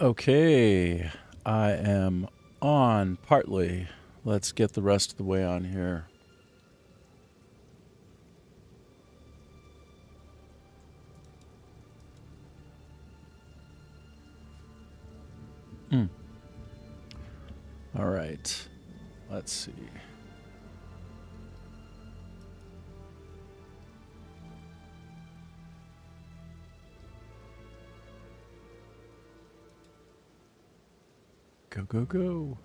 Okay, I am on partly. Let's get the rest of the way on here. All right, let's see. Go, go, go.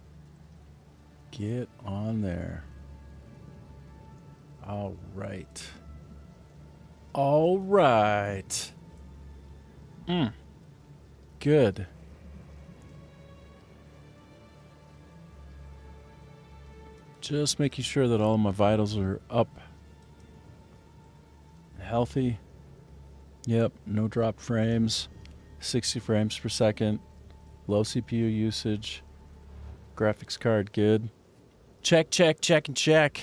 Get on there. All right. All right. Good. Just making sure that all of my vitals are up. Healthy. Yep, no drop frames. 60 frames per second. Low CPU usage. Graphics card good. Check, check, check, and check.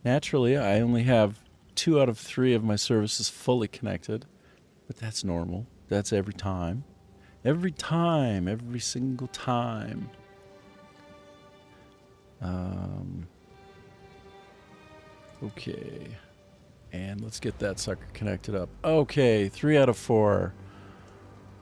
Naturally, I only have 2 out of 3 of my services fully connected, but that's normal. That's every time. Every time. Every single time. Okay. And let's get that sucker connected up. Okay, 3 out of 4.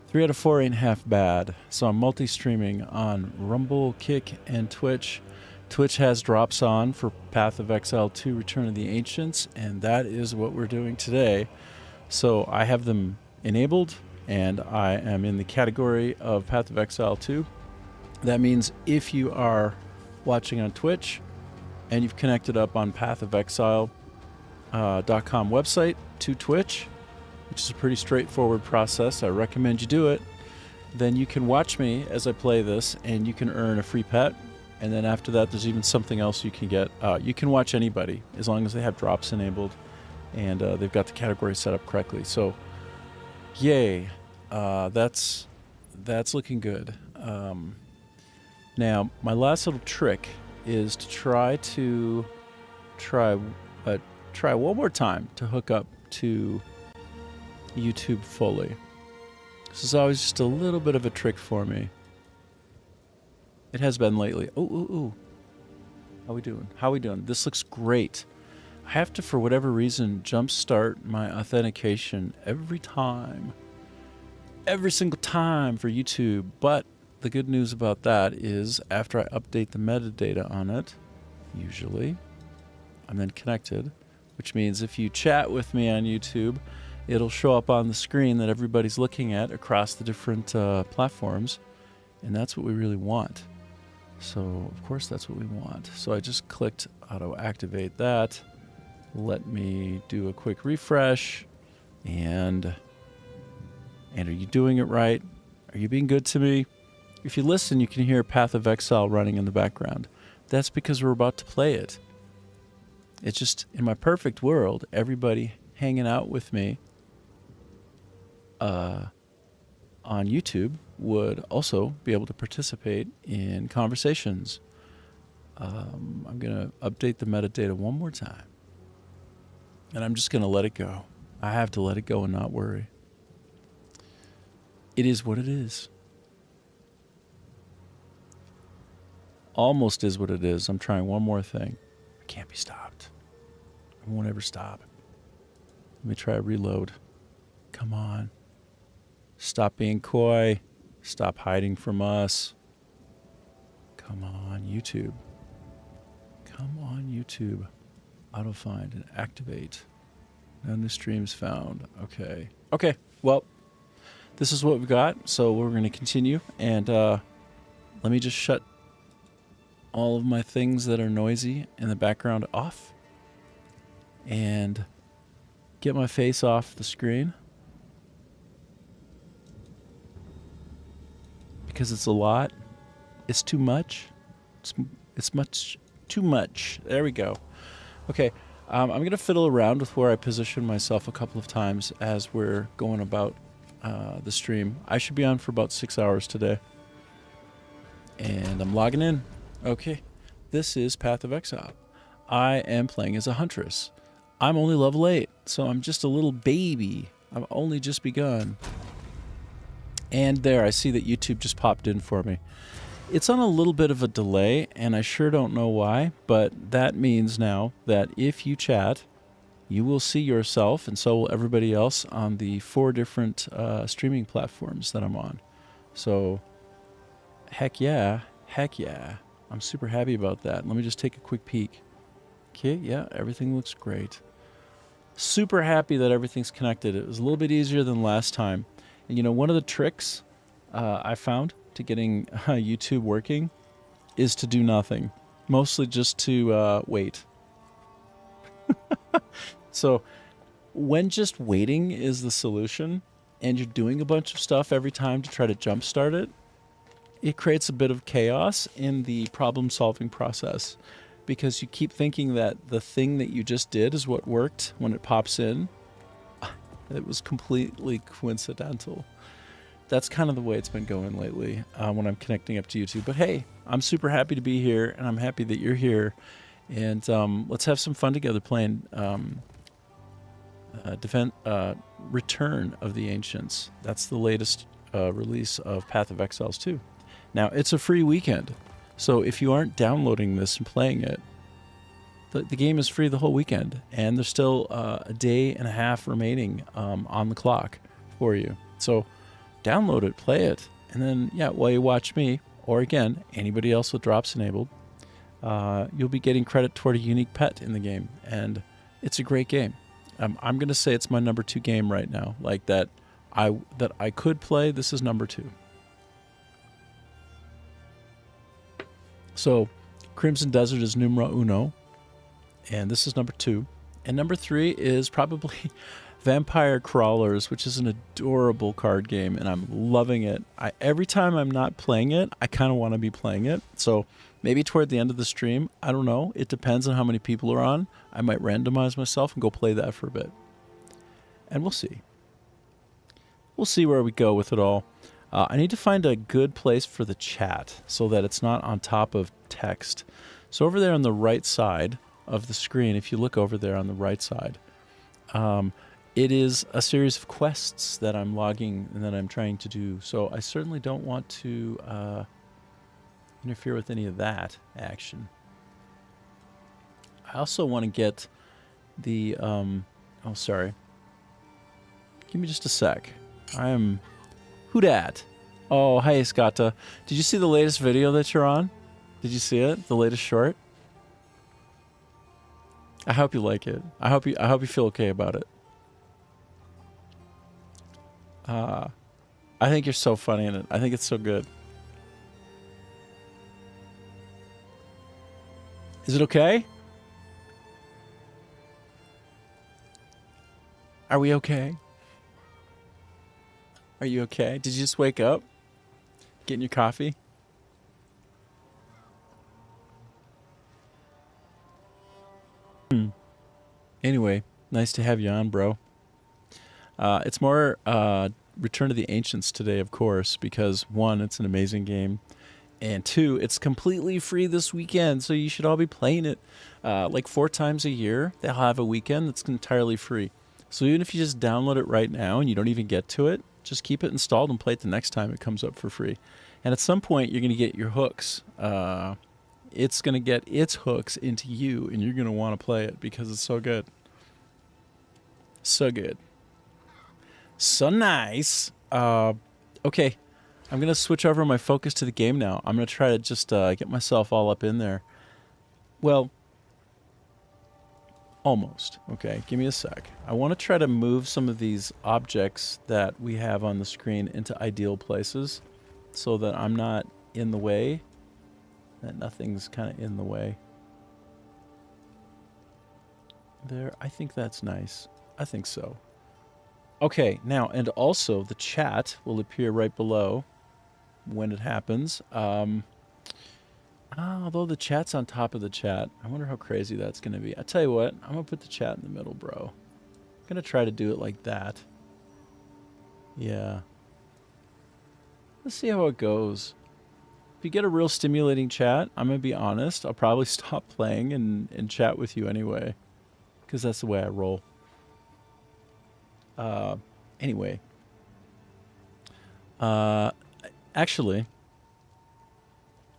3 out of 4 ain't half bad. So I'm multi-streaming on Rumble, Kick, and Twitch. Twitch has drops on for Path of Exile 2 Return of the Ancients, and that is what we're doing today. So I have them enabled, and I am in the category of Path of Exile 2. That means if you are watching on Twitch and you've connected up on pathofexile.com website to Twitch, which is a pretty straightforward process, I recommend you do it, then you can watch me as I play this and you can earn a free pet. And then after that, there's even something else you can get. You can watch anybody as long as they have drops enabled and they've got the category set up correctly. So yay, that's looking good. Now, my last little trick is to try one more time to hook up to YouTube fully. This is always just a little bit of a trick for me. It has been lately. Ooh. How we doing? How we doing? This looks great. I have to, for whatever reason, jumpstart my authentication every time. Every single time for YouTube. But the good news about that is after I update the metadata on it, usually, I'm then connected, which means if you chat with me on YouTube, it'll show up on the screen that everybody's looking at across the different platforms, and that's what we really want. So, of course, that's what we want. So I just clicked auto-activate that. Let me do a quick refresh, and are you doing it right? Are you being good to me? If you listen, you can hear Path of Exile running in the background. That's because we're about to play it. It's just, in my perfect world, everybody hanging out with me on YouTube would also be able to participate in conversations. I'm going to update the metadata one more time. And I'm just going to let it go. I have to let it go and not worry. It is what it is. Almost is what it is. I'm trying one more thing. I can't be stopped. I won't ever stop. Let me try a reload. Come on. Stop being coy. Stop hiding from us. Come on, YouTube. Come on, YouTube. Auto find and activate. No new streams found. Okay. Okay. Well, this is what we've got. So we're going to continue. And let me just shut all of my things that are noisy in the background off. And get my face off the screen. Because it's a lot. It's too much. It's much too much. There we go. Okay, I'm going to fiddle around with where I position myself a couple of times as we're going about the stream. I should be on for about 6 hours today. And I'm logging in. Okay, this is Path of Exile. I am playing as a huntress. I'm only level 8, so I'm just a little baby. I've only just begun. And there, I see that YouTube just popped in for me. It's on a little bit of a delay, and I sure don't know why, but that means now that if you chat, you will see yourself, and so will everybody else on the 4 different streaming platforms that I'm on. So, heck yeah. I'm super happy about that. Let me just take a quick peek. Okay, yeah, everything looks great. Super happy that everything's connected. It was a little bit easier than last time. And you know, one of the tricks I found to getting YouTube working is to do nothing. Mostly just to wait. So when just waiting is the solution and you're doing a bunch of stuff every time to try to jumpstart it, it creates a bit of chaos in the problem-solving process because you keep thinking that the thing that you just did is what worked when it pops in. It was completely coincidental. That's kind of the way it's been going lately when I'm connecting up to YouTube. But hey, I'm super happy to be here, and I'm happy that you're here. And let's have some fun together playing Return of the Ancients. That's the latest release of Path of Exiles 2. Now, it's a free weekend, so if you aren't downloading this and playing it, the game is free the whole weekend, and there's still a day and a half remaining on the clock for you. So download it, play it, and then, yeah, while you watch me, or again, anybody else with drops enabled, you'll be getting credit toward a unique pet in the game, and it's a great game. I'm going to say it's my number 2 game right now, like that I could play. This is number 2. So, Crimson Desert is numero uno, and this is number 2. And number 3 is probably Vampire Crawlers, which is an adorable card game, and I'm loving it. Every time I'm not playing it, I kind of want to be playing it. So maybe toward the end of the stream, I don't know. It depends on how many people are on. I might randomize myself and go play that for a bit. And we'll see. We'll see where we go with it all. I need to find a good place for the chat so that it's not on top of text. So over there on the right side of the screen, if you look over there on the right side, it is a series of quests that I'm logging and that I'm trying to do. So I certainly don't want to interfere with any of that action. I also want to get the... oh, sorry. Give me just a sec. Who dat? Oh, hey, Scotta. Did you see the latest video that you're on? Did you see it? The latest short? I hope you like it. I hope you feel okay about it. I think you're so funny in it. I think it's so good. Is it okay? Are we okay? Are you okay? Did you just wake up? Getting your coffee? Anyway, nice to have you on, bro. It's more Return to the Ancients today, of course, because 1, it's an amazing game, and 2, it's completely free this weekend, so you should all be playing it. Like 4 times a year, they'll have a weekend that's entirely free. So even if you just download it right now and you don't even get to it, just keep it installed and play it the next time it comes up for free. And at some point, you're going to get your hooks. It's going to get its hooks into you, and you're going to want to play it because it's so good. So good. So nice. Okay, I'm going to switch over my focus to the game now. I'm going to try to just get myself all up in there. Well, almost. Okay, give me a sec. I want to try to move some of these objects that we have on the screen into ideal places so that I'm not in the way, that nothing's kind of in the way. There, I think that's nice. I think so. Okay, now, and also the chat will appear right below when it happens. Although the chat's on top of the chat, I wonder how crazy that's going to be. I tell you what, I'm going to put the chat in the middle, bro. I'm going to try to do it like that. Yeah. Let's see how it goes. If you get a real stimulating chat, I'm going to be honest, I'll probably stop playing and chat with you anyway. Because that's the way I roll. Anyway. Actually,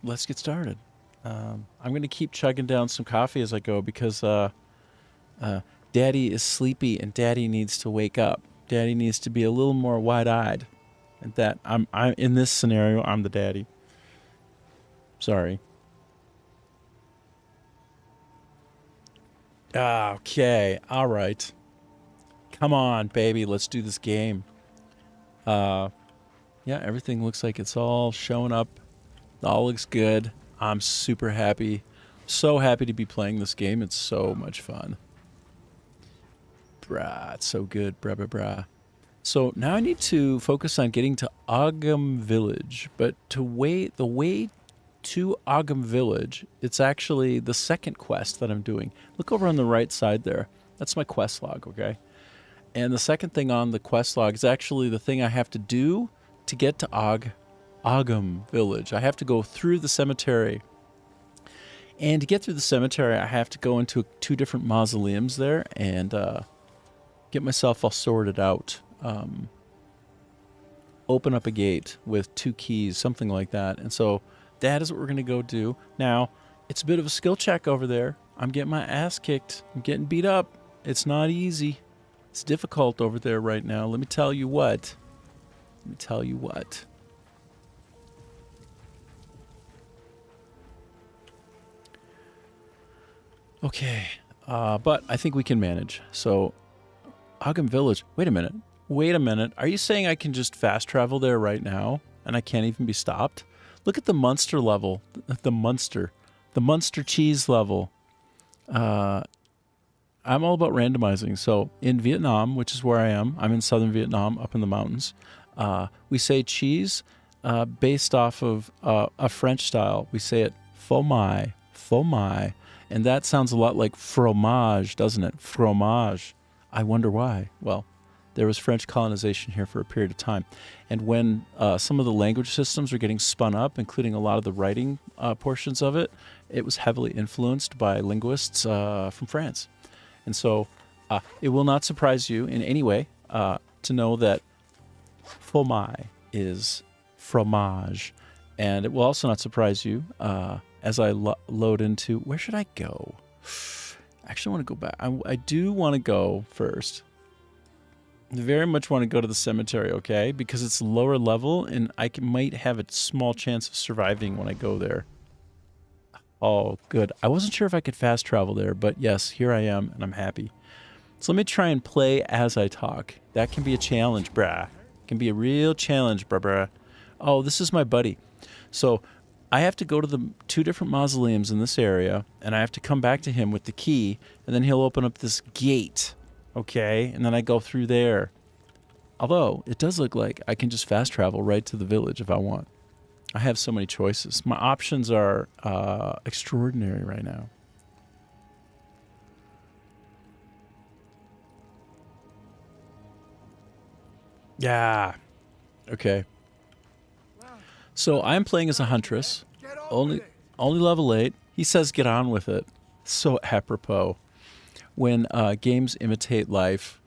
let's get started. I'm going to keep chugging down some coffee as I go because Daddy is sleepy and Daddy needs to wake up. Daddy needs to be a little more wide-eyed. And that I'm in this scenario, I'm the daddy. Sorry. Okay, all right. Come on, baby, let's do this game. Yeah, everything looks like it's all showing up. It all looks good. I'm super happy. So happy to be playing this game. It's so much fun. Brah, it's so good. Brah, brah, brah. So now I need to focus on getting to Ogham Village. But the way to Ogham Village, it's actually the second quest that I'm doing. Look over on the right side there. That's my quest log, okay? And the second thing on the quest log is actually the thing I have to do to get to Ogham Village. I have to go through the cemetery. And to get through the cemetery, I have to go into 2 different mausoleums there and get myself all sorted out. Open up a gate with 2 keys, something like that. And so that is what we're going to go do. Now, it's a bit of a skill check over there. I'm getting my ass kicked. I'm getting beat up. It's not easy. It's difficult over there right now. Let me tell you what. Okay, but I think we can manage. So, Ogham Village. Wait a minute. Are you saying I can just fast travel there right now and I can't even be stopped? Look at the Munster level. The Munster cheese level. I'm all about randomizing. So in Vietnam, which is where I am, I'm in southern Vietnam, up in the mountains. We say cheese based off of a French style. We say it pho mai. And that sounds a lot like fromage, doesn't it? Fromage. I wonder why. Well, there was French colonization here for a period of time. And when some of the language systems were getting spun up, including a lot of the writing portions of it, it was heavily influenced by linguists from France. And so it will not surprise you in any way to know that fromage is fromage. And it will also not surprise you as I load into... Where should I go? I actually want to go back. I do want to go first. I very much want to go to the cemetery, okay? Because it's lower level, and I might have a small chance of surviving when I go there. Oh, good. I wasn't sure if I could fast travel there, but yes, here I am, and I'm happy. So let me try and play as I talk. That can be a challenge, brah. It can be a real challenge, brah. Oh, this is my buddy. So I have to go to the 2 different mausoleums in this area, and I have to come back to him with the key, and then he'll open up this gate. Okay, and then I go through there. Although, it does look like I can just fast travel right to the village if I want. I have so many choices. My options are extraordinary right now. Yeah. Okay. So I'm playing as a huntress. Only level 8. He says get on with it. So apropos. When games imitate life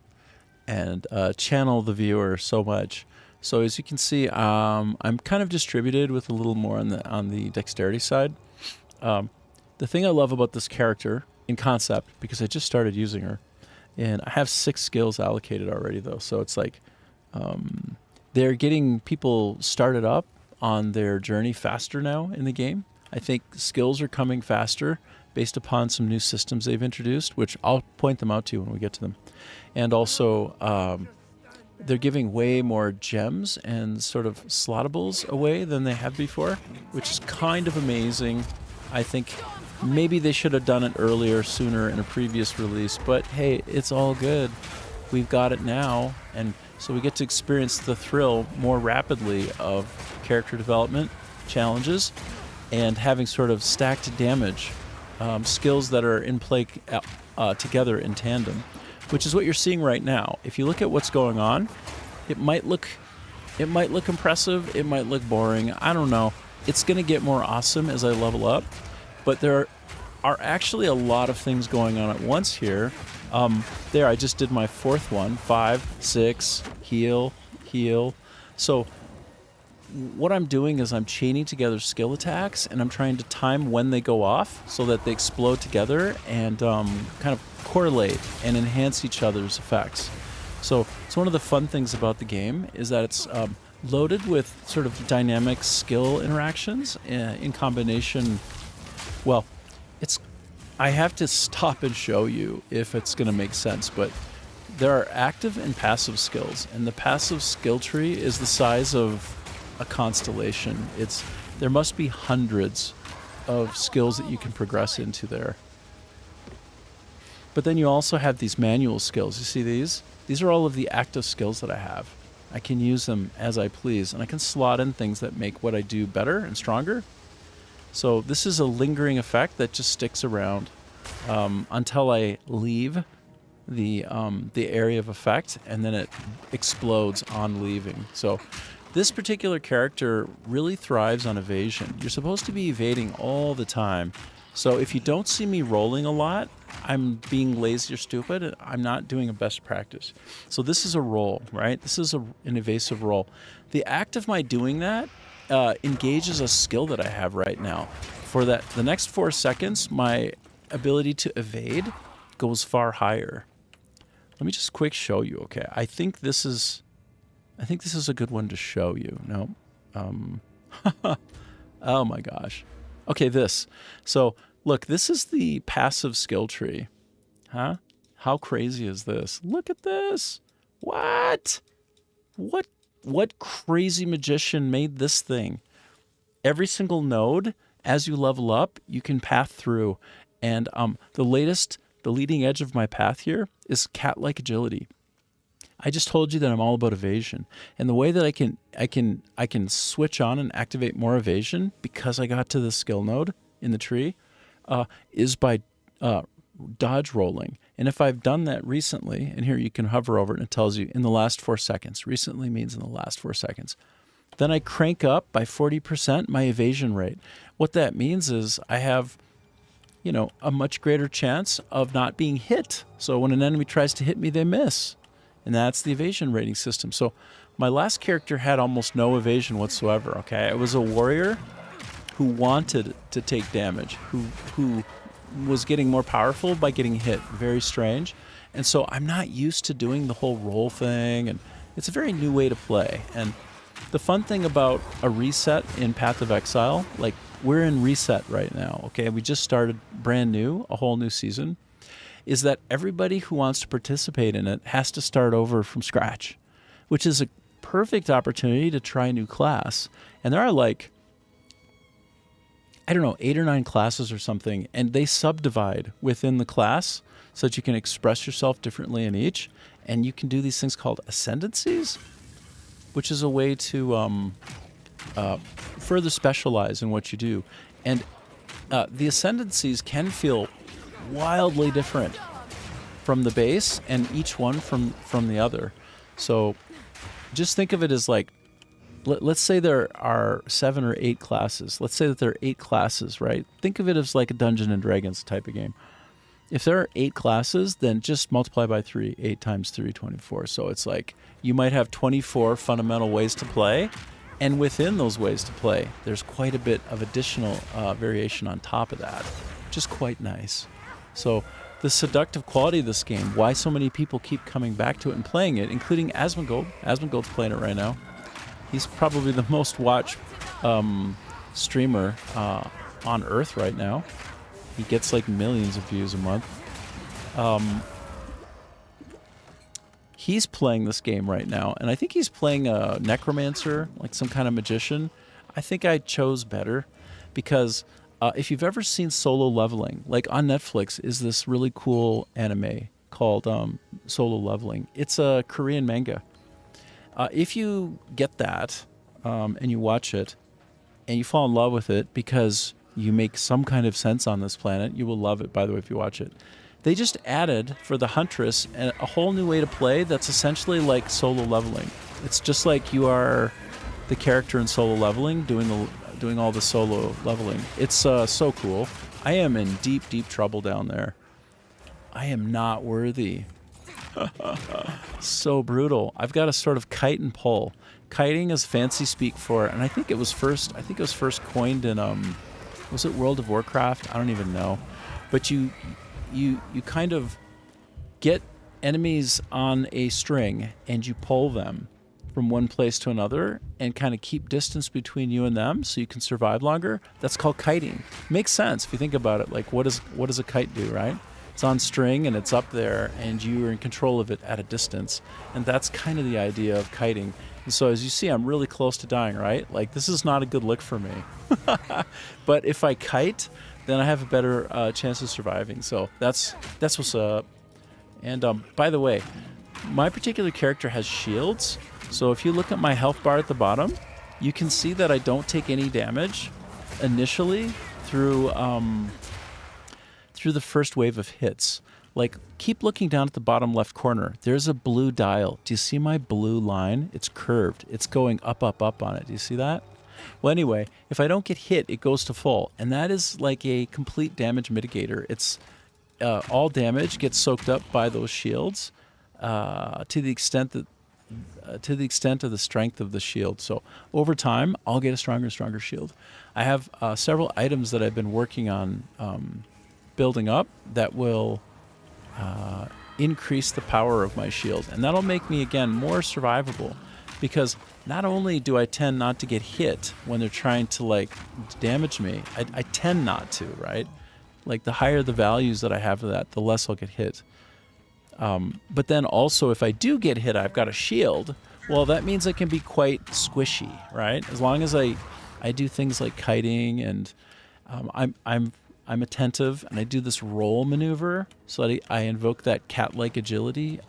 and channel the viewer so much. So as you can see, I'm kind of distributed with a little more on the dexterity side. The thing I love about this character in concept, because I just started using her, and I have 6 skills allocated already though, so it's like they're getting people started up on their journey faster now in the game. I think skills are coming faster based upon some new systems they've introduced, which I'll point them out to you when we get to them. And also, they're giving way more gems and sort of slottables away than they have before, which is kind of amazing. I think maybe they should have done it earlier, sooner in a previous release, but hey, it's all good. We've got it now, and so we get to experience the thrill more rapidly of character development, challenges, and having sort of stacked damage. Skills that are in play together in tandem, which is what you're seeing right now. If you look at what's going on, it might look impressive, it might look boring. I don't know. It's going to get more awesome as I level up, but there are actually a lot of things going on at once here. There, I just did my 4th one. 5, 6, heal. So what I'm doing is I'm chaining together skill attacks, and I'm trying to time when they go off so that they explode together and kind of correlate and enhance each other's effects. So it's one of the fun things about the game is that it's loaded with sort of dynamic skill interactions in combination. Well, I have to stop and show you if it's going to make sense, but there are active and passive skills, and the passive skill tree is the size of a constellation. There must be hundreds of skills that you can progress into there. But then you also have these manual skills. You see these? These are all of the active skills that I have. I can use them as I please, and I can slot in things that make what I do better and stronger. So this is a lingering effect that just sticks around until I leave the area of effect, and then it explodes on leaving. So this particular character really thrives on evasion. You're supposed to be evading all the time. So if you don't see me rolling a lot, I'm being lazy or stupid. I'm not doing a best practice. So this is a roll, right? This is an evasive roll. The act of my doing that engages a skill that I have right now. For the next 4 seconds, my ability to evade goes far higher. Let me just quick show you, okay? I think this is a good one to show you. No? Oh my gosh. Okay, this. So, look, this is the passive skill tree. Huh? How crazy is this? Look at this. What? What crazy magician made this thing? Every single node, as you level up, you can path through. And the leading edge of my path here is cat-like agility. I just told you that I'm all about evasion, and the way that I can switch on and activate more evasion because I got to the skill node in the tree is by dodge rolling. And if I've done that recently, and here you can hover over it and it tells you in the last 4 seconds. Recently means in the last 4 seconds. Then I crank up by 40% my evasion rate. What that means is I have, a much greater chance of not being hit. So when an enemy tries to hit me, they miss. And that's the evasion rating system. So my last character had almost no evasion whatsoever, okay? It was a warrior who wanted to take damage, who was getting more powerful by getting hit. Very strange. And so I'm not used to doing the whole roll thing, and it's a very new way to play. And the fun thing about a reset in Path of Exile, like we're in reset right now, okay? We just started brand new, a whole new season, is that everybody who wants to participate in it has to start over from scratch, which is a perfect opportunity to try a new class. And there are 8 or 9 classes or something, and they subdivide within the class so that you can express yourself differently in each. And you can do these things called ascendancies, which is a way to further specialize in what you do. And the ascendancies can feel wildly different from the base, and each one from the other. So just think of it as let's say there are 7 or 8 classes. Let's say that there are 8 classes, right? Think of it as like a Dungeons and Dragons type of game. If there are 8 classes, then just multiply by 3. 8 times 3, 24. So it's like you might have 24 fundamental ways to play, and within those ways to play, there's quite a bit of additional variation on top of that, which is quite nice. So the seductive quality of this game, why so many people keep coming back to it and playing it, including Asmongold. Asmongold's playing it right now. He's probably the most watched streamer on Earth right now. He gets millions of views a month. He's playing this game right now, and I think he's playing a necromancer, like some kind of magician. I think I chose better because if you've ever seen Solo Leveling, on Netflix is this really cool anime called Solo Leveling. It's a Korean manga. If you get that and you watch it and you fall in love with it because you make some kind of sense on this planet, you will love it, by the way, if you watch it. They just added, for the Huntress, a whole new way to play that's essentially like Solo Leveling. It's just like you are the character in Solo Leveling doing all the solo leveling. It's so cool. I am in deep, deep trouble down there. I am not worthy. So brutal. I've got to sort of kite and pull kiting is fancy speak for, and I think it was first coined in was it World of Warcraft? I don't even know. But you kind of get enemies on a string and you pull them from one place to another and kind of keep distance between you and them so you can survive longer. That's called kiting. Makes sense if you think about it. Like what does a kite do, right? It's on string and it's up there and you are in control of it at a distance. And that's kind of the idea of kiting. And so as you see, I'm really close to dying, right? Like this is not a good look for me. But if I kite, then I have a better chance of surviving. So that's what's up. And by the way, my particular character has shields. So if you look at my health bar at the bottom, you can see that I don't take any damage initially through the first wave of hits. Like, keep looking down at the bottom left corner. There's a blue dial. Do you see my blue line? It's curved. It's going up, up, up on it. Do you see that? Well, anyway, if I don't get hit, it goes to full. And that is like a complete damage mitigator. It's all damage gets soaked up by those shields to the extent of the strength of the shield. So over time, I'll get a stronger and stronger shield. I have several items that I've been working on building up that will increase the power of my shield. And that'll make me, again, more survivable. Because not only do I tend not to get hit when they're trying to, like, damage me, I tend not to, right? Like, the higher the values that I have of that, the less I'll get hit. But then also, if I do get hit, I've got a shield. Well, that means I can be quite squishy, right? As long as I do things like kiting and I'm attentive and I do this roll maneuver so that I invoke that cat-like agility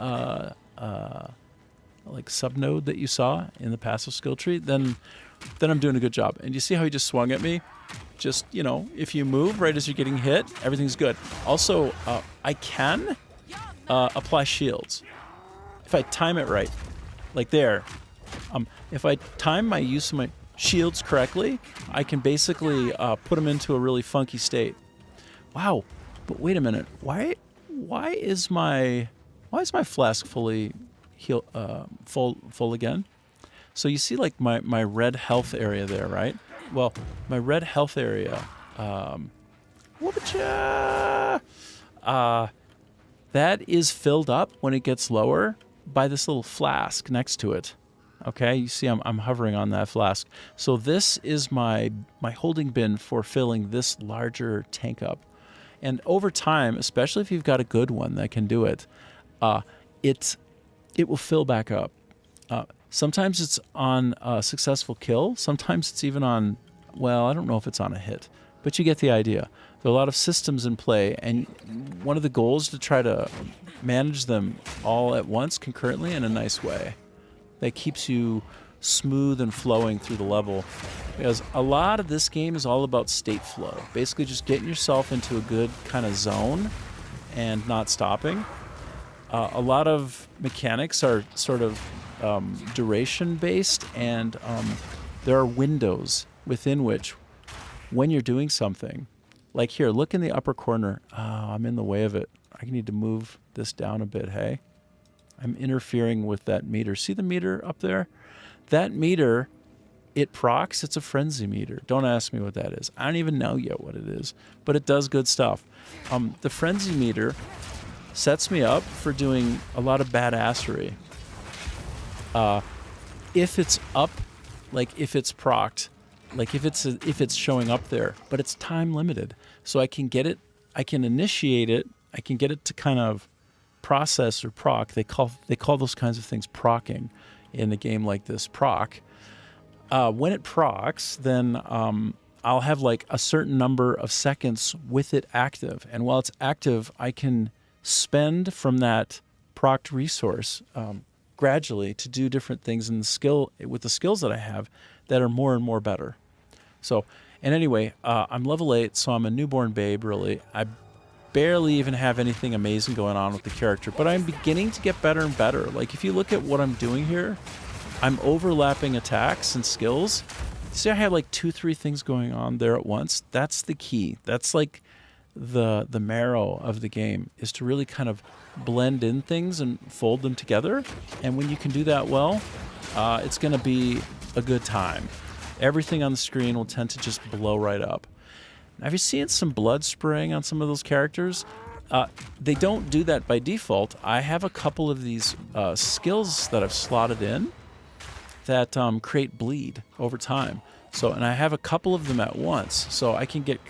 like subnode that you saw in the passive skill tree, then I'm doing a good job. And you see how he just swung at me? Just, you know, if you move right as you're getting hit, everything's good. Also, I can apply shields if I time it right, like there. If I time my use of my shields correctly, I can basically put them into a really funky state. Wow, but wait a minute. Why is my flask fully full again? So you see, like my red health area there, right? Well, my red health area, that is filled up when it gets lower by this little flask next to it. Okay, you see I'm hovering on that flask. So this is my holding bin for filling this larger tank up. And over time, especially if you've got a good one that can do it, it will fill back up. Sometimes it's on a successful kill. Sometimes it's even on, well, I don't know if it's on a hit, but you get the idea. There are a lot of systems in play, and one of the goals is to try to manage them all at once concurrently in a nice way that keeps you smooth and flowing through the level. Because a lot of this game is all about state flow. Basically just getting yourself into a good kind of zone and not stopping. A lot of mechanics are sort of duration-based, and there are windows within which, when you're doing something, like here, look in the upper corner. Oh, I'm in the way of it. I need to move this down a bit, hey? I'm interfering with that meter. See the meter up there? That meter, it procs. It's a frenzy meter. Don't ask me what that is. I don't even know yet what it is, but it does good stuff. The frenzy meter sets me up for doing a lot of badassery. If it's up, like if it's procced, like if it's showing up there, but it's time limited, so I can get it, I can initiate it, I can get it to kind of process or proc. They call those kinds of things procking in a game like this. Proc. When it procs, then I'll have like a certain number of seconds with it active, and while it's active, I can spend from that procced resource gradually to do different things in the skill with the skills that I have that are more and more better. So, and anyway, I'm level 8, so I'm a newborn babe, really. I barely even have anything amazing going on with the character, but I'm beginning to get better and better. Like, if you look at what I'm doing here, I'm overlapping attacks and skills. See, I have like 2-3 things going on there at once. That's the key. That's like the marrow of the game, is to really kind of blend in things and fold them together. And when you can do that well, it's going to be a good time. Everything on the screen will tend to just blow right up. Have you seen some blood spraying on some of those characters? They don't do that by default. I have a couple of these skills that I've slotted in that create bleed over time. So, and I have a couple of them at once, so I can get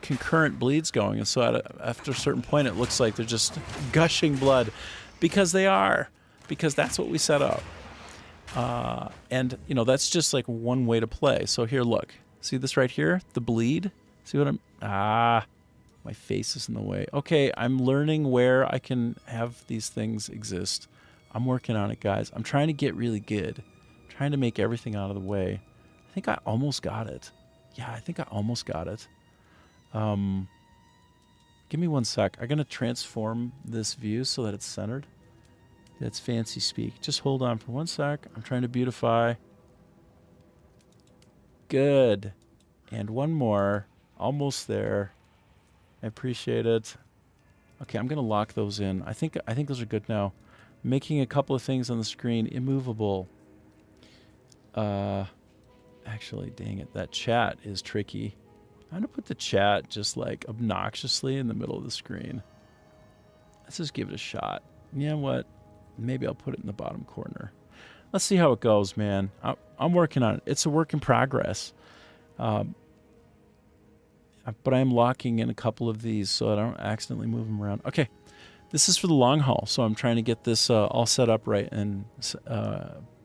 concurrent bleeds going. And so after a certain point, it looks like they're just gushing blood, because they are, because that's what we set up. And you know, that's just like one way to play. So here, look, see this right here, the bleed. See what my face is in the way. Okay, I'm learning where I can have these things exist. I'm working on it, guys. I'm trying to get really good. I'm trying to make everything out of the way. I think I almost got it. Yeah, I think I almost got it. Give me one sec. I'm going to transform this view so that it's centered. That's fancy speak. Just hold on for one sec. I'm trying to beautify. Good. And one more. Almost there. I appreciate it. Okay, I'm going to lock those in. I think those are good now. Making a couple of things on the screen immovable. Actually, dang it. That chat is tricky. I'm going to put the chat just like obnoxiously in the middle of the screen. Let's just give it a shot. You know what? Maybe I'll put it in the bottom corner. Let's see how it goes, man. I'm working on it. It's a work in progress. But I'm locking in a couple of these so I don't accidentally move them around. Okay, this is for the long haul, so I'm trying to get this all set up right and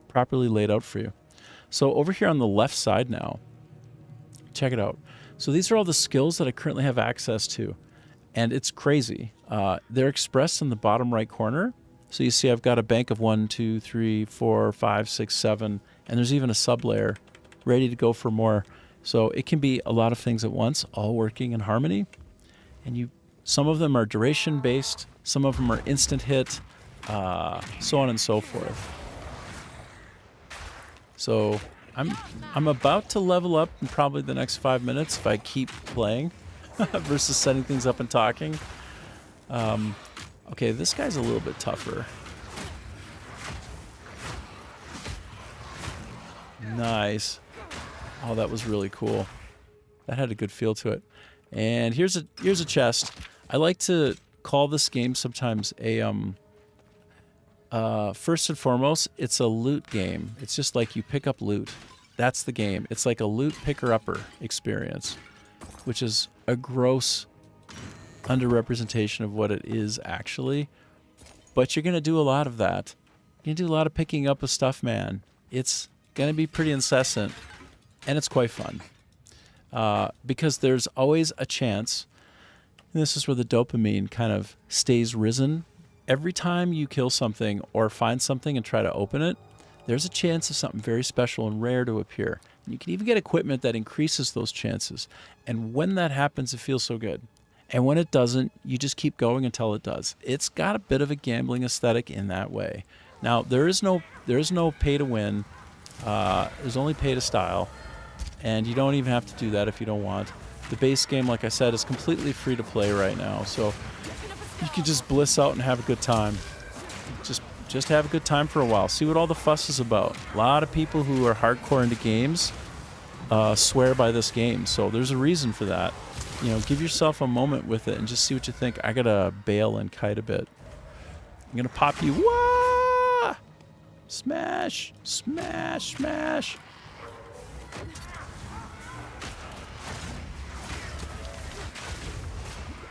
properly laid out for you. So over here on the left side now, check it out. So these are all the skills that I currently have access to, and it's crazy. They're expressed in the bottom right corner. So you see I've got a bank of 1, 2, 3, 4, 5, 6, 7, and there's even a sub-layer ready to go for more. So it can be a lot of things at once, all working in harmony. And some of them are duration based, some of them are instant hit, so on and so forth. So I'm about to level up in probably the next 5 minutes if I keep playing versus setting things up and talking. Okay, this guy's a little bit tougher. Nice. Oh, that was really cool. That had a good feel to it. And here's a chest. I like to call this game sometimes a first and foremost, it's a loot game. It's just like you pick up loot. That's the game. It's like a loot picker-upper experience, which is a gross underrepresentation of what it is actually. But you're going to do a lot of that. You're going to do a lot of picking up of stuff, man. It's going to be pretty incessant. And it's quite fun because there's always a chance, and this is where the dopamine kind of stays risen. Every time you kill something or find something and try to open it, there's a chance of something very special and rare to appear. And you can even get equipment that increases those chances. And when that happens, it feels so good. And when it doesn't, you just keep going until it does. It's got a bit of a gambling aesthetic in that way. Now, there is no pay to win. There's only pay to style. And you don't even have to do that if you don't want. The base game, like I said, is completely free to play right now. So you can just bliss out and have a good time. Just have a good time for a while. See what all the fuss is about. A lot of people who are hardcore into games swear by this game. So there's a reason for that. You know, give yourself a moment with it and just see what you think. I gotta bail and kite a bit. I'm gonna pop you. Wah! Smash! Smash! Smash!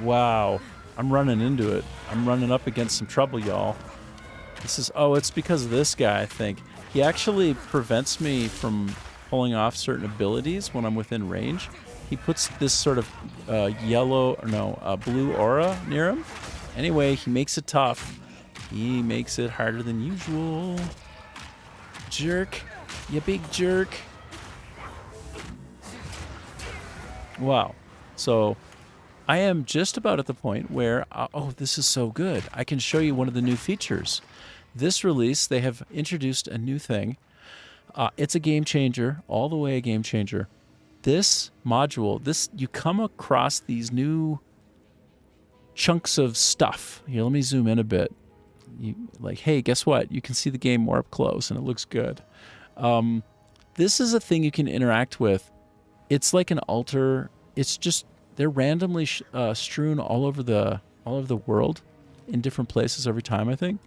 Wow, I'm running into it. I'm running up against some trouble, y'all. It's because of this guy, I think. He actually prevents me from pulling off certain abilities when I'm within range. He puts this sort of blue aura near him. Anyway, he makes it tough. He makes it harder than usual. Jerk. You big jerk. Wow. So I am just about at the point where, this is so good. I can show you one of the new features. This release, they have introduced a new thing. It's a game changer, all the way a game changer. This module, you come across these new chunks of stuff. Here, let me zoom in a bit. like, hey, guess what? You can see the game more up close, and it looks good. This is a thing you can interact with. It's like an altar. It's just they're randomly strewn all over the world, in different places every time, I think.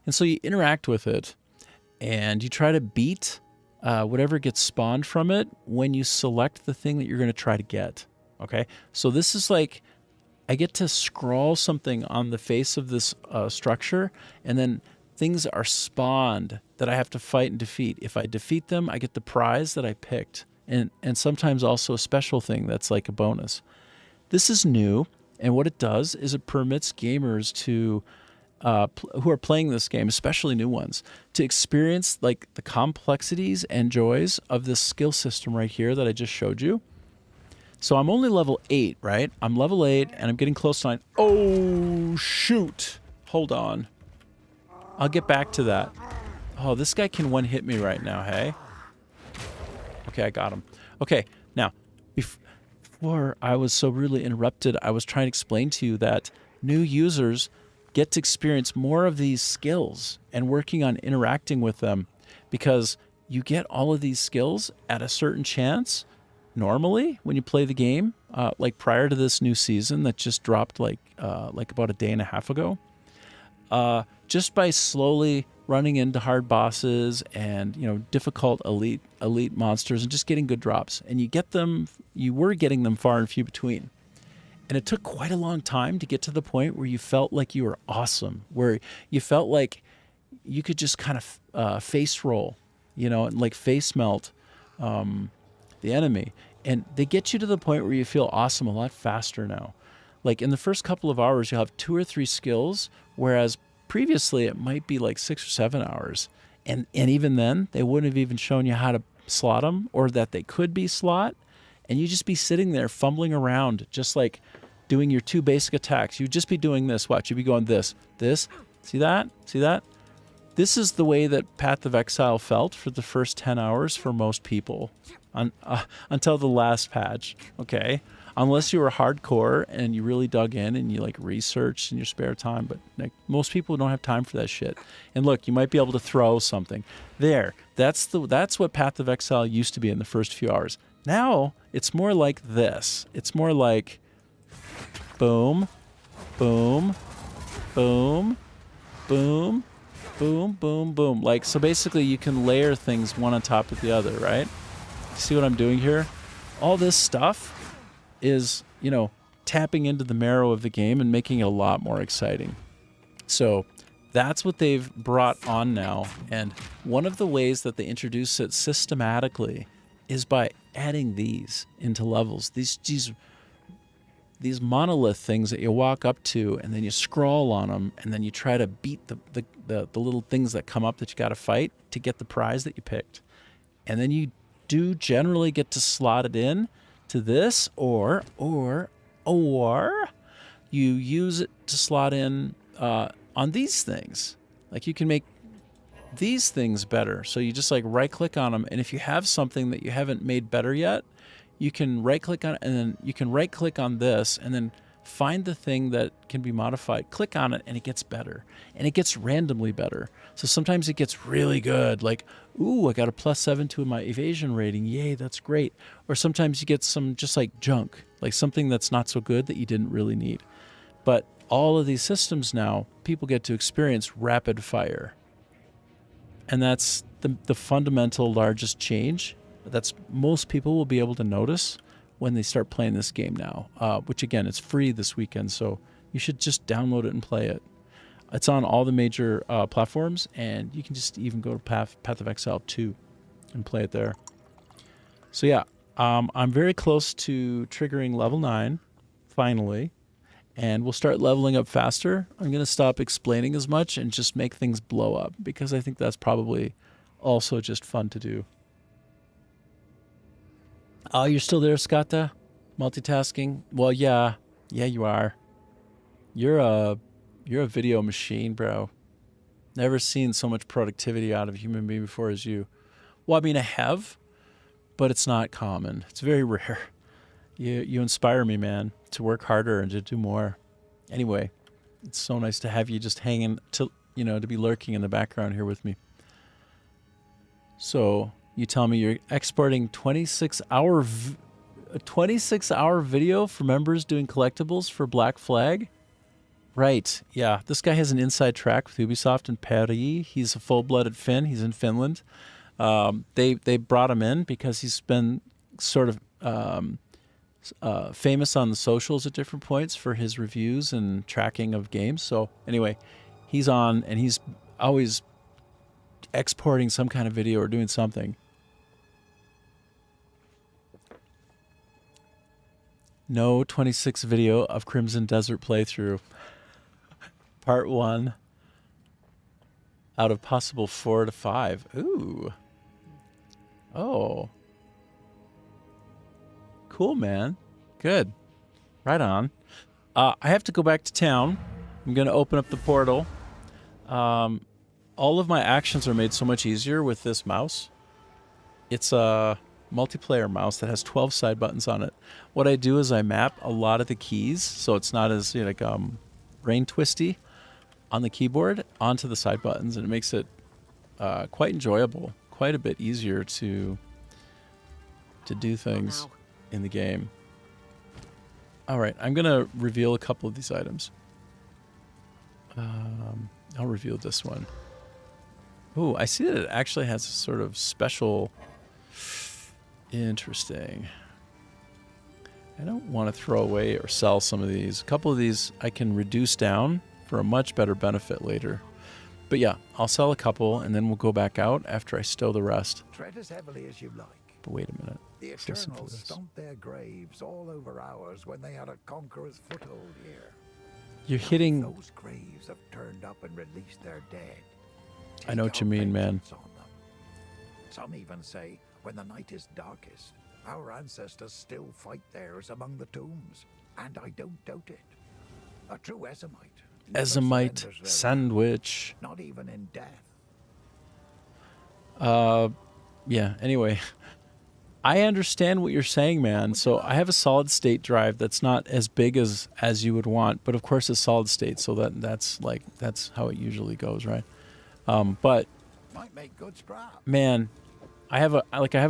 And so you interact with it, and you try to beat whatever gets spawned from it when you select the thing that you're going to try to get. Okay, so this is like, I get to scroll something on the face of this structure, and then things are spawned that I have to fight and defeat. If I defeat them, I get the prize that I picked, and sometimes also a special thing that's like a bonus. This is new, and what it does is it permits gamers to who are playing this game, especially new ones, to experience like the complexities and joys of this skill system right here that I just showed you. So I'm only level 8, right? I'm level 8, and I'm getting close to 9. Oh, shoot. Hold on. I'll get back to that. Oh, this guy can one-hit me right now, hey? Okay, I got him. Okay, now, before I was so rudely interrupted, I was trying to explain to you that new users get to experience more of these skills and working on interacting with them, because you get all of these skills at a certain chance normally when you play the game, like prior to this new season that just dropped like about a day and a half ago, just by slowly running into hard bosses and, you know, difficult elite monsters and just getting good drops. And you were getting them far and few between. And it took quite a long time to get to the point where you felt like you were awesome, where you felt like you could just kind of face roll, you know, and like face melt the enemy. And they get you to the point where you feel awesome a lot faster now. Like in the first couple of hours, you'll have 2 or 3 skills, whereas previously it might be like 6 or 7 hours. And even then, they wouldn't have even shown you how to slot them, or that they could be slot. And you'd just be sitting there fumbling around, just like doing your 2 basic attacks. You'd just be doing this. Watch, you'd be going this. See that? See that? This is the way that Path of Exile felt for the first 10 hours for most people until the last patch, okay? Unless you were hardcore and you really dug in and you like researched in your spare time, but like, most people don't have time for that shit. And look, you might be able to throw something. There, that's what Path of Exile used to be in the first few hours. Now, it's more like this. It's more like boom, boom, boom, boom, boom, boom, boom. Like, so basically you can layer things one on top of the other, right? See what I'm doing here? All this stuff is, you know, tapping into the marrow of the game and making it a lot more exciting. So that's what they've brought on now. And one of the ways that they introduce it systematically is by adding these into levels. These monolith things that you walk up to, and then you scroll on them, and then you try to beat the little things that come up that you got to fight to get the prize that you picked. And then you do generally get to slot it in to this, or you use it to slot in on these things. Like, you can make these things better. So you just like right click on them, and if you have something that you haven't made better yet, you can right click on it, and then you can right click on this and then find the thing that can be modified, click on it, and it gets better, and it gets randomly better. So sometimes it gets really good, like, ooh, I got a +7 to my evasion rating, yay, that's great. Or sometimes you get some just like junk, like something that's not so good that you didn't really need. But all of these systems now, people get to experience rapid fire. And that's the fundamental largest change. That's most people will be able to notice when they start playing this game now, which again, it's free this weekend, so you should just download it and play it. It's on all the major platforms, and you can just even go to Path of Exile 2 and play it there. So yeah, I'm very close to triggering level 9, finally, and we'll start leveling up faster. I'm going to stop explaining as much and just make things blow up, because I think that's probably also just fun to do. Oh, you're still there, Scotta? Multitasking? Well, yeah, you are. You're a video machine, bro. Never seen so much productivity out of a human being before as you. Well, I mean, I have, but it's not common. It's very rare. You inspire me, man, to work harder and to do more. Anyway, It's so nice to have you just hanging to, to be lurking in the background here with me. So you tell me you're exporting 26-hour video for members doing collectibles for Black Flag? Right. Yeah. This guy has an inside track with Ubisoft in Paris. He's a full-blooded Finn. He's in Finland. They brought him in because he's been sort of famous on the socials at different points for his reviews and tracking of games. So anyway, he's on and he's always exporting some kind of video or doing something. No 26 video of Crimson Desert playthrough. Part 1 out of possible 4 to 5. Ooh. Oh. Cool, man. Good. Right on. I have to go back to town. I'm going to open up the portal. All of my actions are made so much easier with this mouse. It's a multiplayer mouse that has 12 side buttons on it. What I do is I map a lot of the keys so it's not as brain twisty on the keyboard onto the side buttons, and it makes it quite enjoyable, quite a bit easier to do things in the game. All right, I'm going to reveal a couple of these items. I'll reveal this one. Oh, I see that it actually has a sort of special... Interesting. I don't want to throw away or sell some of these. A couple of these I can reduce down for a much better benefit later. But yeah, I'll sell a couple and then we'll go back out after I stow the rest. Tread as heavily as you like. But wait a minute. The Eternals stomped their graves all over ours when they had a conqueror's foothold here. You're hitting... Those graves have turned up and released their dead. I know what you mean, man. Some even say when the night is darkest, our ancestors still fight theirs among the tombs. And I don't doubt it. A true Ezomite. Ezomite sandwich. Not even in death. Yeah, anyway. I understand what you're saying, man. So I have a solid state drive that's not as big as you would want, but of course it's solid state, so that's how it usually goes, right? But might make good scrap. Man, I have a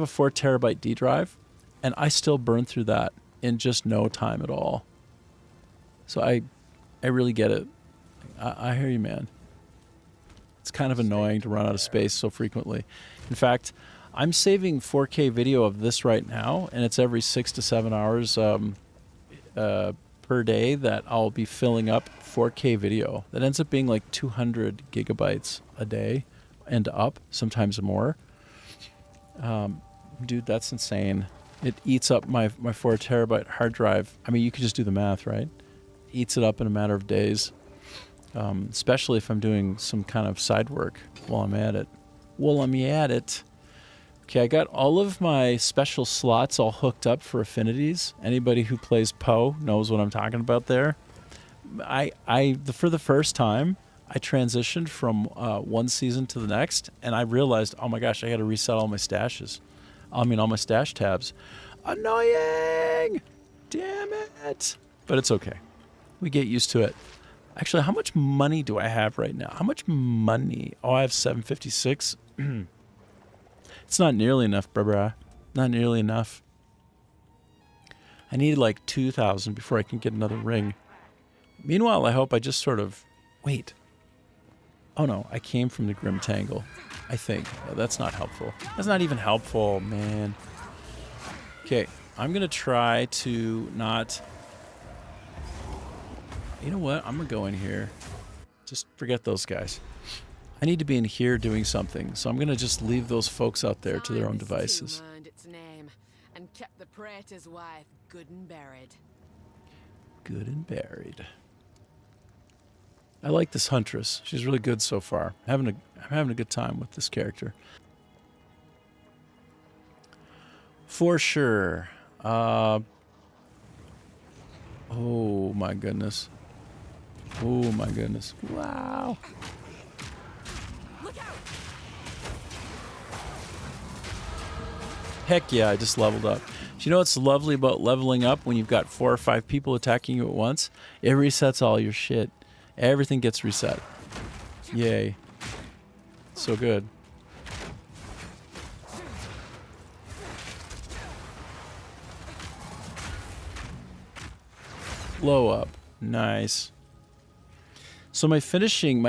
4 terabyte D drive, and I still burn through that in just no time at all. So I really get it. I hear you, man. It's kind of annoying to run out of space so frequently. In fact, I'm saving 4K video of this right now, and it's every 6 to 7 hours per day that I'll be filling up 4K video. That ends up being like 200 gigabytes a day and up, sometimes more. Dude, that's insane. It eats up my 4 terabyte hard drive. I mean, you could just do the math, right? Eats it up in a matter of days, especially if I'm doing some kind of side work while I'm at it. Okay, I got all of my special slots all hooked up for affinities. Anybody who plays Poe knows what I'm talking about there. For the first time, I transitioned from one season to the next, and I realized, oh my gosh, I got to reset all my stashes. All my stash tabs. Annoying! Damn it! But it's okay. We get used to it. Actually, how much money do I have right now? How much money? Oh, I have 756. It's not nearly enough, bruh. Not nearly enough. I need like 2,000 before I can get another ring. Meanwhile, I hope I just sort of... Wait. Oh no, I came from the Grim Tangle. I think. Oh, that's not helpful. That's not even helpful, man. Okay, I'm going to try to not... You know what? I'm going to go in here. Just forget those guys. I need to be in here doing something, so I'm going to just leave those folks out there to their own devices. Its name and kept the praetor's wife good and buried. Good and buried. I like this Huntress. She's really good so far. I'm having a good time with this character. For sure. Oh my goodness. Oh my goodness. Wow. Look out! Heck yeah, I just leveled up. Do you know what's lovely about leveling up when you've got 4 or 5 people attacking you at once? It resets all your shit. Everything gets reset. Yay. So good. Blow up. Nice. So my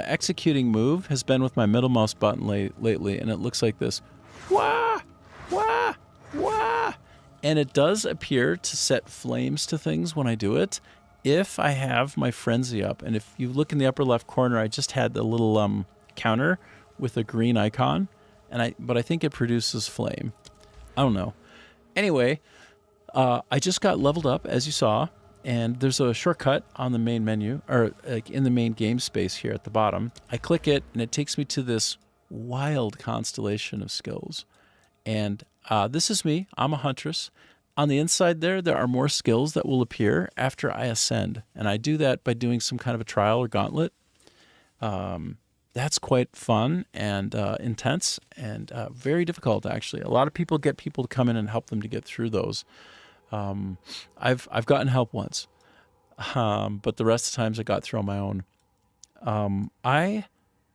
executing move has been with my middle mouse button lately, and it looks like this. Wah! Wah! Wah! And it does appear to set flames to things when I do it, if I have my frenzy up. And if you look in the upper left corner, I just had the little counter with a green icon, but I think it produces flame. I don't know. Anyway, I just got leveled up, as you saw, and there's a shortcut on the main menu, or like in the main game space here at the bottom. I click it, and it takes me to this wild constellation of skills. And this is me. I'm a huntress. On the inside there are more skills that will appear after I ascend. And I do that by doing some kind of a trial or gauntlet. That's quite fun and intense and very difficult, actually. A lot of people get people to come in and help them to get through those. I've gotten help once, but the rest of the times I got through on my own. I,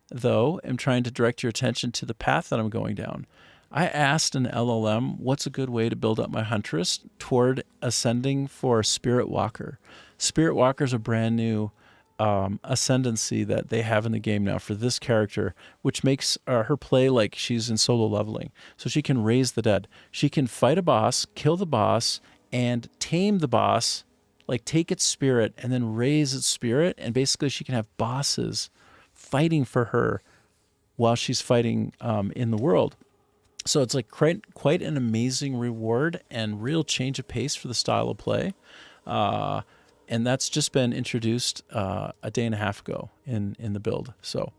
though, am trying to direct your attention to the path that I'm going down. I asked an LLM what's a good way to build up my huntress toward ascending for Spirit Walker. Spirit Walker is a brand new ascendancy that they have in the game now for this character, which makes her play like she's in solo leveling. So she can raise the dead. She can fight a boss, kill the boss, and tame the boss, like take its spirit and then raise its spirit. And basically she can have bosses fighting for her while she's fighting in the world. So it's like quite an amazing reward and real change of pace for the style of play. And that's just been introduced a day and a half ago in the build. So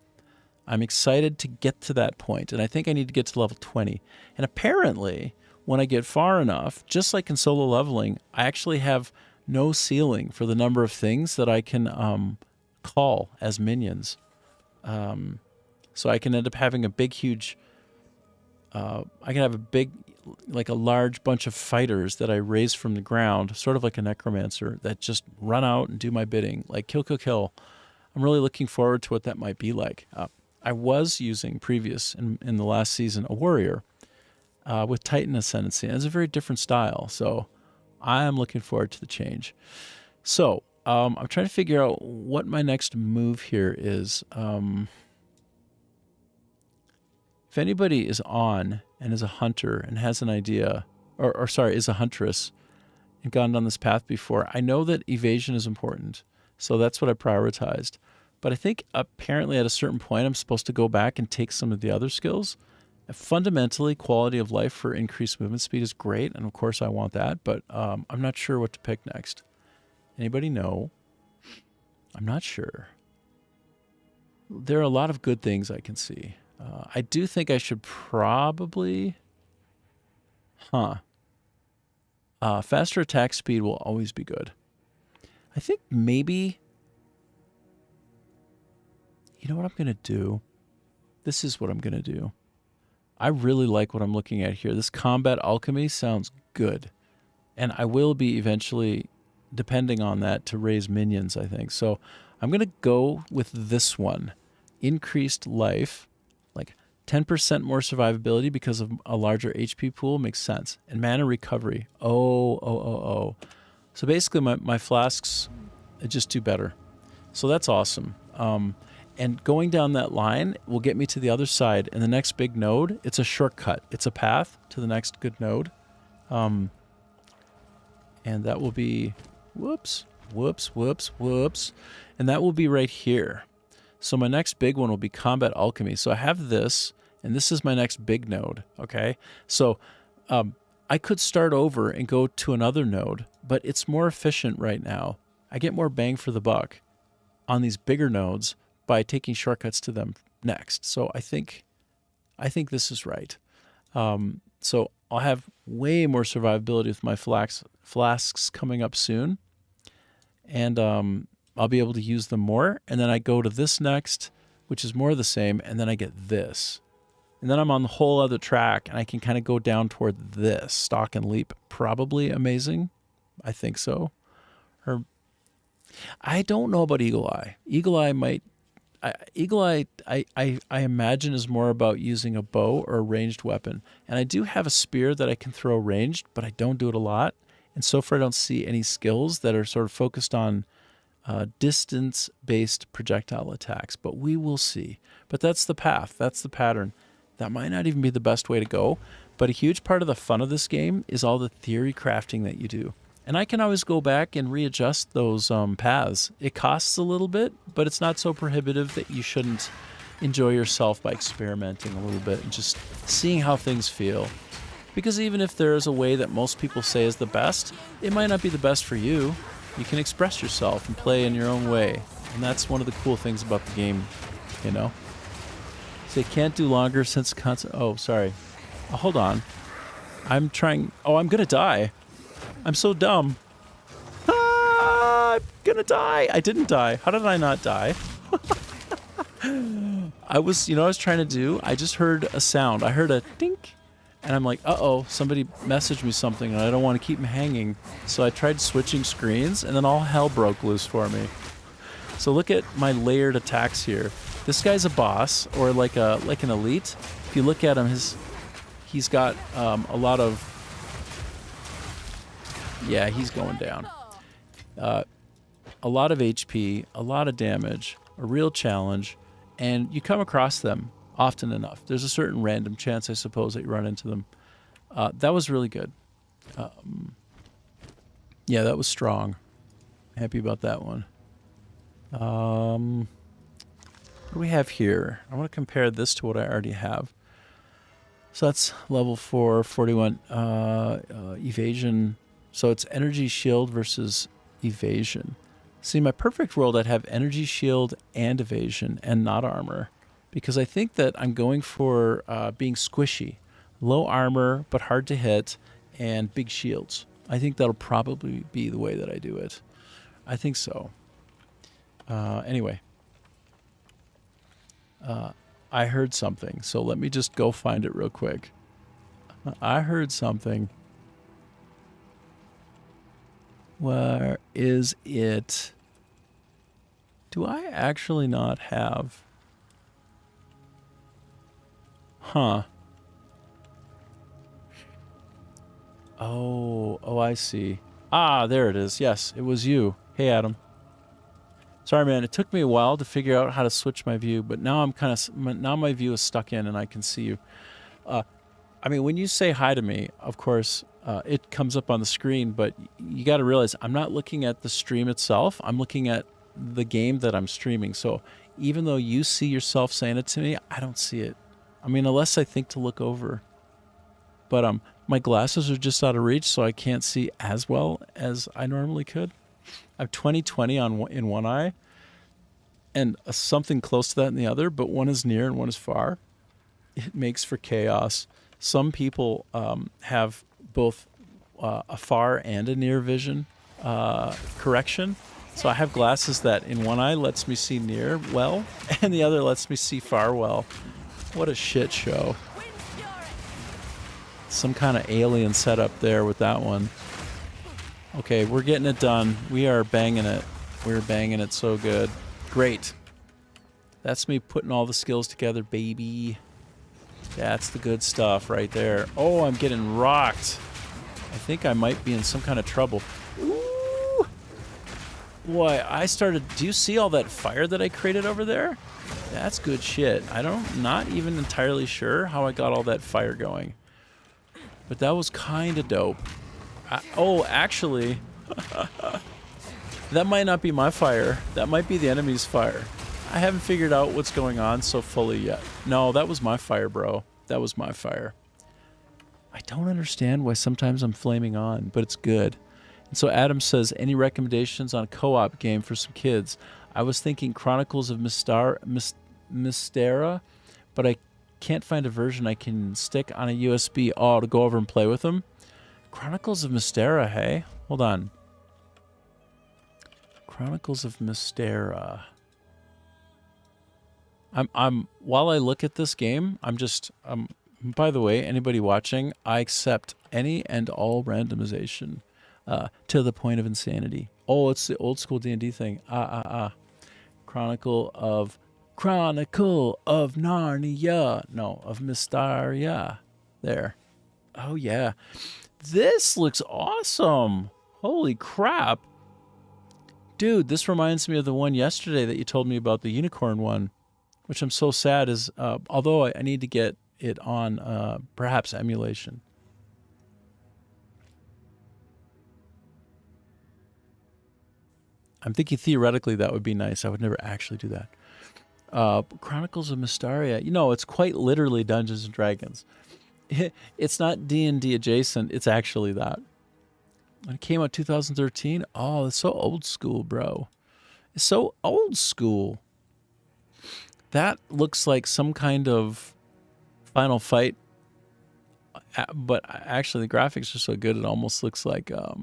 I'm excited to get to that point. And I think I need to get to level 20. And apparently, when I get far enough, just like in solo leveling, I actually have no ceiling for the number of things that I can call as minions. So I can end up having a big, huge... I can have a large bunch of fighters that I raise from the ground, sort of like a necromancer, that just run out and do my bidding, like kill, kill, kill. I'm really looking forward to what that might be like. I was using in the last season, a warrior with Titan Ascendancy, and it's a very different style, so I am looking forward to the change. So I'm trying to figure out what my next move here is. If anybody is on and is a hunter and has an idea, is a huntress and gone down this path before, I know that evasion is important. So that's what I prioritized. But I think apparently at a certain point, I'm supposed to go back and take some of the other skills. Fundamentally, quality of life for increased movement speed is great. And of course I want that, but I'm not sure what to pick next. Anybody know? I'm not sure. There are a lot of good things I can see. I do think I should probably... faster attack speed will always be good. I think maybe... You know what I'm going to do? This is what I'm going to do. I really like what I'm looking at here. This combat alchemy sounds good. And I will be eventually depending on that to raise minions, I think. So I'm going to go with this one. Increased life. Like 10% more survivability because of a larger HP pool makes sense. And mana recovery. Oh. So basically my flasks just do better. So that's awesome. And going down that line will get me to the other side. And the next big node, it's a shortcut. It's a path to the next good node. And that will be, whoops. And that will be right here. So my next big one will be combat alchemy. So I have this, and this is my next big node, okay? So I could start over and go to another node, but it's more efficient right now. I get more bang for the buck on these bigger nodes by taking shortcuts to them next. So I think this is right. So I'll have way more survivability with my flasks coming up soon. And I'll be able to use them more. And then I go to this next, which is more of the same. And then I get this. And then I'm on the whole other track. And I can kind of go down toward this. Stalk and leap. Probably amazing. I think so. Or I don't know about Eagle Eye. Eagle Eye might. Eagle Eye, I imagine, is more about using a bow or a ranged weapon. And I do have a spear that I can throw ranged, but I don't do it a lot. And so far, I don't see any skills that are sort of focused on distance-based projectile attacks. But we will see. But that's the path. That's the pattern. That might not even be the best way to go. But a huge part of the fun of this game is all the theory crafting that you do. And I can always go back and readjust those paths. It costs a little bit, but it's not so prohibitive that you shouldn't enjoy yourself by experimenting a little bit and just seeing how things feel. Because even if there is a way that most people say is the best, it might not be the best for you. You can express yourself and play in your own way. And that's one of the cool things about the game, you know? So they can't do longer since... Oh, sorry. Oh, hold on. I'm trying... Oh, I'm going to die. I'm so dumb. Ah, I'm gonna die. I didn't die. How did I not die? I was trying to do? I just heard a sound. I heard a dink. And I'm like, uh-oh, somebody messaged me something and I don't want to keep them hanging. So I tried switching screens and then all hell broke loose for me. So look at my layered attacks here. This guy's a boss or like an elite. If you look at him, he's got a lot of... Yeah, he's going down. A lot of HP, a lot of damage, a real challenge, and you come across them often enough. There's a certain random chance, I suppose, that you run into them. That was really good. Yeah, that was strong. Happy about that one. What do we have here? I want to compare this to what I already have. So that's level 4, 41 evasion. So it's energy shield versus evasion. See, in my perfect world, I'd have energy shield and evasion and not armor. Because I think that I'm going for being squishy. Low armor, but hard to hit, and big shields. I think that'll probably be the way that I do it. I think so. Anyway. I heard something, so let me just go find it real quick. I heard something. Where is it? Do I actually not have? Huh. Oh, I see. Ah, there it is. Yes, it was you. Hey, Adam. Sorry, man. It took me a while to figure out how to switch my view, but now now my view is stuck in and I can see you. I mean, when you say hi to me, of course, it comes up on the screen, but you got to realize I'm not looking at the stream itself. I'm looking at the game that I'm streaming. So even though you see yourself saying it to me, I don't see it. I mean, unless I think to look over. But my glasses are just out of reach, so I can't see as well as I normally could. I have 20/20 in one eye and something close to that in the other, but one is near and one is far. It makes for chaos. Some people have both a far and a near vision correction. So I have glasses that in one eye lets me see near well, and the other lets me see far well. What a shit show. Some kind of alien setup there with that one. Okay, we're getting it done. We are banging it. We're banging it so good. Great. That's me putting all the skills together, baby. That's the good stuff right there. Oh, I'm getting rocked. I think I might be in some kind of trouble. Ooh! Boy, do you see all that fire that I created over there? That's good shit. Not even entirely sure how I got all that fire going. But that was kind of dope. Oh, actually, that might not be my fire. That might be the enemy's fire. I haven't figured out what's going on so fully yet. No, that was my fire, bro. That was my fire. I don't understand why sometimes I'm flaming on, but it's good. And so Adam says, any recommendations on a co-op game for some kids? I was thinking Chronicles of Mystera, but I can't find a version I can stick on a USB. Oh, to go over and play with them? Chronicles of Mystera, hey? Hold on. Chronicles of Mystera. While I look at this game, by the way, anybody watching, I accept any and all randomization. to the point of insanity. Oh, it's the old school D&D thing. Chronicle of Narnia. No, of Mysteria. There. Oh yeah. This looks awesome. Holy crap. Dude, this reminds me of the one yesterday that you told me about, the unicorn one, which I'm so sad is, although I need to get it on perhaps emulation. I'm thinking theoretically that would be nice. I would never actually do that. Chronicles of Mysteria. You know, it's quite literally Dungeons and Dragons. It's not D&D adjacent. It's actually that. And it came out 2013. Oh, it's so old school, bro. It's so old school. That looks like some kind of Final Fight, but actually the graphics are so good it almost looks like a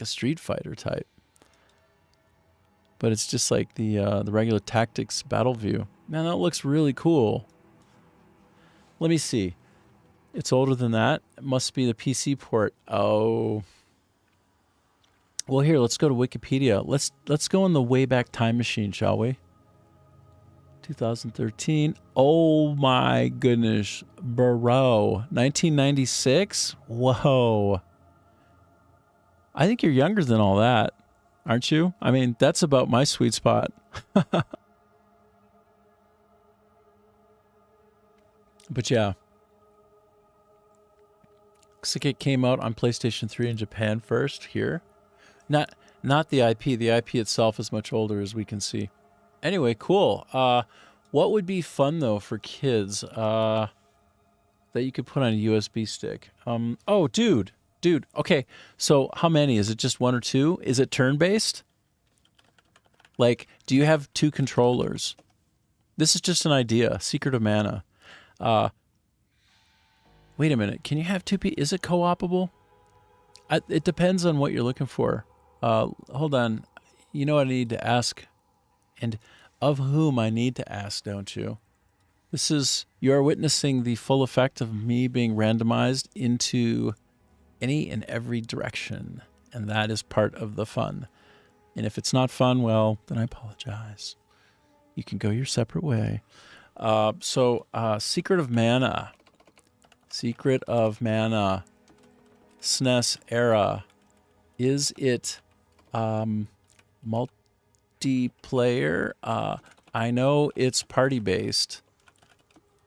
Street Fighter type. But it's just like the regular tactics battle view. Man, that looks really cool. Let me see. It's older than that. It must be the PC port. Oh. Well, here, let's go to Wikipedia. Let's go in the Wayback Time Machine, shall we? 2013. Oh my goodness, bro. 1996? Whoa. I think you're younger than all that, aren't you? I mean, that's about my sweet spot. But yeah. Looks like it came out on PlayStation 3 in Japan first here. Not the IP. The IP itself is much older, as we can see. Anyway, cool. What would be fun, though, for kids that you could put on a USB stick? Oh, dude. Okay, so how many? Is it just one or two? Is it turn-based? Like, do you have two controllers? This is just an idea. Secret of Mana. Wait a minute. Can you have two people? Is it co-opable? It depends on what you're looking for. Hold on. You know what I need to ask? And of whom I need to ask, don't you? You are witnessing the full effect of me being randomized into any and every direction. And that is part of the fun. And if it's not fun, well, then I apologize. You can go your separate way. Secret of Mana. Secret of Mana. SNES era. Is it multiplayer? I know it's party-based,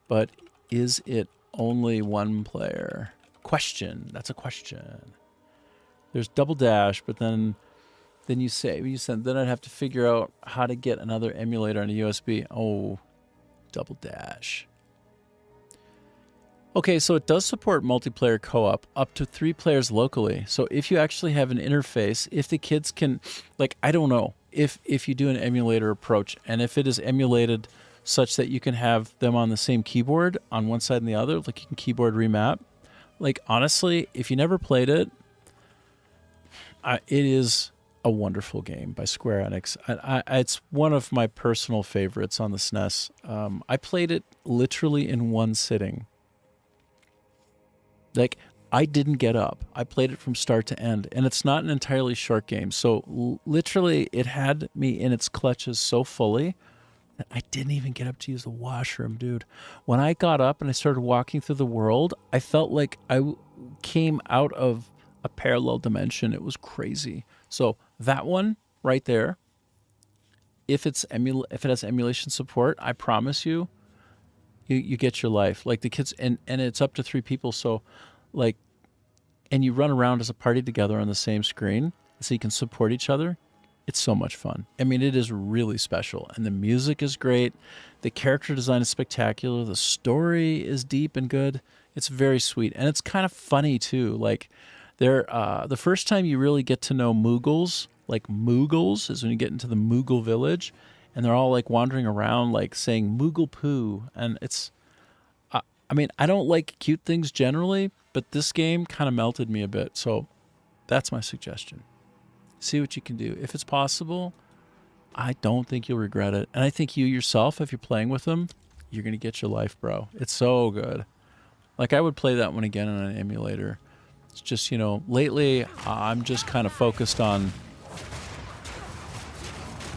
but is it only one player? Question. That's a question. There's Double Dash, but then then I'd have to figure out how to get another emulator on a USB. Oh, Double Dash. Okay, so it does support multiplayer co-op up to 3 players locally. So if you actually have an interface, if the kids can, like, I don't know, if you do an emulator approach, and if it is emulated such that you can have them on the same keyboard on one side and the other, like you can keyboard remap. Like, honestly, if you never played it, it is a wonderful game by Square Enix. It's one of my personal favorites on the SNES. I played it literally in one sitting. Like, I didn't get up. I played it from start to end, and it's not an entirely short game. So literally, it had me in its clutches so fully that I didn't even get up to use the washroom, dude. When I got up and I started walking through the world, I felt like I came out of a parallel dimension. It was crazy. So that one right there, if it has emulation support, I promise you, you get your life. Like the kids, and it's up to 3 people. So, like, and you run around as a party together on the same screen, so you can support each other. It's so much fun. I mean, it is really special, and the music is great. The character design is spectacular. The story is deep and good. It's very sweet, and it's kind of funny too. Like, the first time you really get to know Moogles, like Moogles, is when you get into the Moogle village, and they're all like wandering around, like saying Moogle poo, and it's. I mean, I don't like cute things generally, but this game kind of melted me a bit. So, that's my suggestion. See what you can do. If it's possible, I don't think you'll regret it. And I think you yourself, if you're playing with them, you're going to get your life, bro. It's so good. Like, I would play that one again on an emulator. It's just, you know, lately I'm just kind of focused on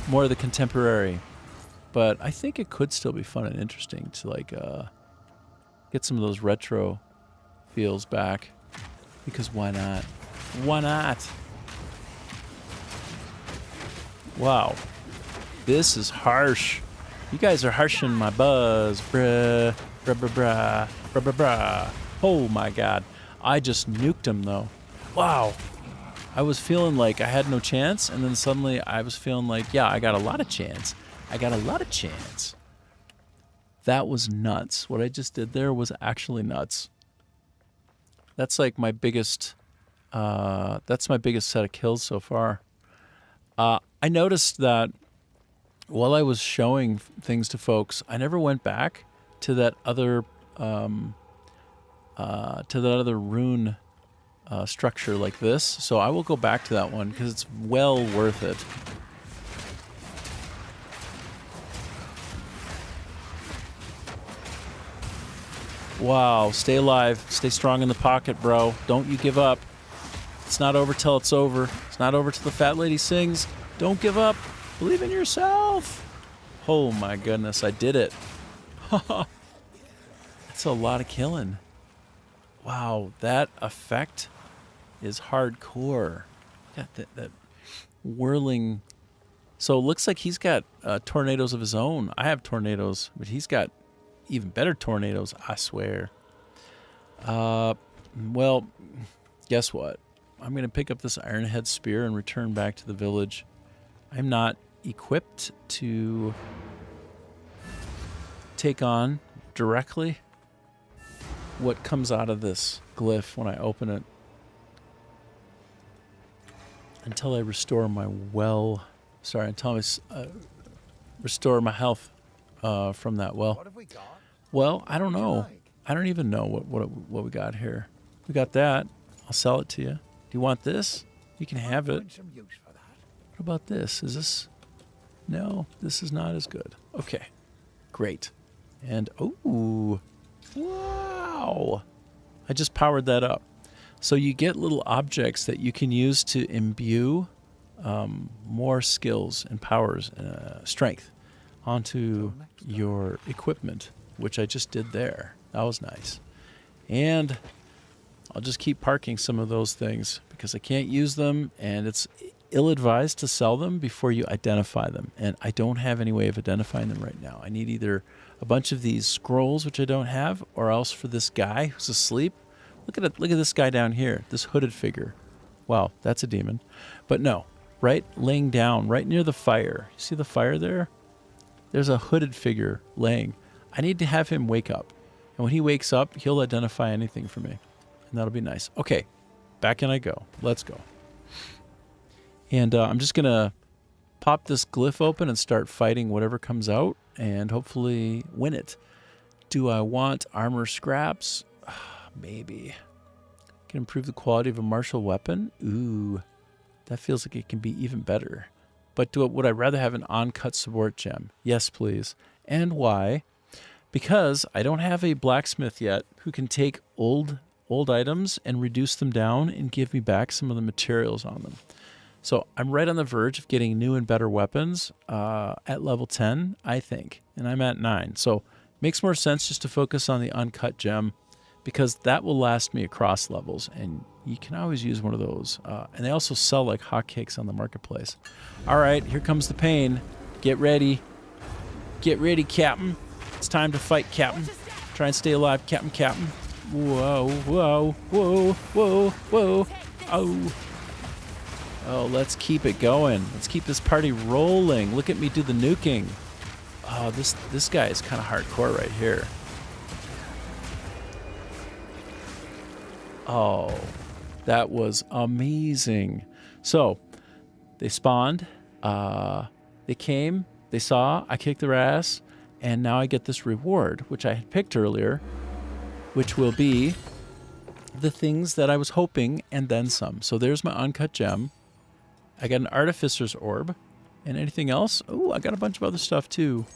more of the contemporary. But I think it could still be fun and interesting to, like, get some of those retro feels back. Because why not? Why not? Wow. This is harsh. You guys are harshing my buzz. Bruh. Bruh, bruh, bruh. Bruh, bruh, bruh. Oh my god. I just nuked him, though. Wow. I was feeling like I had no chance, and then suddenly I was feeling like, yeah, I got a lot of chance. I got a lot of chance. That was nuts. What I just did there was actually nuts. That's like my biggest, that's my biggest set of kills so far. I noticed that while I was showing things to folks, I never went back to that other, rune structure like this. So I will go back to that one because it's well worth it. Wow, stay alive. Stay strong in the pocket, bro. Don't you give up. It's not over till it's over. It's not over till the fat lady sings. Don't give up. Believe in yourself. Oh my goodness, I did it. That's a lot of killing. Wow, that effect is hardcore. Got that whirling. So it looks like he's got tornadoes of his own. I have tornadoes, but he's got even better tornadoes, I swear. Well, guess what? I'm going to pick up this Ironhead Spear and return back to the village. I'm not equipped to take on directly what comes out of this glyph when I open it until I restore my until I restore my health from that well. What have we got? Well, I don't know. Like? I don't even know what we got here. We got that. I'll sell it to you. Do you want this? You can have it. Find some use for that. What about this? Is this? No, this is not as good. Okay, great. And oh, wow! I just powered that up. So you get little objects that you can use to imbue more skills and powers, strength, onto your equipment, which I just did there. That was nice. And I'll just keep parking some of those things because I can't use them, and it's ill-advised to sell them before you identify them. And I don't have any way of identifying them right now. I need either a bunch of these scrolls, which I don't have, or else for this guy who's asleep. Look at it. Look at this guy down here, this hooded figure. Wow, that's a demon. But no, right laying down, right near the fire. You see the fire there? There's a hooded figure laying. I need to have him wake up. And when he wakes up, he'll identify anything for me. And that'll be nice. Okay, back in I go. Let's go. And I'm just going to pop this glyph open and start fighting whatever comes out and hopefully win it. Do I want armor scraps? Maybe. Can improve the quality of a martial weapon? Ooh, that feels like it can be even better. But would I rather have an on-cut support gem? Yes, please. And why? Because I don't have a blacksmith yet who can take old items and reduce them down and give me back some of the materials on them. So I'm right on the verge of getting new and better weapons at level 10, I think. And I'm at 9. So it makes more sense just to focus on the uncut gem because that will last me across levels. And you can always use one of those. And they also sell like hotcakes on the marketplace. All right, here comes the pain. Get ready. Get ready, Captain. It's time to fight, Captain. Try and stay alive, Captain. Whoa, whoa, whoa, whoa, whoa. Oh. Oh, let's keep it going. Let's keep this party rolling. Look at me do the nuking. Oh, this guy is kind of hardcore right here. Oh, that was amazing. So, they spawned. They came. They saw. I kicked their ass. And now I get this reward, which I had picked earlier, which will be the things that I was hoping and then some. So there's my uncut gem. I got an Artificer's Orb. And anything else? Oh, I got a bunch of other stuff too.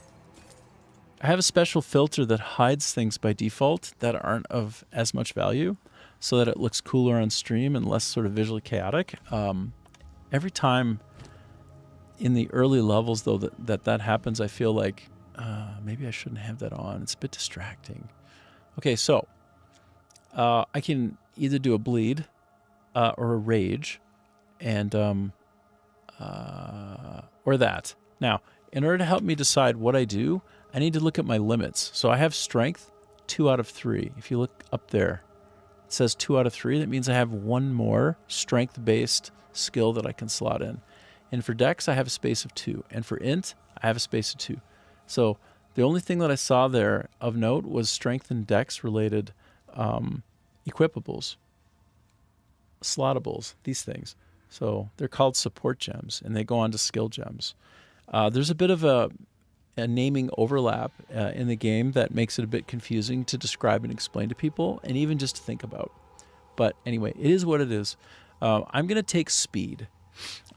I have a special filter that hides things by default that aren't of as much value. so that it looks cooler on stream and less sort of visually chaotic. Every time in the early levels, though, that happens, I feel like maybe I shouldn't have that on. It's a bit distracting. Okay, so I can either do a bleed or a rage, and or that. Now, in order to help me decide what I do, I need to look at my limits. So I have strength 2 out of 3. If you look up there, it says 2 out of 3. That means I have one more strength-based skill that I can slot in. And for dex, I have a space of 2. And for int, I have a space of 2. So the only thing that I saw there of note was strength and dex related equipables, slottables, these things. So they're called support gems, and they go on to skill gems. There's a bit of a naming overlap in the game that makes it a bit confusing to describe and explain to people, and even just to think about. But anyway, it is what it is. I'm going to take speed.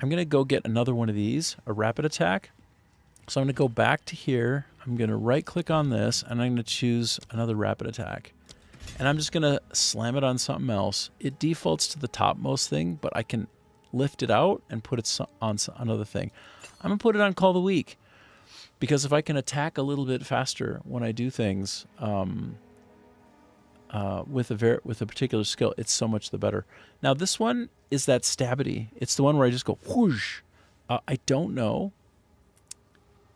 I'm going to go get another one of these, a rapid attack. So I'm going to go back to here. I'm going to right-click on this, and I'm going to choose another rapid attack. And I'm just going to slam it on something else. It defaults to the topmost thing, but I can lift it out and put it on another thing. I'm going to put it on Call the Weak, because if I can attack a little bit faster when I do things with a particular skill, it's so much the better. Now, this one is that stabity. It's the one where I just go whoosh. I don't know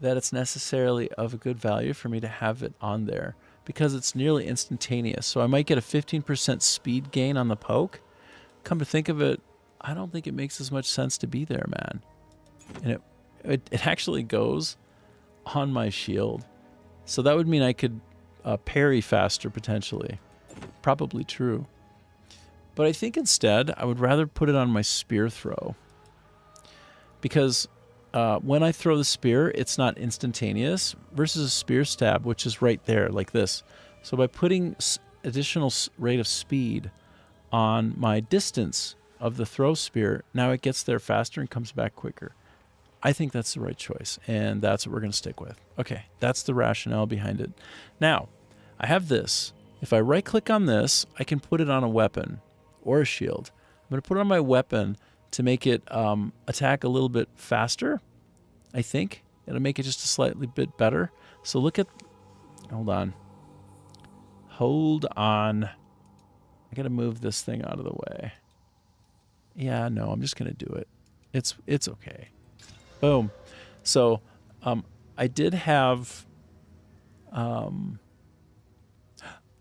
that it's necessarily of a good value for me to have it on there, because it's nearly instantaneous. So I might get a 15% speed gain on the poke. Come to think of it, I don't think it makes as much sense to be there, man. And it actually goes on my shield. So that would mean I could parry faster, potentially. Probably true. But I think instead, I would rather put it on my spear throw. Because when I throw the spear, it's not instantaneous, versus a spear stab, which is right there, like this. So by putting additional rate of speed on my distance of the throw spear, now it gets there faster and comes back quicker. I think that's the right choice, and that's what we're going to stick with. Okay, that's the rationale behind it. Now, I have this. If I right-click on this, I can put it on a weapon or a shield. I'm going to put it on my weapon to make it attack a little bit faster, I think. It'll make it just a slightly bit better. So look at... Hold on. Hold on. I got to move this thing out of the way. Yeah, no, I'm just going to do it. It's okay. Boom. So I did have...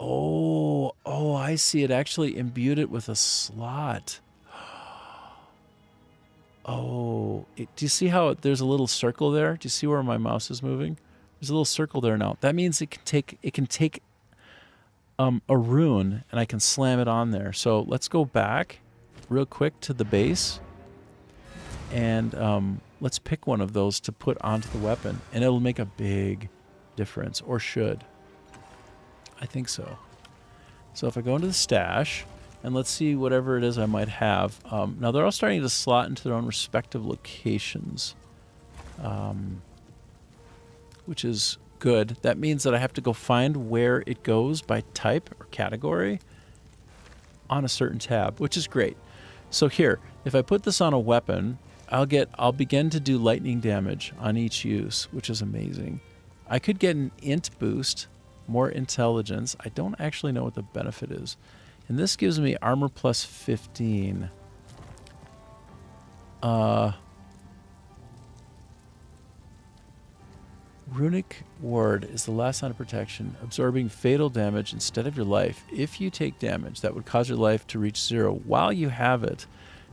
Oh, I see. It actually imbued it with a slot. Oh, do you see how there's a little circle there? Do you see where my mouse is moving? There's a little circle there now. That means it can take a rune, and I can slam it on there. So let's go back real quick to the base, and let's pick one of those to put onto the weapon, and it'll make a big difference, or should. I think so. So if I go into the stash, and let's see whatever it is I might have. Now they're all starting to slot into their own respective locations, which is good. That means that I have to go find where it goes by type or category on a certain tab, which is great. So here, if I put this on a weapon, I'll begin to do lightning damage on each use, which is amazing. I could get an int boost, more intelligence. I don't actually know what the benefit is. And this gives me armor plus 15. Runic Ward is the last line of protection, absorbing fatal damage instead of your life. If you take damage that would cause your life to reach 0 while you have it,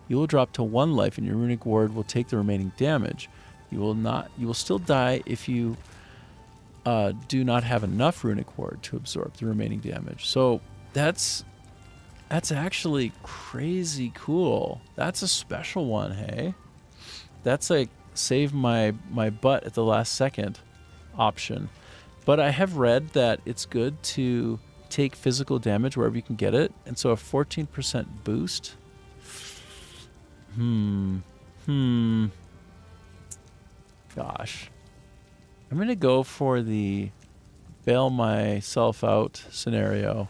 you will drop to 1 life and your Runic Ward will take the remaining damage. You will still die if you do not have enough Runic Ward to absorb the remaining damage. So that's actually crazy cool. That's a special one, hey? That's like save my butt at the last second option. But I have read that it's good to take physical damage wherever you can get it. And so a 14% boost. Gosh. I'm going to go for the bail myself out scenario.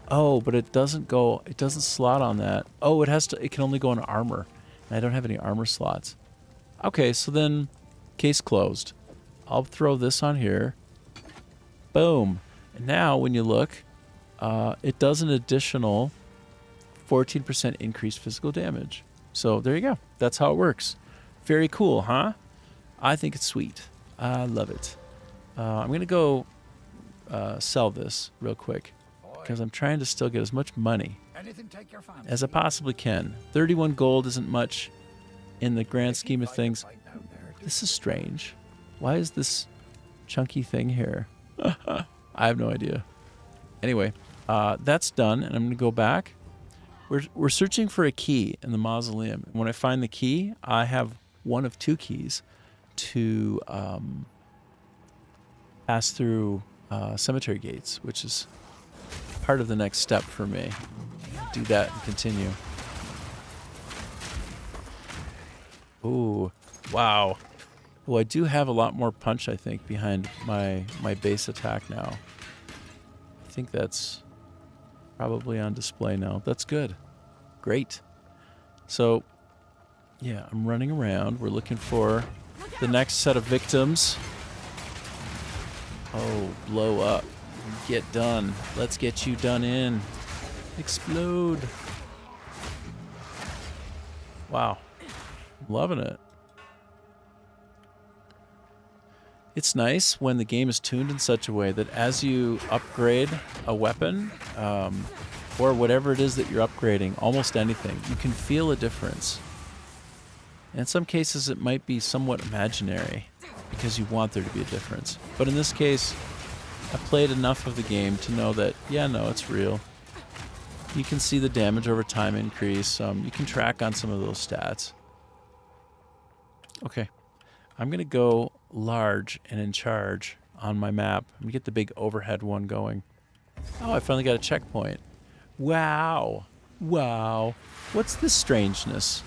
Oh, but it doesn't go, it doesn't slot on that. Oh, it can only go on armor. And I don't have any armor slots. Okay, so then case closed. I'll throw this on here. Boom. And now when you look, it does an additional 14% increased physical damage. So there you go. That's how it works. Very cool, huh? I think it's sweet. I love it. I'm going to go sell this real quick because I'm trying to still get as much money Anything take your fancy? as I possibly can. 31 gold isn't much in the grand scheme of things. This is strange. Why is this chunky thing here? I have no idea. Anyway, that's done, and I'm going to go back. We're searching for a key in the mausoleum. When I find the key, I have one of 2 keys to pass through cemetery gates, which is part of the next step for me. Do that and continue. Ooh, wow. Well, I do have a lot more punch, I think, behind my base attack now. I think that's probably on display now. That's good. Great. So, yeah, I'm running around. We're looking for the next set of victims. Oh, blow up. Get done. Let's get you done in. Explode. Wow. I'm loving it. It's nice when the game is tuned in such a way that as you upgrade a weapon, or whatever it is that you're upgrading, almost anything, you can feel a difference. And in some cases, it might be somewhat imaginary because you want there to be a difference. But in this case, I played enough of the game to know that, yeah, no, it's real. You can see the damage over time increase. You can track on some of those stats. Okay. I'm going to go large and in charge on my map. I'm going to get the big overhead one going. Oh, I finally got a checkpoint. Wow. Wow. What's this strangeness?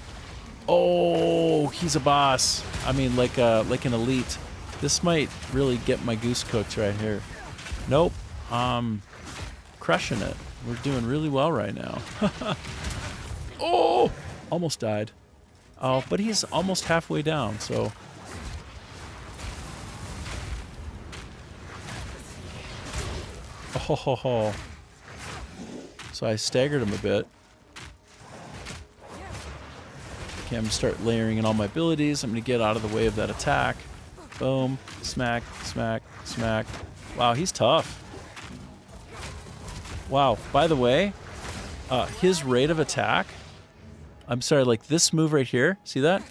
Oh, he's a boss. I mean, like an elite. This might really get my goose cooked right here. Nope. Crushing it. We're doing really well right now. Oh! Almost died. Oh, but he's almost halfway down, so... Oh, ho, ho. So I staggered him a bit. Okay, I'm going to start layering in all my abilities. I'm going to get out of the way of that attack. Boom. Smack, smack, smack. Wow, he's tough. Wow, by the way, his rate of attack... I'm sorry, like this move right here. See that?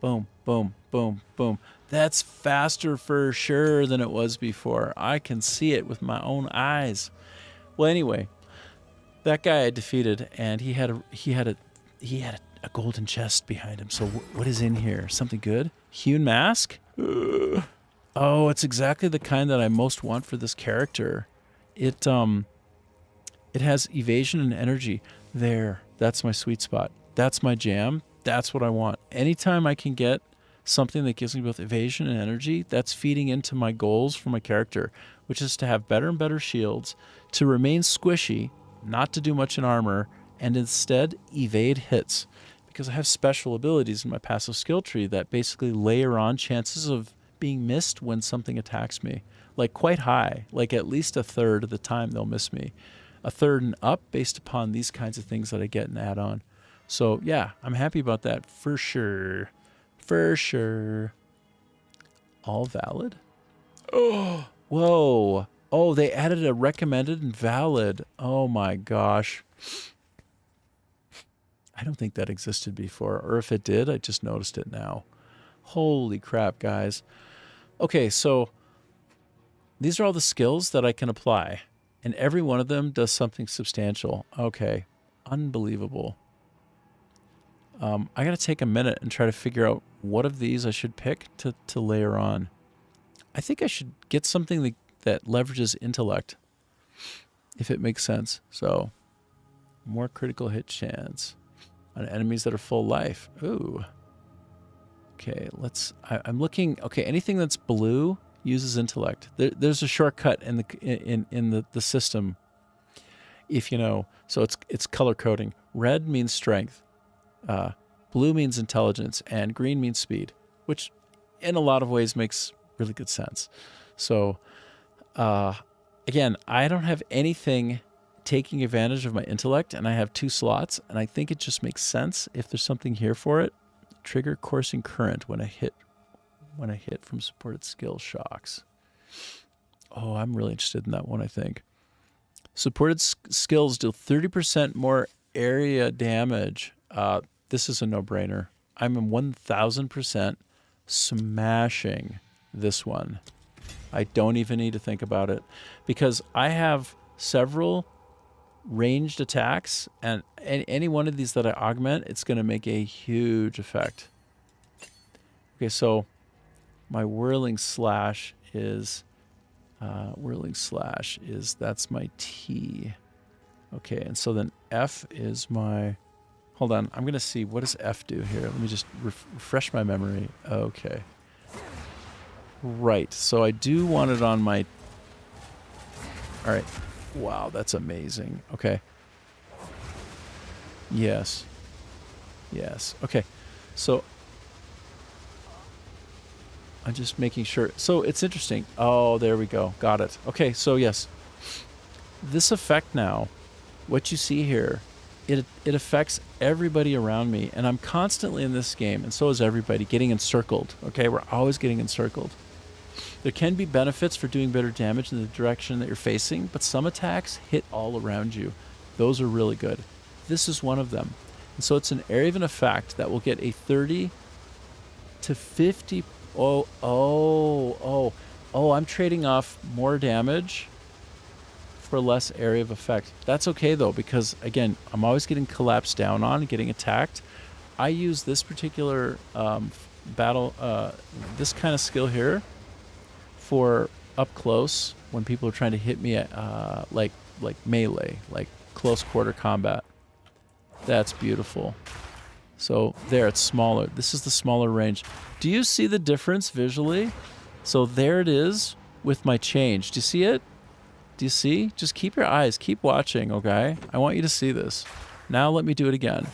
Boom, boom, boom, boom. That's faster for sure than it was before. I can see it with my own eyes. Well, anyway, that guy I defeated, and he had a golden chest behind him. So what is in here? Something good? Hewn mask? Oh, it's exactly the kind that I most want for this character. It has evasion and energy. There, that's my sweet spot. That's my jam. That's what I want. Anytime I can get something that gives me both evasion and energy, that's feeding into my goals for my character, which is to have better and better shields, to remain squishy, not to do much in armor, and instead evade hits. Because I have special abilities in my passive skill tree that basically layer on chances of being missed when something attacks me. Like quite high, like at least a third of the time they'll miss me. A third and up based upon these kinds of things that I get in add-on. So yeah, I'm happy about that for sure. For sure. All valid? Oh, whoa. Oh, they added a recommended and valid. Oh my gosh. I don't think that existed before, or if it did, I just noticed it now. Holy crap, guys. Okay, so these are all the skills that I can apply, and every one of them does something substantial. Okay, unbelievable. I got to take a minute and try to figure out what of these I should pick to layer on. I think I should get something that leverages intellect, if it makes sense. So, more critical hit chance on enemies that are full life. Ooh. Okay, I'm looking. Okay, anything that's blue uses intellect. There's a shortcut in the system if you know. So it's color coding. Red means strength, blue means intelligence, and green means speed, which in a lot of ways makes really good sense. So again, I don't have anything taking advantage of my intellect, and I have 2 slots, and I think it just makes sense if there's something here for it. Trigger coursing current when I hit from supported skill shocks. Oh, I'm really interested in that one, I think. Supported skills deal 30% more area damage. This is a no-brainer. I'm 1,000% smashing this one. I don't even need to think about it because I have several ranged attacks, and any one of these that I augment, it's going to make a huge effect. Okay, so my whirling slash is that's my T. Okay, and so then F is my, hold on, I'm gonna see, what does F do here? Let me just refresh my memory. Okay, right, so I do want it on my, all right, wow, that's amazing. Okay, yes, okay, so I'm just making sure. So it's interesting. Oh, there we go. Got it. Okay, so yes. This effect now, what you see here, it affects everybody around me. And I'm constantly in this game, and so is everybody, getting encircled. Okay, we're always getting encircled. There can be benefits for doing better damage in the direction that you're facing, but some attacks hit all around you. Those are really good. This is one of them. And so it's an area of an effect that will get a 30 to 50. I'm trading off more damage for less area of effect. That's okay though, because again, I'm always getting collapsed down on, getting attacked. I use this particular this kind of skill here for up close when people are trying to hit me at like melee, like close quarter combat. That's beautiful. So there, it's smaller. This is the smaller range. Do you see the difference visually? So there it is with my change. Do you see it? Do you see? Just keep your eyes, keep watching, okay? I want you to see this. Now let me do it again.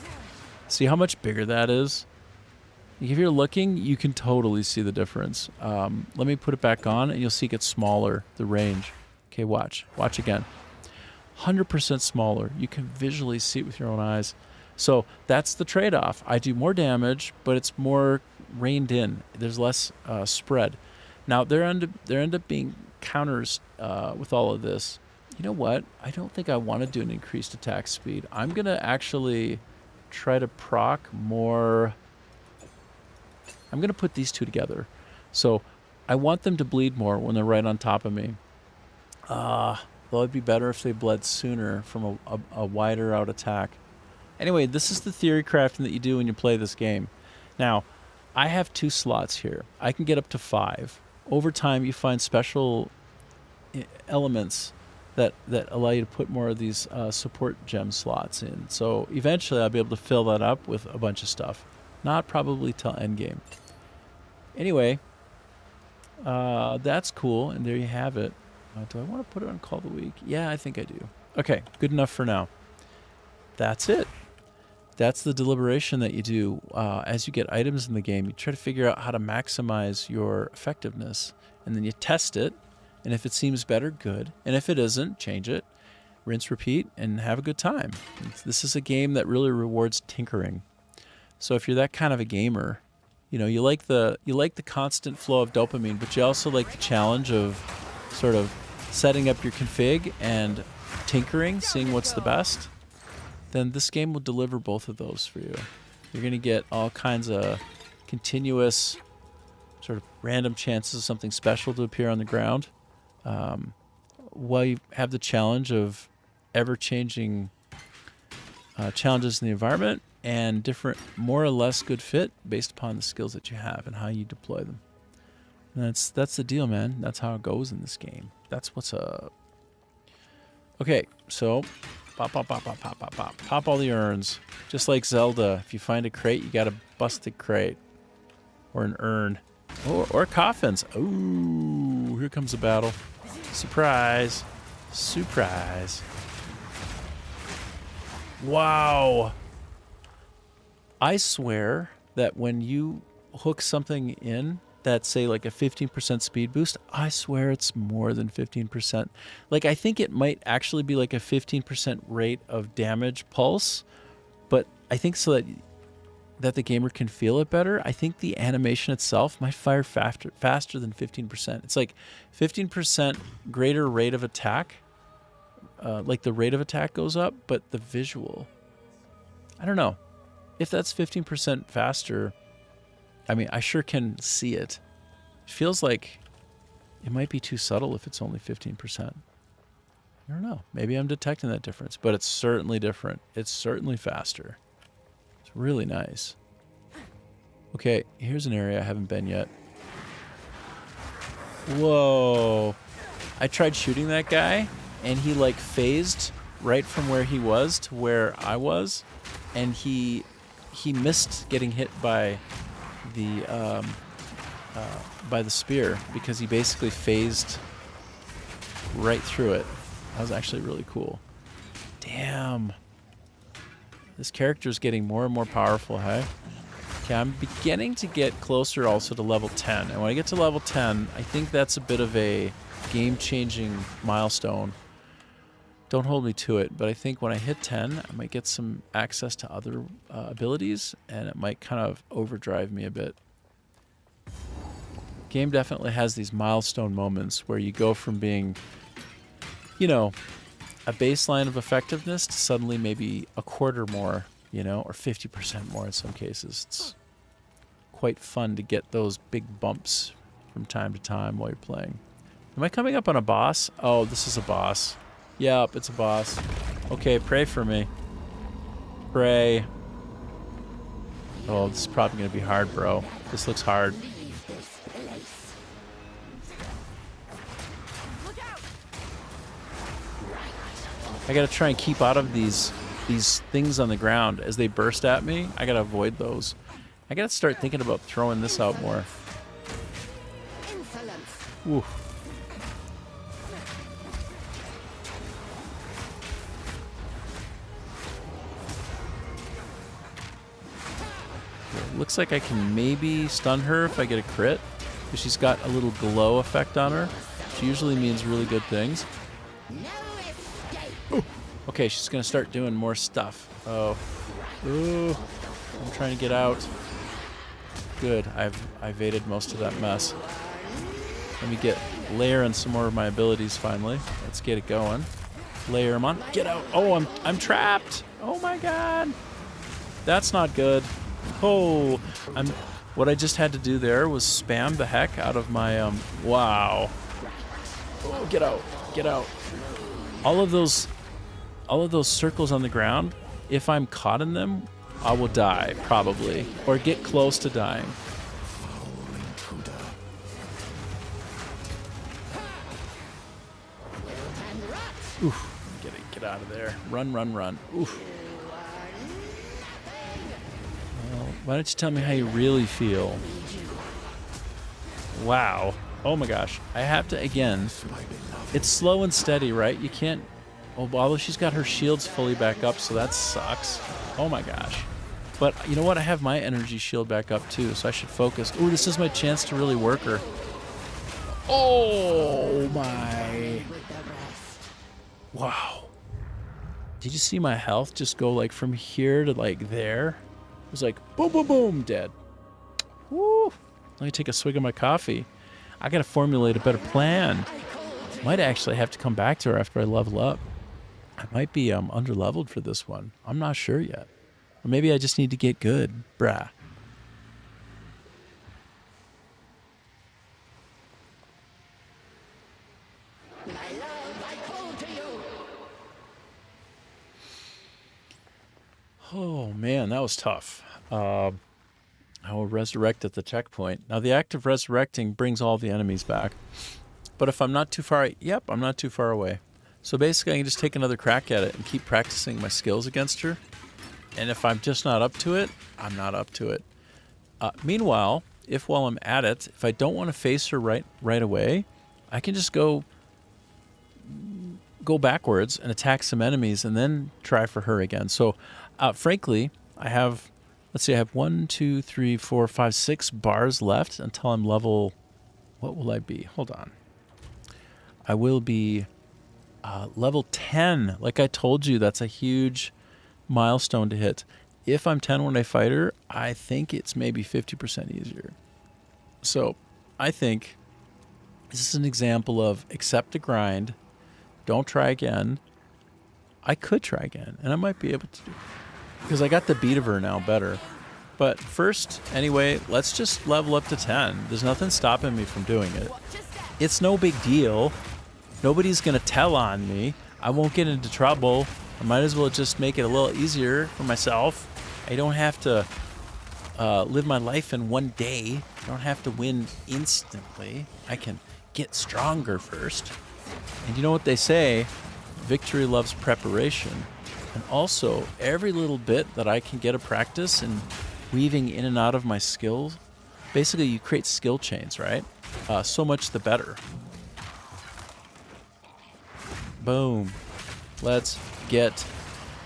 See how much bigger that is? If you're looking, you can totally see the difference. Let me put it back on and you'll see it gets smaller, the range. Okay, watch. Watch again. 100% smaller. You can visually see it with your own eyes. So that's the trade-off. I do more damage, but it's more reined in. There's less spread. Now, there end up being counters with all of this. You know what? I don't think I want to do an increased attack speed. I'm going to actually try to proc more. I'm going to put these two together. So I want them to bleed more when they're right on top of me. Though it'd be better if they bled sooner from a wider out attack. Anyway, this is the theory crafting that you do when you play this game. Now, I have 2 slots here. I can get up to 5. Over time, you find special elements that allow you to put more of these support gem slots in. So eventually, I'll be able to fill that up with a bunch of stuff. Not probably till endgame. Anyway, that's cool, and there you have it. Do I want to put it on Call of the Week? Yeah, I think I do. Okay, good enough for now. That's it. That's the deliberation that you do as you get items in the game. You try to figure out how to maximize your effectiveness, and then you test it, and if it seems better, good. And if it isn't, change it, rinse, repeat, and have a good time. This is a game that really rewards tinkering. So if you're that kind of a gamer, you know, you like the constant flow of dopamine, but you also like the challenge of sort of setting up your config and tinkering, seeing what's the best, then this game will deliver both of those for you. You're going to get all kinds of continuous sort of random chances of something special to appear on the ground, while you have the challenge of ever-changing challenges in the environment and different, more or less good fit based upon the skills that you have and how you deploy them. And that's the deal, man. That's how it goes in this game. That's what's up. Okay, so pop all the urns. Just like Zelda, if you find a crate, you got to bust the crate. Or an urn. Or coffins. Ooh, here comes a battle. Surprise. Surprise. Wow. I swear that when you hook something in that's, say, like a 15% speed boost, I swear it's more than 15%. Like, I think it might actually be like a 15% rate of damage pulse, but I think so that the gamer can feel it better, I think the animation itself might fire faster than 15%. It's like 15% greater rate of attack, like the rate of attack goes up, but the visual, I don't know. If that's 15% faster, I mean, I sure can see it. It feels like it might be too subtle if it's only 15%. I don't know. Maybe I'm detecting that difference, but it's certainly different. It's certainly faster. It's really nice. Okay, here's an area I haven't been yet. Whoa. I tried shooting that guy, and he, like, phased right from where he was to where I was, and he missed getting hit by the spear because he basically phased right through it. That was actually really cool. Damn. This character's getting more and more powerful, hey? Okay, I'm beginning to get closer also to level 10. And when I get to level 10, I think that's a bit of a game-changing milestone. Don't hold me to it, but I think when I hit 10, I might get some access to other abilities, and it might kind of overdrive me a bit. Game definitely has these milestone moments where you go from being, you know, a baseline of effectiveness to suddenly maybe a quarter more, you know, or 50% more in some cases. It's quite fun to get those big bumps from time to time while you're playing. Am I coming up on a boss? Oh, this is a boss. Yep, it's a boss. Okay, pray for me. Pray. Oh, this is probably going to be hard, bro. This looks hard. I gotta try and keep out of these things on the ground as they burst at me. I gotta avoid those. I gotta start thinking about throwing this out more. Ooh. Looks like I can maybe stun her if I get a crit, because she's got a little glow effect on her, which usually means really good things. Ooh. Okay, she's gonna start doing more stuff. Oh, ooh, I'm trying to get out. Good, I evaded most of that mess. Let me get layer on some more of my abilities finally. Let's get it going. Layer them on. Get out. Oh, I'm trapped. Oh my god, that's not good. Oh, what I just had to do there was spam the heck out of my wow. Oh, get out. Get out. All of those circles on the ground, if I'm caught in them, I will die, probably. Or get close to dying. Oof. Get out of there. Run, run, run. Oof. Well, why don't you tell me how you really feel? Wow. Oh my gosh. I have to, again, it's slow and steady, right? You can't, oh, although she's got her shields fully back up, so that sucks. Oh my gosh. But you know what? I have my energy shield back up too, so I should focus. Ooh, this is my chance to really work her. Oh my. Wow. Did you see my health just go like from here to like there? It was like boom, boom, boom, dead. Woo. Let me take a swig of my coffee. I gotta formulate a better plan. Might actually have to come back to her after I level up. I might be under-leveled for this one. I'm not sure yet. Or maybe I just need to get good. Brah. Oh, man, that was tough. I will resurrect at the checkpoint. Now, the act of resurrecting brings all the enemies back. But if I'm not too far... Yep, I'm not too far away. So basically, I can just take another crack at it and keep practicing my skills against her. And if I'm just not up to it, I'm not up to it. Meanwhile, if while I'm at it, if I don't want to face her right away, I can just go go backwards and attack some enemies and then try for her again. So, frankly, I have, let's see, I have 1, 2, 3, 4, 5, 6 bars left until I'm level, what will I be? Hold on. I will be level 10. Like I told you, that's a huge milestone to hit. If I'm 10 when I fight her, I think it's maybe 50% easier. So I think this is an example of accept the grind, don't try again. I could try again, and I might be able to do, because I got the beat of her now better. But first, anyway, let's just level up to 10. There's nothing stopping me from doing it. It's no big deal. Nobody's going to tell on me. I won't get into trouble. I might as well just make it a little easier for myself. I don't have to live my life in one day. I don't have to win instantly. I can get stronger first. And you know what they say? Victory loves preparation. And also, every little bit that I can get a practice in weaving in and out of my skills, basically you create skill chains, right? So much the better. Boom. Let's get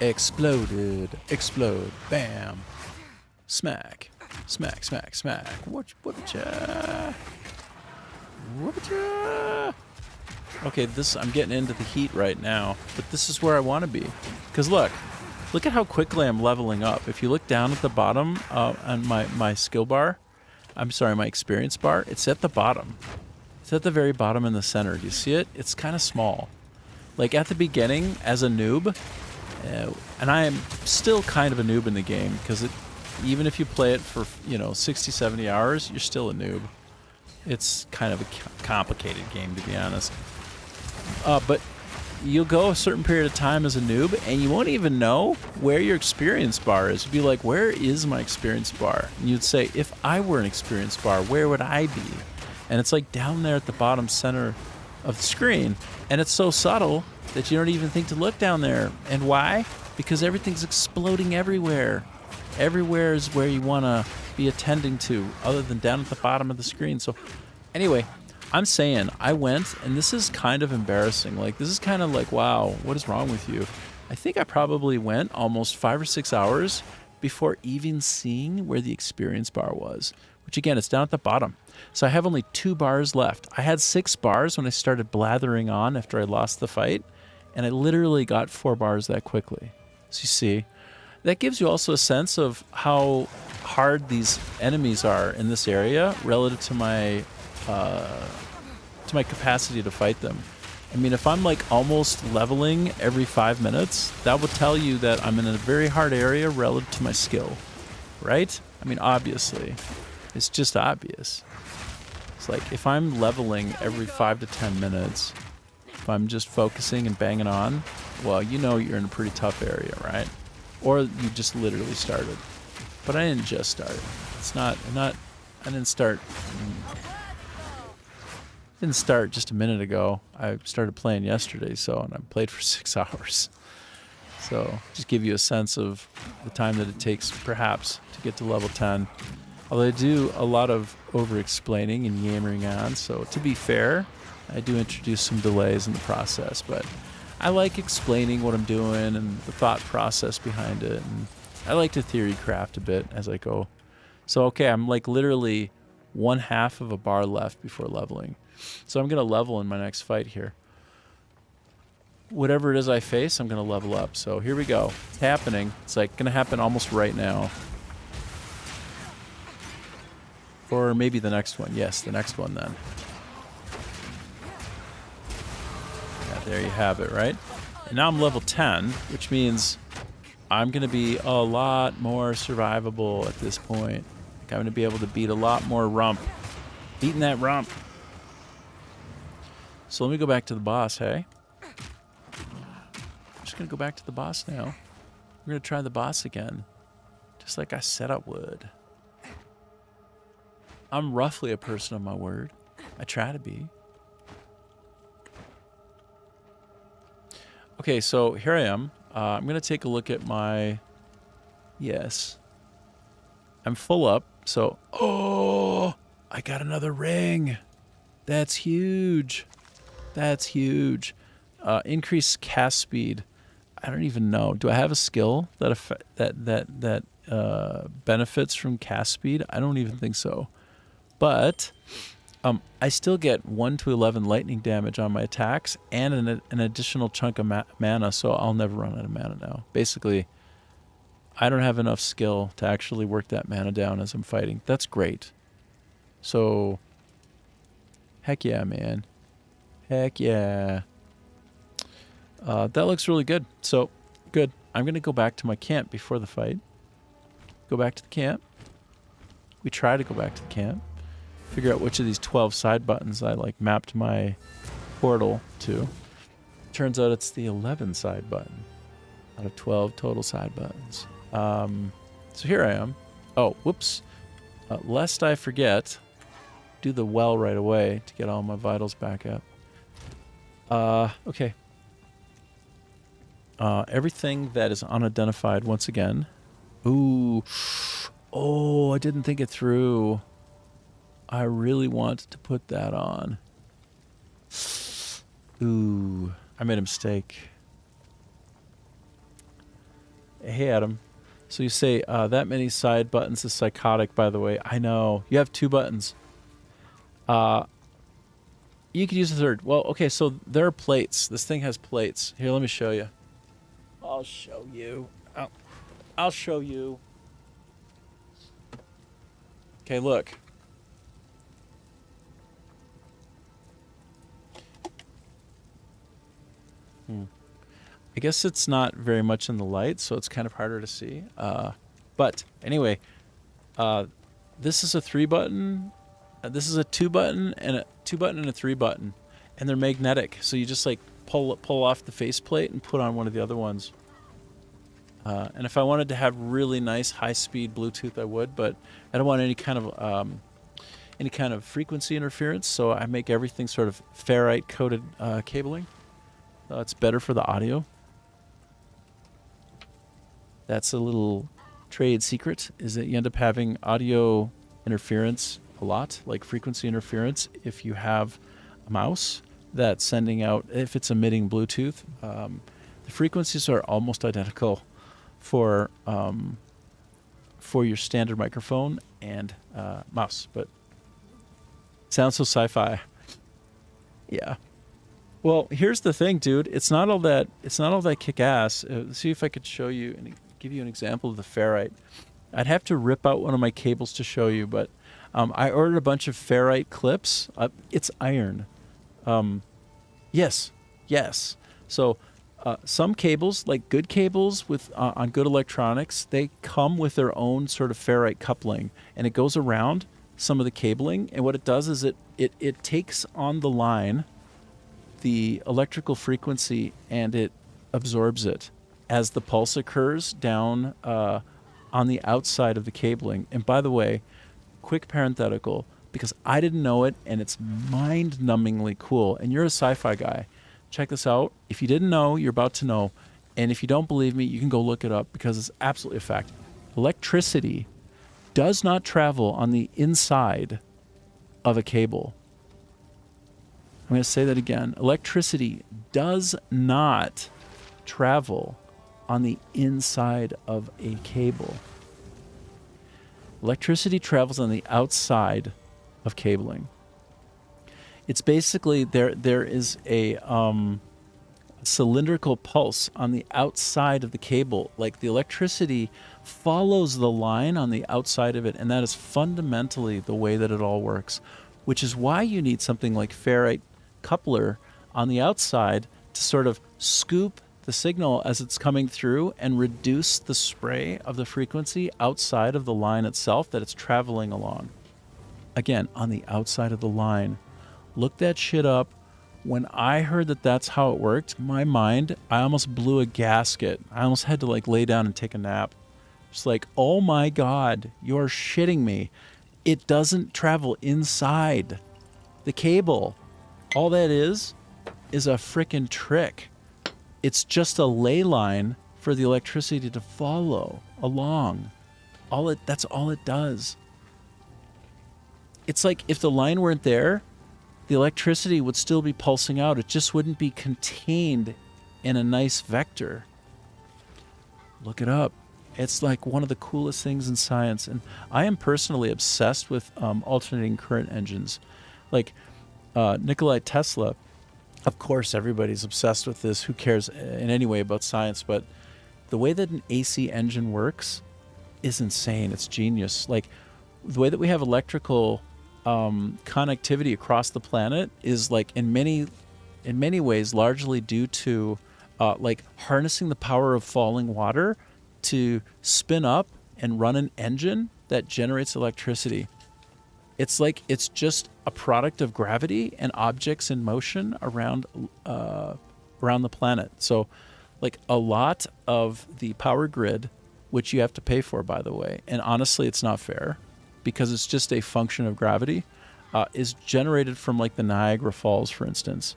exploded. Explode. Bam. Smack. Smack, smack, smack. Whoop-cha. Whoop-cha. Okay, I'm getting into the heat right now, but this is where I want to be. Because look at how quickly I'm leveling up. If you look down at the bottom on my skill bar, I'm sorry, my experience bar, it's at the bottom. It's at the very bottom in the center. Do you see it? It's kind of small. Like at the beginning, as a noob, and I am still kind of a noob in the game, because even if you play it for 60, 70 hours, you're still a noob. It's kind of a complicated game, to be honest. But you'll go a certain period of time as a noob, and you won't even know where your experience bar is. You'd be like, where is my experience bar? And you'd say, if I were an experience bar, where would I be? And it's like down there at the bottom center of the screen. And it's so subtle that you don't even think to look down there. And why? Because everything's exploding everywhere. Everywhere is where you want to be attending to, other than down at the bottom of the screen. So anyway, I'm saying I went, and this is kind of embarrassing. Like, this is kind of like, wow, what is wrong with you? I think I probably went almost 5 or 6 hours before even seeing where the experience bar was, which again, it's down at the bottom. So I have only 2 bars left. I had 6 bars when I started blathering on after I lost the fight, and I literally got 4 bars that quickly. So you see, that gives you also a sense of how hard these enemies are in this area relative to my capacity to fight them. I mean, if I'm like almost leveling every 5 minutes, that would tell you that I'm in a very hard area relative to my skill, right? I mean, obviously, it's just obvious. It's like if I'm leveling every 5 to 10 minutes, if I'm just focusing and banging on, well, you're in a pretty tough area, right? Or you just literally started. But I didn't just start. I didn't start just a minute ago. I started playing yesterday, and I played for 6 hours. So just give you a sense of the time that it takes, perhaps, to get to level 10. Although I do a lot of over-explaining and yammering on, so to be fair, I do introduce some delays in the process, but I like explaining what I'm doing and the thought process behind it, and I like to theory craft a bit as I go. So, okay, I'm like literally 1/2 of a bar left before leveling. So I'm going to level in my next fight here. Whatever it is I face, I'm going to level up. So here we go. It's happening. It's like going to happen almost right now. Or maybe the next one. Yes, the next one then. Yeah, there you have it, right? And now I'm level 10, which means I'm going to be a lot more survivable at this point. Like I'm going to be able to beat a lot more rump. Beating that rump. So let me go back to the boss, hey? I'm just going to go back to the boss now. We're going to try the boss again. Just like I said I would. I'm roughly a person of my word. I try to be. Okay, so here I am. I'm going to take a look at my... Yes. I'm full up, so... Oh! I got another ring! That's huge. That's huge. increase cast speed. I don't even know. Do I have a skill that benefits from cast speed? I don't even think so. But I still get 1 to 11 lightning damage on my attacks and an additional chunk of mana, so I'll never run out of mana now. Basically, I don't have enough skill to actually work that mana down as I'm fighting. That's great. So, heck yeah, man. Heck yeah. That looks really good. So, good. I'm going to go back to my camp before the fight. Go back to the camp. We try to go back to the camp. Figure out which of these 12 side buttons I like mapped my portal to. Turns out it's the 11 side button out of 12 total side buttons. So here I am. Oh, whoops. Lest I forget, do the well right away to get all my vitals back up. Okay. Everything that is unidentified once again. Ooh. Oh, I didn't think it through. I really wanted to put that on. Ooh, I made a mistake. Hey, Adam. So you say that many side buttons is psychotic, by the way. I know. You have 2 buttons. You could use a third. Well, okay, so there are plates. This thing has plates. Here, let me show you. I'll show you. I'll show you. Okay, look. I guess it's not very much in the light, so it's kind of harder to see. But anyway, this is a 3 button. This is a 2 button and a 2 button and a 3 button, and they're magnetic. So you just like pull off the faceplate and put on one of the other ones. And if I wanted to have really nice high-speed Bluetooth, I would, but I don't want any kind of frequency interference. So I make everything sort of ferrite-coated cabling. It's better for the audio. That's a little trade secret, is that you end up having audio interference a lot, like frequency interference, if you have a mouse that's sending out, if it's emitting Bluetooth. The frequencies are almost identical for your standard microphone and mouse, but it sounds so sci-fi. Yeah. Well, here's the thing, dude. It's not all that kick-ass. See if I could show you and give you an example of the ferrite. I'd have to rip out one of my cables to show you, but I ordered a bunch of ferrite clips. It's iron. Yes. So some cables, like good cables with on good electronics, they come with their own sort of ferrite coupling, and it goes around some of the cabling. And what it does is it takes on the line the electrical frequency, and it absorbs it as the pulse occurs down on the outside of the cabling. And by the way, quick parenthetical, because I didn't know it, and it's mind-numbingly cool. And you're a sci-fi guy. Check this out. If you didn't know, you're about to know. And if you don't believe me, you can go look it up, because it's absolutely a fact. Electricity does not travel on the inside of a cable. I'm going to say that again. Electricity does not travel on the inside of a cable. Electricity travels on the outside of cabling. It's basically there is a cylindrical pulse on the outside of the cable. Like the electricity follows the line on the outside of it, and that is fundamentally the way that it all works, which is why you need something like ferrite coupler on the outside to sort of scoop the signal as it's coming through and reduce the spray of the frequency outside of the line itself that it's traveling along. Again, on the outside of the line. Look that shit up. When I heard that that's how it worked, my mind, I almost blew a gasket. I almost had to like lay down and take a nap. Just like, oh my God, you're shitting me. It doesn't travel inside the cable. All that is a frickin' trick. It's just a ley line for the electricity to follow along. That's all it does. It's like if the line weren't there, the electricity would still be pulsing out. It just wouldn't be contained in a nice vector. Look it up. It's like one of the coolest things in science. And I am personally obsessed with alternating current engines. Like Nikola Tesla, of course, everybody's obsessed with this. Who cares in any way about science? But the way that an AC engine works is insane. It's genius. Like the way that we have electrical connectivity across the planet is like in many ways largely due to like harnessing the power of falling water to spin up and run an engine that generates electricity. It's like it's just a product of gravity and objects in motion around the planet. So like a lot of the power grid, which you have to pay for, by the way, and honestly it's not fair because it's just a function of gravity, is generated from like the Niagara Falls, for instance.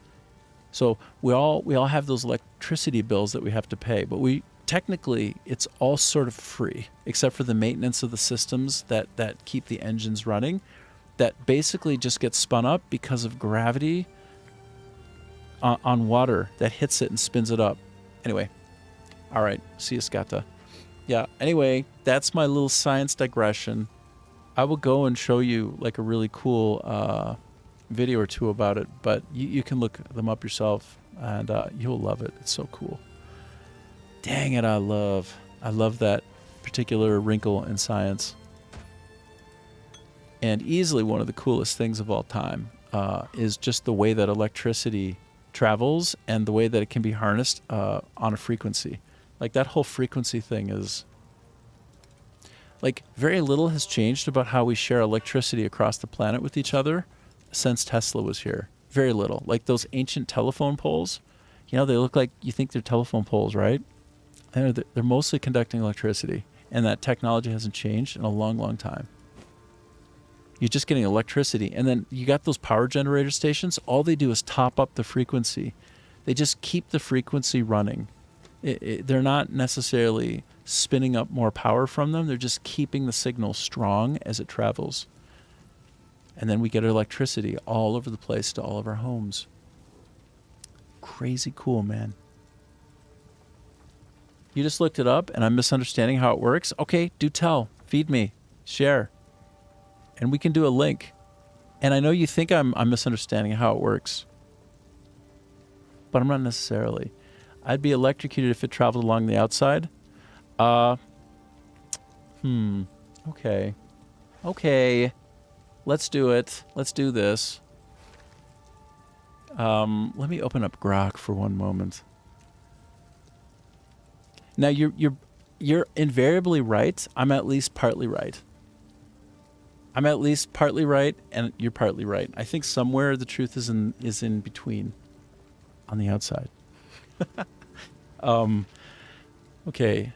So we all have those electricity bills that we have to pay, but technically it's all sort of free except for the maintenance of the systems that keep the engines running, that basically just gets spun up because of gravity on water that hits it and spins it up. Anyway, all right, see you, Scata. Yeah, anyway, that's my little science digression. I will go and show you like a really cool video or two about it, but you can look them up yourself and you'll love it. It's so cool. Dang it, I love that particular wrinkle in science. And easily one of the coolest things of all time is just the way that electricity travels and the way that it can be harnessed on a frequency. Like that whole frequency thing is like very little has changed about how we share electricity across the planet with each other since Tesla was here. Very little. Like those ancient telephone poles, you know, they look like you think they're telephone poles, right? They're mostly conducting electricity, and that technology hasn't changed in a long, long time. You're just getting electricity, and then you got those power generator stations. All they do is top up the frequency. They just keep the frequency running. They're not necessarily spinning up more power from them. They're just keeping the signal strong as it travels. And then we get electricity all over the place to all of our homes. Crazy cool, man. You just looked it up and I'm misunderstanding how it works? Okay, do tell. Feed me. Share. And we can do a link. And I know you think I'm misunderstanding how it works. But I'm not necessarily. I'd be electrocuted if it traveled along the outside. Okay. Okay. Let's do it. Let's do this. Let me open up Grok for one moment. Now you're invariably right. I'm at least partly right. I'm at least partly right, and you're partly right. I think somewhere the truth is in between, on the outside. Okay.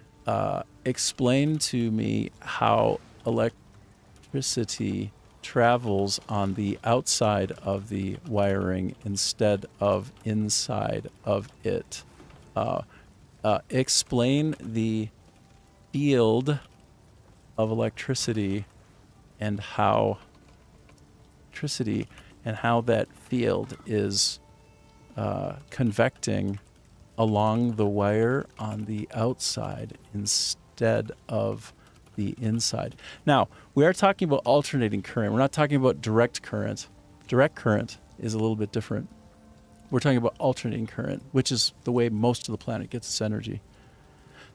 Explain to me how electricity travels on the outside of the wiring instead of inside of it. Explain the field of electricity and how that field is convecting along the wire on the outside instead of the inside. Now, we are talking about alternating current. We're not talking about direct current. Direct current is a little bit different. We're talking about alternating current, which is the way most of the planet gets its energy.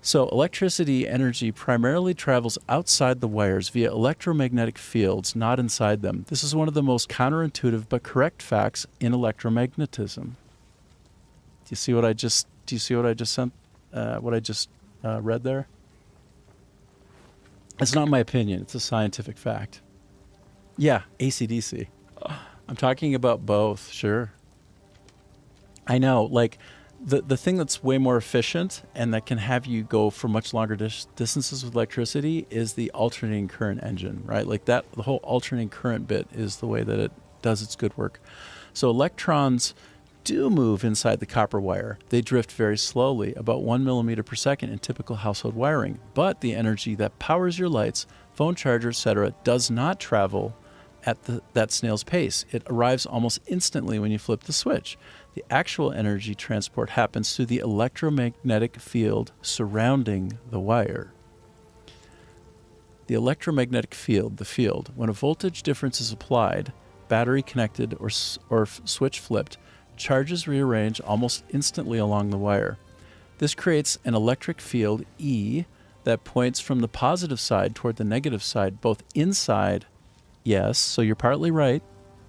So electricity energy primarily travels outside the wires via electromagnetic fields, not inside them. This is one of the most counterintuitive but correct facts in electromagnetism. Do you see what I just read there? It's not my opinion. It's a scientific fact. Yeah, AC/DC. I'm talking about both, sure. I know, like the thing that's way more efficient and that can have you go for much longer distances with electricity is the alternating current engine, right? Like that, the whole alternating current bit is the way that it does its good work. So electrons do move inside the copper wire. They drift very slowly, about 1 millimeter per second in typical household wiring. But the energy that powers your lights, phone charger, etc., does not travel at that snail's pace. It arrives almost instantly when you flip the switch. The actual energy transport happens through the electromagnetic field surrounding the wire. The electromagnetic field, the field, when a voltage difference is applied, battery connected or switch flipped, charges rearrange almost instantly along the wire. This creates an electric field E that points from the positive side toward the negative side, both inside, yes, so you're partly right,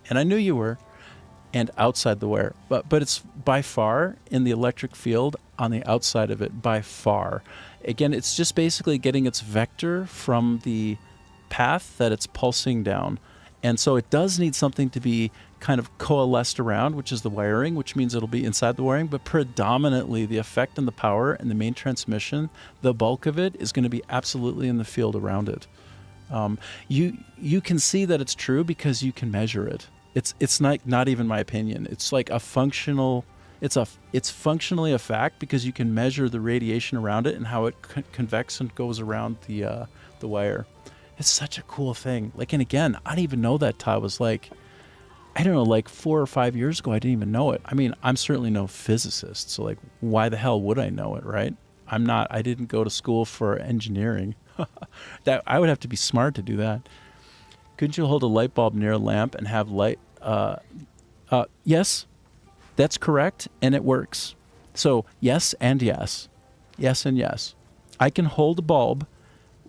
and I knew you were, and outside the wire. But it's by far in the electric field on the outside of it, by far. Again, it's just basically getting its vector from the path that it's pulsing down. And so it does need something to be kind of coalesced around, which is the wiring, which means it'll be inside the wiring, but predominantly the effect and the power and the main transmission, the bulk of it is going to be absolutely in the field around it. You can see that it's true because you can measure it. It's not even my opinion. It's like a functional. It's functionally a fact because you can measure the radiation around it and how it convects and goes around the wire. It's such a cool thing. Like, and again, I didn't even know that Todd was like, I don't know, like 4 or 5 years ago, I didn't even know it. I mean, I'm certainly no physicist, so like, why the hell would I know it, right? I didn't go to school for engineering. That I would have to be smart to do that. Couldn't you hold a light bulb near a lamp and have light? Yes, that's correct, and it works. So yes and yes. Yes and yes. I can hold a bulb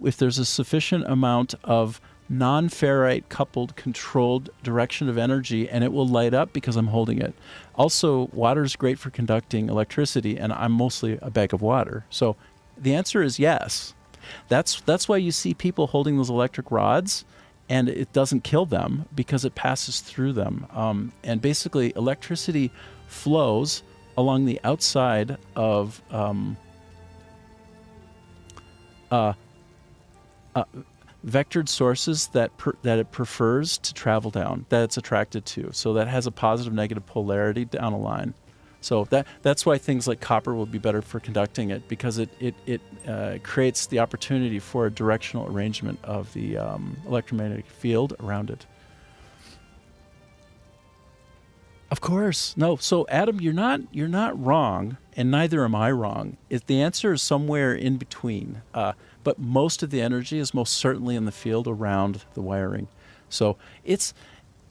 if there's a sufficient amount of non-ferrite coupled controlled direction of energy, and it will light up because I'm holding it. Also, water is great for conducting electricity, and I'm mostly a bag of water. So the answer is yes. That's why you see people holding those electric rods, and it doesn't kill them because it passes through them. And basically, electricity flows along the outside of vectored sources that it prefers to travel down, that it's attracted to. So that has a positive negative polarity down a line. So that's why things like copper will be better for conducting it, because it creates the opportunity for a directional arrangement of the electromagnetic field around it. Of course. No. So Adam, you're not wrong, and neither am I wrong. The answer is somewhere in between. But most of the energy is most certainly in the field around the wiring. So it's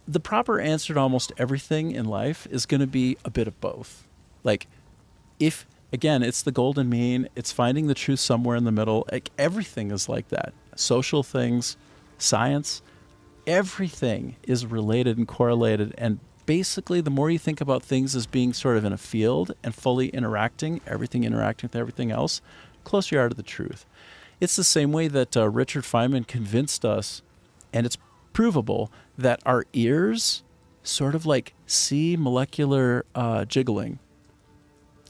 the proper answer to almost everything in life is going to be a bit of both. Like, if, again, it's the golden mean, it's finding the truth somewhere in the middle. Like, everything is like that. Social things, science, everything is related and correlated. And basically, the more you think about things as being sort of in a field and fully interacting, everything interacting with everything else, closer you are to the truth. It's the same way that Richard Feynman convinced us, and it's provable, that our ears sort of like see molecular jiggling,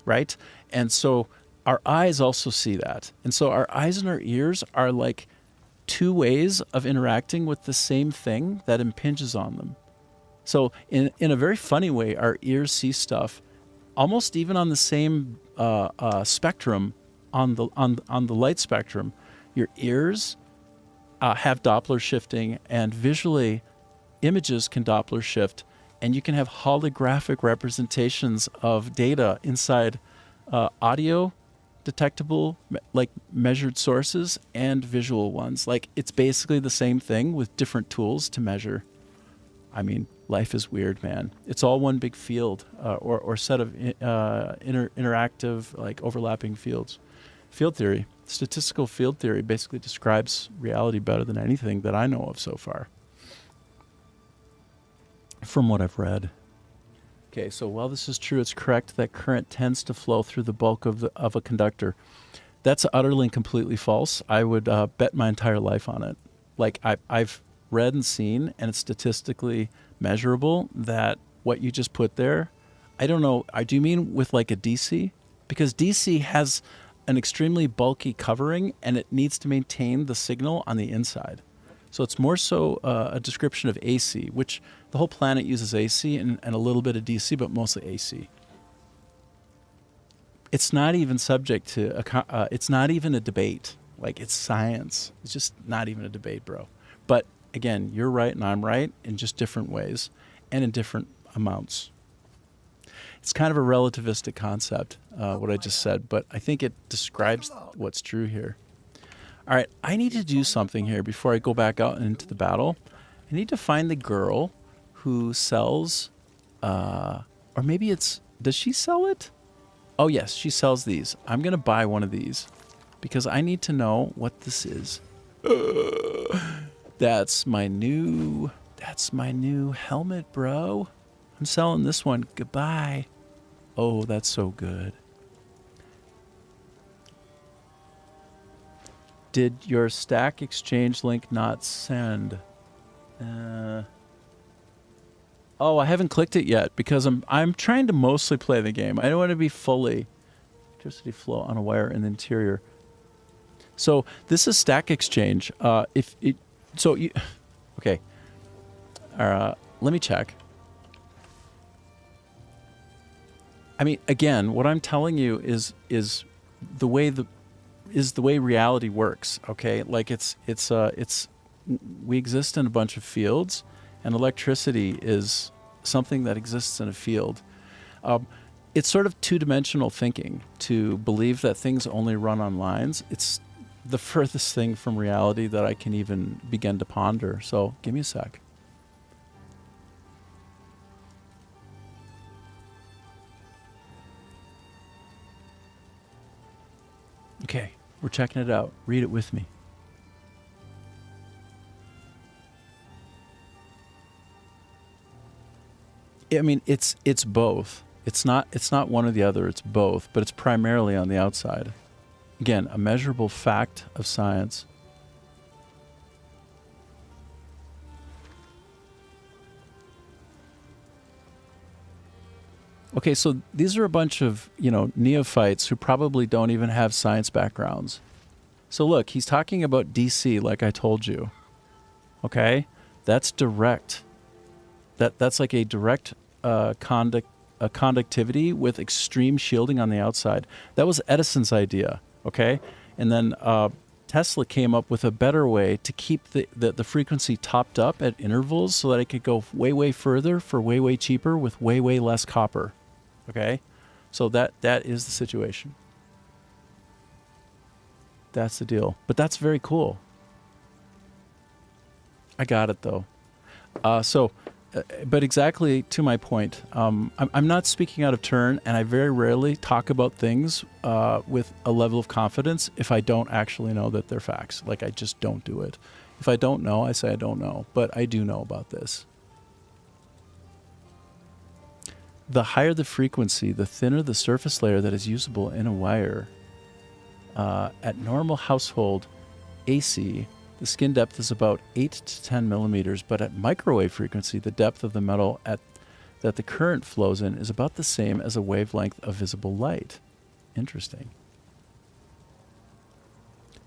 right? And so our eyes also see that. And so our eyes and our ears are like two ways of interacting with the same thing that impinges on them. So in a very funny way, our ears see stuff almost even on the same spectrum, on the light spectrum. Your ears have Doppler shifting, and visually images can Doppler shift, and you can have holographic representations of data inside audio detectable, like measured sources, and visual ones. Like, it's basically the same thing with different tools to measure. I mean, life is weird, man. It's all one big field, or set of interactive, like overlapping fields. Field theory, statistical field theory, basically describes reality better than anything that I know of so far, from what I've read. Okay, so while this is true, it's correct that current tends to flow through the bulk of a conductor. That's utterly and completely false. I would bet my entire life on it. Like, I've read and seen, and it's statistically measurable, that what you just put there, I don't know, do you mean with like a DC? Because DC has an extremely bulky covering, and it needs to maintain the signal on the inside. So it's more so a description of AC, which the whole planet uses AC and a little bit of DC, but mostly AC. It's not even subject to, it's not even a debate. Like, it's science. It's just not even a debate, bro. But again, you're right and I'm right in just different ways and in different amounts. It's kind of a relativistic concept, what I just said, but I think it describes what's true here. All right, I need to do something here before I go back out into the battle. I need to find the girl who sells, or maybe it's, does she sell it? Oh yes, she sells these. I'm going to buy one of these because I need to know what this is. That's my new helmet, bro. I'm selling this one. Goodbye. Oh, that's so good. Did your stack exchange link not send? Oh, I haven't clicked it yet because I'm trying to mostly play the game. I don't want to be fully electricity flow on a wire in the interior. So this is stack exchange. Okay. Let me check. I mean, again, what I'm telling you is the way reality works. Okay, like we exist in a bunch of fields, and electricity is something that exists in a field. It's sort of two-dimensional thinking to believe that things only run on lines. It's the furthest thing from reality that I can even begin to ponder. So give me a sec. Okay, we're checking it out. Read it with me. I mean, it's both. It's not one or the other. It's both, but it's primarily on the outside. Again, a measurable fact of science. Okay, so these are a bunch of, neophytes who probably don't even have science backgrounds. So look, he's talking about DC like I told you. Okay? That's direct. That's like a direct conductivity with extreme shielding on the outside. That was Edison's idea, okay? And then Tesla came up with a better way to keep the frequency topped up at intervals so that it could go way, way further for way, way cheaper with way, way less copper. Okay? So that is the situation. That's the deal. But that's very cool. I got it, though. But exactly to my point, I'm not speaking out of turn, and I very rarely talk about things with a level of confidence if I don't actually know that they're facts. Like, I just don't do it. If I don't know, I say I don't know. But I do know about this. The higher the frequency, the thinner the surface layer that is usable in a wire. At normal household AC, the skin depth is about 8 to 10 millimeters, but at microwave frequency, the depth of the metal that the current flows in is about the same as a wavelength of visible light. Interesting.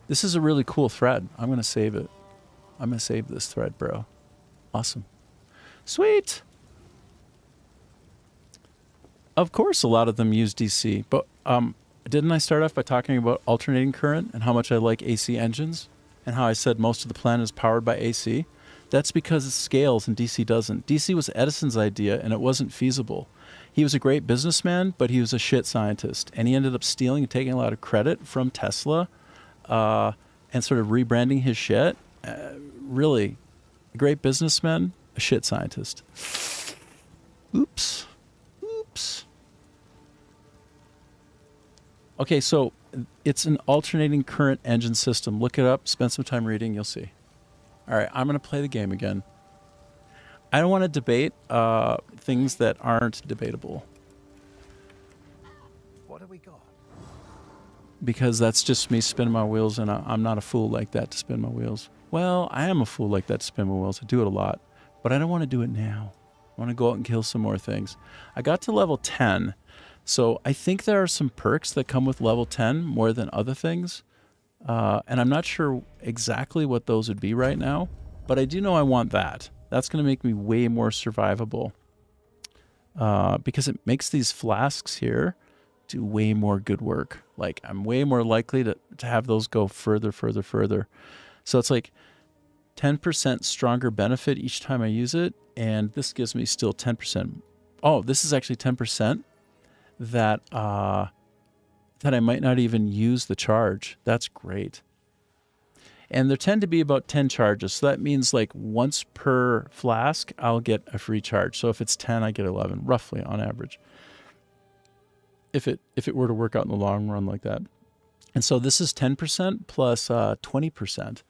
This is a really cool thread. I'm going to save it. I'm going to save this thread, bro. Awesome. Sweet. Of course, a lot of them use DC, but didn't I start off by talking about alternating current and how much I like AC engines and how I said most of the planet is powered by AC? That's because it scales and DC doesn't. DC was Edison's idea and it wasn't feasible. He was a great businessman, but he was a shit scientist, and he ended up stealing and taking a lot of credit from Tesla and sort of rebranding his shit. Really, a great businessman, a shit scientist. Oops. Okay, so it's an alternating current engine system. Look it up, spend some time reading, you'll see. All right, I'm going to play the game again. I don't want to debate things that aren't debatable. What have we got? Because that's just me spinning my wheels, and I'm not a fool like that to spin my wheels. Well, I am a fool like that to spin my wheels. I do it a lot, but I don't want to do it now. I want to go out and kill some more things. I got to level 10. So I think there are some perks that come with level 10 more than other things. And I'm not sure exactly what those would be right now, but I do know I want that. That's going to make me way more survivable. Because it makes these flasks here do way more good work. Like, I'm way more likely to have those go further. So it's like 10% stronger benefit each time I use it, and this gives me still 10%. Oh, this is actually 10% that that I might not even use the charge. That's great. And there tend to be about 10 charges, so that means like once per flask, I'll get a free charge. So if it's 10, I get 11, roughly on average. If it were to work out in the long run like that. And so this is 10% plus 20%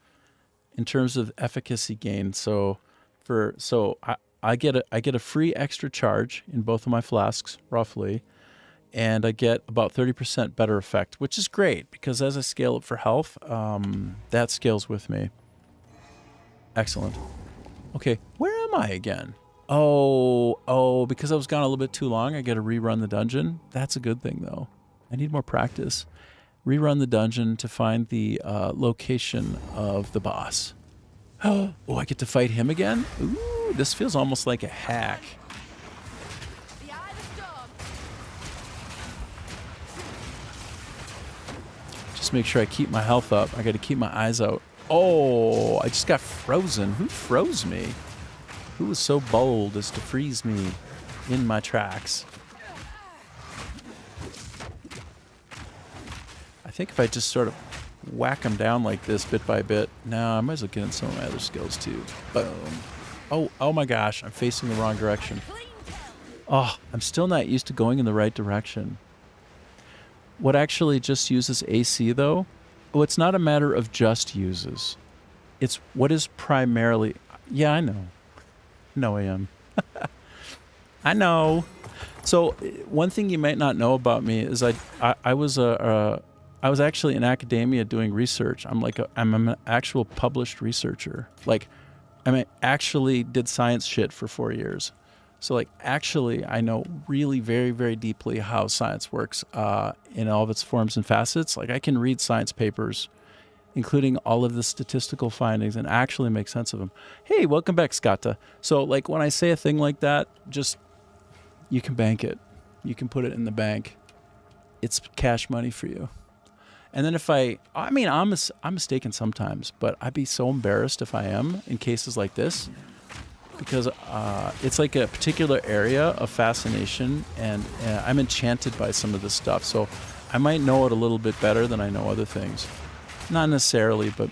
in terms of efficacy gain. So I get a free extra charge in both of my flasks, roughly, and I get about 30% better effect, which is great because as I scale up for health, that scales with me. Excellent. Okay, where am I again? Oh, because I was gone a little bit too long, I got to rerun the dungeon. That's a good thing, though. I need more practice. Rerun the dungeon to find the location of the boss. Oh, I get to fight him again? Ooh, this feels almost like a hack. Just make sure I keep my health up. I got to keep my eyes out. Oh, I just got frozen. Who froze me? Who was so bold as to freeze me in my tracks? I think if I just sort of whack them down like this bit by bit. No, I might as well get in some of my other skills too. Boom. Oh my gosh, I'm facing the wrong direction. Oh, I'm still not used to going in the right direction. What actually just uses AC though? Oh, it's not a matter of just uses. It's what is primarily... Yeah, I know. No, I am. I know. So one thing you might not know about me is I was actually in academia doing research. I'm an actual published researcher. Like, I actually did science shit for 4 years. So like actually I know really very, very deeply how science works in all of its forms and facets. Like I can read science papers, including all of the statistical findings, and actually make sense of them. Hey, welcome back, Skatta. So like when I say a thing like that, just, you can bank it. You can put it in the bank. It's cash money for you. And then if I'm mistaken sometimes, but I'd be so embarrassed if I am in cases like this, because it's like a particular area of fascination, and I'm enchanted by some of this stuff. So I might know it a little bit better than I know other things. Not necessarily, but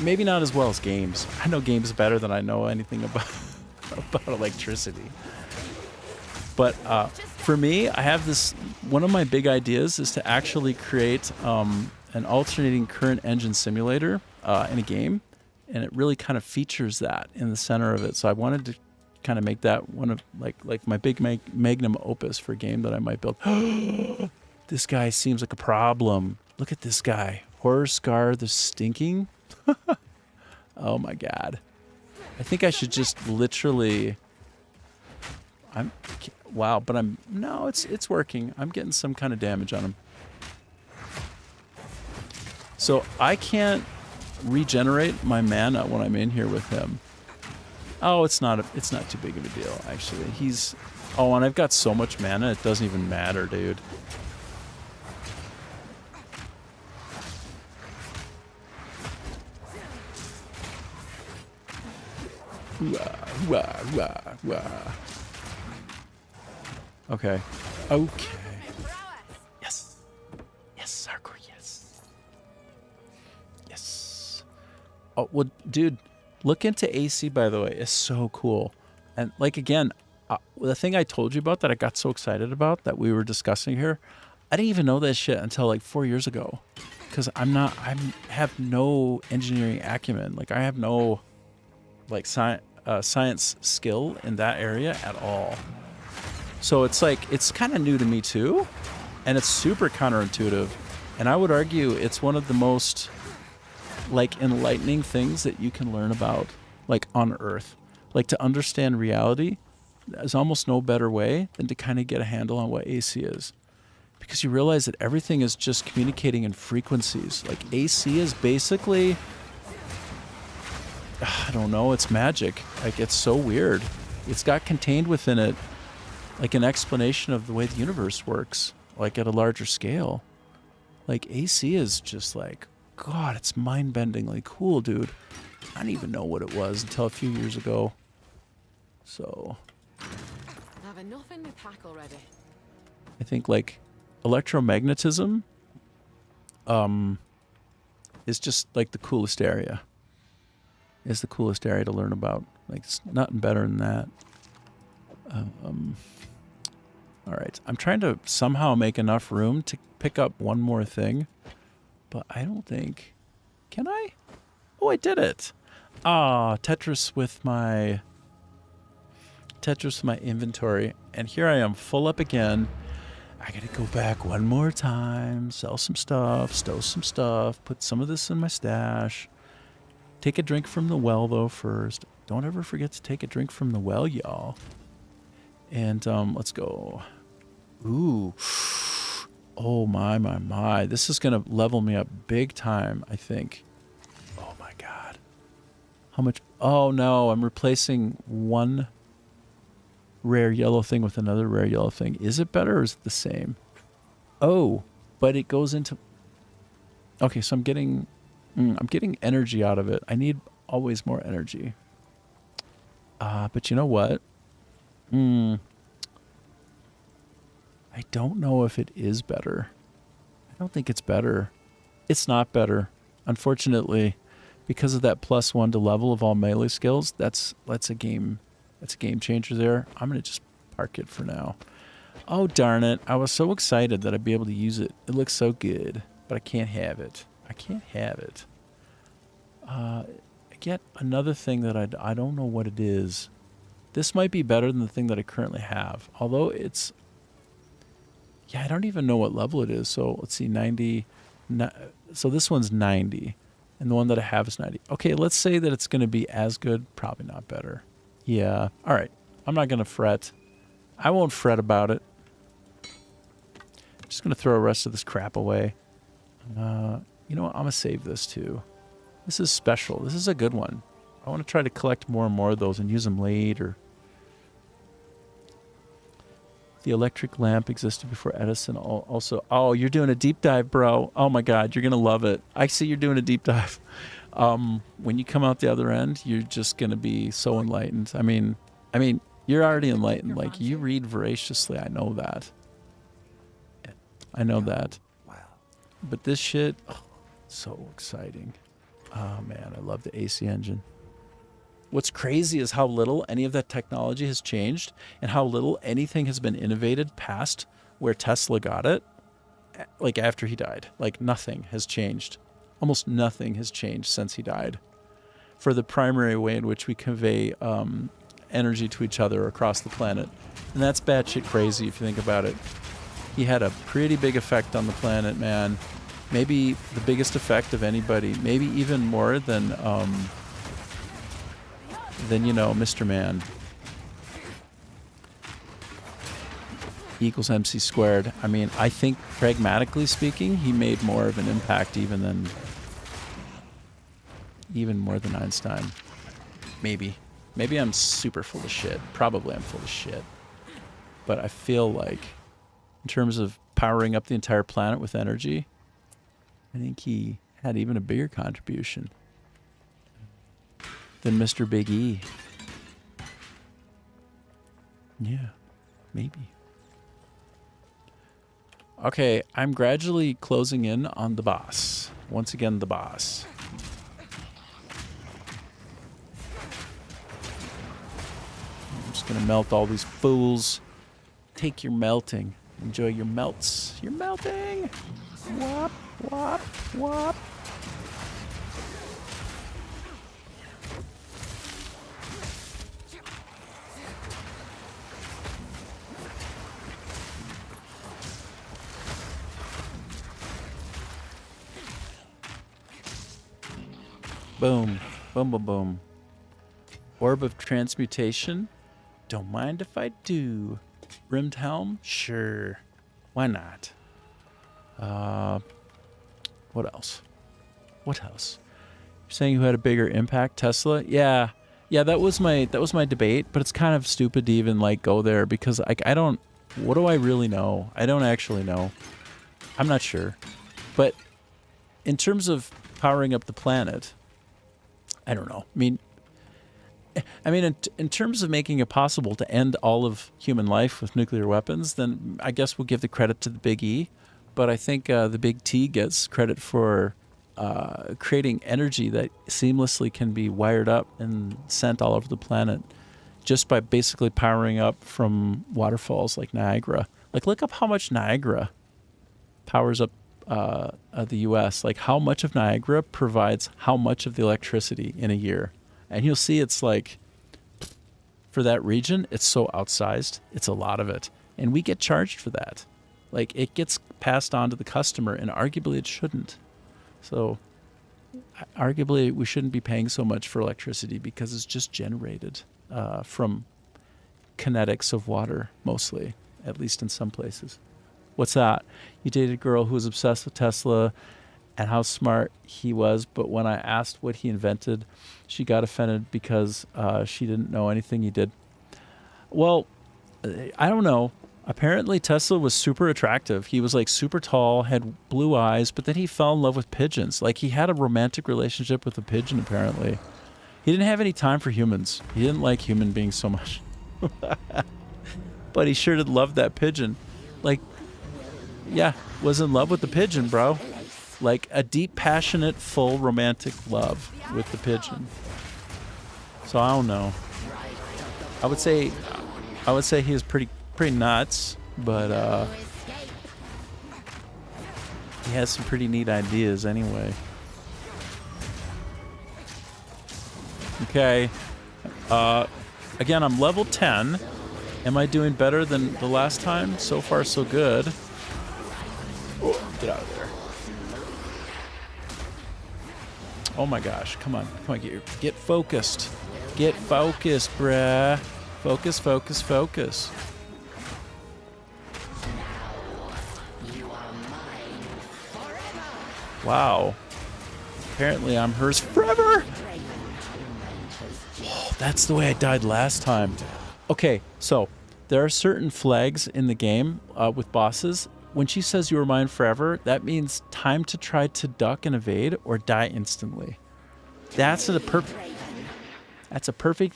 maybe not as well as games. I know games better than I know anything about electricity. But for me, I have this, one of my big ideas is to actually create an alternating current engine simulator in a game. And it really kind of features that in the center of it. So I wanted to kind of make that one of like my big magnum opus for a game that I might build. This guy seems like a problem. Look at this guy. Horror Scar the Stinking. Oh my God. I think I should just literally... Wow, but no, it's working. I'm getting some kind of damage on him. So I can't regenerate my mana when I'm in here with him. Oh, it's not too big of a deal, actually. And I've got so much mana, it doesn't even matter, dude. Okay. Yes. Yes, Sarkor, yes. Yes. Oh, well, dude, look into AC, by the way. It's so cool. And, like, again, the thing I told you about that I got so excited about that we were discussing here, I didn't even know that shit until, like, 4 years ago. Because I have no engineering acumen. Like, I have no, like, science skill in that area at all. So it's like, it's kind of new to me too, and it's super counterintuitive. And I would argue it's one of the most like enlightening things that you can learn about, like on Earth. Like to understand reality, there's almost no better way than to kind of get a handle on what AC is. Because you realize that everything is just communicating in frequencies. Like AC is basically, I don't know, it's magic. Like it's so weird. It's got contained within it like an explanation of the way the universe works, like at a larger scale. Like AC is just like, God, it's mind-bendingly cool, dude. I didn't even know what it was until a few years ago. So I've enough in my pack already. I think like electromagnetism is just like the coolest area. Is the coolest area to learn about. Like, it's nothing better than that. All right. I'm trying to somehow make enough room to pick up one more thing, but I don't think... Can I? Oh, I did it. Ah, Tetris with my inventory. And here I am, full up again. I gotta go back one more time, sell some stuff, stow some stuff, put some of this in my stash. Take a drink from the well, though, first. Don't ever forget to take a drink from the well, y'all. And let's go. Ooh. Oh, my. This is going to level me up big time, I think. Oh, my God. How much? Oh, no. I'm replacing one rare yellow thing with another rare yellow thing. Is it better or is it the same? Oh, but it goes into... Okay, so I'm getting energy out of it. I need always more energy. But you know what? I don't know if it is better. I don't think it's better. It's not better. Unfortunately, because of that +1 to level of all melee skills, that's a game changer there. I'm gonna just park it for now. Oh darn it. I was so excited that I'd be able to use it. It looks so good, but I can't have it. I can't have it. I get another thing that I don't know what it is. This might be better than the thing that I currently have. Although it's... Yeah, I don't even know what level it is. So let's see, 90... So this one's 90. And the one that I have is 90. Okay, let's say that it's going to be as good. Probably not better. Yeah. All right. I'm not going to fret. I won't fret about it. Just going to throw the rest of this crap away. You know what? I'm going to save this too. This is special. This is a good one. I want to try to collect more and more of those and use them later. The electric lamp existed before Edison. Also, oh, you're doing a deep dive, bro. Oh my God, you're going to love it. I see you're doing a deep dive. When you come out the other end, you're just going to be so enlightened. I mean, you're already enlightened. Like, you read voraciously. I know that. I know that. But this shit, oh, so exciting. Oh man, I love the AC engine. What's crazy is how little any of that technology has changed and how little anything has been innovated past where Tesla got it, like after he died. Like nothing has changed. Almost nothing has changed since he died. For the primary way in which we convey energy to each other across the planet. And that's batshit crazy if you think about it. He had a pretty big effect on the planet, man. Maybe the biggest effect of anybody. Maybe even more than you know, Mr. Man. E = MC squared. I mean, I think pragmatically speaking, he made more of an impact even more than Einstein. Maybe I'm super full of shit. Probably I'm full of shit. But I feel like in terms of powering up the entire planet with energy, I think he had even a bigger contribution than Mr. Big E. Yeah, maybe. Okay, I'm gradually closing in on the boss. Once again, the boss. I'm just gonna melt all these fools. Take your melting. Enjoy your melts. You're melting! Whop, whop, whop. Boom. Boom, boom, boom. Orb of Transmutation? Don't mind if I do. Rimmed Helm? Sure. Why not? What else? What else? You're saying who had a bigger impact? Tesla? Yeah. Yeah, that was my debate, but it's kind of stupid to even like go there because I don't... What do I really know? I don't actually know. I'm not sure. But in terms of powering up the planet... I don't know. In terms of making it possible to end all of human life with nuclear weapons, then I guess we'll give the credit to the big E. But I think the big T gets credit for creating energy that seamlessly can be wired up and sent all over the planet just by basically powering up from waterfalls like Niagara. Like, look up how much Niagara powers up the U.S. Like, how much of Niagara provides how much of the electricity in a year. And you'll see it's like, for that region, it's so outsized. It's a lot of it. And we get charged for that. Like, it gets passed on to the customer, and arguably it shouldn't. So, arguably we shouldn't be paying so much for electricity because it's just generated from kinetics of water, mostly, at least in some places. What's that? You dated a girl who was obsessed with Tesla and how smart he was, but when I asked what he invented, she got offended because she didn't know anything he did. Well, I don't know. Apparently Tesla was super attractive. He was like super tall, had blue eyes, but then he fell in love with pigeons. Like, he had a romantic relationship with a pigeon, apparently. He didn't have any time for humans. He didn't like human beings so much. But he sure did love that pigeon. Like, yeah, was in love with the pigeon, bro. Like, a deep, passionate, full romantic love with the pigeon. So I don't know. I would say he was pretty nuts, but he has some pretty neat ideas anyway. Okay. Again, I'm level 10. Am I doing better than the last time? So far, so good. Oh, get out of there. Oh my gosh, come on, get focused. Get focused, bruh. Focus, focus, focus. Wow. Apparently I'm hers forever. Oh, that's the way I died last time. Okay, so there are certain flags in the game with bosses. When she says you are mine forever, that means time to try to duck and evade or die instantly. That's a perfect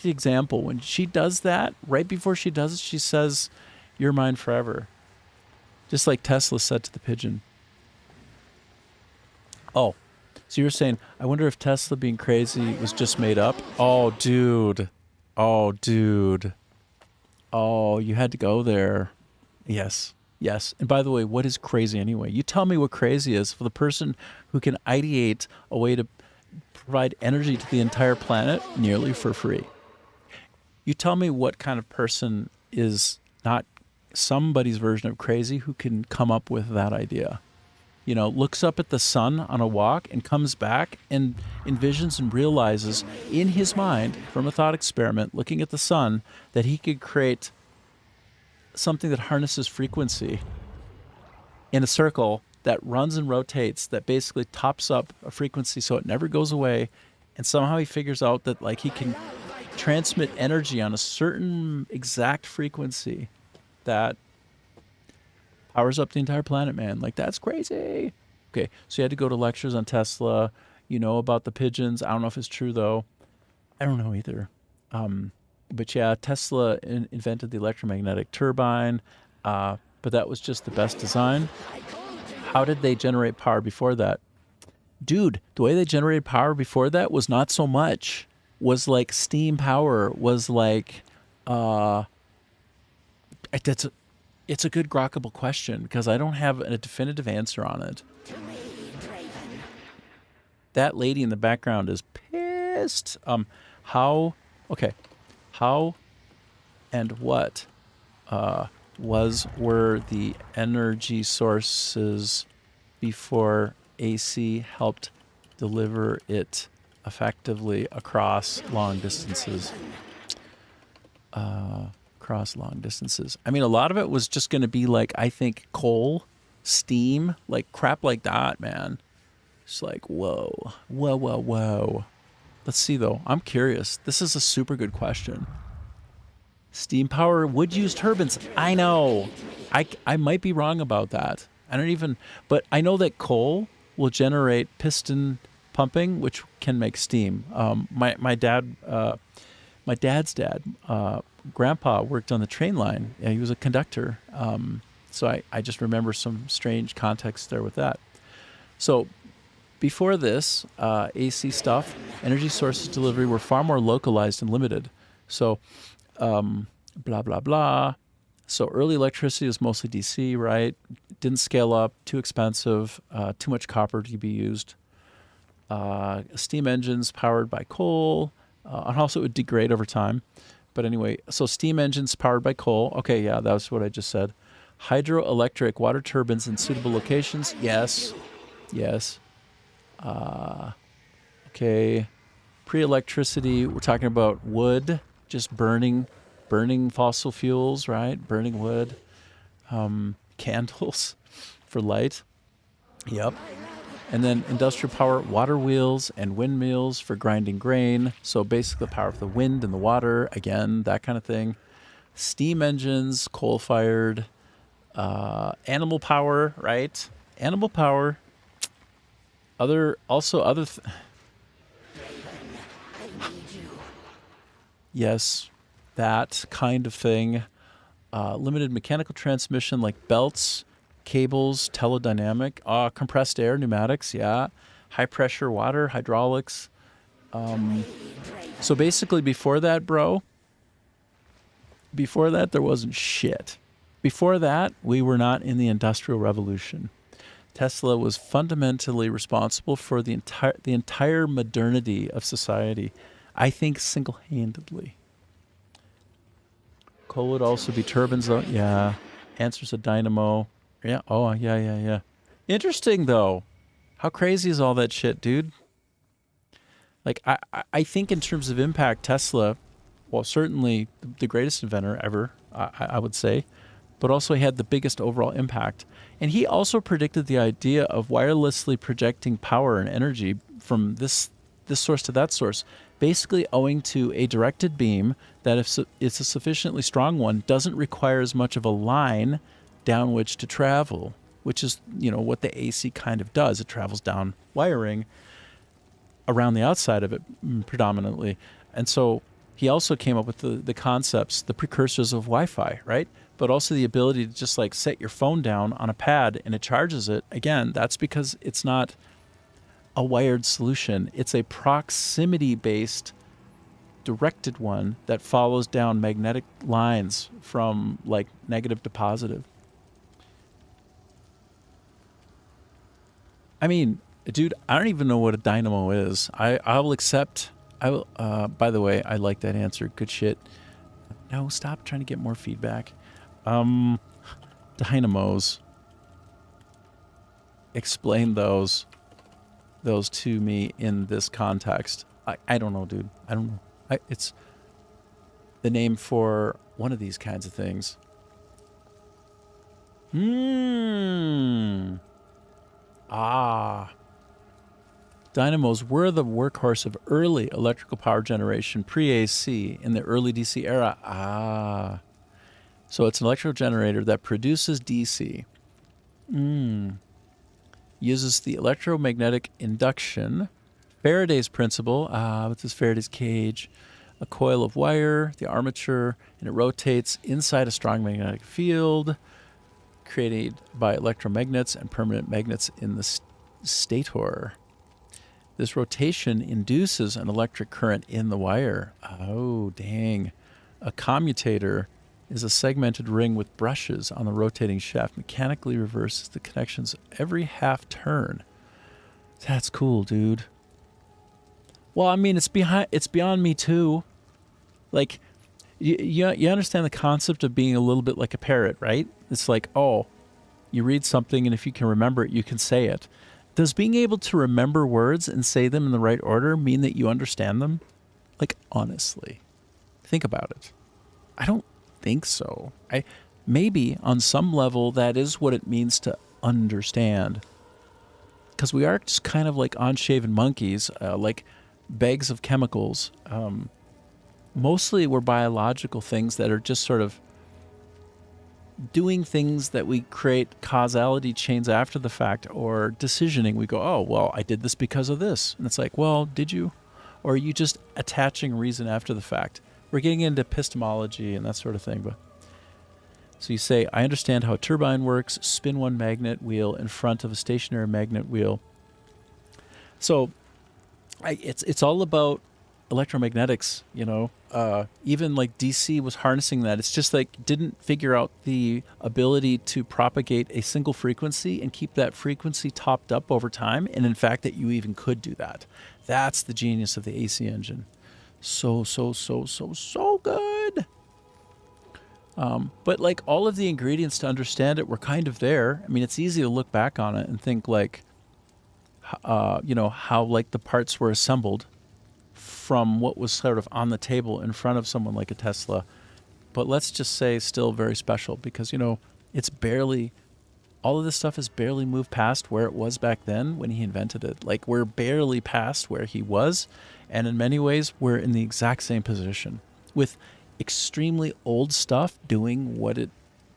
example. When she does that, right before she does it, she says, you're mine forever. Just like Tesla said to the pigeon. Oh, so you're saying, I wonder if Tesla being crazy was just made up? Oh, dude. Oh, dude. Oh, you had to go there. Yes. Yes. And by the way, what is crazy anyway? You tell me what crazy is for the person who can ideate a way to provide energy to the entire planet nearly for free. You tell me what kind of person is not somebody's version of crazy who can come up with that idea. You know, looks up at the sun on a walk and comes back and envisions and realizes in his mind from a thought experiment looking at the sun that he could create something that harnesses frequency in a circle that runs and rotates, that basically tops up a frequency so it never goes away. And somehow he figures out that, like, he can transmit energy on a certain exact frequency that powers up the entire planet, man. Like, that's crazy. Okay, so you had to go to lectures on Tesla. You know about the pigeons. I don't know if it's true, though. I don't know either. But yeah, Tesla invented the electromagnetic turbine, but that was just the best design. How did they generate power before that? Dude, the way they generated power before that was not so much. Was like steam power, was like... It's a good grokkable question because I don't have a definitive answer on it. That lady in the background is pissed. How and what were the energy sources before AC helped deliver it effectively across long distances? I mean, a lot of it was just going to be like, I think, coal, steam, like crap like that, man. It's like, whoa. Let's see, though. I'm curious. This is a super good question. Steam power would use turbines. I know. I might be wrong about that. I don't even... But I know that coal will generate piston pumping, which can make steam. My dad's dad, grandpa worked on the train line. Yeah, he was a conductor. So I just remember some strange context there with that. So before this, AC stuff, energy sources delivery were far more localized and limited. So blah, blah, blah. So early electricity was mostly DC, right? Didn't scale up, too expensive, too much copper to be used. Steam engines powered by coal, and also it would degrade over time. But anyway, so steam engines powered by coal. Okay, yeah, that was what I just said. Hydroelectric water turbines in suitable locations. Yes. Yes. Okay. Pre-electricity, we're talking about wood, just burning fossil fuels, right? Burning wood. Candles for light. Yep. And then industrial power, water wheels and windmills for grinding grain. So basically the power of the wind and the water, again, that kind of thing. Steam engines, coal-fired. Animal power, right? Animal power. Yes, that kind of thing. Limited mechanical transmission like belts, cables, telodynamic, compressed air, pneumatics, yeah. High pressure water, hydraulics. So basically before that, there wasn't shit. Before that, we were not in the Industrial Revolution. Tesla was fundamentally responsible for the entire modernity of society, I think single-handedly. Coal would also be turbines, though. Yeah. Answer's a dynamo. Yeah. Oh, yeah. Interesting, though. How crazy is all that shit, dude? Like, I think in terms of impact, Tesla, well, certainly the greatest inventor ever, I would say, but also he had the biggest overall impact. And he also predicted the idea of wirelessly projecting power and energy from this source to that source, basically owing to a directed beam that, if it's a sufficiently strong one, doesn't require as much of a line down which to travel, which is, what the AC kind of does. It travels down wiring around the outside of it predominantly. And so he also came up with the concepts, the precursors of Wi-Fi, right? But also the ability to just like set your phone down on a pad and it charges it. Again, that's because it's not a wired solution. It's a proximity-based directed one that follows down magnetic lines from like negative to positive. I mean, dude, I don't even know what a dynamo is. I'll accept. By the way, I like that answer. Good shit. No, stop trying to get more feedback. Dynamos. Explain those to me in this context. I don't know, dude. I don't know. It's the name for one of these kinds of things. Dynamos were the workhorse of early electrical power generation, pre-AC, in the early DC era. So it's an electrical generator that produces DC. Uses the electromagnetic induction, Faraday's principle, with this Faraday's cage, a coil of wire, the armature, and it rotates inside a strong magnetic field created by electromagnets and permanent magnets in the stator. This rotation induces an electric current in the wire. Oh, dang. A commutator is a segmented ring with brushes on the rotating shaft, mechanically reverses the connections every half turn. That's cool, dude. Well, I mean, it's beyond me too. Like, you understand the concept of being a little bit like a parrot, right? It's like, oh, you read something and if you can remember it, you can say it. Does being able to remember words and say them in the right order mean that you understand them? Like, honestly, think about it. I don't think so. Maybe on some level that is what it means to understand. Because we are just kind of like unshaven monkeys, like bags of chemicals. Mostly we're biological things that are just sort of doing things that we create causality chains after the fact, or decisioning. We go, oh, well, I did this because of this. And it's like, well, did you? Or are you just attaching reason after the fact? We're getting into epistemology and that sort of thing. But so you say, I understand how a turbine works, spin one magnet wheel in front of a stationary magnet wheel. So it's all about electromagnetics, you know. Even like DC was harnessing that. It's just like didn't figure out the ability to propagate a single frequency and keep that frequency topped up over time. And in fact, that you even could do that. That's the genius of the AC engine. So good. But like all of the ingredients to understand it were kind of there. I mean, it's easy to look back on it and think like, you know, how like the parts were assembled from what was sort of on the table in front of someone like a Tesla. But let's just say still very special because, you know, it's barely, all of this stuff has barely moved past where it was back then when he invented it. Like we're barely past where he was. And in many ways, we're in the exact same position with extremely old stuff doing what it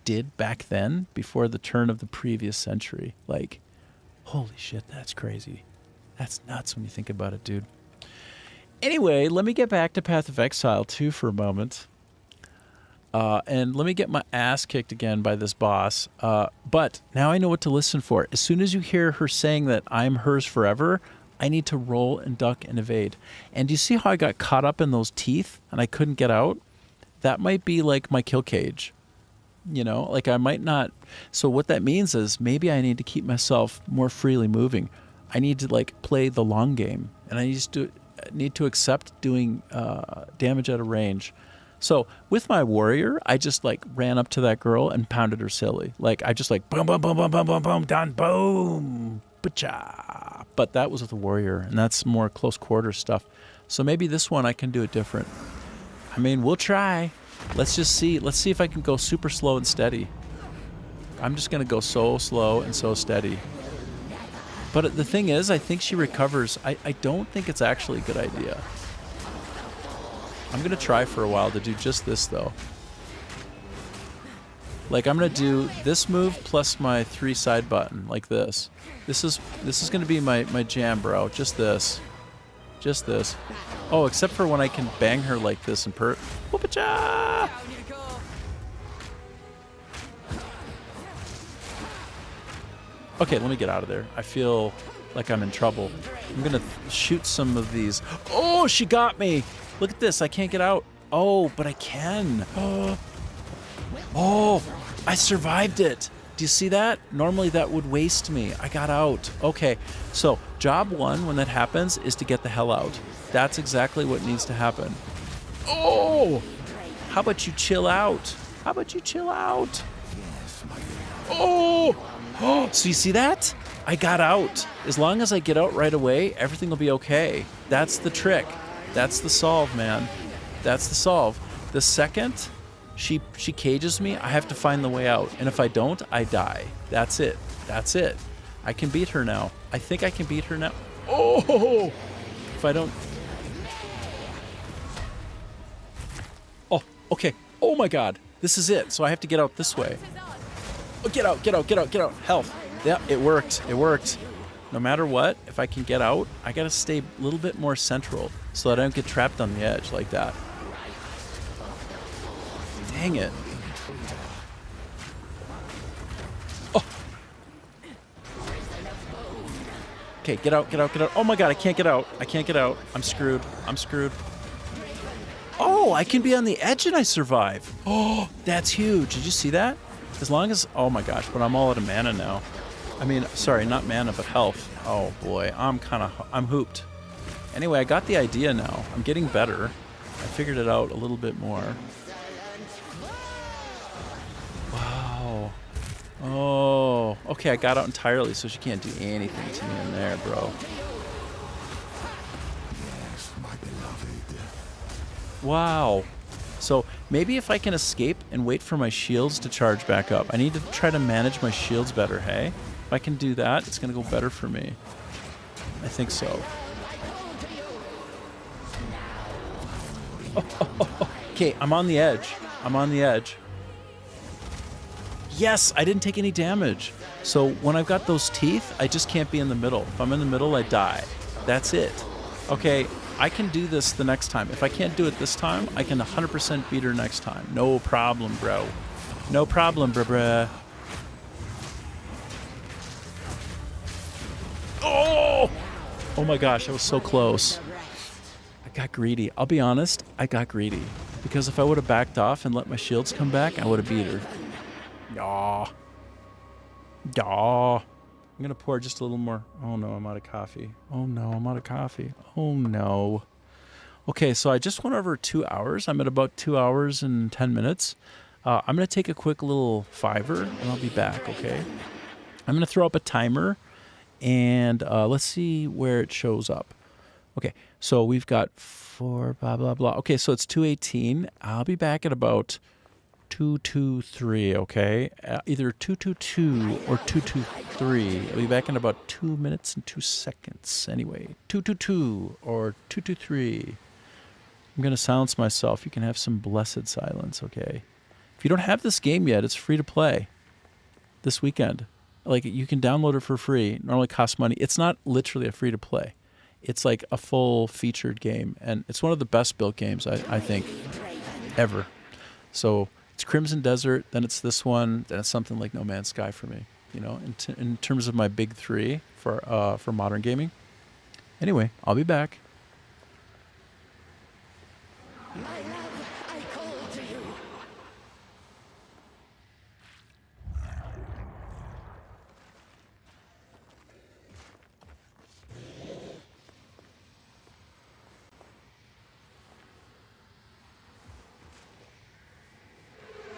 did back then before the turn of the previous century. Like, holy shit, that's crazy. That's nuts when you think about it, dude. Anyway, let me get back to Path of Exile 2 for a moment. And let me get my ass kicked again by this boss. But now I know what to listen for. As soon as you hear her saying that I'm hers forever, I need to roll and duck and evade. And do you see how I got caught up in those teeth and I couldn't get out? That might be like my kill cage. You know, like I might not. So what that means is maybe I need to keep myself more freely moving. I need to like play the long game. And I need to accept doing damage at a range. So with my warrior, I just like ran up to that girl and pounded her silly. Like I just like boom, boom, boom, boom, boom, boom, boom, down, boom, pa-cha. But that was with the warrior, and that's more close quarter stuff. So maybe this one I can do it different. I mean, we'll try. Let's just see. Let's see if I can go super slow and steady. I'm just gonna go so slow and so steady. But the thing is, I think she recovers. I don't think it's actually a good idea. I'm going to try for a while to do just this, though. Like, I'm going to do this move plus my 3 side button, like this. This is going to be my jam, bro. Just this. Just this. Oh, except for when I can bang her like this and whoop-a-cha! Okay, let me get out of there. I feel like I'm in trouble. I'm going to shoot some of these. Oh, she got me! Look at this. I can't get out. Oh, but I can. Oh, I survived it. Do you see that? Normally that would waste me. I got out. Okay, so job 1 when that happens is to get the hell out. That's exactly what needs to happen. Oh! How about you chill out? How about you chill out? Oh! Oh! So you see that? I got out. As long as I get out right away, everything will be okay. That's the trick. That's the solve, man. That's the solve. The second she cages me, I have to find the way out. And if I don't, I die. That's it. That's it. I can beat her now. I think I can beat her now. Oh! If I don't... Oh, okay. Oh my god. This is it. So I have to get out this way. Oh, get out, get out, get out, get out. Health. Yeah, it worked. It worked. No matter what, if I can get out, I gotta stay a little bit more central so that I don't get trapped on the edge like that. Dang it. Oh. Okay, get out, get out, get out. Oh my god, I can't get out. I can't get out. I'm screwed. I'm screwed. Oh, I can be on the edge and I survive. Oh, that's huge. Did you see that? As long as... Oh my gosh, but I'm all out of mana now. I mean, sorry, not mana, but health. Oh boy, I'm hooped. Anyway, I got the idea now. I'm getting better. I figured it out a little bit more. Wow. Oh, okay, I got out entirely, so she can't do anything to me in there, bro. Yes, my beloved. Wow. So maybe if I can escape and wait for my shields to charge back up. I need to try to manage my shields better, hey? If I can do that, it's going to go better for me. I think so. Oh. Okay, I'm on the edge. I'm on the edge. Yes, I didn't take any damage. So when I've got those teeth, I just can't be in the middle. If I'm in the middle, I die. That's it. Okay, I can do this the next time. If I can't do it this time, I can 100% beat her next time. No problem, bro. No problem, bruh. Oh! Oh my gosh, I was so close. I got greedy. I'll be honest, I got greedy. Because if I would have backed off and let my shields come back, I would have beat her. Yaw. Yaw. I'm going to pour just a little more. Oh no, I'm out of coffee. Oh no, I'm out of coffee. Oh no. Okay, so I just went over 2 hours. I'm at about 2 hours and 10 minutes. I'm going to take a quick little fiver and I'll be back, okay? I'm going to throw up a timer and let's see where it shows up. Okay, so we've got 4, blah, blah, blah. Okay, so it's 2:18. I'll be back at about 2:23, okay? Either 2:22 or 2:23. I'll be back in about 2 minutes and 2 seconds. Anyway, 2:22 or 2:23. I'm going to silence myself. You can have some blessed silence, okay? If you don't have this game yet, it's free to play this weekend. Like, you can download it for free. It normally costs money. It's not literally a free to play. It's like a full featured game, and it's one of the best built games, I think, ever. So it's Crimson Desert, then it's this one, then it's something like No Man's Sky for me, you know, in terms of my big three for modern gaming. Anyway, I'll be back. My love, I call to you.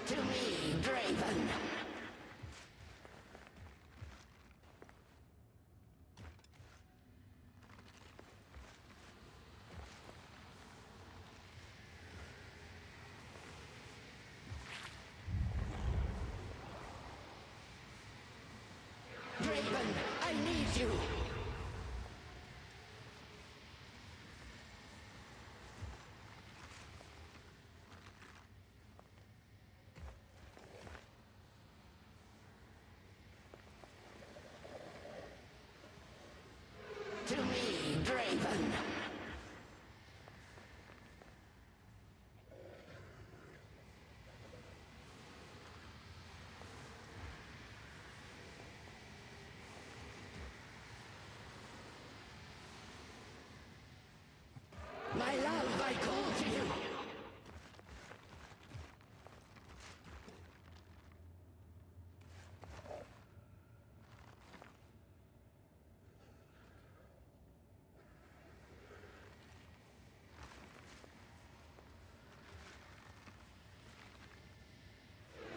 To me, Draven. Draven, I need you. To me, Draven. My love, I call to you.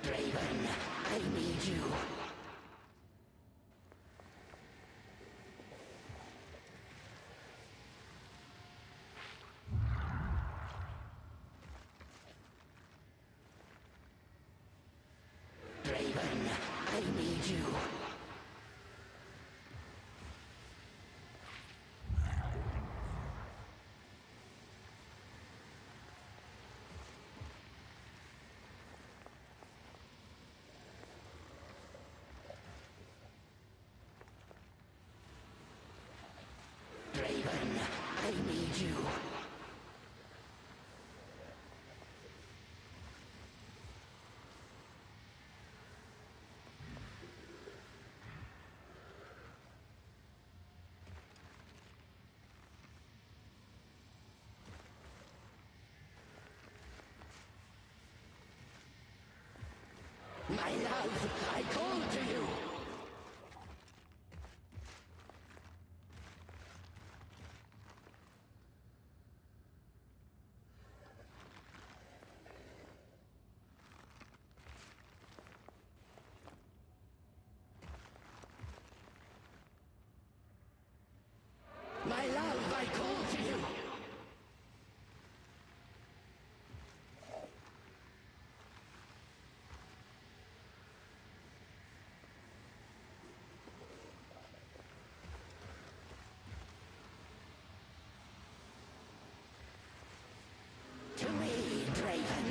Draven, I need you. Draven, I need you. Draven, I need you. My love, I call to you. My love, I call to you. To me, Draven.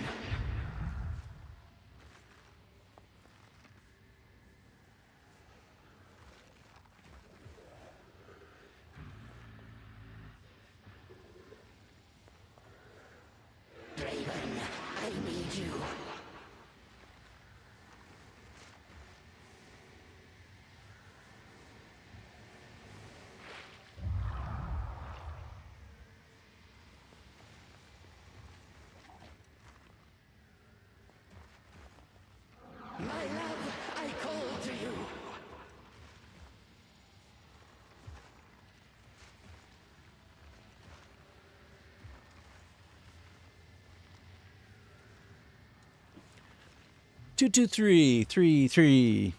22333.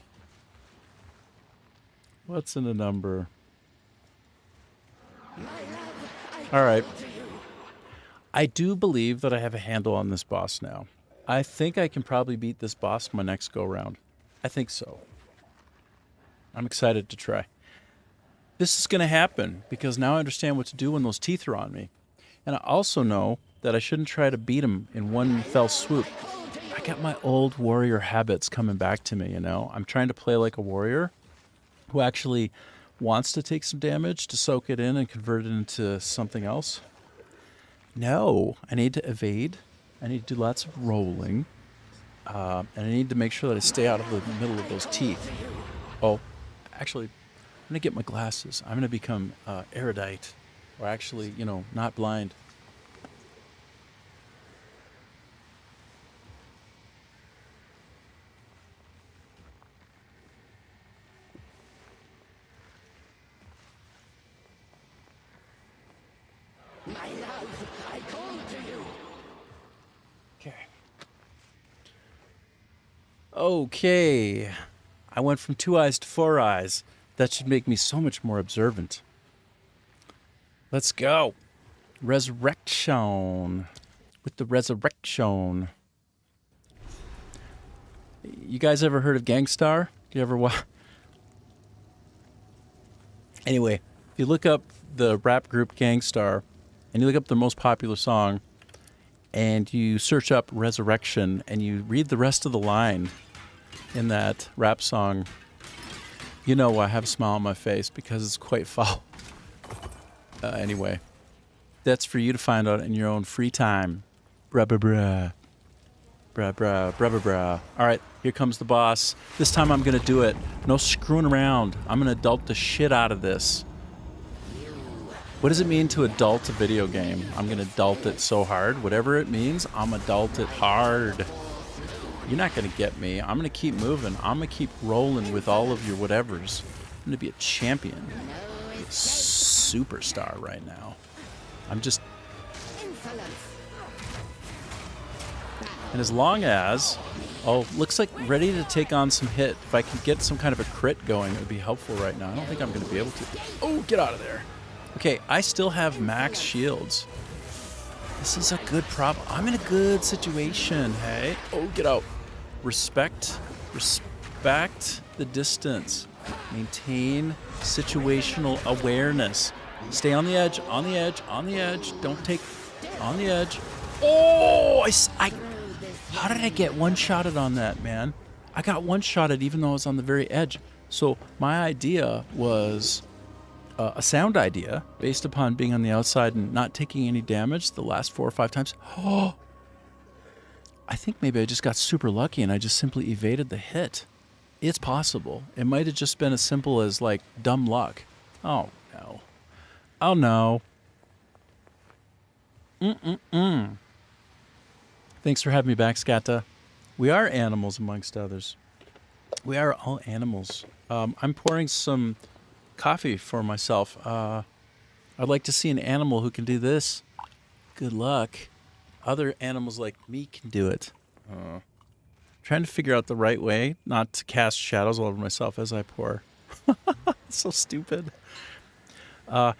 What's in a number? All right. I do believe that I have a handle on this boss now. I think I can probably beat this boss my next go round. I think so. I'm excited to try. This is going to happen because now I understand what to do when those teeth are on me. And I also know that I shouldn't try to beat him in one fell swoop. I got my old warrior habits coming back to me, you know? I'm trying to play like a warrior who actually wants to take some damage to soak it in and convert it into something else. No, I need to evade. I need to do lots of rolling. And I need to make sure that I stay out of the middle of those teeth. Oh, actually, I'm going to get my glasses. I'm going to become erudite. Or actually, you know, not blind. My love, I call to you. Okay. I went from 2 eyes to 4 eyes. That should make me so much more observant. Let's go. Resurrection. With the resurrection. You guys ever heard of Gangstar? Do you ever watch? Anyway, if you look up the rap group Gangstar, and you look up their most popular song, and you search up Resurrection, and you read the rest of the line in that rap song, you know I have a smile on my face because it's quite foul. Anyway, that's for you to find out in your own free time. Bruh, bruh, bruh. Bruh, bruh, bruh, bruh, bruh. All right, here comes the boss. This time I'm going to do it. No screwing around. I'm going to adult the shit out of this. What does it mean to adult a video game? I'm going to adult it so hard. Whatever it means, I'm adult it hard. You're not going to get me. I'm going to keep moving. I'm going to keep rolling with all of your whatevers. I'm going to be a champion. A superstar right now. I'm just... And as long as... Oh, looks like ready to take on some hit. If I can get some kind of a crit going, it would be helpful right now. I don't think I'm going to be able to. Oh, get out of there. Okay, I still have max shields. This is a good problem. I'm in a good situation, hey? Oh, get out. Respect the distance. Maintain situational awareness. Stay on the edge, on the edge, on the edge. Don't take on the edge. Oh, how did I get one-shotted on that, man? I got one-shotted even though I was on the very edge. So my idea was a sound idea based upon being on the outside and not taking any damage the last 4 or 5 times. Oh, I think maybe I just got super lucky and I just simply evaded the hit. It's possible. It might have just been as simple as, like, dumb luck. Oh, no. Oh, no. Thanks for having me back, Skatta. We are animals amongst others. We are all animals. I'm pouring some coffee for myself. I'd like to see an animal who can do this. Good luck. Other animals like me can do it. Trying to figure out the right way not to cast shadows all over myself as I pour. So stupid. I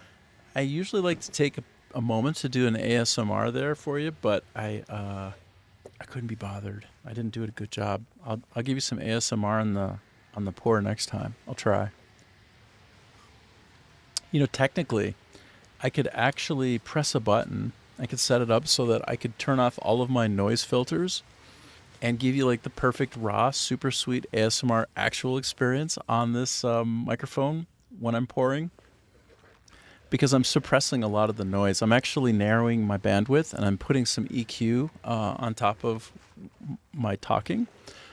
usually like to take a moment to do an ASMR there for you, but I couldn't be bothered. I didn't do a good job. I'll give you some ASMR on the pour next time. I'll try. You know, technically, I could actually press a button. I could set it up so that I could turn off all of my noise filters and give you like the perfect raw, super sweet ASMR actual experience on this microphone when I'm pouring. Because I'm suppressing a lot of the noise. I'm actually narrowing my bandwidth and I'm putting some EQ on top of my talking.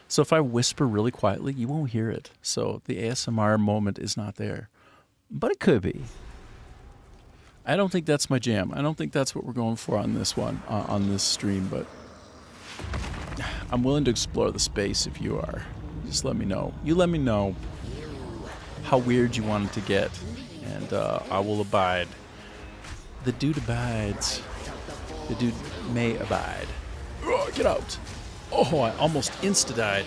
So if I whisper really quietly, you won't hear it. So the ASMR moment is not there. But it could be. I don't think that's my jam. I don't think that's what we're going for on this one, on this stream, but I'm willing to explore the space if you are. Just let me know. You let me know how weird you want it to get, and I will abide. The dude abides. The dude may abide. Oh, get out. Oh, I almost insta-died.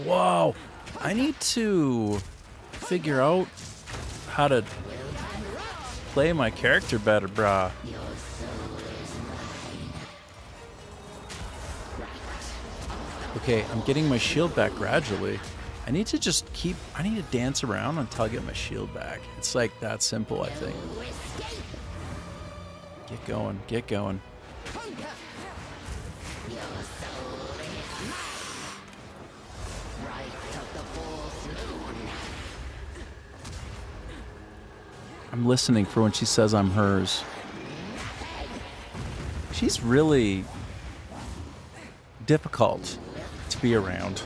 Whoa. I need to figure out how to play my character better, brah. Okay, I'm getting my shield back gradually. I need to just keep... I need to dance around until I get my shield back. It's like that simple, I think. Get going, get going. I'm listening for when she says I'm hers. She's really difficult to be around.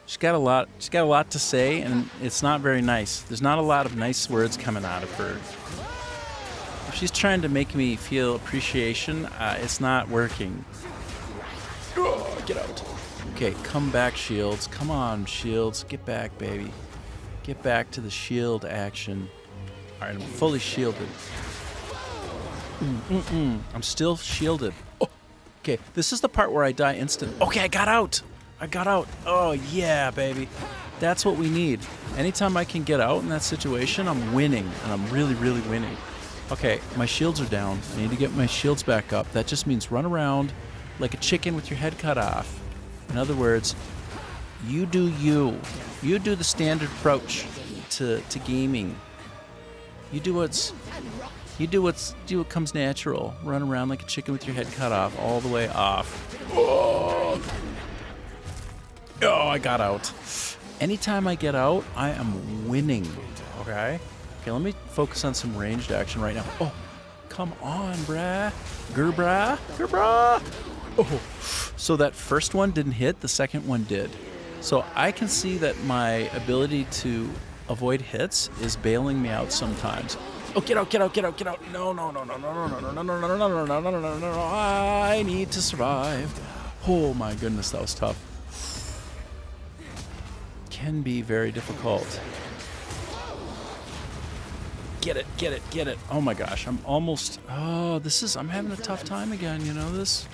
She's got a lot to say, and it's not very nice. There's not a lot of nice words coming out of her. If she's trying to make me feel appreciation, it's not working. Get out. Okay, come back, shields. Come on, shields. Get back, baby. Get back to the shield action. All right, I'm fully shielded. I'm still shielded. Oh, okay, this is the part where I die instant. Okay, I got out. I got out. Oh, yeah, baby. That's what we need. Anytime I can get out in that situation, I'm winning, and I'm really, really winning. Okay, my shields are down. I need to get my shields back up. That just means run around like a chicken with your head cut off. In other words, you do you. You do the standard approach to gaming. You do what comes natural. Run around like a chicken with your head cut off, all the way off. Oh, I got out. Anytime I get out, I am winning. Okay, let me focus on some ranged action right now. Oh, come on, brah. Gerbrah. Oh, so that first one didn't hit, the second one did. So I can see that my ability to avoid hits is bailing me out sometimes. Oh, get out. No. I need to survive. Oh my goodness, that was tough. Can be very difficult. Get it. Oh my gosh, I'm almost... I'm having a tough time again, you know this?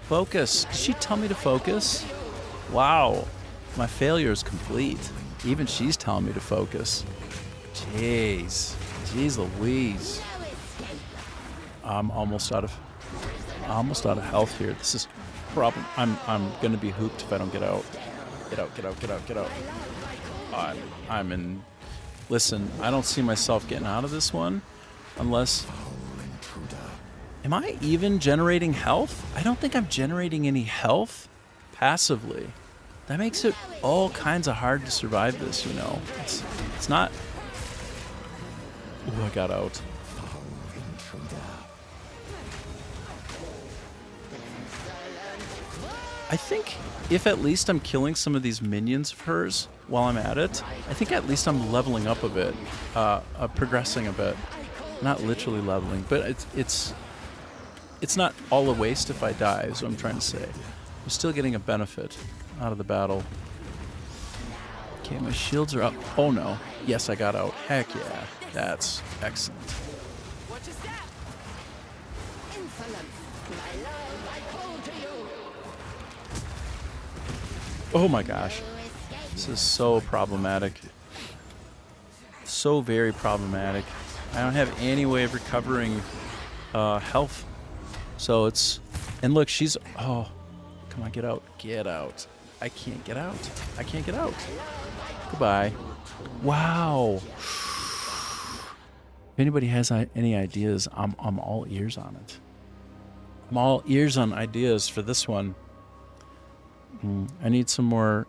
Focus. Did she tell me to focus? Wow, my failure is complete. Even she's telling me to focus. Jeez Louise. I'm almost out of health here. This is a problem. I'm gonna be hooped if I don't get out. Get out. I'm in... Listen, I don't see myself getting out of this one unless... Am I even generating health? I don't think I'm generating any health passively. That makes it all kinds of hard to survive this, you know. It's not... Ooh, I got out. I think if at least I'm killing some of these minions of hers while I'm at it, I think at least I'm leveling up a bit, progressing a bit. Not literally leveling, but it's not all a waste if I die, is what I'm trying to say. I'm still getting a benefit out of the battle. Okay, my shields are up. Oh no. Yes, I got out. Heck yeah. That's excellent. What is that? Insolence, my love, I call to you. Oh my gosh. This is so problematic. So very problematic. I don't have any way of recovering health. So it's... And look, she's... Oh, come on, get out. Get out. I can't get out. Goodbye. Wow. If anybody has any ideas, I'm all ears on it. I'm all ears on ideas for this one. I need some more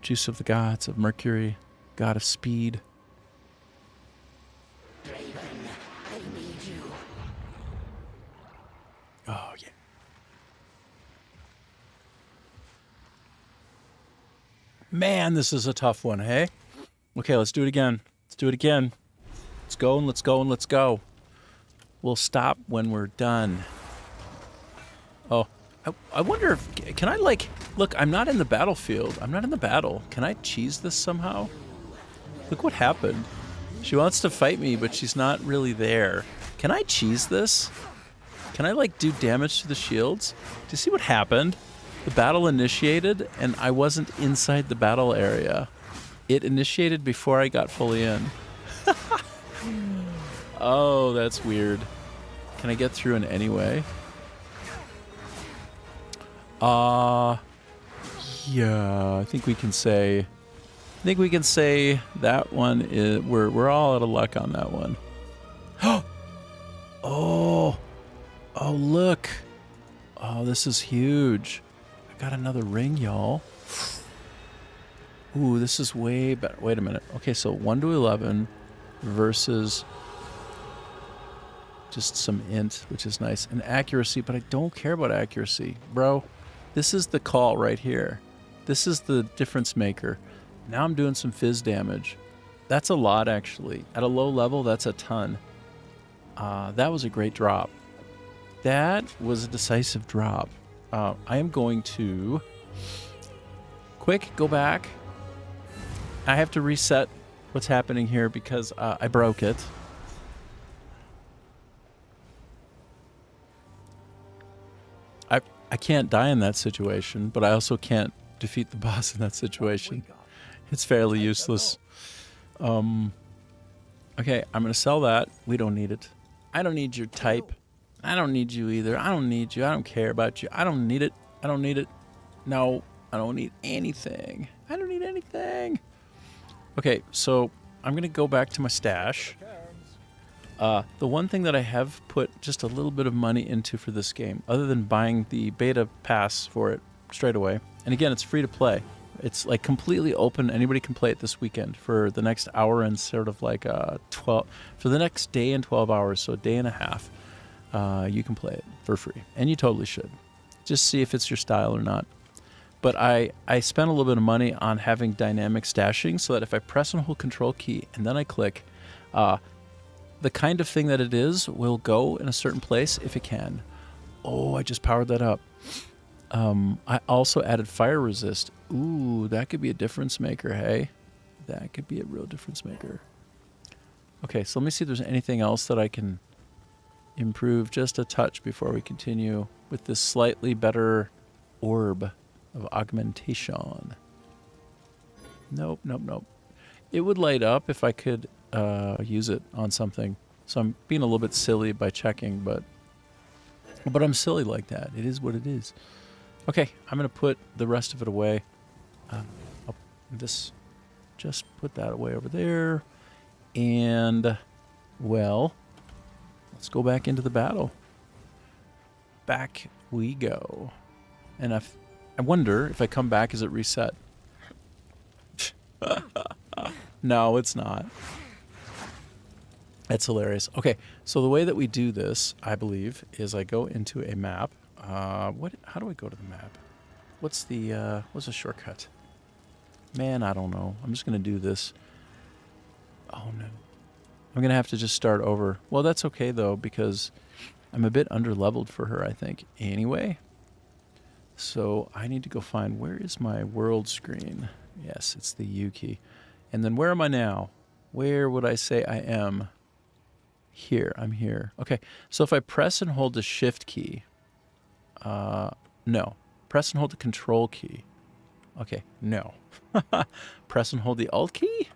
juice of the gods, of Mercury, god of speed. Raven, I need you. Oh, yeah. Man, this is a tough one, hey? Okay, let's do it again. Let's go. We'll stop when we're done. Oh, I wonder if... Can I, like... Look, I'm not in the battlefield. I'm not in the battle. Can I cheese this somehow? Look what happened. She wants to fight me, but she's not really there. Can I cheese this? Can I, like, do damage to the shields? Do you see what happened? The battle initiated, and I wasn't inside the battle area. It initiated before I got fully in. Oh, that's weird. Can I get through in any way? Yeah, I think we can say that one is we're all out of luck on that one. Oh, look. Oh, this is huge. I got another ring, y'all. Ooh, this is way better. Wait a minute. Okay, so 1 to 11 versus just some int, which is nice, and accuracy, but I don't care about accuracy, bro. This is the call right here. This is the difference maker. Now I'm doing some fizz damage. That's a lot, actually. At a low level, that's a ton. That was a great drop. That was a decisive drop. I am going to go back. I have to reset what's happening here because I broke it. I can't die in that situation, but I also can't defeat the boss in that situation. It's fairly useless. Okay, I'm going to sell that. We don't need it. I don't need your type. I don't need you either. I don't need you. I don't care about you. I don't need it. I don't need it. No, I don't need anything. I don't need anything. Okay, so I'm going to go back to my stash. The one thing that I have put just a little bit of money into for this game, other than buying the beta pass for it straight away, and again, it's free to play. It's like completely open. Anybody can play it this weekend for the next hour and sort of like 12 for the next day and 12 hours, so a day and a half. You can play it for free, and you totally should. Just see if it's your style or not. But I spent a little bit of money on having dynamic stashing so that if I press and hold control key and then I click, the kind of thing that it is will go in a certain place if it can. Oh, I just powered that up. I also added fire resist. Ooh, that could be a difference maker, hey? That could be a real difference maker. Okay, so let me see if there's anything else that I can improve just a touch before we continue with this slightly better orb of augmentation. Nope. It would light up if I could use it on something. So I'm being a little bit silly by checking, but I'm silly like that. It is what it is. Okay, I'm going to put the rest of it away. Just put that away over there. And, well, let's go back into the battle. Back we go. And I wonder if I come back, is it reset? No, it's not. That's hilarious. Okay, so the way that we do this, I believe, is I go into a map. How do I go to the map? What's the shortcut? Man, I don't know. I'm just going to do this. Oh, no. I'm going to have to just start over. Well, that's okay, though, because I'm a bit under-leveled for her, I think. Anyway, so I need to go find, where is my world screen? Yes, it's the U key. And then where am I now? Where would I say I am? Here, I'm here. Okay, so if I press and hold the shift key, no. Press and hold the control key. Okay, no. Press and hold the alt key?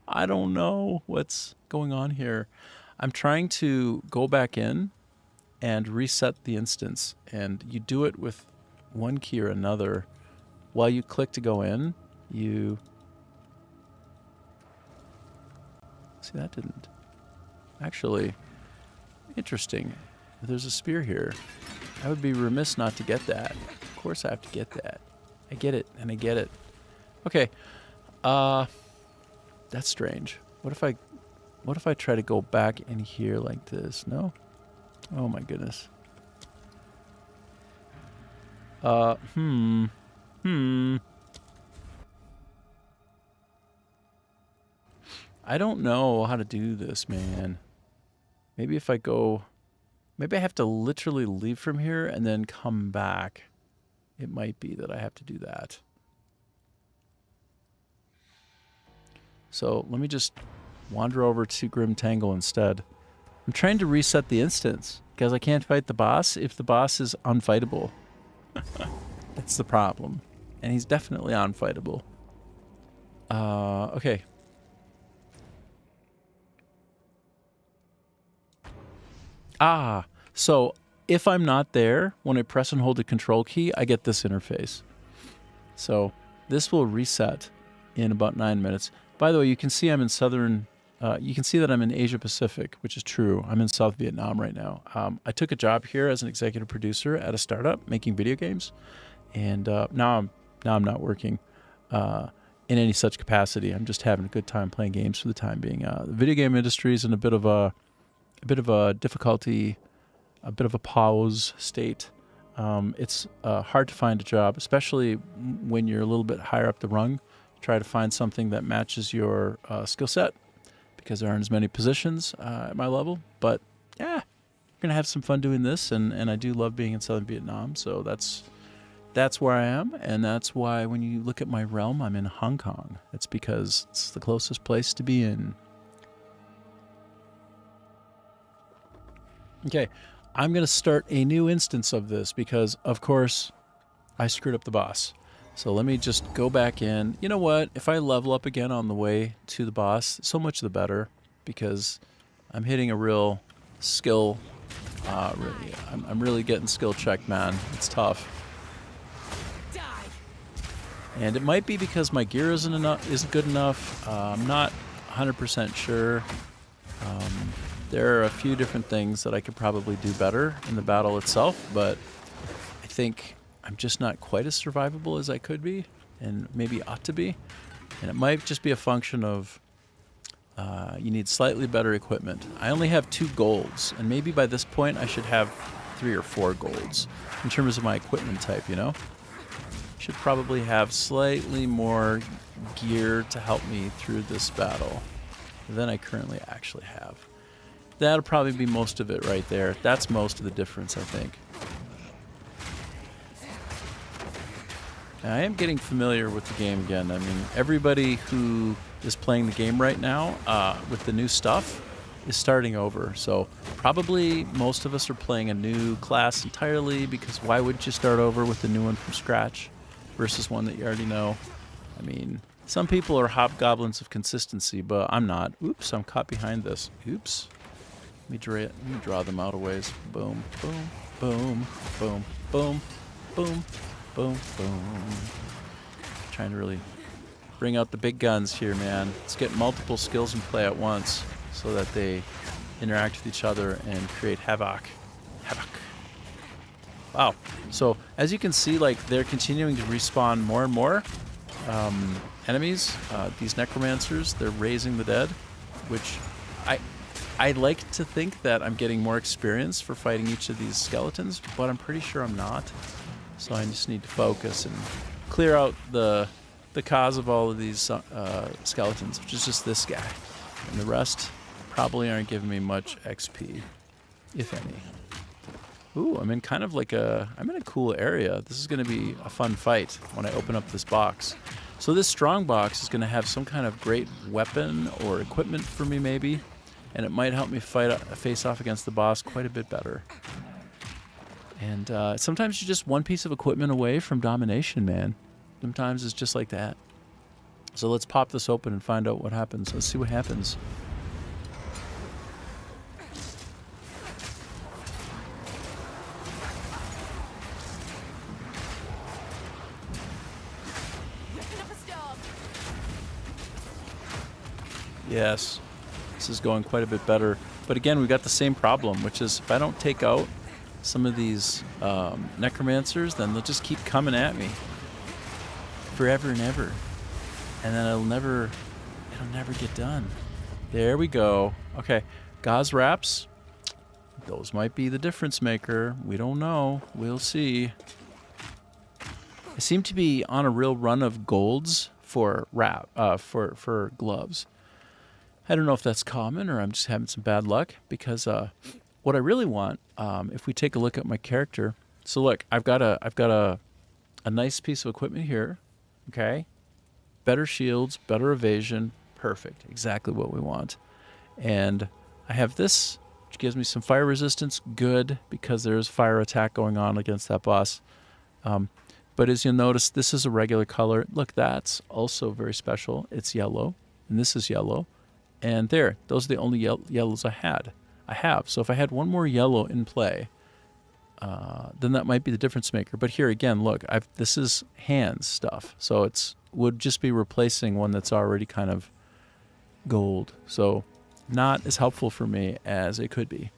I don't know what's going on here. I'm trying to go back in and reset the instance, and you do it with one key or another. While you click to go in, you... See, that didn't... Actually, interesting. There's a spear here. I would be remiss not to get that. Of course I have to get that. I get it, and I get it. Okay. That's strange. What if I try to go back in here like this? No? Oh my goodness. I don't know how to do this, man. Maybe if I go... Maybe I have to literally leave from here and then come back. It might be that I have to do that. So let me just wander over to Grim Tangle instead. I'm trying to reset the instance. because I can't fight the boss if the boss is unfightable. That's the problem. And he's definitely unfightable. Okay. So if I'm not there, when I press and hold the control key, I get this interface. So this will reset in about 9 minutes. By the way, you can see I'm in you can see that I'm in Asia Pacific, which is true. I'm in South Vietnam right now. I took a job here as an executive producer at a startup making video games, and now I'm not working in any such capacity. I'm just having a good time playing games for the time being. The video game industry is in a bit of a difficulty, a bit of a pause state. It's hard to find a job, especially when you're a little bit higher up the rung. Try to find something that matches your skill set, because there aren't as many positions at my level. But yeah, we're gonna have some fun doing this, and I do love being in Southern Vietnam, so that's where I am, and that's why when you look at my realm, I'm in Hong Kong. It's because it's the closest place to be in. Okay, I'm gonna start a new instance of this because, of course, I screwed up the boss. So let me just go back in. You know what? If I level up again on the way to the boss, so much the better, because I'm hitting a real skill. I'm really getting skill checked, man. It's tough. And it might be because my gear isn't good enough. I'm not 100% sure. There are a few different things that I could probably do better in the battle itself, but I think I'm just not quite as survivable as I could be, and maybe ought to be. And it might just be a function of you need slightly better equipment. I only have 2 golds, and maybe by this point I should have 3 or 4 golds in terms of my equipment type, you know? Should probably have slightly more gear to help me through this battle than I currently actually have. That'll probably be most of it right there. That's most of the difference, I think. I am getting familiar with the game again. I mean, everybody who is playing the game right now with the new stuff is starting over. So probably most of us are playing a new class entirely, because why would you start over with a new one from scratch versus one that you already know? I mean, some people are hobgoblins of consistency, but I'm not. Oops, I'm caught behind this. Oops. Let me draw them out a ways. Boom, boom, boom, boom, boom, boom. Boom, boom. Trying to really bring out the big guns here, man. Let's get multiple skills in play at once so that they interact with each other and create havoc. Havoc. Wow. So as you can see, like, they're continuing to respawn more and more enemies. These necromancers, they're raising the dead, which I like to think that I'm getting more experience for fighting each of these skeletons, but I'm pretty sure I'm not. So I just need to focus and clear out the cause of all of these skeletons, which is just this guy. And the rest probably aren't giving me much XP, if any. Ooh, I'm in kind of like I'm in a cool area. This is going to be a fun fight when I open up this box. So this strong box is going to have some kind of great weapon or equipment for me, maybe. And it might help me face off against the boss quite a bit better. And sometimes you're just one piece of equipment away from domination, man. Sometimes it's just like that. So let's pop this open and find out what happens. Let's see what happens. Yes, this is going quite a bit better. But again, we've got the same problem, which is if I don't take out some of these necromancers, then they'll just keep coming at me forever and ever, and then it'll never get done. There we go. Okay, gauze wraps, those might be the difference maker. We don't know. We'll see. I seem to be on a real run of golds for for gloves. I don't know if that's common or I'm just having some bad luck, because what I really want, if we take a look at my character, so look, I've got a nice piece of equipment here, okay? Better shields, better evasion, perfect, exactly what we want. And I have this which gives me some fire resistance. Good, because there's fire attack going on against that boss. But as you'll notice, this is a regular color. Look, that's also very special. It's yellow, and this is yellow. And there, those are the only yellows I have. So if I had one more yellow in play, then that might be the difference maker. But here again, look, this is hands stuff. So it's would just be replacing one that's already kind of gold. So not as helpful for me as it could be.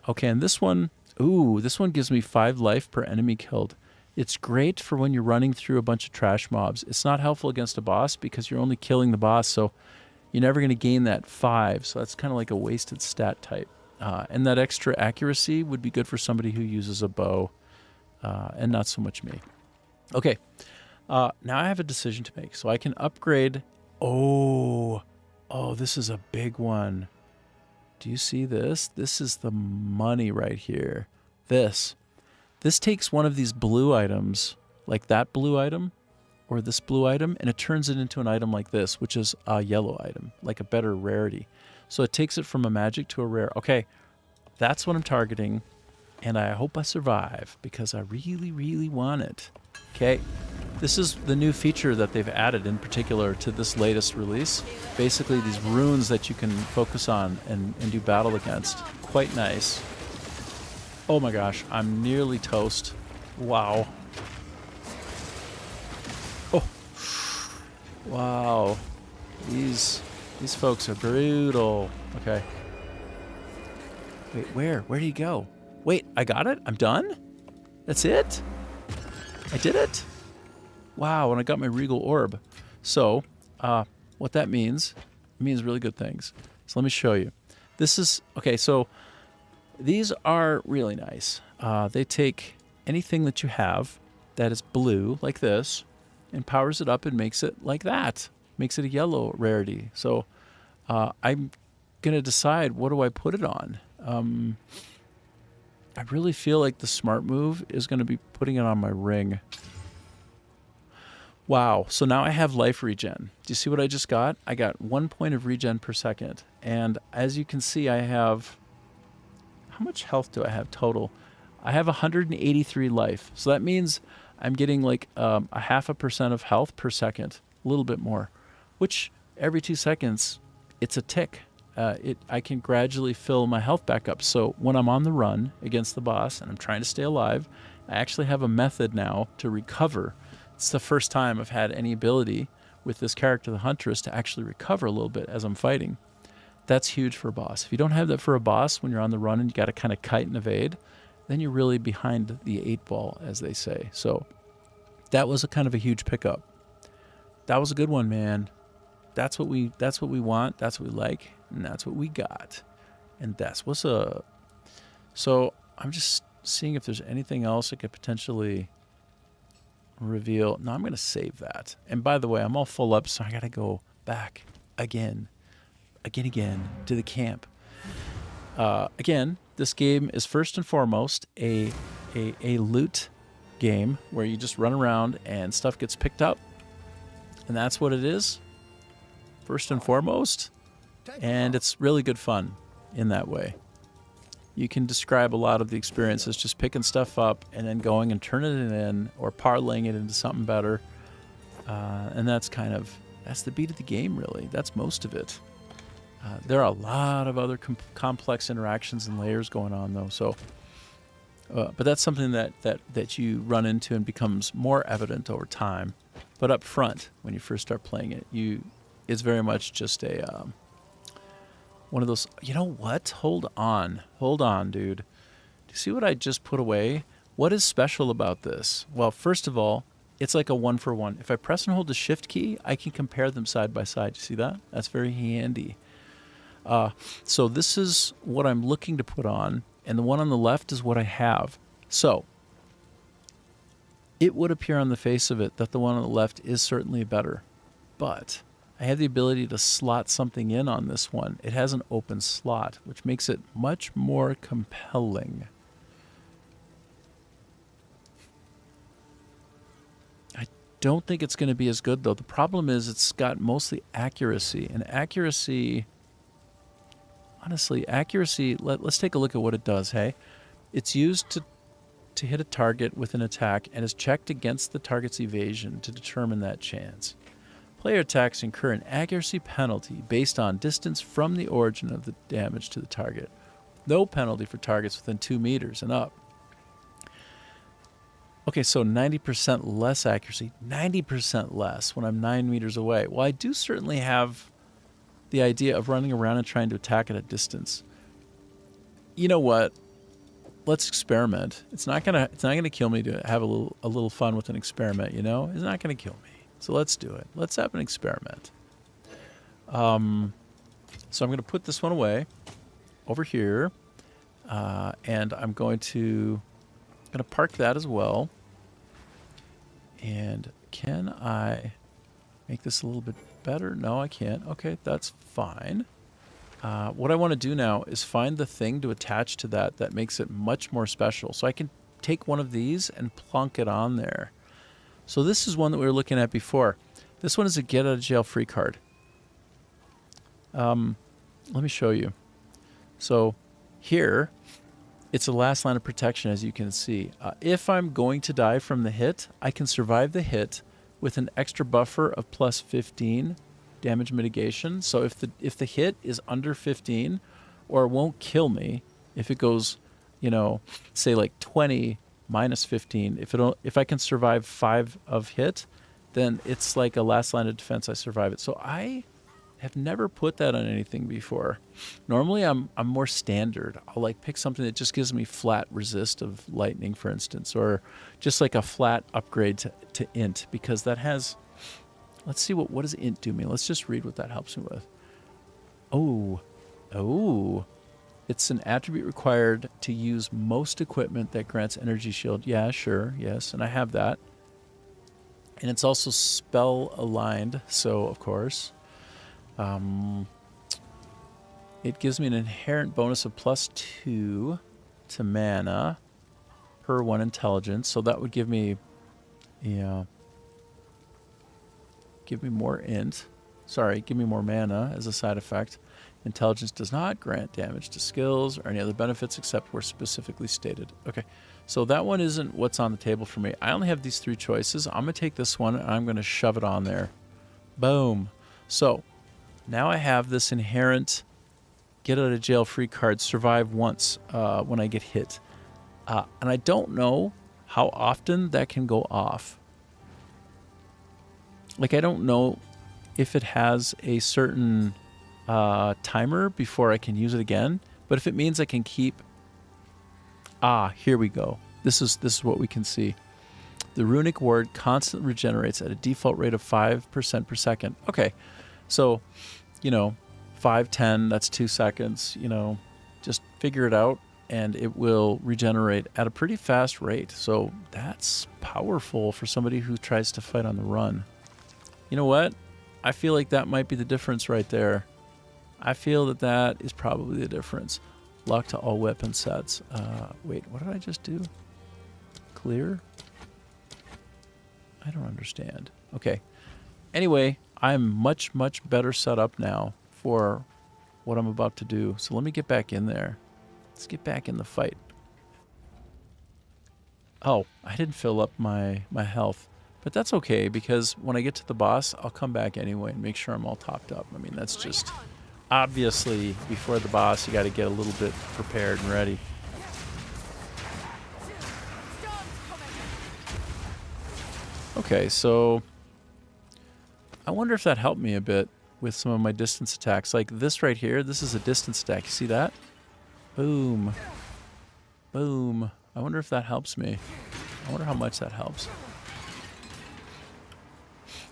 Okay, and this one, this one gives me 5 life per enemy killed. It's great for when you're running through a bunch of trash mobs. It's not helpful against a boss because you're only killing the boss, so you're never going to gain that 5. So that's kind of like a wasted stat type. And that extra accuracy would be good for somebody who uses a bow, and not so much me. Okay, now I have a decision to make. So I can upgrade. Oh, this is a big one. Do you see this? This is the money right here. This takes one of these blue items, like that blue item, or this blue item, and it turns it into an item like this, which is a yellow item, like a better rarity. So it takes it from a magic to a rare. Okay, that's what I'm targeting, and I hope I survive, because I really, really want it. Okay, this is the new feature that they've added in particular to this latest release. Basically, these runes that you can focus on and do battle against. Quite nice. Oh my gosh, I'm nearly toast. Wow. Oh. Wow. These folks are brutal. Okay. Wait, where? Where do you go? Wait, I got it? I'm done? That's it? I did it? Wow, and I got my regal orb. So, what that means, it means really good things. So let me show you. This is, okay, so these are really nice. They take anything that you have that is blue, like this, and powers it up and makes it like that. Makes it a yellow rarity. So I'm going to decide, what do I put it on? I really feel like the smart move is going to be putting it on my ring. Wow, so now I have life regen. Do you see what I just got? I got 1 point of regen per second. And as you can see, I have... How much health do I have total? I have 183 life. So that means I'm getting like a 0.5% of health per second. A little bit more. Which every 2 seconds, it's a tick. I can gradually fill my health back up. So when I'm on the run against the boss and I'm trying to stay alive, I actually have a method now to recover. It's the first time I've had any ability with this character, the Huntress, to actually recover a little bit as I'm fighting. That's huge for a boss. If you don't have that for a boss when you're on the run and you got to kind of kite and evade, then you're really behind the 8 ball, as they say. So that was a kind of a huge pickup. That was a good one, man. That's what we want, that's what we like, and that's what we got. And that's what's up. So I'm just seeing if there's anything else I could potentially reveal. No, I'm going to save that. And by the way, I'm all full up, so I got to go back again to the camp. Again, this game is first and foremost a loot game where you just run around and stuff gets picked up. And that's what it is, first and foremost. And it's really good fun in that way. You can describe a lot of the experience as just picking stuff up and then going and turning it in or parlaying it into something better. And that's the beat of the game, really. That's most of it. There are a lot of other complex interactions and layers going on, though. So, but that's something that you run into and becomes more evident over time. But up front, when you first start playing it, it's very much just a one of those. You know what? Hold on, dude. Do you see what I just put away? What is special about this? Well, first of all, it's like a 1-for-1. If I press and hold the shift key, I can compare them side by side. You see that? That's very handy. So this is what I'm looking to put on, and the one on the left is what I have. So it would appear on the face of it that the one on the left is certainly better, but I have the ability to slot something in on this one. It has an open slot, which makes it much more compelling. I don't think it's going to be as good, though. The problem is it's got mostly accuracy, and accuracy... honestly, accuracy, let's take a look at what it does, hey? It's used to hit a target with an attack and is checked against the target's evasion to determine that chance. Player attacks incur an accuracy penalty based on distance from the origin of the damage to the target. No penalty for targets within 2 meters and up. Okay, so 90% less accuracy. 90% less when I'm 9 meters away. Well, I do certainly have the idea of running around and trying to attack at a distance. You know what? Let's experiment. It's not gonna kill me to have a little fun with an experiment, you know? It's not gonna kill me. So let's do it. Let's have an experiment. So I'm gonna put this one away over here. And I'm gonna park that as well. And can I make this a little bit better? No, I can't. Okay, that's fine. What I want to do now is find the thing to attach to that makes it much more special. So I can take one of these and plunk it on there. So this is one that we were looking at before. This one is a get out of jail free card. Let me show you. So here, it's a last line of protection, as you can see. If I'm going to die from the hit, I can survive the hit with an extra buffer of plus 15 damage mitigation. So if the hit is under 15, or it won't kill me, if it goes, you know, say like 20 minus 15, if I can survive 5 of hit, then it's like a last line of defense. I survive it. So I have never put that on anything before. Normally I'm more standard. I'll like pick something that just gives me flat resist of lightning, for instance, or just like a flat upgrade to int, because that has, let's see what does int do me? Let's just read what that helps me with. Oh, it's an attribute required to use most equipment that grants energy shield. Yeah, sure, yes, and I have that. And it's also spell aligned, so of course. It gives me an inherent bonus of +2 to mana per 1 intelligence, so that would give me, give me more int. Sorry, give me more mana as a side effect. Intelligence does not grant damage to skills or any other benefits except where specifically stated. Okay, so that one isn't what's on the table for me. I only have these 3 choices. I'm going to take this one and I'm going to shove it on there. Boom. So now I have this inherent get out of jail free card, survive once when I get hit. And I don't know how often that can go off. Like, I don't know if it has a certain timer before I can use it again, but if it means I can keep... here we go. This is what we can see. The runic ward constantly regenerates at a default rate of 5% per second. Okay, so, 5, 10, that's 2 seconds, just figure it out, and it will regenerate at a pretty fast rate. So that's powerful for somebody who tries to fight on the run. You know what? I feel like that might be the difference right there. I feel that is probably the difference. Lock to all weapon sets. Wait, what did I just do? Clear? I don't understand. Okay. Anyway, I'm much, much better set up now for what I'm about to do. So let me get back in there. Let's get back in the fight. Oh, I didn't fill up my health. But that's okay, because when I get to the boss, I'll come back anyway and make sure I'm all topped up. I mean, that's just... Obviously, before the boss, you got to get a little bit prepared and ready. Okay, so... I wonder if that helped me a bit with some of my distance attacks. Like this right here, this is a distance attack. You see that? Boom. Boom. I wonder if that helps me. I wonder how much that helps.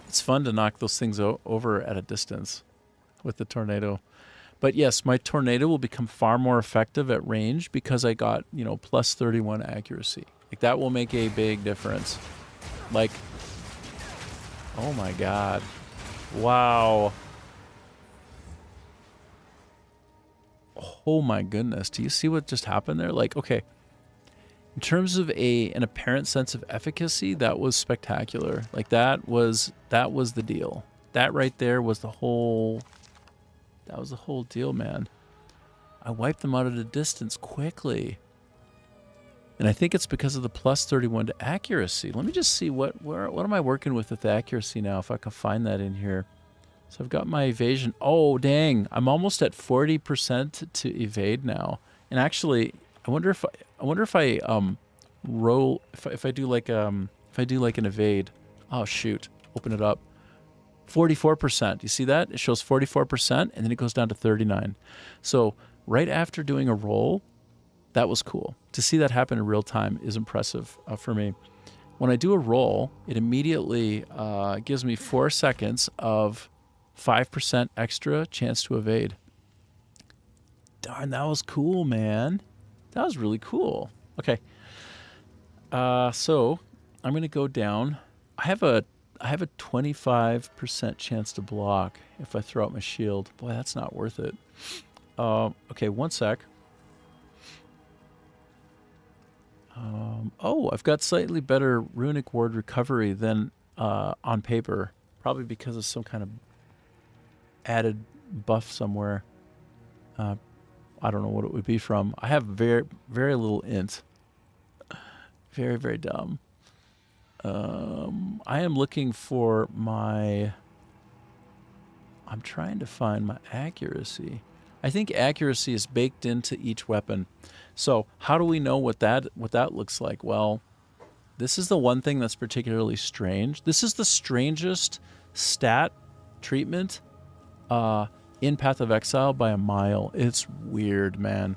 It's fun to knock those things over at a distance with the tornado. But yes, my tornado will become far more effective at range because I got, plus 31 accuracy. Like, that will make a big difference. Like, oh my god. Wow. Oh my goodness. Do you see what just happened there? Like, okay. In terms of an apparent sense of efficacy, that was spectacular. Like, that was the deal. That right there was the whole... That was the whole deal, man. I wipe them out at a distance quickly. And I think it's because of the plus 31 to accuracy. Let me just see what am I working with accuracy now, if I can find that in here. So I've got my evasion. Oh, dang. I'm almost at 40% to evade now. And actually, I wonder if I roll if I do like an evade. Oh shoot. Open it up. 44%. You see that? It shows 44% and then it goes down to 39. So right after doing a roll, that was cool. To see that happen in real time is impressive for me. When I do a roll, it immediately gives me 4 seconds of 5% extra chance to evade. Darn, that was cool, man. That was really cool. Okay. So I'm going to go down. I have a 25% chance to block if I throw out my shield. Boy, that's not worth it. Okay, one sec. Oh, I've got slightly better runic ward recovery than on paper. Probably because of some kind of added buff somewhere. I don't know what it would be from. I have very, very little int. Very, very dumb. I am looking for my... I'm trying to find my accuracy. I think accuracy is baked into each weapon. So how do we know what that looks like? Well, this is the one thing that's particularly strange. This is the strangest stat treatment in Path of Exile by a mile. It's weird, man.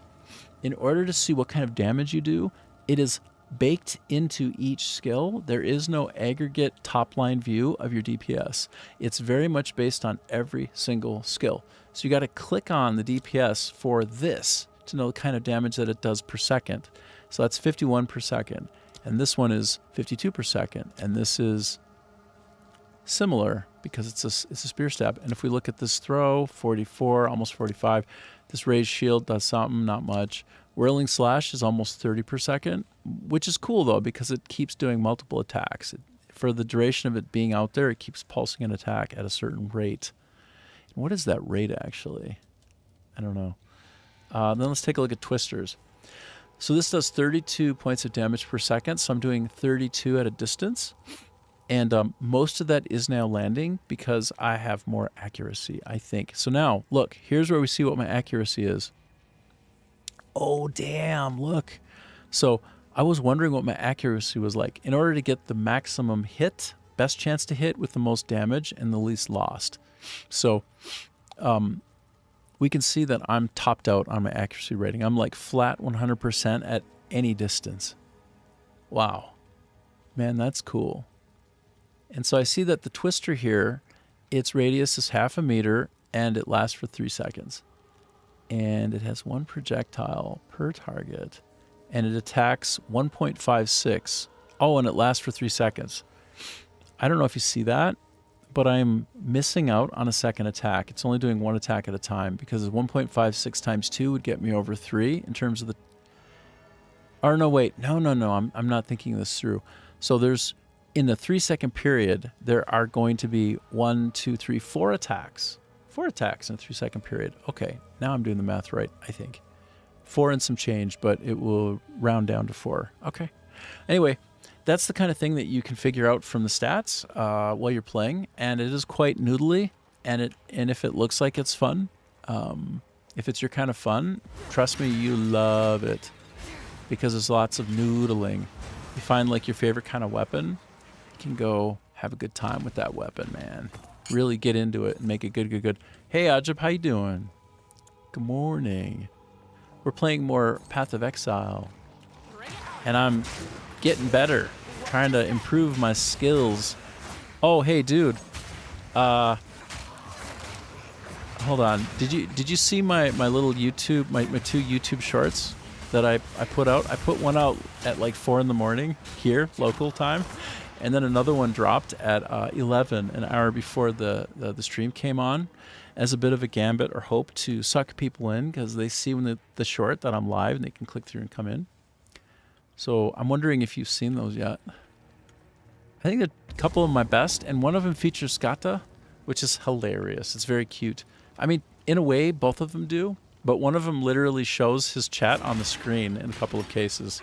In order to see what kind of damage you do, it is baked into each skill. There is no aggregate top-line view of your DPS. It's very much based on every single skill. So you got to click on the DPS for this to know the kind of damage that it does per second. So that's 51 per second. And this one is 52 per second. And this is similar because it's a spear stab. And if we look at this throw, 44, almost 45. This raised shield does something, not much. Whirling slash is almost 30 per second, which is cool though because it keeps doing multiple attacks. For the duration of it being out there, it keeps pulsing an attack at a certain rate. What is that rate actually? I don't know. Then let's take a look at twisters. So this does 32 points of damage per second. So I'm doing 32 at a distance. And most of that is now landing because I have more accuracy, I think. So now, look, here's where we see what my accuracy is. Oh, damn, look. So I was wondering what my accuracy was like. In order to get the maximum hit, best chance to hit with the most damage and the least lost. So we can see that I'm topped out on my accuracy rating. I'm like flat 100% at any distance. Wow. Man, that's cool. And so I see that the twister here, its radius is 0.5 meter and it lasts for 3 seconds. And it has 1 projectile per target. And it attacks 1.56. Oh, and it lasts for 3 seconds. I don't know if you see that, but I'm missing out on a second attack. It's only doing 1 attack at a time because 1.56 times 2 would get me over 3 in terms of the... Or no, wait. No. I'm not thinking this through. So there's... In the 3 second period, there are going to be 1, 2, 3, 4 attacks. 4 attacks in a 3 second period. Okay, now I'm doing the math right, I think. 4 and some change, but it will round down to 4. Okay. Anyway, that's the kind of thing that you can figure out from the stats while you're playing, and it is quite noodly. And if it looks like it's fun, if it's your kind of fun, trust me, you love it because there's lots of noodling. You find like your favorite kind of weapon. Can go have a good time with that weapon, man. Really get into it and make it good. Hey, Ajib, how you doing? Good morning. We're playing more Path of Exile. And I'm getting better. Trying to improve my skills. Oh, hey, dude. Hold on. Did you see my little YouTube, my 2 YouTube shorts that I put out? I put one out at like 4 in the morning here, local time. And then another one dropped at 11, an hour before the stream came on, as a bit of a gambit or hope to suck people in because they see when the short that I'm live and they can click through and come in. So I'm wondering if you've seen those yet. I think a couple of my best, and one of them features Skata, which is hilarious. It's very cute. I mean, in a way, both of them do, but one of them literally shows his chat on the screen in a couple of cases.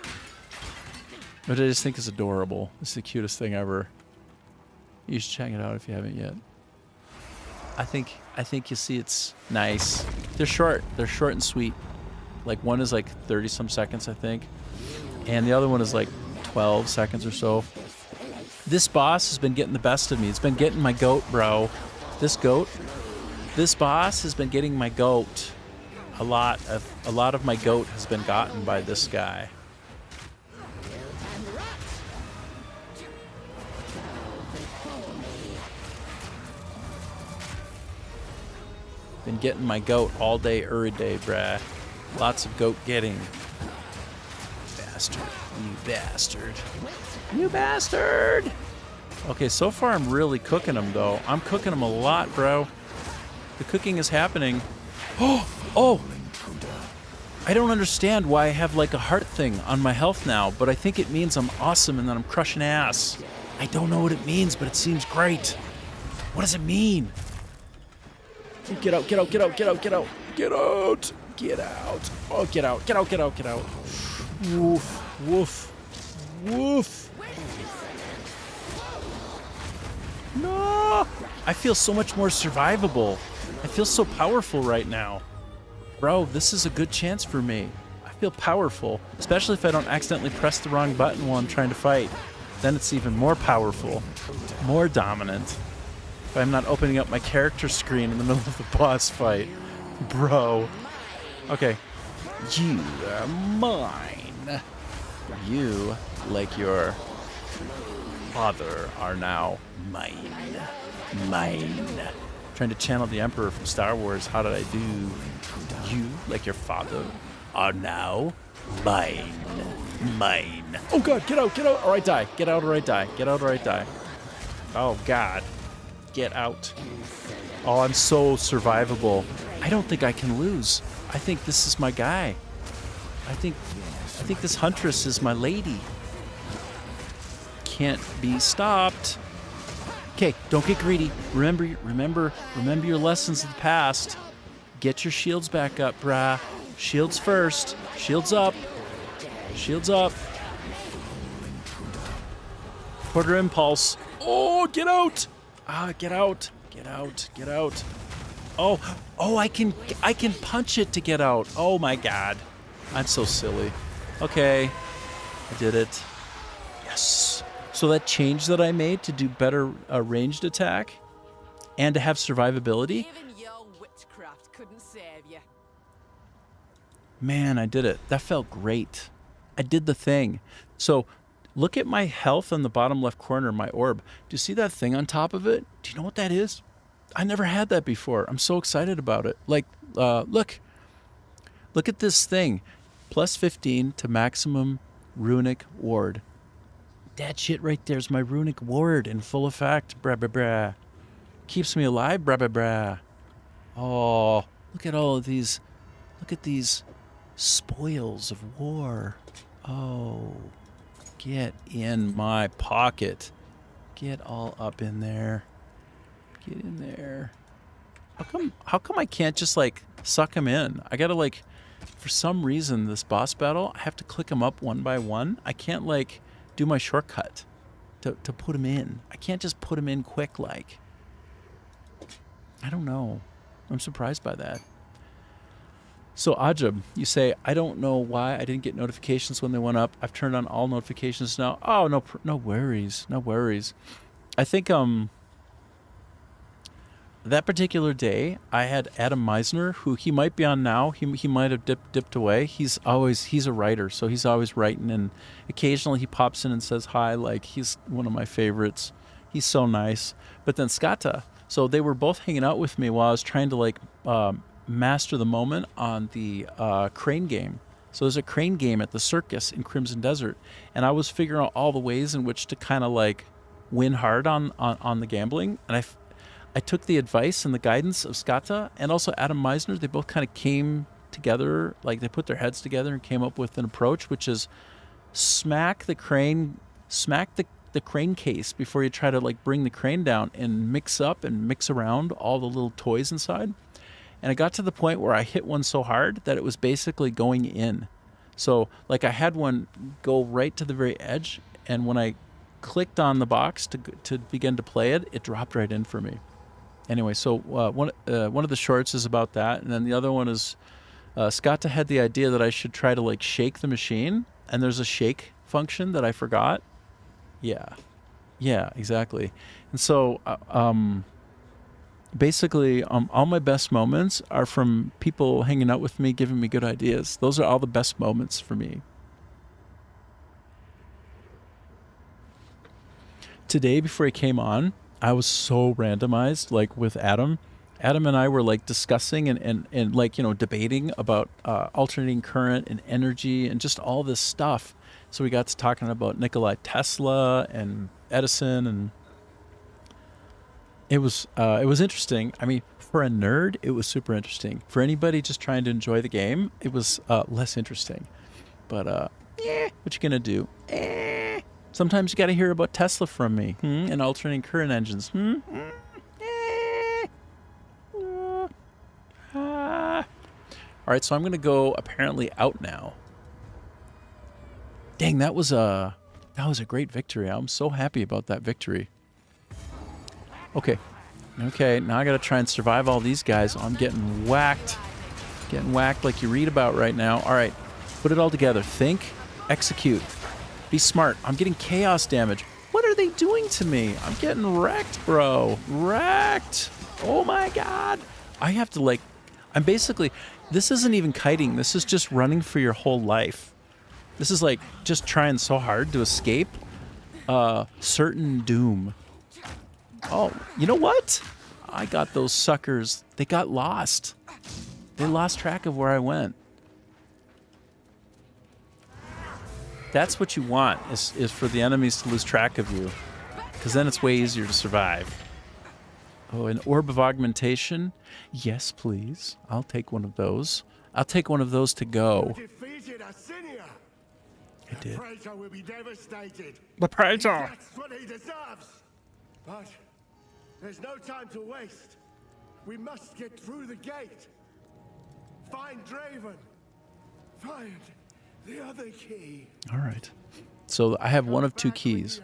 But I just think it's adorable. It's the cutest thing ever. You should check it out if you haven't yet. I think you see it's nice. They're short. They're short and sweet. Like one is like 30 some seconds, I think. And the other one is like 12 seconds or so. This boss has been getting the best of me. It's been getting my goat, bro. This boss has been getting my goat. A lot of my goat has been gotten by this guy. Been getting my goat all day, every day, brah. Lots of goat getting. Bastard. You bastard. You bastard! Okay, so far I'm really cooking them, though. I'm cooking them a lot, bro. The cooking is happening. Oh! I don't understand why I have like a heart thing on my health now, but I think it means I'm awesome and that I'm crushing ass. I don't know what it means, but it seems great. What does it mean? Get out, get out, get out, get out, get out. Get out! Get out. Oh, get out, get out, get out, get out. Woof, woof, woof. No! I feel so much more survivable. I feel so powerful right now. Bro, this is a good chance for me. I feel powerful, especially if I don't accidentally press the wrong button while I'm trying to fight. Then it's even more powerful, more dominant. If I'm not opening up my character screen in the middle of the boss fight. Bro. Okay. You are mine. You, like your father, are now mine. Mine. Trying to channel the Emperor from Star Wars. How did I do? You, like your father, are now mine. Mine. Oh god, get out, or I die. Get out or I die. Get out or I die. Oh god. Get out. Oh, I'm so survivable. I don't think I can lose. I think this is my guy. I think this Huntress is my lady. Can't be stopped. Okay, don't get greedy. Remember your lessons of the past. Get your shields back up, brah. Shields first. Shields up. Shields up. Quarter impulse. Oh, get out! Ah, get out. Get out. Get out. Oh, I can punch it to get out. Oh my god. I'm so silly. Okay. I did it. Yes. So that change that I made to do better ranged attack and to have survivability. Even your witchcraft couldn't save you. Man, I did it. That felt great. I did the thing. So look at my health in the bottom left corner, my orb. Do you see that thing on top of it? Do you know what that is? I never had that before. I'm so excited about it. Like, look at this thing. Plus 15 to maximum runic ward. That shit right there is my runic ward in full effect. Brah, brah, brah. Keeps me alive. Brah, brah, brah. Oh, look at all of these. Look at these spoils of war. Oh, get in my pocket. Get all up in there. Get in there. How come I can't just like suck him in? I gotta like, for some reason, this boss battle, I have to click him up one by one. I can't like do my shortcut to put him in. I can't just put him in quick like. I don't know. I'm surprised by that. So Ajab, you say, I don't know why I didn't get notifications when they went up. I've turned on all notifications now. Oh, no worries. No worries. I think that particular day, I had Adam Meisner, who he might be on now. He might have dipped away. He's a writer, so he's always writing, and occasionally he pops in and says hi. Like, he's one of my favorites. He's so nice. But then Skata, so they were both hanging out with me while I was trying to like master the moment on the crane game. So there's a crane game at the circus in Crimson Desert, and I was figuring out all the ways in which to kind of like win hard on the gambling, and I took the advice and the guidance of Skata and also Adam Meisner. They both kind of came together, like they put their heads together and came up with an approach, which is smack the crane case before you try to like bring the crane down, and mix around all the little toys inside. And I got to the point where I hit one so hard that it was basically going in. So, like, I had one go right to the very edge, and when I clicked on the box to begin to play it, it dropped right in for me. Anyway, so one of the shorts is about that, and then the other one is Scott had the idea that I should try to, like, shake the machine, and there's a shake function that I forgot. Yeah, exactly. And so, basically, all my best moments are from people hanging out with me, giving me good ideas. Those are all the best moments for me. Today, before he came on, I was so randomized, like with Adam. Adam and I were like discussing and like, you know, debating about alternating current and energy and just all this stuff. So we got to talking about Nikola Tesla and Edison, and it was interesting. I mean, for a nerd, it was super interesting. For anybody just trying to enjoy the game, it was less interesting. But what you gonna do? Sometimes you got to hear about Tesla from me and alternating current engines. All right, so I'm gonna go apparently out now. Dang, that was a great victory. I'm so happy about that victory. Okay, now I gotta try and survive all these guys. I'm getting whacked like you read about right now. All right, put it all together. Think, execute, be smart. I'm getting chaos damage. What are they doing to me? I'm getting wrecked, bro. Wrecked. Oh my god. I have to, like, I'm basically, this isn't even kiting. This is just running for your whole life. This is like just trying so hard to escape certain doom. Oh, you know what? I got those suckers. They got lost. They lost track of where I went. That's what you want, is for the enemies to lose track of you. Because then it's way easier to survive. Oh, an orb of augmentation? Yes, please. I'll take one of those. I'll take one of those to go. I did. The Praetor will be devastated. The Praetor! That's what he deserves. But there's no time to waste. We must get through the gate. Find Draven. Find the other key. All right. So I have one of two keys.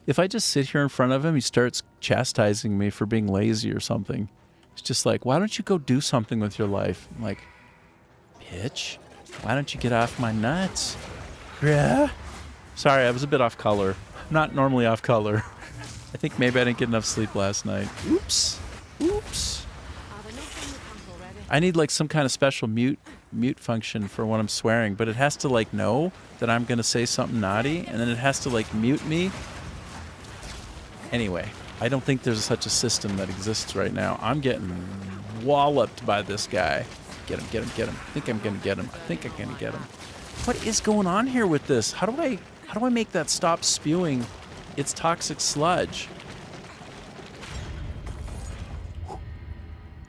If I just sit here in front of him, he starts chastising me for being lazy or something. It's just like, why don't you go do something with your life? I'm like, bitch, why don't you get off my nuts? Yeah. Sorry, I was a bit off color. Not normally off color. I think maybe I didn't get enough sleep last night. Oops. I need like some kind of special mute function for when I'm swearing, but it has to like know that I'm going to say something naughty, and then it has to like mute me. Anyway, I don't think there's such a system that exists right now. I'm getting walloped by this guy. Get him. I think I'm going to get him. What is going on here with this? How do I make that stop spewing its toxic sludge?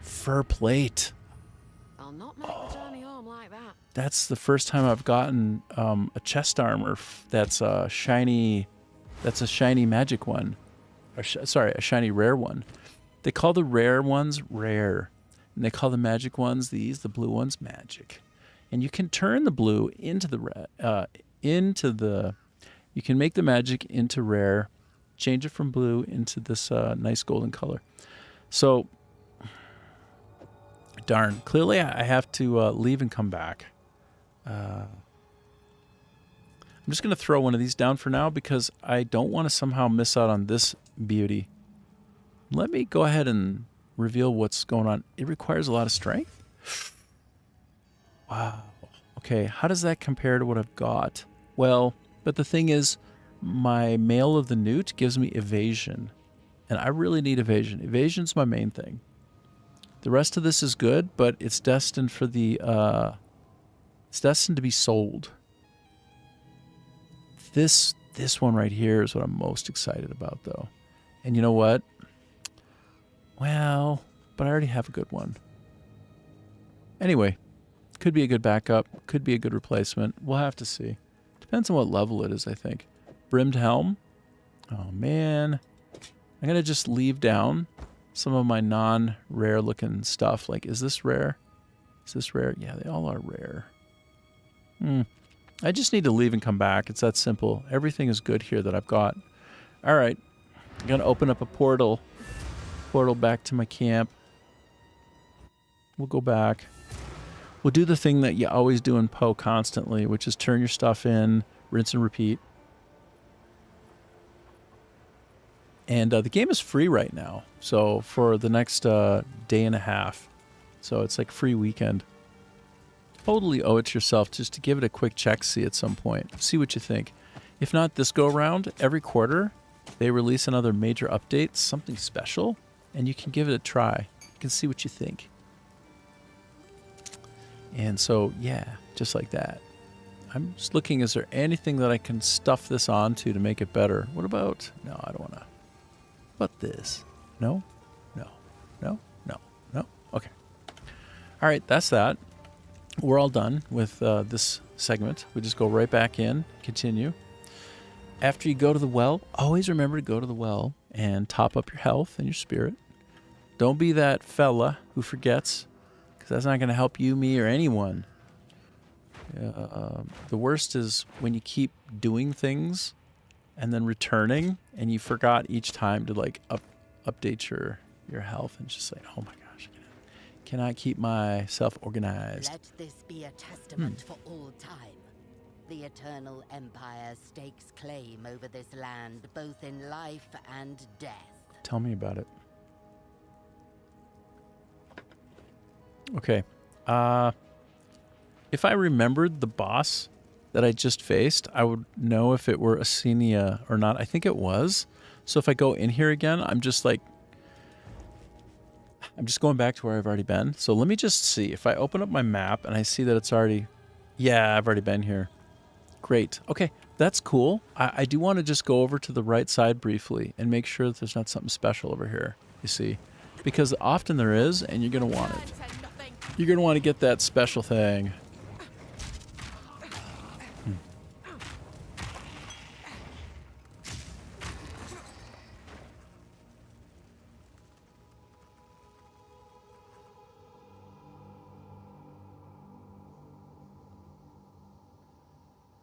Fur plate. I'll not make the journey home like that. That's the first time I've gotten a chest armor that's a shiny magic one. Sorry, a shiny rare one. They call the rare ones rare, and they call the magic ones, the blue ones, magic. And you can turn the blue into the red, you can make the magic into rare, change it from blue into this nice golden color. So, darn, clearly I have to leave and come back. I'm just going to throw one of these down for now because I don't want to somehow miss out on this beauty. Let me go ahead and reveal what's going on. It requires a lot of strength. Wow. Okay, how does that compare to what I've got? Well, but the thing is, my Mail of the Newt gives me evasion. And I really need evasion. Evasion's my main thing. The rest of this is good, but it's destined for the... it's destined to be sold. This one right here is what I'm most excited about, though. And you know what? Well, but I already have a good one. Anyway, could be a good backup. Could be a good replacement. We'll have to see. Depends on what level it is, I think. Brimmed Helm. Oh, man. I'm going to just leave down some of my non-rare looking stuff. Like, is this rare? Is this rare? Yeah, they all are rare. I just need to leave and come back. It's that simple. Everything is good here that I've got. All right. I'm going to open up a portal. Portal back to my camp. We'll go back. We'll do the thing that you always do in Poe constantly, which is turn your stuff in, rinse and repeat. And the game is free right now. So for the next day and a half. So it's like free weekend. Totally owe it to yourself just to give it a quick check-see at some point. See what you think. If not this go-around, every quarter they release another major update, something special, and you can give it a try. You can see what you think. And so, yeah, just like that. I'm just looking, is there anything that I can stuff this onto to make it better? What about, no, I don't want to. What this? No, no, no, no, no. Okay. All right, that's that. We're all done with this segment. We just go right back in, continue. After you go to the well, always remember to go to the well and top up your health and your spirit. Don't be that fella who forgets, because that's not going to help you, me, or anyone. The worst is when you keep doing things and then returning, and you forgot each time to like update your health, and just like, oh my gosh, I cannot keep myself organized. Let this be a testament for all time. The Eternal Empire stakes claim over this land, both in life and death. Tell me about it. Okay. If I remembered the boss that I just faced, I would know if it were Asenia or not. I think it was. So if I go in here again, I'm just going back to where I've already been. So let me just see. If I open up my map and I see that it's already... Yeah, I've already been here. Great. Okay, that's cool. I do want to just go over to the right side briefly and make sure that there's not something special over here, you see. Because often there is, and you're going to want it. You're going to want to get that special thing.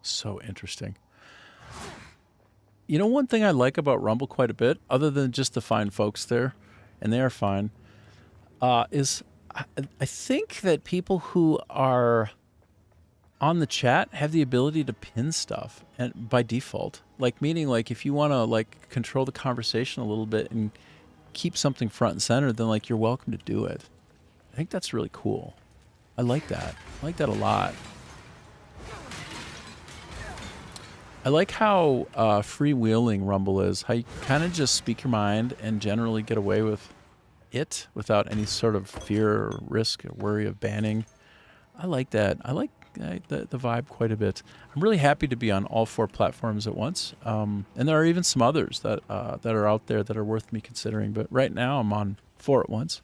So interesting. You know, one thing I like about Rumble quite a bit, other than just the fine folks there, and they are fine, is I think that people who are on the chat have the ability to pin stuff, and by default, like meaning like if you want to like control the conversation a little bit and keep something front and center, then like you're welcome to do it. I think that's really cool. I like that. I like that a lot. I like how freewheeling Rumble is, how you kind of just speak your mind and generally get away with it without any sort of fear or risk or worry of banning. I like that. I like the vibe quite a bit. I'm really happy to be on all 4 platforms at once. And there are even some others that are out there that are worth me considering. But right now I'm on 4 at once.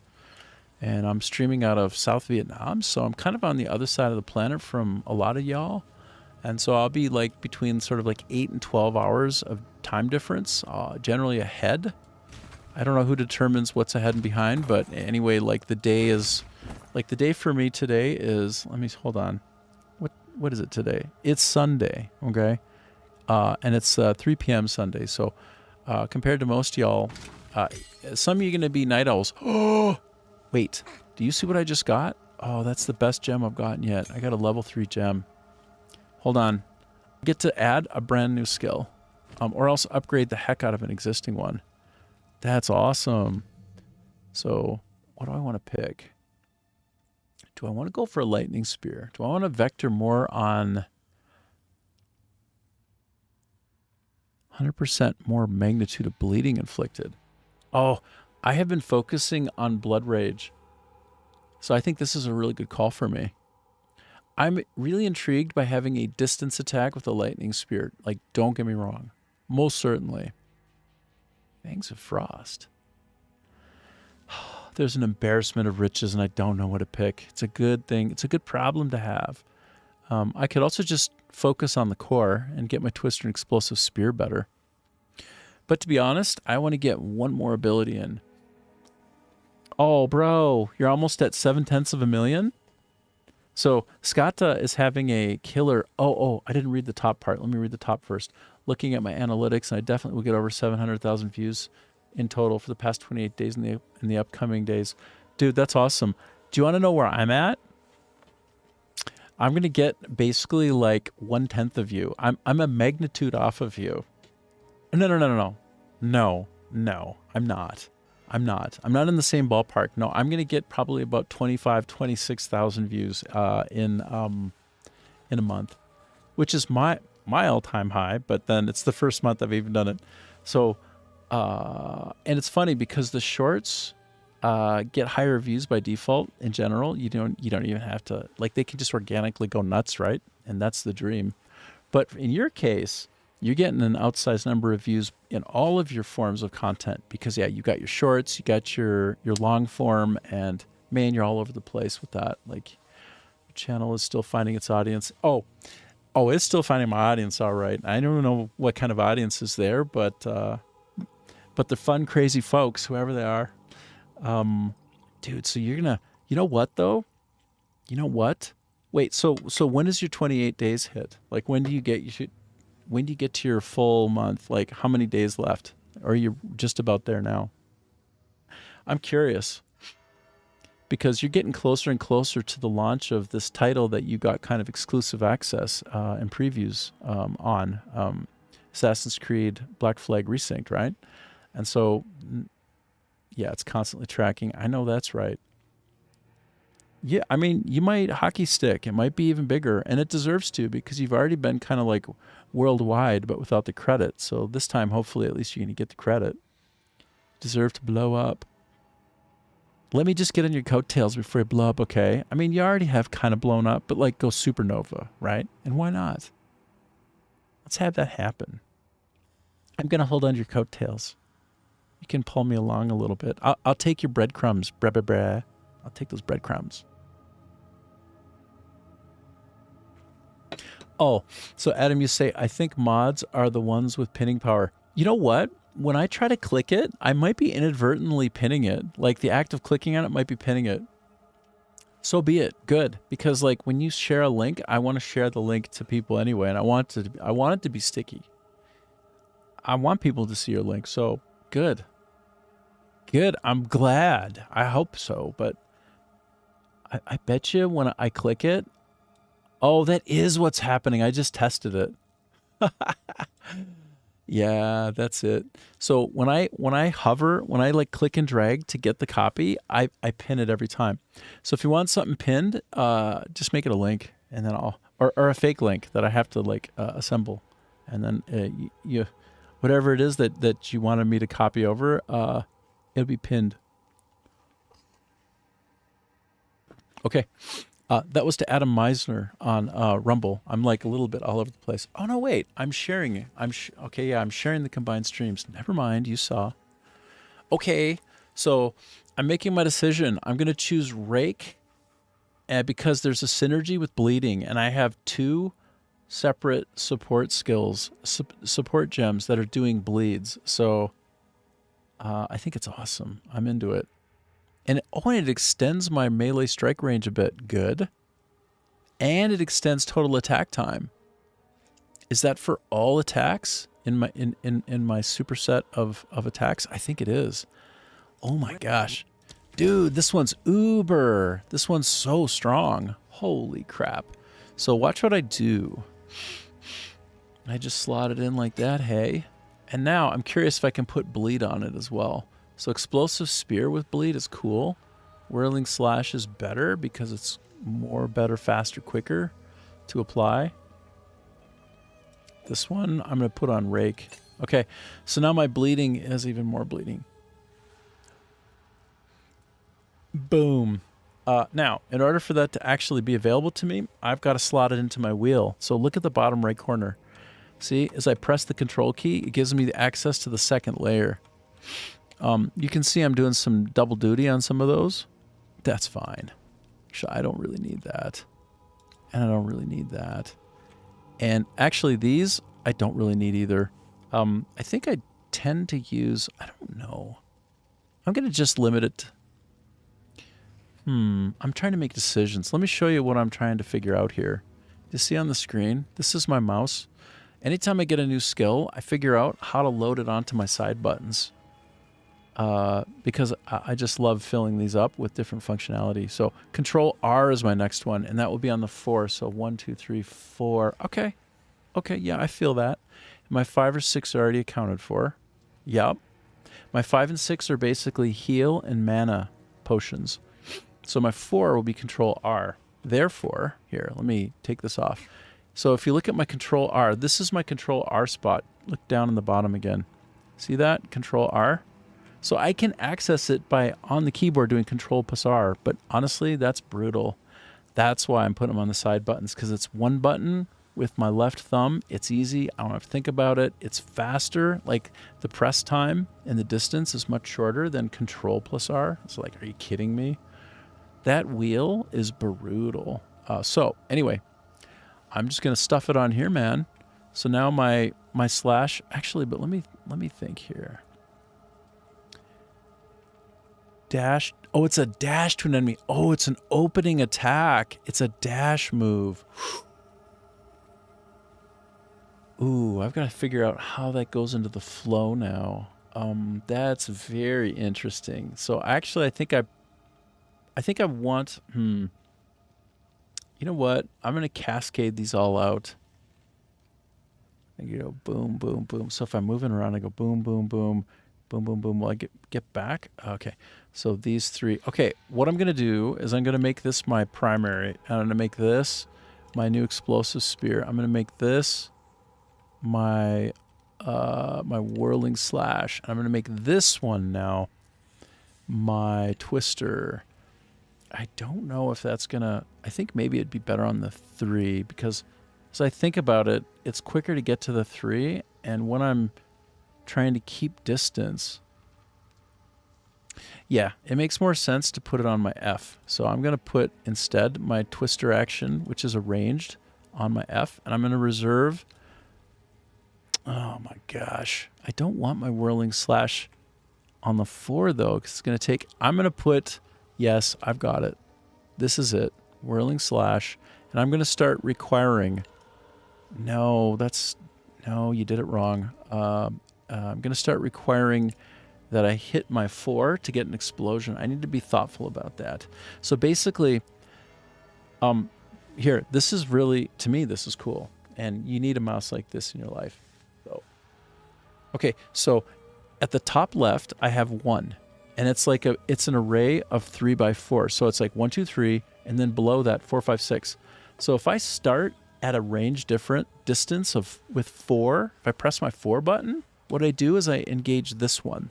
And I'm streaming out of South Vietnam, so I'm kind of on the other side of the planet from a lot of y'all. And so I'll be like between sort of like 8 and 12 hours of time difference, generally ahead. I don't know who determines what's ahead and behind, but anyway, like the day for me today is, hold on. What is it today? It's Sunday, okay? And it's 3 p.m. Sunday. So compared to most y'all, some of you are going to be night owls. Oh, wait, do you see what I just got? Oh, that's the best gem I've gotten yet. I got a level 3 gem. Hold on. I get to add a brand new skill, or else upgrade the heck out of an existing one. That's awesome. So what do I want to pick? Do I want to go for a lightning spear? Do I want to vector more on 100% more magnitude of bleeding inflicted? Oh, I have been focusing on blood rage. So I think this is a really good call for me. I'm really intrigued by having a distance attack with a lightning spear. Like, don't get me wrong. Most certainly. Fangs of Frost. There's an embarrassment of riches and I don't know what to pick. It's a good thing. It's a good problem to have. I could also just focus on the core and get my Twister and Explosive Spear better. But to be honest, I want to get one more ability in. Oh, bro, you're almost at 0.7 million. So Skata is having a killer. Oh, I didn't read the top part. Let me read the top first. Looking at my analytics, and I definitely will get over 700,000 views in total for the past 28 days in the upcoming days. Dude, that's awesome. Do you want to know where I'm at? I'm gonna get basically like 1/10 of you. I'm a magnitude off of you. No, I'm not. I'm not in the same ballpark. No, I'm going to get probably about 26,000 views in a month, which is my all-time high, but then it's the first month I've even done it. So and it's funny because the shorts get higher views by default in general. You don't even have to, like, they can just organically go nuts, right? And that's the dream. But in your case, you're getting an outsized number of views in all of your forms of content because, yeah, you got your shorts, you got your long form, and man, you're all over the place with that. Like, your channel is still finding its audience. Oh, it's still finding my audience, all right. I don't know what kind of audience is there, but they're fun, crazy folks, whoever they are. Dude, so you're gonna, you know what though? You know what? Wait, so when does your 28 days hit? Like, when do you get to your full month? Like, how many days left? Or are you just about there now? I'm curious because you're getting closer and closer to the launch of this title that you got kind of exclusive access and previews on Assassin's Creed Black Flag Resynced, right? And so, yeah, it's constantly tracking. I know that's right. Yeah, I mean, you might hockey stick. It might be even bigger, and it deserves to because you've already been kind of like worldwide, but without the credit. So this time, hopefully, at least you're going to get the credit. Deserve to blow up. Let me just get on your coattails before you blow up, okay? I mean, you already have kind of blown up, but like go supernova, right? And why not? Let's have that happen. I'm going to hold on to your coattails. You can pull me along a little bit. I'll take your breadcrumbs. I'll take those breadcrumbs. Oh, so Adam, you say, I think mods are the ones with pinning power. You know what? When I try to click it, I might be inadvertently pinning it. Like, the act of clicking on it might be pinning it. So be it. Good. Because, like, when you share a link, I want to share the link to people anyway, and I want it to be sticky. I want people to see your link. So good. Good. I'm glad. I hope so. But I bet you when I click it, oh, that is what's happening. I just tested it. Yeah, that's it. So when I hover, when I like click and drag to get the copy, I pin it every time. So if you want something pinned, just make it a link, and then or a fake link that I have to like assemble, and then you whatever it is that you wanted me to copy over, it'll be pinned. Okay. That was to Adam Meisner on Rumble. I'm like a little bit all over the place. Oh, no, wait. I'm sharing it. Okay, yeah, I'm sharing the combined streams. Never mind. You saw. Okay, so I'm making my decision. I'm going to choose Rake because there's a synergy with Bleeding, and I have two separate support skills, support gems that are doing bleeds. So I think it's awesome. I'm into it. And it extends my melee strike range a bit. Good. And it extends total attack time. Is that for all attacks in my superset of attacks? I think it is. Oh my gosh. Dude, this one's uber. This one's so strong. Holy crap. So watch what I do. I just slot it in like that, hey. And now I'm curious if I can put bleed on it as well. So Explosive Spear with bleed is cool. Whirling Slash is better because it's more, better, faster, quicker to apply. This one I'm going to put on Rake. Okay, so now my bleeding has even more bleeding. Boom. Now, in order for that to actually be available to me, I've got to slot it into my wheel. So look at the bottom right corner. See, as I press the control key, it gives me the access to the second layer. You can see I'm doing some double duty on some of those. That's fine. Actually, I don't really need that. And I don't really need that. And actually, these, I don't really need either. I think I tend to use, I don't know. I'm going to just limit it. I'm trying to make decisions. Let me show you what I'm trying to figure out here. You see on the screen, this is my mouse. Anytime I get a new skill, I figure out how to load it onto my side buttons. Because I just love filling these up with different functionality. So Control R is my next one, and that will be on the 4. So 1, 2, 3, 4. Okay. Okay, yeah, I feel that. My 5 or 6 are already accounted for. Yep. My 5 and 6 are basically heal and mana potions. So my 4 will be Control R. Therefore, here, let me take this off. So if you look at my Control R, this is my Control R spot. Look down in the bottom again. See that? Control R. So I can access it by on the keyboard doing Control plus R, but honestly, that's brutal. That's why I'm putting them on the side buttons, because it's one button with my left thumb. It's easy. I don't have to think about it. It's faster. Like the press time and the distance is much shorter than Control plus R. It's like, are you kidding me? That wheel is brutal. So anyway, I'm just gonna stuff it on here, man. So now my slash, actually, but let me think here. Dash. Oh, it's a dash to an enemy. Oh, it's an opening attack. It's a dash move. Ooh, I've got to figure out how that goes into the flow now. That's very interesting. So actually, I think I want. You know what? I'm gonna cascade these all out. And you go boom, boom, boom. So if I'm moving around, I go boom, boom, boom. Boom, boom, boom. Will I get back? Okay. So these 3. Okay, what I'm going to do is I'm going to make this my primary. I'm going to make this my new explosive spear. I'm going to make this my my whirling slash. I'm going to make this one now my twister. I don't know if that's going to... I think maybe it'd be better on the 3, because as I think about it, it's quicker to get to the 3, and when I'm trying to keep distance, yeah, it makes more sense to put it on my F. So I'm going to put instead my twister action, which is arranged, on my F, and I'm going to reserve... Oh my gosh, I don't want my whirling slash on the 4 though, because it's going to take... I'm going to put... Yes, I've got it. This is it. Whirling slash, and I'm going to start requiring... No, that's... No, you did it wrong. I'm going to start requiring that I hit my 4 to get an explosion. I need to be thoughtful about that. So basically, here, this is really, to me, this is cool. And you need a mouse like this in your life. So, okay, so at the top left, I have 1. And it's like it's an array of 3 by 4. So it's like 1, 2, 3, and then below that, 4, 5, 6. So if I start at a range different distance with 4, if I press my 4 button, what I do is I engage this one,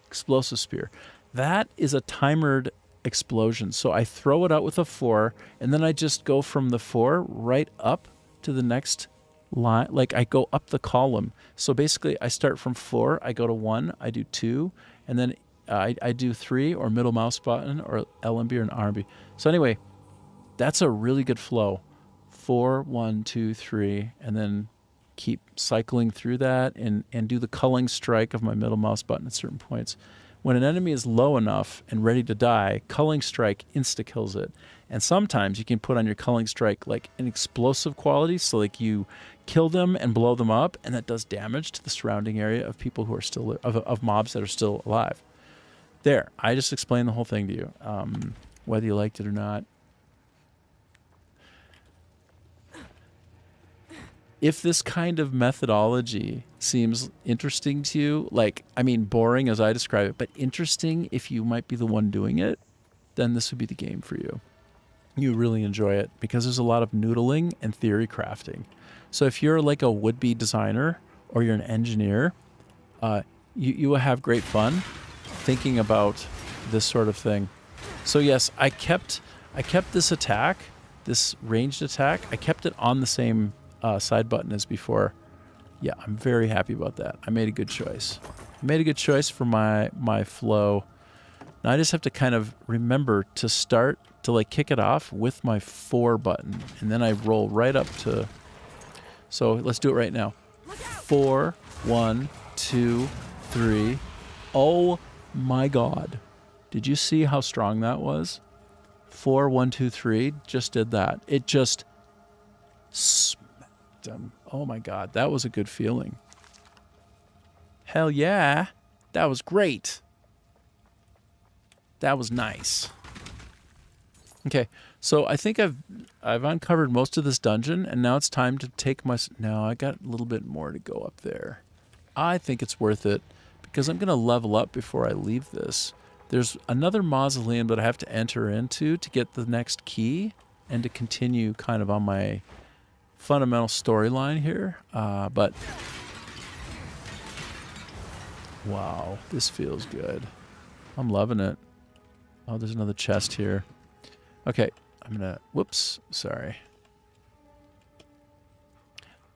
explosive spear. That is a timered explosion. So I throw it out with a 4, and then I just go from the 4 right up to the next line. Like I go up the column. So basically I start from 4, I go to 1, I do 2, and then I do 3 or middle mouse button or LMB or an RB. So anyway, that's a really good flow. 4, 1, 2, 3, and then keep cycling through that and do the culling strike of my middle mouse button at certain points. When an enemy is low enough and ready to die, culling strike insta-kills it. And sometimes you can put on your culling strike like an explosive quality, so like you kill them and blow them up, and that does damage to the surrounding area of people who are still, of mobs that are still alive. There, I just explained the whole thing to you, whether you liked it or not. If this kind of methodology seems interesting to you, like, I mean, boring as I describe it, but interesting if you might be the one doing it, then this would be the game for you. You really enjoy it because there's a lot of noodling and theory crafting. So if you're like a would-be designer or you're an engineer, you will have great fun thinking about this sort of thing. So yes, I kept this attack, this ranged attack, I kept it on the same side button as before. Yeah, I'm very happy about that. I made a good choice. I made a good choice for my flow. Now I just have to kind of remember to start to like kick it off with my 4 button, and then I roll right up to... So let's do it right now. 4, 1, 2, 3. Oh my God. Did you see how strong that was? 4, 1, 2, 3 just did that. It just smacked him. Oh my God, that was a good feeling. Hell yeah, that was great. That was nice. Okay, so I think I've uncovered most of this dungeon, and now it's time to take my... No, I got a little bit more to go up there. I think it's worth it, because I'm going to level up before I leave this. There's another mausoleum that I have to enter into to get the next key, and to continue kind of on my fundamental storyline here. But... Wow, this feels good. I'm loving it. Oh, there's another chest here. Okay, I'm gonna... Whoops, sorry.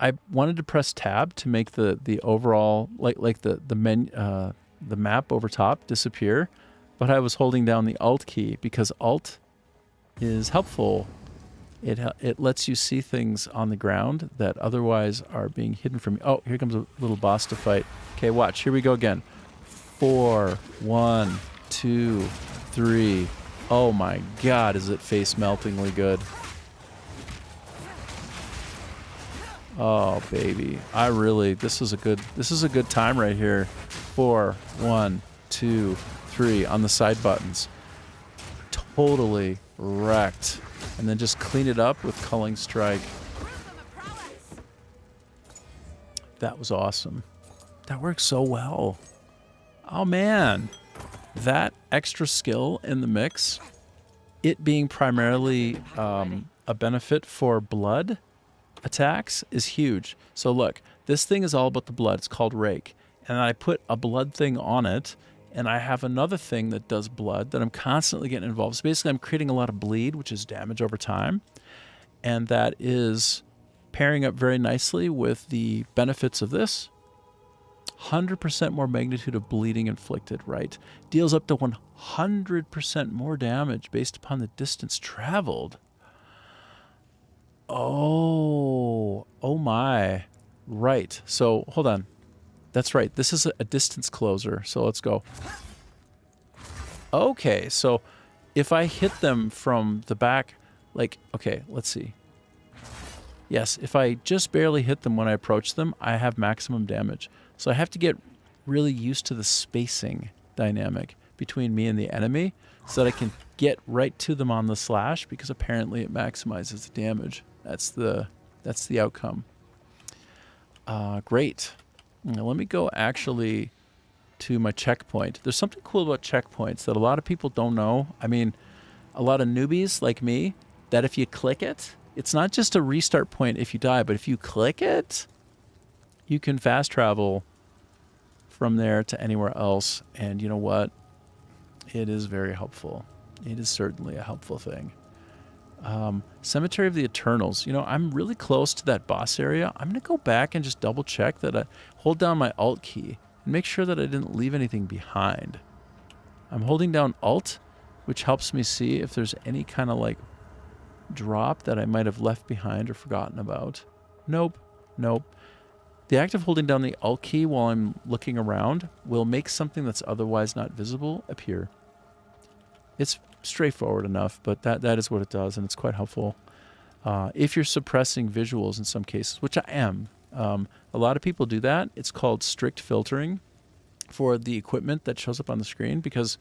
I wanted to press tab to make the overall like the map over top disappear, but I was holding down the Alt key because Alt is helpful. It lets you see things on the ground that otherwise are being hidden from you. Oh, here comes a little boss to fight. Okay, watch. Here we go again. 4, 1, 2, 3. Oh my God, is it face meltingly good? Oh baby, this is a good time right here. 4, 1, 2, 3 on the side buttons. Totally wrecked. And then just clean it up with Culling Strike. That was awesome. That works so well. Oh man. That extra skill in the mix, it being primarily a benefit for blood attacks, is huge. So look, this thing is all about the blood. It's called Rake. And I put a blood thing on it, and I have another thing that does blood that I'm constantly getting involved. So basically I'm creating a lot of bleed, which is damage over time. And that is pairing up very nicely with the benefits of this. 100% more magnitude of bleeding inflicted, right? Deals up to 100% more damage based upon the distance traveled. Oh my. Right. So, hold on. That's right. This is a distance closer. So, let's go. Okay, so if I hit them from the back, like, okay, let's see. Yes, if I just barely hit them when I approach them, I have maximum damage. So I have to get really used to the spacing dynamic between me and the enemy so that I can get right to them on the slash, because apparently it maximizes the damage. That's the outcome. Great. Now let me go actually to my checkpoint. There's something cool about checkpoints that a lot of people don't know. I mean, a lot of newbies like me, that if you click it, it's not just a restart point if you die, but if you click it, you can fast travel from there to anywhere else. And you know what? It is very helpful. It is certainly a helpful thing. Cemetery of the Eternals. You know, I'm really close to that boss area. I'm going to go back and just double check that I hold down my Alt key and make sure that I didn't leave anything behind. I'm holding down Alt, which helps me see if there's any kind of like drop that I might have left behind or forgotten about. Nope. The act of holding down the Alt key while I'm looking around will make something that's otherwise not visible appear. It's straightforward enough, but that is what it does, and it's quite helpful. If you're suppressing visuals in some cases, which I am, a lot of people do that. It's called strict filtering for the equipment that shows up on the screen, because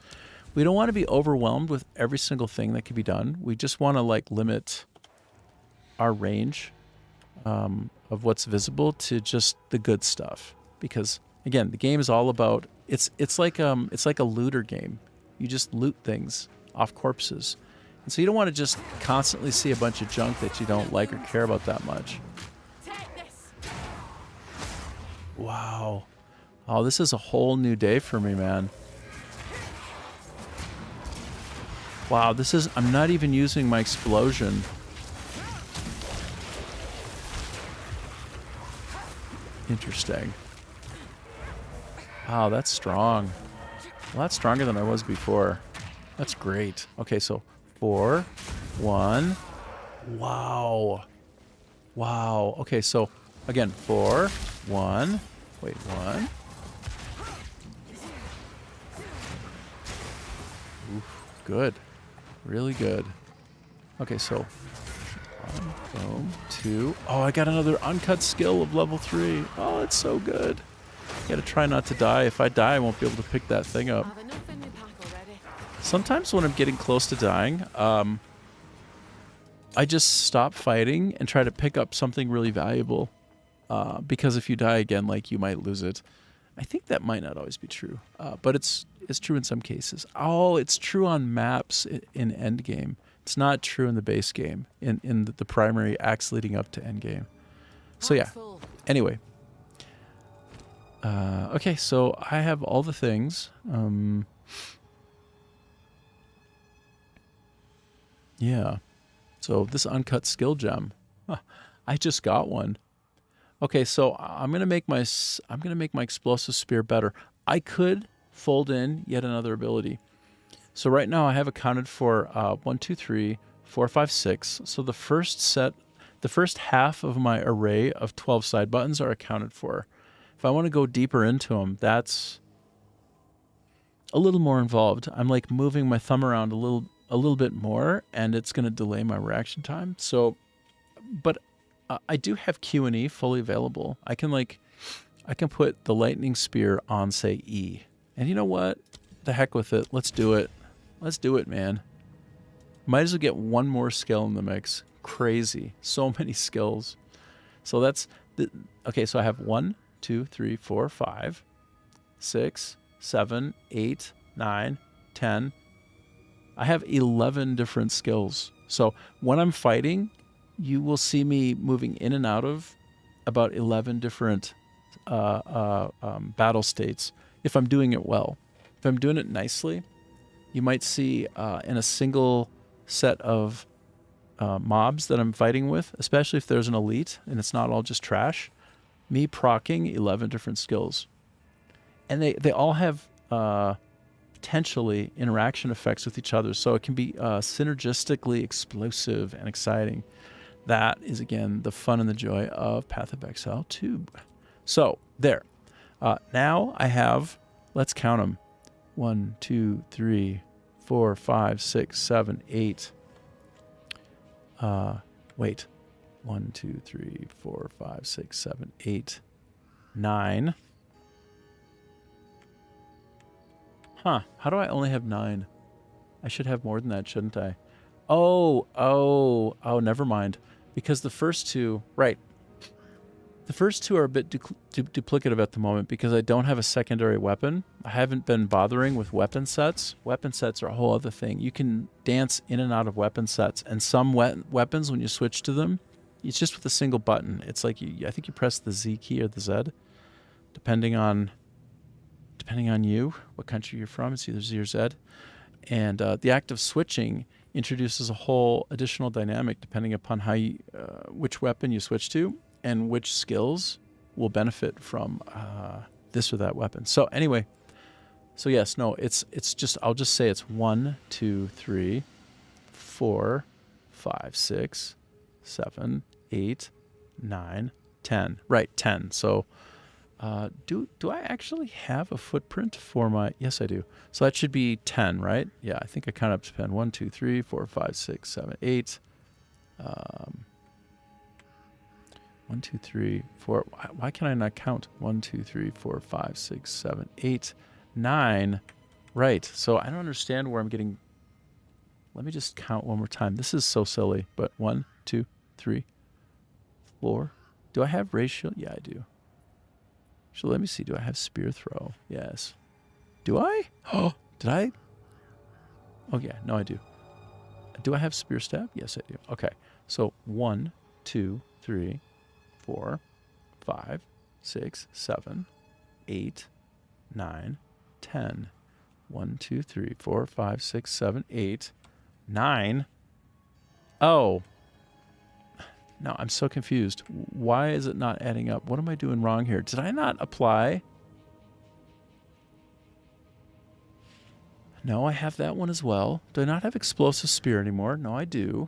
we don't want to be overwhelmed with every single thing that can be done. We just want to like limit our range of what's visible to just the good stuff, because again, the game is all about it's like a looter game. You just loot things off corpses, and so you don't want to just constantly see a bunch of junk that you don't like or care about that much. Wow. Oh, this is a whole new day for me, man. Wow, I'm not even using my explosion. Interesting. Wow, that's strong. A lot stronger than I was before. That's great. Okay, so 4, 1. Wow. Okay, so again, 4, 1. Wait, 1. Oof, good. Really good. Okay, so 1, boom, 2. Oh, I got another uncut skill of level 3. Oh, it's so good. Gotta try not to die. If I die, I won't be able to pick that thing up. I've enough in my pack already. Sometimes when I'm getting close to dying, I just stop fighting and try to pick up something really valuable. Because if you die again, like, you might lose it. I think that might not always be true, but it's true in some cases. Oh, it's true on maps in endgame. It's not true in the base game, in the primary acts leading up to endgame. So yeah. Full. Anyway. Okay, so I have all the things. Yeah. So this uncut skill gem, I just got one. Okay, so I'm gonna make my explosive spear better. I could fold in yet another ability. So right now I have accounted for 1, 2, 3, 4, 5, 6. So the first half of my array of 12 side buttons are accounted for. If I want to go deeper into them, that's a little more involved. I'm like moving my thumb around a little bit more, and it's going to delay my reaction time. So, but I do have Q and E fully available. I can put the lightning spear on, say, E. And you know what? The heck with it. Let's do it. Let's do it, man. Might as well get one more skill in the mix. Crazy. So many skills. So that's okay, so I have 1, 2, 3, 4, 5, 6, 7, 8, 9, 10. I have 11 different skills. So when I'm fighting, you will see me moving in and out of about 11 different battle states if I'm doing it well. If I'm doing it nicely, you might see in a single set of mobs that I'm fighting with, especially if there's an elite and it's not all just trash, me proccing 11 different skills. And they all have potentially interaction effects with each other, so it can be synergistically explosive and exciting. That is, again, the fun and the joy of Path of Exile 2. So, there. Now I have, let's count them. 1, 2, 3, 4, 5, 6, 7, 8. Wait. 1, 2, 3, 4, 5, 6, 7, 8, 9. Huh. How do I only have 9? I should have more than that, shouldn't I? Oh, never mind. Because the first two, right. The first two are a bit duplicative at the moment because I don't have a secondary weapon. I haven't been bothering with weapon sets. Weapon sets are a whole other thing. You can dance in and out of weapon sets, and some weapons, when you switch to them, it's just with a single button. It's like I think you press the Z key or the Z, depending on you, what country you're from. It's either Z or Z. And the act of switching introduces a whole additional dynamic depending upon how which weapon you switch to and which skills will benefit from this or that weapon. So anyway, so yes, no, it's just, I'll just say it's 1, 2, 3, 4, 5, 6, 7, 8, 9, 10. Right, 10. So do I actually have a footprint for my... Yes, I do. So that should be 10, right? Yeah, I think I counted up to 10. 1, 2, 3, 4, 5, 6, 7, 8. 1, 2, 3, 4. Why can I not count? 1, 2, 3, 4, 5, 6, 7, 8, 9. Right. So I don't understand where I'm getting... Let me just count one more time. This is so silly. But 1, 2, 3, 4. Do I have ratio? Yeah, I do. So let me see. Do I have spear throw? Yes. Do I? Oh, did I? Oh, yeah. No, I do. Do I have spear stab? Yes, I do. Okay. So 1, 2, 3, 4, 5, 6, 7, 8, 9, 10. 1, 2, 3, 4, 5, 6, 7, 8, 9. Oh. No, I'm so confused. Why is it not adding up? What am I doing wrong here? Did I not apply? No, I have that one as well. Do I not have explosive spear anymore? No, I do.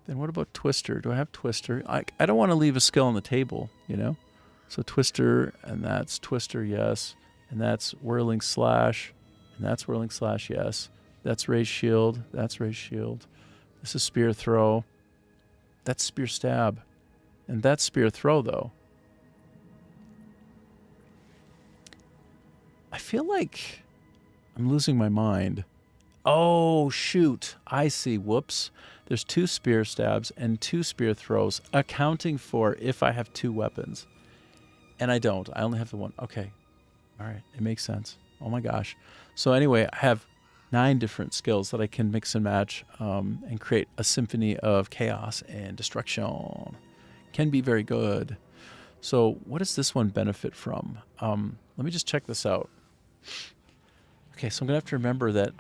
Then what about Twister? Do I have Twister? I don't want to leave a skill on the table, you know? So Twister, and that's Twister, yes. And that's Whirling Slash, and that's Whirling Slash, yes. That's Raise Shield, that's Raise Shield. This is spear throw. That's spear stab. And that's spear throw, though. I feel like I'm losing my mind. Oh, shoot. I see. Whoops. There's 2 spear stabs and 2 spear throws, accounting for if I have 2 weapons. And I don't. I only have the one. Okay. All right. It makes sense. Oh, my gosh. So anyway, I have 9 different skills that I can mix and match and create a symphony of chaos and destruction. Can be very good. So what does this one benefit from? Let me just check this out. Okay, so I'm going to have to remember that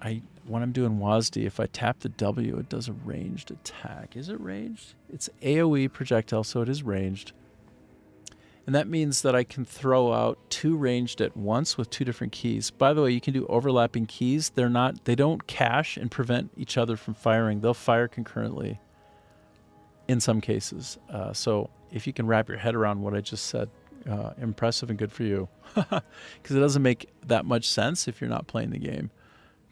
when I'm doing WASD, if I tap the W, it does a ranged attack. Is it ranged? It's AoE projectile, so it is ranged. And that means that I can throw out 2 ranged at once with 2 different keys. By the way, you can do overlapping keys. They don't cache and prevent each other from firing. They'll fire concurrently in some cases. So if you can wrap your head around what I just said, impressive and good for you. Because it doesn't make that much sense if you're not playing the game.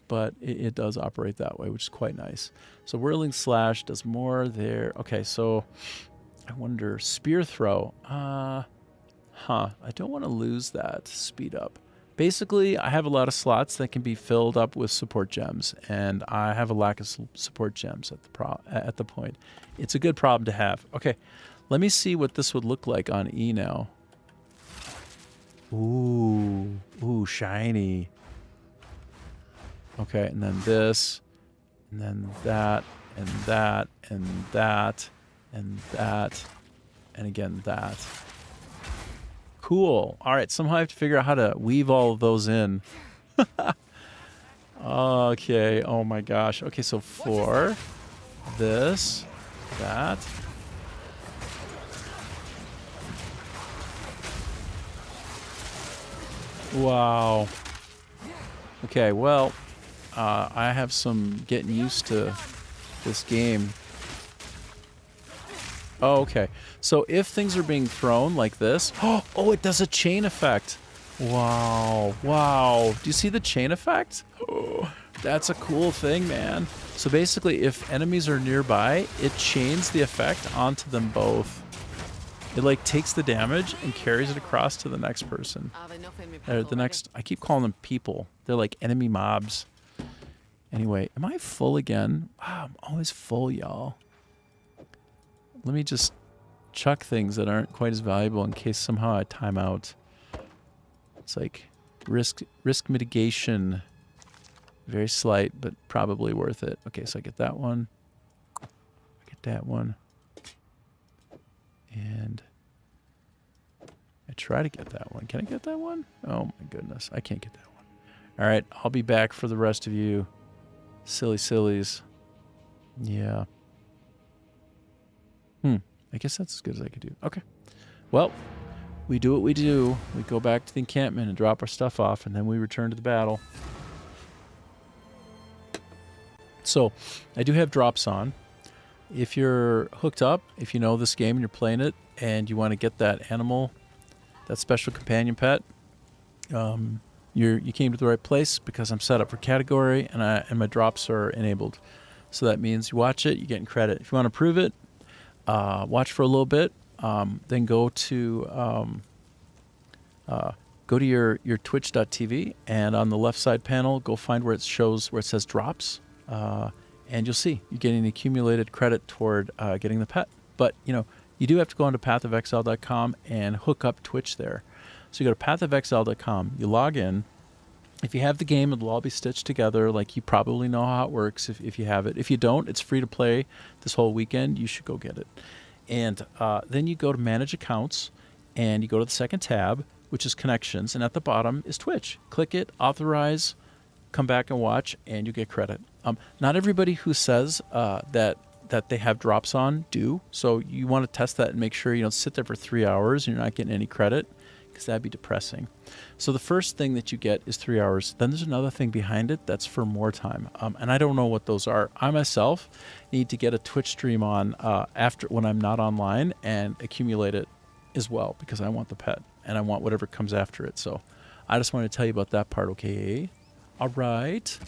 But it does operate that way, which is quite nice. So Whirling Slash does more there. Okay, so I wonder, Spear Throw. I don't want to lose that speed up. Basically, I have a lot of slots that can be filled up with support gems, and I have a lack of support gems at the point. It's a good problem to have. Okay, let me see what this would look like on E now. Ooh, shiny. Okay, and then this, and then that, and that, and that, and that, and again that. Cool. All right, somehow I have to figure out how to weave all of those in. Okay, oh my gosh. Okay, so 4, this, that. Wow. Okay, well, I have some getting used to this game. Oh, okay. So if things are being thrown like this, oh, it does a chain effect. Wow, wow. Do you see the chain effect? Oh, that's a cool thing, man. So basically, if enemies are nearby, it chains the effect onto them both. It like takes the damage and carries it across to the next person. Or the next, I keep calling them people. They're like enemy mobs. Anyway, am I full again? Wow, I'm always full, y'all. Let me just chuck things that aren't quite as valuable in case somehow I time out. It's like risk mitigation. Very slight, but probably worth it. Okay, so I get that one. I get that one. And I try to get that one. Can I get that one? Oh my goodness, I can't get that one. All right, I'll be back for the rest of you. Silly sillies. Yeah. I guess that's as good as I could do. Okay. Well, we do what we do. We go back to the encampment and drop our stuff off, and then we return to the battle. So, I do have drops on. If you're hooked up, if you know this game and you're playing it, and you want to get that animal, that special companion pet, you came to the right place because I'm set up for category, and my drops are enabled. So that means you watch it, you're getting credit. If you want to prove it, watch for a little bit, then go to your twitch.tv, and on the left side panel, go find where it says drops, and you'll see you're getting accumulated credit toward getting the pet. But you do have to go onto pathofexile.com and hook up Twitch there. So you go to pathofexile.com, you log in. If you have the game, it'll all be stitched together. Like, you probably know how it works if you have it. If you don't, it's free to play this whole weekend. You should go get it. And then you go to Manage Accounts, and you go to the second tab, which is Connections, and at the bottom is Twitch. Click it, authorize, come back and watch, and you get credit. Not everybody who says that they have drops on do, so you want to test that and make sure you don't sit there for 3 hours and you're not getting any credit, because that'd be depressing. So the first thing that you get is 3 hours. Then there's another thing behind it that's for more time, and I don't know what those are. I myself need to get a Twitch stream on after when I'm not online and accumulate it as well, because I want the pet and I want whatever comes after it. So I just wanted to tell you about that part. Okay, all right.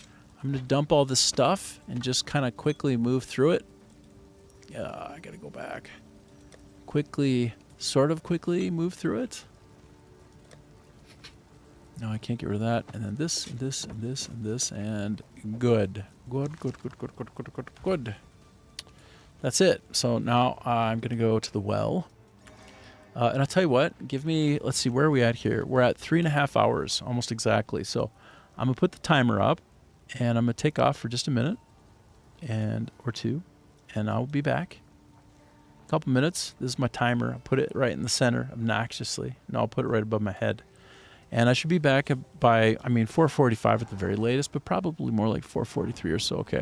I'm going to dump all this stuff and just kind of quickly move through it. Yeah, I got to go back. Quickly, sort of quickly move through it. No, I can't get rid of that. And then this, and this, and this, and this, and good. Good, good, good, good, good, good, good, good. That's it. So now I'm going to go to the well. And I'll tell you what, give me, let's see, where are we at here? We're at 3.5 hours, almost exactly. So I'm going to put the timer up, and I'm going to take off for just a minute or two, and I'll be back. A couple minutes. This is my timer. I'll put it right in the center, obnoxiously. No, I'll put it right above my head. And I should be back by, 4:45 at the very latest, but probably more like 4:43 or so, okay?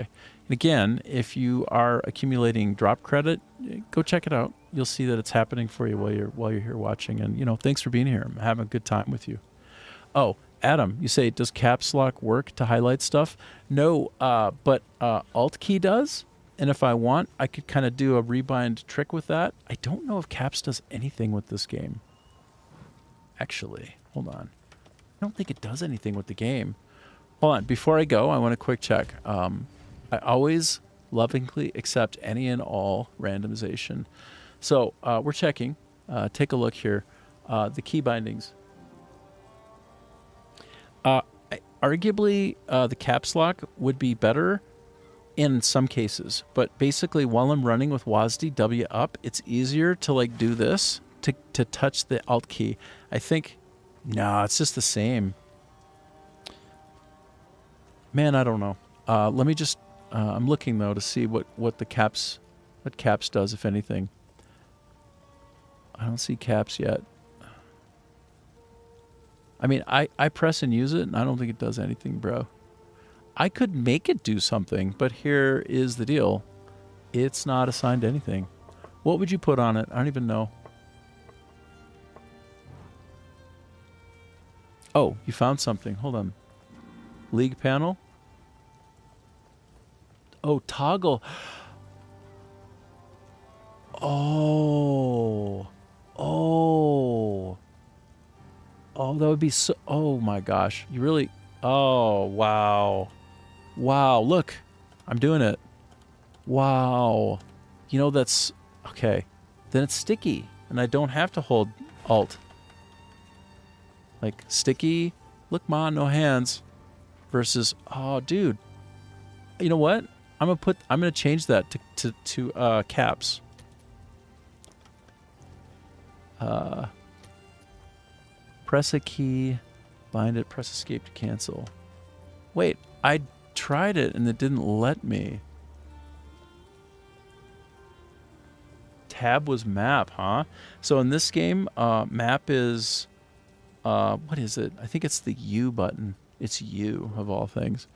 And again, if you are accumulating drop credit, go check it out. You'll see that it's happening for you while you're here watching. And, thanks for being here. I'm having a good time with you. Oh, Adam, you say, does caps lock work to highlight stuff? No, but Alt key does. And if I want, I could kind of do a rebind trick with that. I don't know if caps does anything with this game. Actually, hold on. I don't think it does anything with the game. Hold on. Before I go, I want a quick check. I always lovingly accept any and all randomization. So we're checking. Take a look here. The key bindings. Arguably, the caps lock would be better in some cases. But basically, while I'm running with WASD W up, it's easier to do this, to touch the Alt key. I think... No, it's just the same. Man, I don't know. Let me just... I'm looking, though, to see what caps does, if anything. I don't see caps yet. I press and use it, and I don't think it does anything, bro. I could make it do something, but here is the deal. It's not assigned anything. What would you put on it? I don't even know. Oh, you found something. Hold on. League panel. Oh, toggle. Oh. Oh. Oh, that would be so... Oh, my gosh. You really... Oh, wow. Wow, look. I'm doing it. Wow. That's... Okay. Then it's sticky, and I don't have to hold Alt. Sticky, look, ma, no hands, versus, oh, dude. You know what? I'm gonna change that to caps. Press a key, bind it, press escape to cancel. Wait, I tried it and it didn't let me. Tab was map, huh? So in this game, map is... what is it? I think it's the U button. It's U, of all things.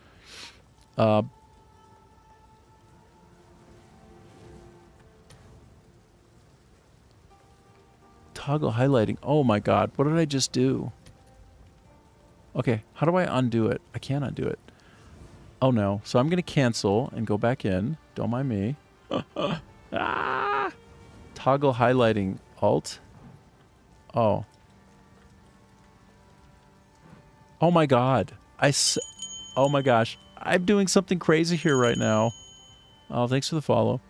Toggle highlighting. Oh my god, what did I just do? Okay, how do I undo it? I can't undo it. Oh no. So I'm going to cancel and go back in. Don't mind me. Ah! Toggle highlighting. Alt. Oh. Oh my god. Oh my gosh. I'm doing something crazy here right now. Oh, thanks for the follow.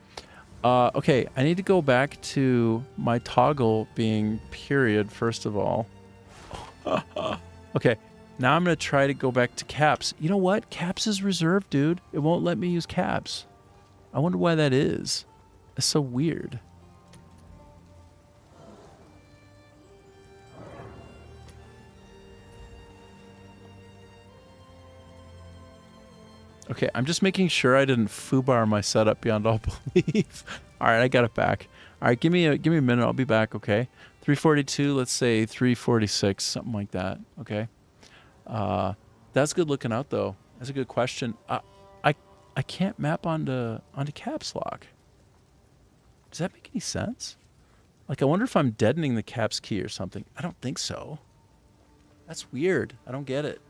Okay, I need to go back to my toggle being period, first of all. Okay, now I'm going to try to go back to caps. You know what? Caps is reserved, dude. It won't let me use caps. I wonder why that is. It's so weird. Okay, I'm just making sure I didn't foobar my setup beyond all belief. All right, I got it back. All right, give me a minute. I'll be back. Okay, 342. Let's say 346, something like that. Okay, that's good looking out though. That's a good question. I can't map onto caps lock. Does that make any sense? I wonder if I'm deadening the caps key or something. I don't think so. That's weird. I don't get it.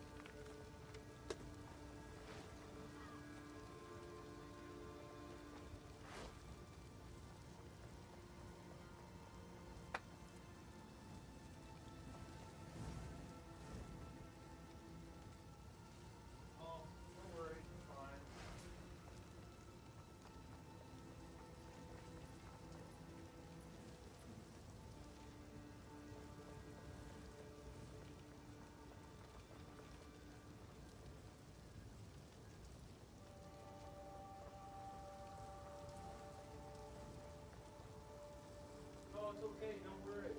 okay, don't worry.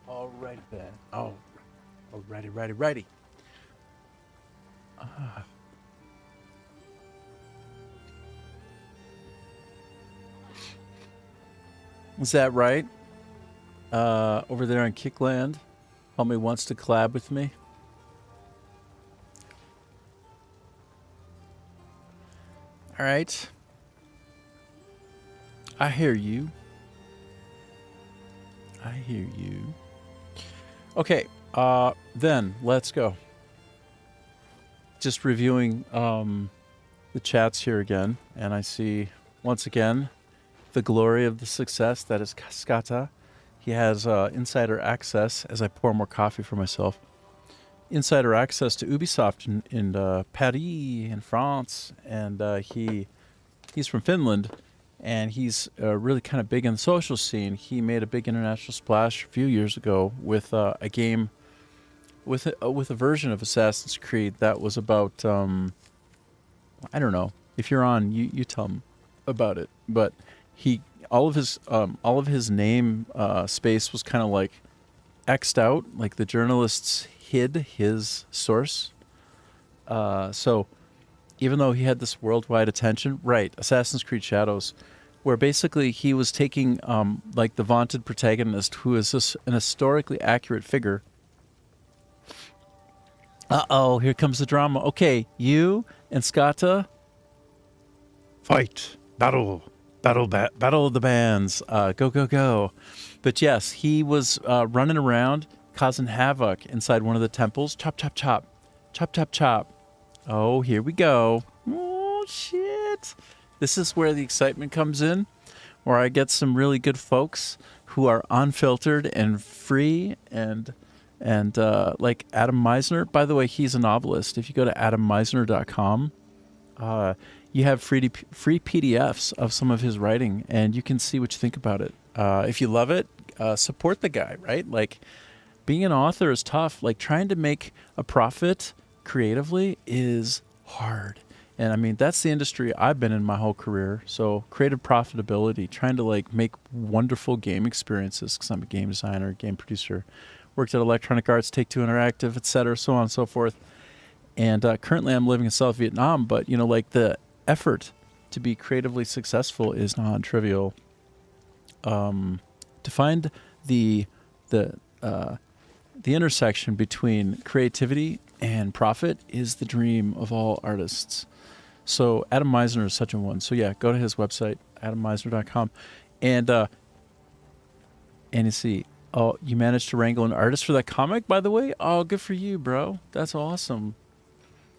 All right then. Oh, righty. Is that right? Over there in Kickland, homie wants to collab with me. All right. I hear you. Okay, then let's go. Just reviewing the chats here again, and I see once again the glory of the success that is Cascata. He has insider access, as I pour more coffee for myself, insider access to Ubisoft in Paris, in France, and he he's from Finland, and he's really kind of big in the social scene. He made a big international splash a few years ago with a game, with a version of Assassin's Creed that was about I don't know. If you're on, you tell him about it. But all of his name space was kind of like X'd out. Like the journalists hid his source. So even though he had this worldwide attention, right? Assassin's Creed Shadows, where basically he was taking like the vaunted protagonist, who is an historically accurate figure. Uh-oh, here comes the drama. Okay, you and Skata, fight, battle of the bands, go, go, go. But yes, he was running around, causing havoc inside one of the temples. Chop, chop, chop. Chop, chop, chop. Oh, here we go. Oh, shit. This is where the excitement comes in, where I get some really good folks who are unfiltered and free and like Adam Meisner. By the way, he's a novelist. If you go to adammeisner.com, you have free PDFs of some of his writing, and you can see what you think about it. If you love it, support the guy, right? Like, being an author is tough. Like, trying to make a profit creatively is hard. And I mean, that's the industry I've been in my whole career. So creative profitability, trying to like make wonderful game experiences, because I'm a game designer, game producer, worked at Electronic Arts, Take-Two Interactive, etc., so on and so forth. And currently I'm living in South Vietnam, but you know, like the effort to be creatively successful is non-trivial. To find the intersection between creativity and profit is the dream of all artists. So Adam Meisner is such a one. So yeah, go to his website, adammeisner.com, and you see, oh, you managed to wrangle an artist for that comic, by the way? Oh, good for you, bro. That's awesome.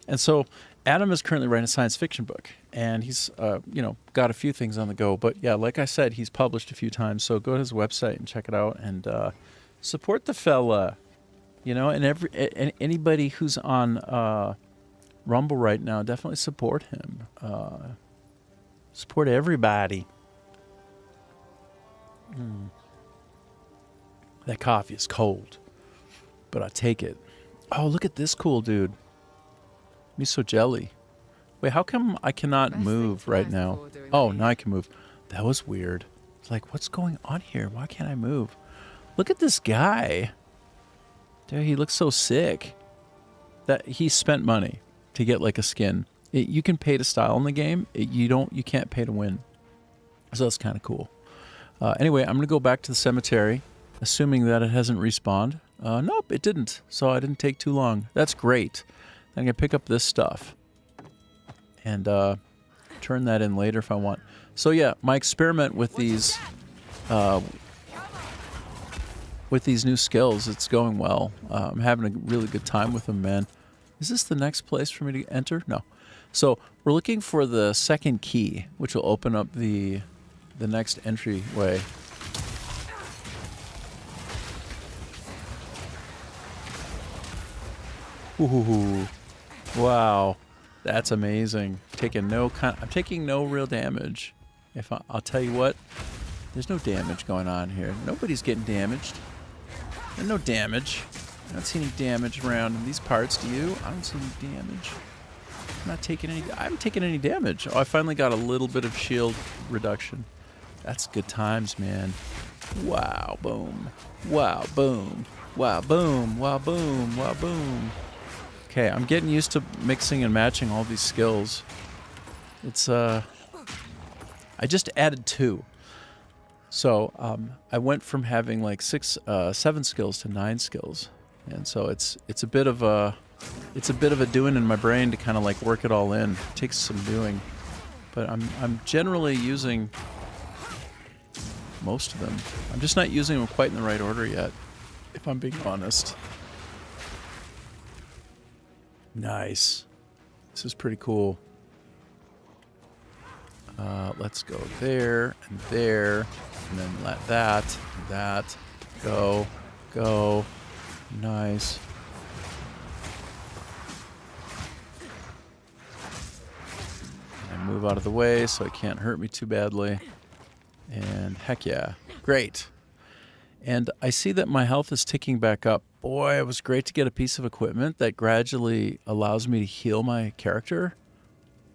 And so Adam is currently writing a science fiction book, and he's got a few things on the go. But yeah, like I said, he's published a few times. So go to his website and check it out, and support the fella. You know, and anybody who's on Rumble right now, definitely support him. Support everybody. That coffee is cold, but I take it. Oh, look at this cool dude. Miso jelly. Wait, how come I cannot move right now? Oh, now I can move. That was weird. It's like, what's going on here? Why can't I move? Look at this guy. Dude, he looks so sick. That he spent money to get like a skin. You can pay to style in the game. You can't pay to win. So that's kind of cool. Anyway, I'm gonna go back to the cemetery, assuming that it hasn't respawned. Nope, it didn't. So I didn't take too long. That's great. I'm gonna pick up this stuff and turn that in later if I want. So yeah, my experiment with these new skills, it's going well. I'm having a really good time with them, man. Is this the next place for me to enter? No. So we're looking for the second key, which will open up the next entryway. Ooh, wow, that's amazing. I'm taking no real damage. I'll tell you what, there's no damage going on here. Nobody's getting damaged. There's no damage. I don't see any damage around in these parts. Do you? I don't see any damage. I haven't taken any damage. Oh, I finally got a little bit of shield reduction. That's good times, man. Wow, boom. Wow, boom. Wow, boom. Wow, boom. Wow, boom. Okay, I'm getting used to mixing and matching all these skills. It's, I just added 2. So, I went from having like 7 skills to 9 skills. And so it's a bit of a doing in my brain to kind of like work it all in. It takes some doing. But I'm generally using most of them. I'm just not using them quite in the right order yet, if I'm being honest. Nice. This is pretty cool. Let's go there, and then let that, go. Nice. move out of the way so it can't hurt me too badly. And heck yeah. Great. And I see that my health is ticking back up. Boy, it was great to get a piece of equipment that gradually allows me to heal my character.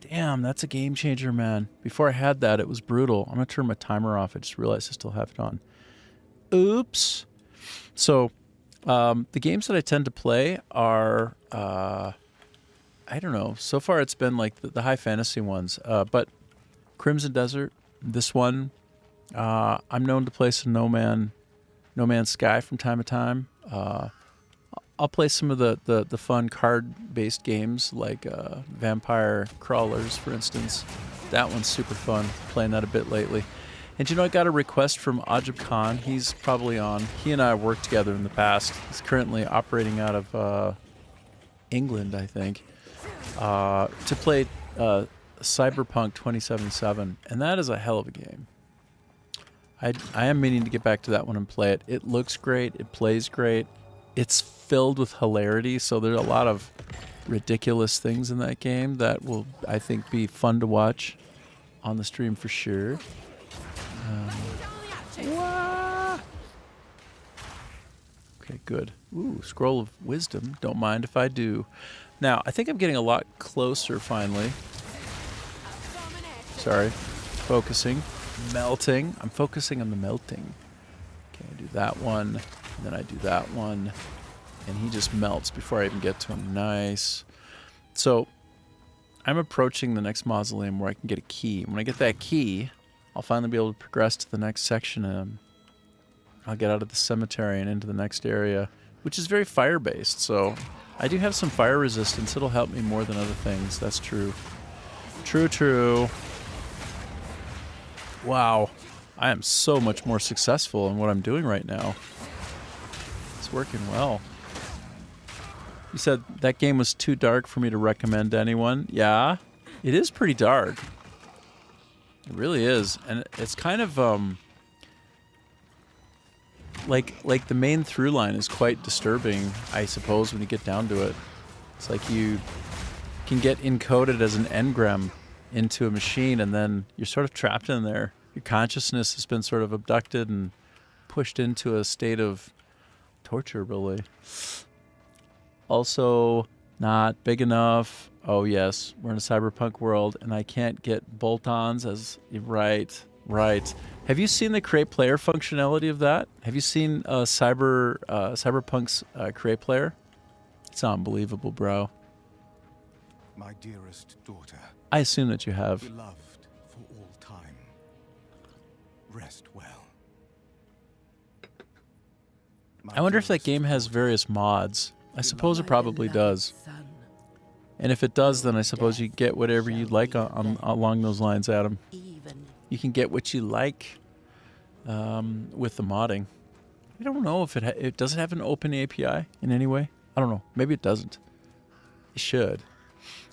Damn, that's a game changer, man. Before I had that, it was brutal. I'm going to turn my timer off. I just realized I still have it on. Oops. So, the games that I tend to play are, I don't know. So far, it's been like the high fantasy ones. But Crimson Desert, this one, I'm known to play some No Man's Sky from time to time. I'll play some of the fun card-based games like Vampire Crawlers, for instance. That one's super fun. Playing that a bit lately. And you know, I got a request from Ajib Khan. He's probably on. He and I have worked together in the past. He's currently operating out of England, I think, to play Cyberpunk 2077. And that is a hell of a game. I am meaning to get back to that one and play it. It looks great. It plays great. It's filled with hilarity, so there's a lot of ridiculous things in that game that will, I think, be fun to watch on the stream for sure. Okay, good. Ooh, Scroll of Wisdom. Don't mind if I do. Now, I think I'm getting a lot closer finally. Sorry. Focusing. Melting. I'm focusing on the melting. Okay, I do that one, and then I do that one, and he just melts before I even get to him. Nice. So, I'm approaching the next mausoleum where I can get a key. When I get that key, I'll finally be able to progress to the next section, and I'll get out of the cemetery and into the next area, which is very fire-based, so I do have some fire resistance. It'll help me more than other things. That's true. True. Wow, I am so much more successful in what I'm doing right now. It's working well. You said that game was too dark for me to recommend to anyone. Yeah, it is pretty dark. It really is. And it's kind of, like the main through line is quite disturbing, I suppose, when you get down to it. It's like you can get encoded as an engram into a machine, and then you're sort of trapped in there. Your consciousness has been sort of abducted and pushed into a state of torture, really. Also, not big enough. Oh, yes, we're in a cyberpunk world, and I can't get bolt-ons as... Right. Have you seen the create player functionality of that? Have you seen Cyberpunk's create player? It's unbelievable, bro. My dearest daughter, I assume that you have. beloved for all time, rest well. I wonder if that game has various mods. I suppose it probably does. And if it does, then I suppose you get whatever you'd like along those lines, Adam. You can get what you like with the modding. I don't know if it does it have an open API in any way. I don't know. Maybe it doesn't. It should.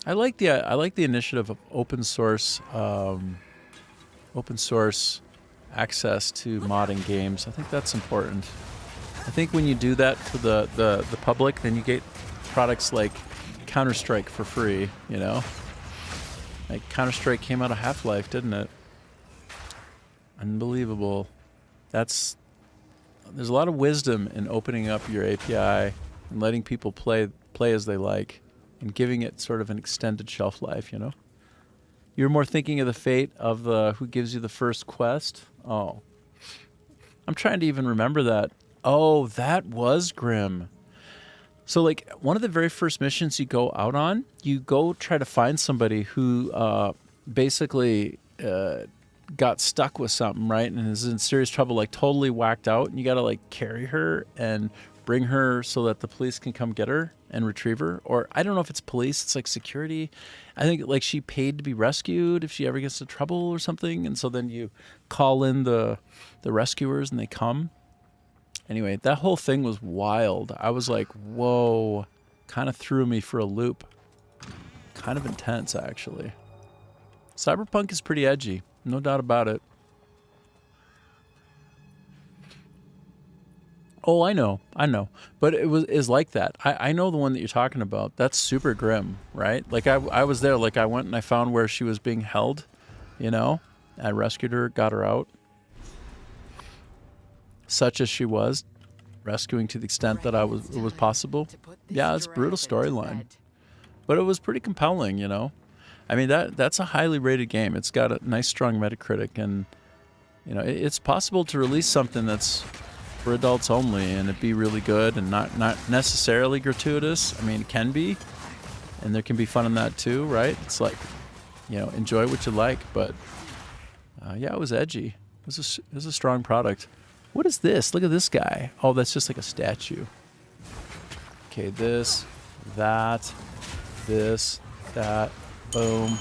I like the initiative of open source access to modding games. I think that's important. I think when you do that to the public, then you get products like Counter-Strike for free, you know? Like Counter-Strike came out of Half-Life, didn't it? Unbelievable. There's a lot of wisdom in opening up your API and letting people play as they like and giving it sort of an extended shelf life, you know? You're more thinking of the fate of who gives you the first quest? Oh. I'm trying to even remember that. Oh, that was grim. So, like, one of the very first missions you go out on, you go try to find somebody who basically got stuck with something, right? And is in serious trouble, like totally whacked out. And you got to, like, carry her and bring her so that the police can come get her and retrieve her. Or I don't know if it's police, it's like security. I think, like, she paid to be rescued if she ever gets into trouble or something. And so then you call in the rescuers and they come. Anyway, that whole thing was wild. I was like, whoa, kind of threw me for a loop. Kind of intense, actually. Cyberpunk is pretty edgy, no doubt about it. Oh, I know. But is like that. I know the one that you're talking about. That's super grim, right? Like I was there. Like I went and I found where she was being held. You know, I rescued her, got her out. Such as she was, rescuing to the extent that it was possible. Yeah, it's a brutal storyline, but it was pretty compelling. You know, I mean that's a highly rated game. It's got a nice strong Metacritic, and you know it's possible to release something that's for adults only and it be really good and not necessarily gratuitous. I mean, it can be, and there can be fun in that too, right? It's like, you know, enjoy what you like, but yeah, it was edgy. It was a strong product. What is this? Look at this guy. Oh, that's just like a statue. Okay, this, that, boom.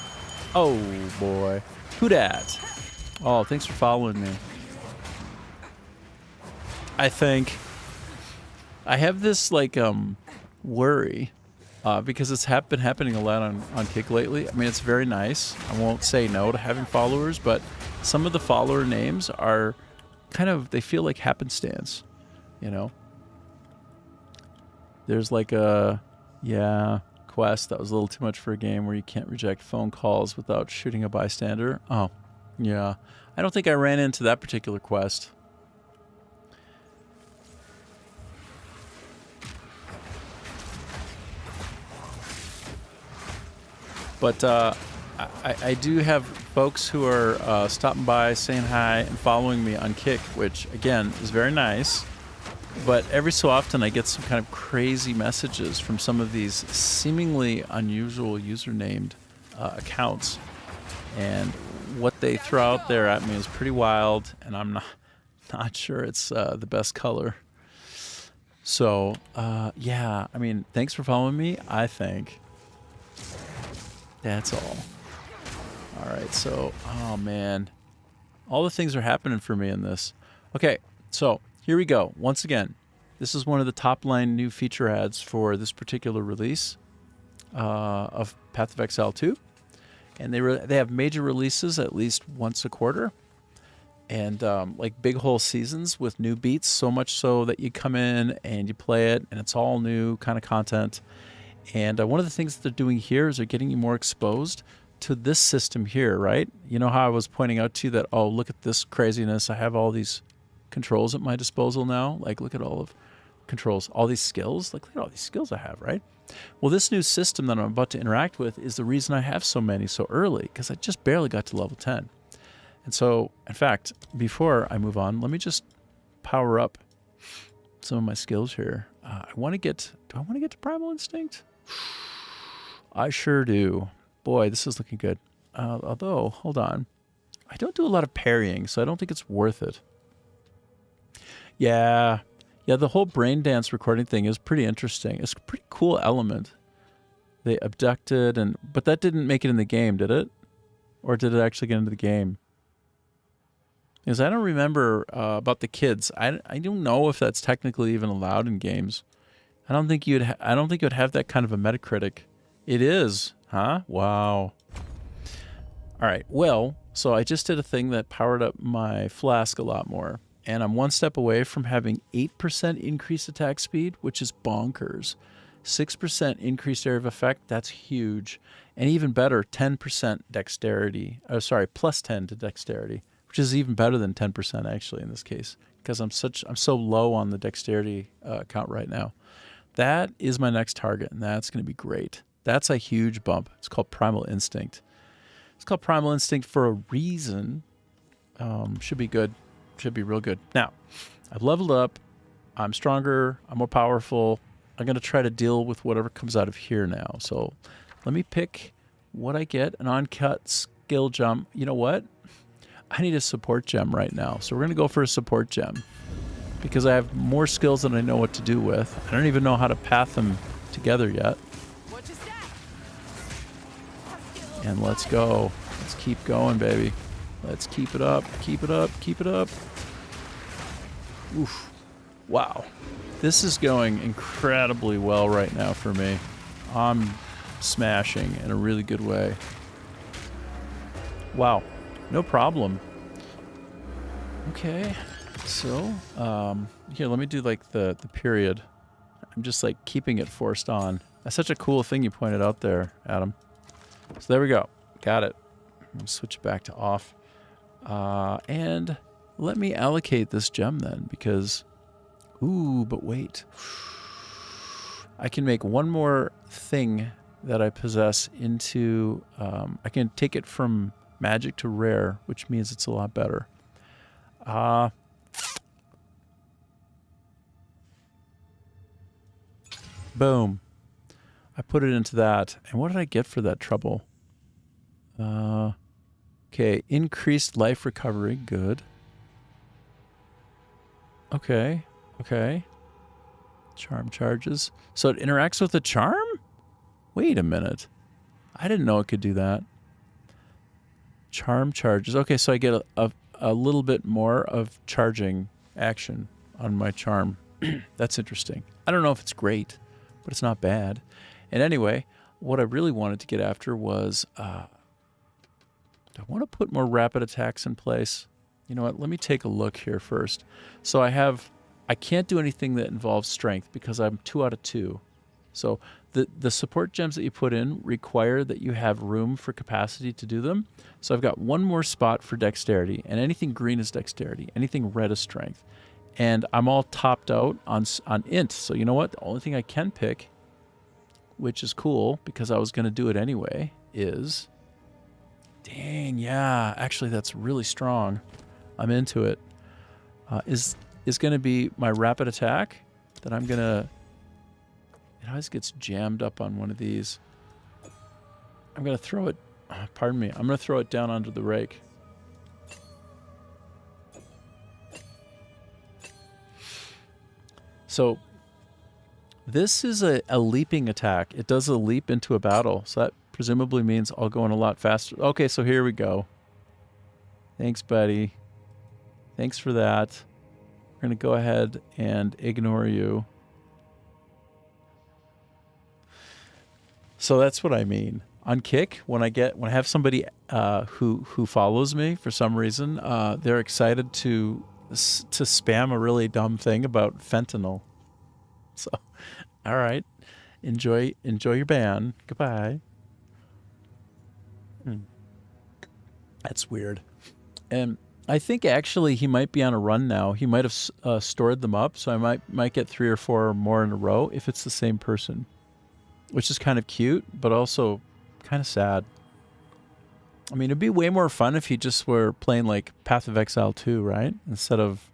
Oh boy, who dat? Oh, thanks for following me. I think I have this like worry because it's been happening a lot on Kick lately. I mean, it's very nice. I won't say no to having followers, but some of the follower names are kind of, they feel like happenstance, you know? There's like a, quest that was a little too much for a game where you can't reject phone calls without shooting a bystander. Oh, yeah. I don't think I ran into that particular quest. But I do have folks who are stopping by, saying hi, and following me on Kick, which, again, is very nice. But every so often I get some kind of crazy messages from some of these seemingly unusual user-named accounts. And what they throw out there at me is pretty wild, and I'm not sure it's the best color. So, yeah, I mean, thanks for following me, I think. That's all. All right, so, oh man. All the things are happening for me in this. Okay, so here we go. Once again, this is one of the top line new feature ads for this particular release of Path of Exile 2. And they have major releases at least once a quarter. And like big whole seasons with new beats, so much so that you come in and you play it and it's all new kind of content. And one of the things that they're doing here is they're getting you more exposed to this system here, right? You know how I was pointing out to you that, oh, look at this craziness. I have all these controls at my disposal now. Like, look at all of controls, all these skills. Like, look at all these skills I have, right? Well, this new system that I'm about to interact with is the reason I have so many so early, because I just barely got to level 10. And so, in fact, before I move on, let me just power up some of my skills here. Do I want to get to Primal Instinct? I sure do. Boy, this is looking good. Although, hold on. I don't do a lot of parrying, so I don't think it's worth it. Yeah, the whole brain dance recording thing is pretty interesting. It's a pretty cool element. They abducted, but that didn't make it in the game, did it? Or did it actually get into the game? Because I don't remember about the kids. I don't know if that's technically even allowed in games. I don't think you'd have that kind of a Metacritic. It is, huh? Wow. All right. Well, so I just did a thing that powered up my flask a lot more, and I'm one step away from having 8% increased attack speed, which is bonkers. 6% increased area of effect, that's huge. And even better, 10% dexterity. Plus 10 to dexterity, which is even better than 10% actually in this case, because I'm so low on the dexterity count right now. That is my next target, and that's going to be great. That's a huge bump. It's called Primal Instinct. It's called Primal Instinct for a reason. Should be good. Should be real good. Now, I've leveled up. I'm stronger. I'm more powerful. I'm going to try to deal with whatever comes out of here now. So let me pick what I get. An uncut skill gem. You know what? I need a support gem right now. So we're going to go for a support gem, because I have more skills than I know what to do with. I don't even know how to path them together yet. And let's go. Let's keep going, baby. Let's keep it up. Keep it up. Keep it up. Oof. Wow. This is going incredibly well right now for me. I'm smashing in a really good way. Wow. No problem. Okay. So, here, let me do like the period. I'm just like keeping it forced on. That's such a cool thing you pointed out there, Adam. So there we go. Got it. I'll switch it back to off. And let me allocate this gem then, because, ooh, but wait. I can make one more thing that I possess into, I can take it from magic to rare, which means it's a lot better. Boom. I put it into that. And what did I get for that trouble? Okay, increased life recovery. Good. Okay. Charm charges. So it interacts with a charm? Wait a minute. I didn't know it could do that. Charm charges. Okay, so I get a little bit more of charging action on my charm. That's interesting. I don't know if it's great, but it's not bad. And anyway, what I really wanted to get after was, do I want to put more rapid attacks in place? You know what? Let me take a look here first. So I can't do anything that involves strength because I'm 2 out of 2. So the support gems that you put in require that you have room for capacity to do them. So I've got one more spot for dexterity, and anything green is dexterity. Anything red is strength. And I'm all topped out on int. So you know what? The only thing I can pick, which is cool because I was going to do it anyway, is... Dang, yeah. Actually, that's really strong. I'm into it. Is going to be my rapid attack that I'm going to... It always gets jammed up on one of these. I'm going to throw it... Pardon me. I'm going to throw it down onto the rake. So this is a leaping attack. It does a leap into a battle. So that presumably means I'll go in a lot faster. Okay, so here we go. Thanks, buddy. Thanks for that. We're going to go ahead and ignore you. So that's what I mean. On kick, when I have somebody who follows me for some reason, they're excited to spam a really dumb thing about fentanyl. So, all right, enjoy your ban. Goodbye. That's weird. And I think actually he might be on a run now. He might have stored them up, so I might get 3 or 4 more in a row if it's the same person, which is kind of cute, but also kind of sad. I mean, it'd be way more fun if he just were playing like Path of Exile 2, right? Instead of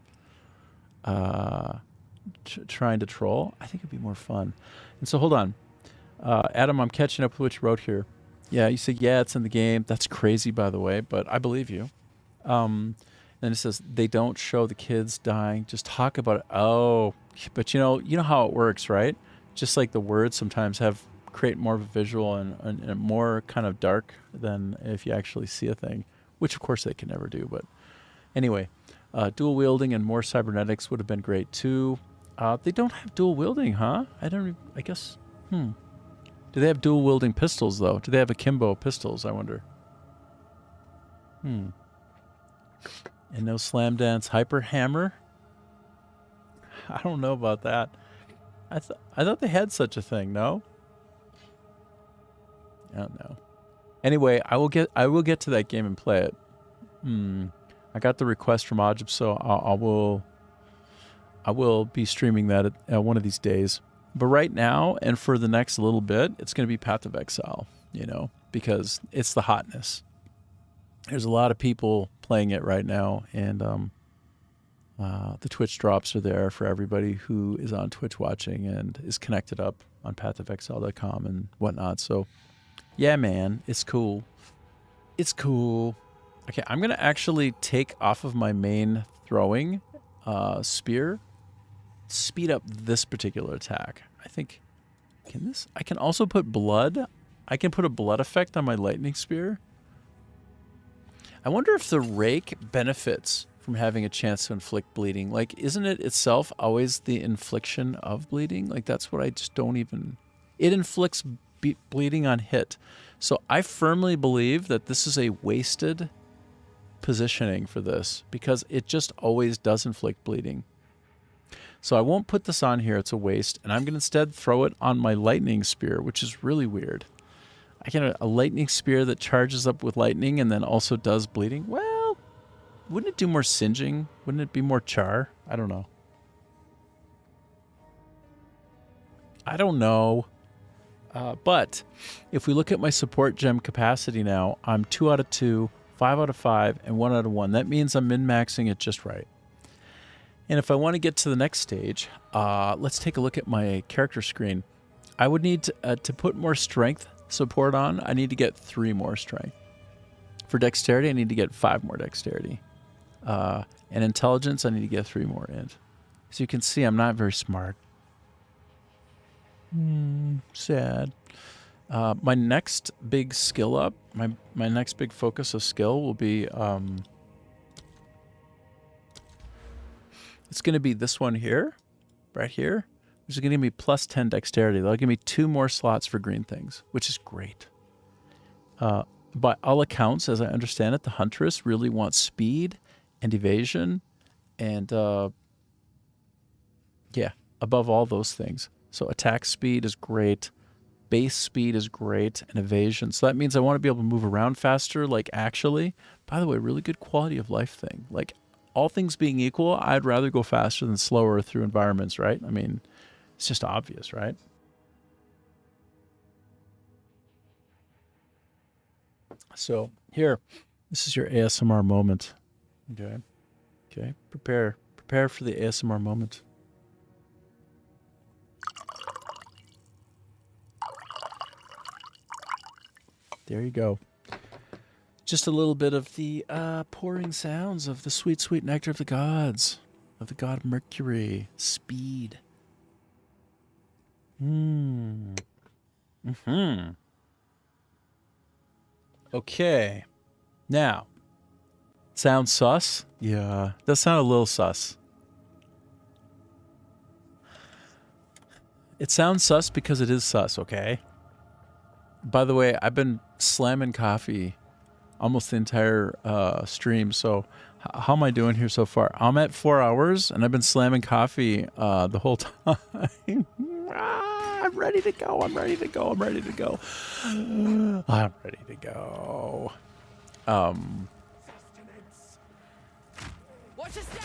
trying to troll. I think it'd be more fun. And so hold on. Adam, I'm catching up with what you wrote here. Yeah, you said, yeah, it's in the game. That's crazy, by the way, but I believe you. Then it says, they don't show the kids dying. Just talk about it. Oh, but you know how it works, right? Just like the words sometimes create more of a visual and more kind of dark than if you actually see a thing, which of course they can never do. But anyway, dual wielding and more cybernetics would have been great too. They don't have dual wielding, huh? I guess. Do they have dual wielding pistols though? Do they have akimbo pistols? I wonder. And no slam dance hyper hammer. I don't know about that. I thought they had such a thing. No. I don't know. Anyway, I will get to that game and play it. I got the request from Ajib, so I will be streaming that at one of these days. But right now and for the next little bit, it's going to be Path of Exile, because it's the hotness. There's a lot of people playing it right now, and the Twitch drops are there for everybody who is on Twitch watching and is connected up on pathofexile.com and whatnot. So, yeah, man, it's cool. It's cool. Okay, I'm going to actually take off of my main throwing spear, speed up this particular attack. I think, I can also put blood. I can put a blood effect on my lightning spear. I wonder if the rake benefits from having a chance to inflict bleeding. Like, isn't it itself always the infliction of bleeding? Like, that's what I just don't even... It inflicts bleeding on hit. So I firmly believe that this is a wasted positioning for this because it just always does inflict bleeding. So I won't put this on here. It's a waste. And I'm going to instead throw it on my lightning spear, which is really weird. I get a lightning spear that charges up with lightning and then also does bleeding. Well, wouldn't it do more singeing? Wouldn't it be more char? I don't know. I don't know. But if we look at my support gem capacity now, I'm 2 out of 2, 5 out of 5, and 1 out of 1. That means I'm min-maxing it just right. And if I want to get to the next stage, let's take a look at my character screen. I would need to put more strength support on. I need to get 3 more strength. For dexterity, I need to get 5 more dexterity. And intelligence, I need to get 3 more int. So you can see I'm not very smart. Sad. My next big skill up, my next big focus of skill will be... it's going to be this one here, right here, which is going to give me plus 10 dexterity. That'll give me 2 more slots for green things, which is great. By all accounts, as I understand it, the Huntress really wants speed and evasion and, yeah, above all those things. So attack speed is great, base speed is great, and evasion. So that means I want to be able to move around faster, like actually. By the way, really good quality of life thing. Like, all things being equal, I'd rather go faster than slower through environments, right? I mean, it's just obvious, right? So here, this is your ASMR moment. Okay. Okay. Prepare for the ASMR moment. There you go. Just a little bit of the pouring sounds of the sweet, sweet nectar of the gods, of the god Mercury. Speed. Okay. Now, sounds sus? Yeah, does sound a little sus. It sounds sus because it is sus, okay? By the way, I've been slamming coffee almost the entire stream, so how am I doing here so far? I'm at 4 hours, and I've been slamming coffee the whole time. I'm ready to go, I'm ready to go, I'm ready to go. I'm ready to go. Watch your step.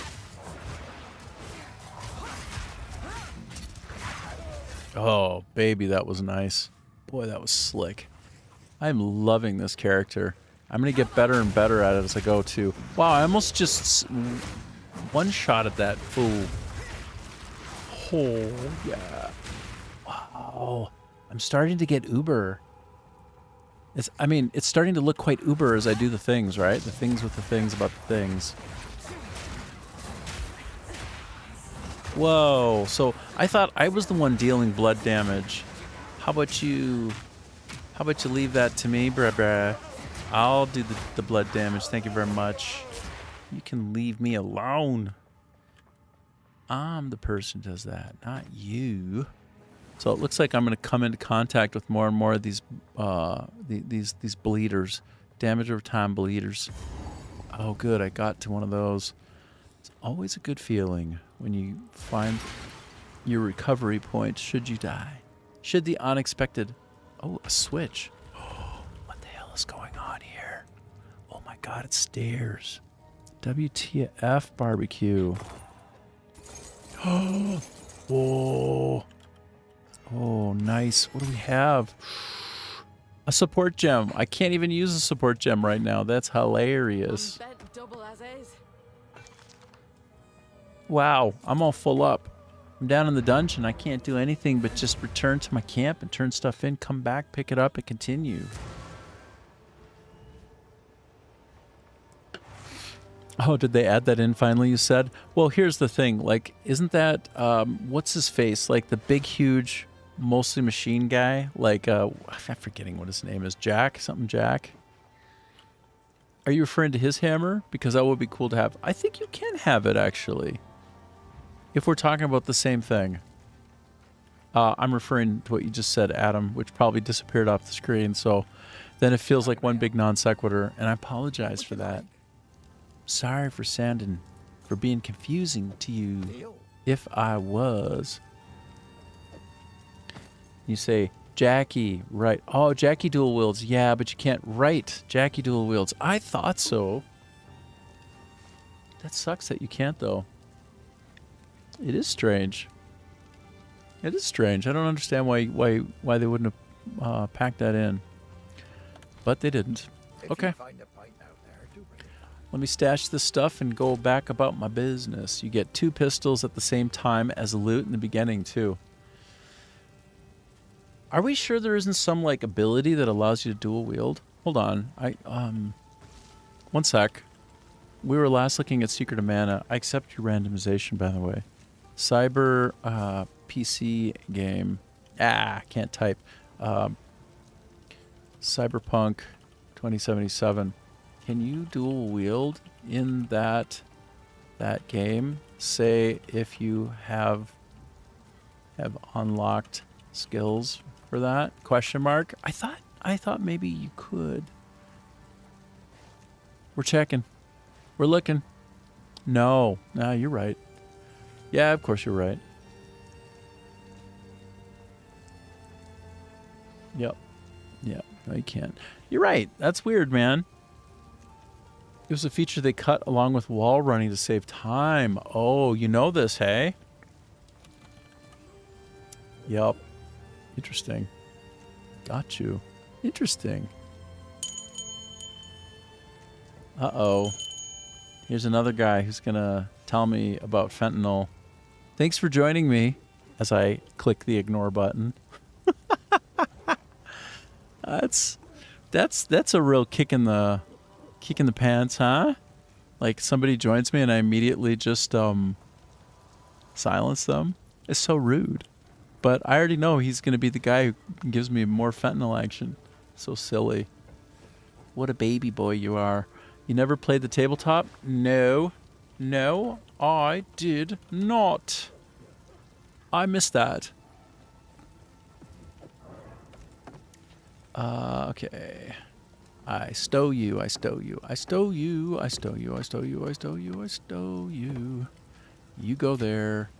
Oh, baby, that was nice. Boy, that was slick. I'm loving this character. I'm going to get better and better at it as I go, too. Wow, I almost just one-shotted that fool. Oh, yeah. Wow. I'm starting to get uber. It's starting to look quite uber as I do the things, right? The things with the things about the things. Whoa. So I thought I was the one dealing blood damage. How about you leave that to me, bruh? I'll do the blood damage. Thank you very much. You can leave me alone. I'm the person who does that, not you. So it looks like I'm going to come into contact with more and more of these bleeders, damage over time bleeders. Oh, good. I got to one of those. It's always a good feeling when you find your recovery point should you die. Should the unexpected... Oh, a switch. What the hell is going on here? Oh my god, it's stairs. WTF barbecue. Whoa. Oh, nice. What do we have? A support gem. I can't even use a support gem right now. That's hilarious. Unbent double as is. Wow, I'm all full up. I'm down in the dungeon. I can't do anything but just return to my camp and turn stuff in, come back, pick it up, and continue. Oh, did they add that in finally, you said? Well, here's the thing. Like, isn't that, what's his face? Like, the big, huge, mostly machine guy? Like, I'm forgetting what his name is. Jack? Something Jack? Are you referring to his hammer? Because that would be cool to have. I think you can have it, actually. If we're talking about the same thing. I'm referring to what you just said, Adam, which probably disappeared off the screen. So then it feels like one big non sequitur, and I apologize for that. Sorry for being confusing to you. Deal? If I was. You say, Jackie, right. Oh, Jackie dual wields. Yeah, but you can't write Jackie dual wields. I thought so. That sucks that you can't, though. It is strange. It is strange. I don't understand why they wouldn't have packed that in. But they didn't. If Okay. you find a pint out there, do bring it back. Let me stash this stuff and go back about my business. You get 2 pistols at the same time as loot in the beginning, too. Are we sure there isn't some, like, ability that allows you to dual wield? Hold on. One sec. We were last looking at Secret of Mana. I accept your randomization, by the way. Cyber PC game. Can't type. Cyberpunk 2077. Can you dual wield in that game? Say if you have unlocked skills for that? Question mark. I thought maybe you could. We're checking. We're looking. No, you're right. Yeah, of course you're right. Yep. No, you can't. You're right. That's weird, man. It was a feature they cut along with wall running to save time. Oh, you know this, hey? Yep. Interesting. Got you. Interesting. Uh-oh. Here's another guy who's going to tell me about fentanyl. Thanks for joining me as I click the ignore button. That's a real kick in the pants, huh? Like somebody joins me and I immediately just silence them. It's so rude. But I already know he's going to be the guy who gives me more fentanyl action. So silly. What a baby boy you are. You never played the tabletop? No, I did not. I missed that. Okay. I stow you. You go there.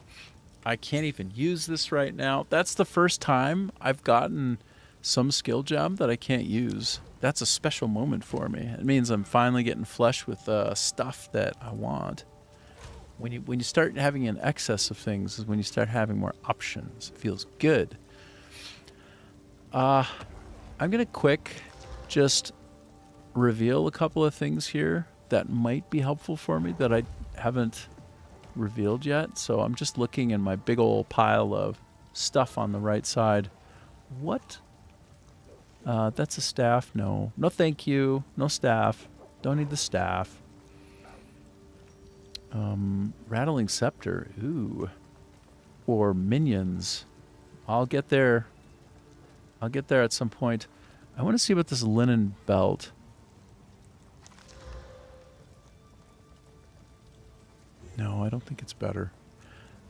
I can't even use this right now. That's the first time I've gotten some skill gem that I can't use. That's a special moment for me. It means I'm finally getting flush with stuff that I want. When you start having an excess of things is when you start having more options. It feels good. I'm going to quick just reveal a couple of things here that might be helpful for me that I haven't revealed yet. So I'm just looking in my big old pile of stuff on the right side. What? That's a staff. No, thank you. No staff. Don't need the staff. Rattling scepter. Ooh. Or minions. I'll get there at some point. I want to see about this linen belt. No, I don't think it's better.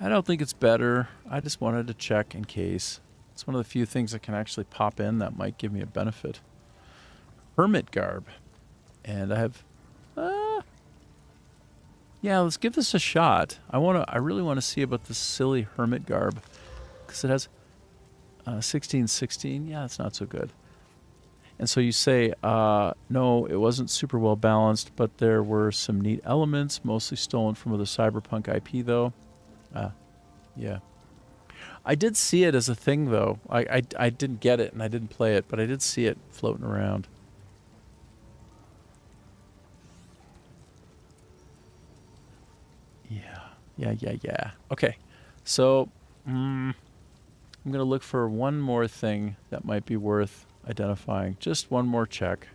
I just wanted to check in case. It's one of the few things that can actually pop in that might give me a benefit. Hermit garb. And I have... yeah, let's give this a shot. I really want to see about this silly hermit garb. Because it has 1616. Yeah, that's not so good. And so you say, no, it wasn't super well balanced, but there were some neat elements, mostly stolen from other Cyberpunk IP, though. Yeah. I did see it as a thing, though. I didn't get it, and I didn't play it, but I did see it floating around. Yeah. Okay. So, I'm going to look for one more thing that might be worth identifying. Just one more check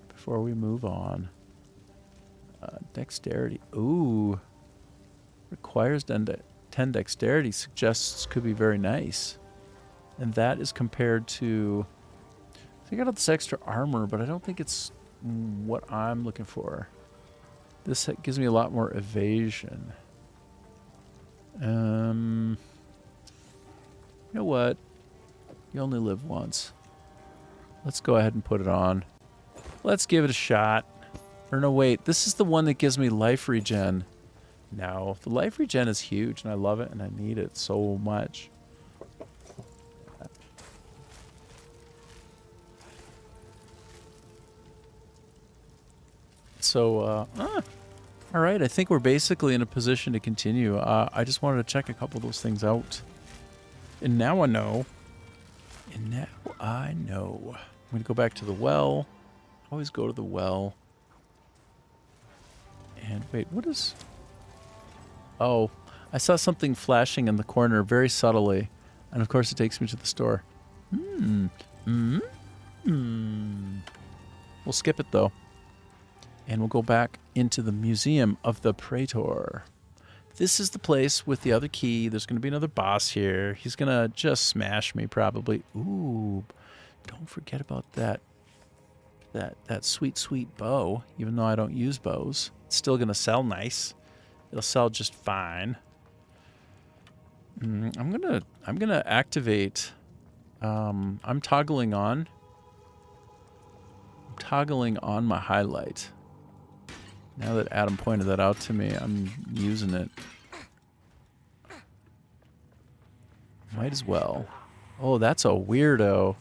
before we move on. Dexterity. Ooh. Requires 10 dexterity. Suggests could be very nice. And that is compared to... I think I got this extra armor, but I don't think it's what I'm looking for. This gives me a lot more evasion. You know what? You only live once. Let's go ahead and put it on. Let's give it a shot. Or no, wait. This is the one that gives me life regen. No, the life regen is huge, and I love it, and I need it so much. So, all right. I think we're basically in a position to continue. I just wanted to check a couple of those things out. And now I know. And now I know. I'm going to go back to the well. Always go to the well. And wait, what is... Oh, I saw something flashing in the corner very subtly. And of course it takes me to the store. We'll skip it though. And we'll go back into the Museum of the Praetor. This is the place with the other key. There's going to be another boss here. He's going to just smash me probably. Ooh, don't forget about that sweet, sweet bow. Even though I don't use bows, it's still going to sell nice. It'll sell just fine. I'm gonna activate. I'm toggling on my highlight. Now that Adam pointed that out to me, I'm using it. Might as well. Oh, that's a weirdo.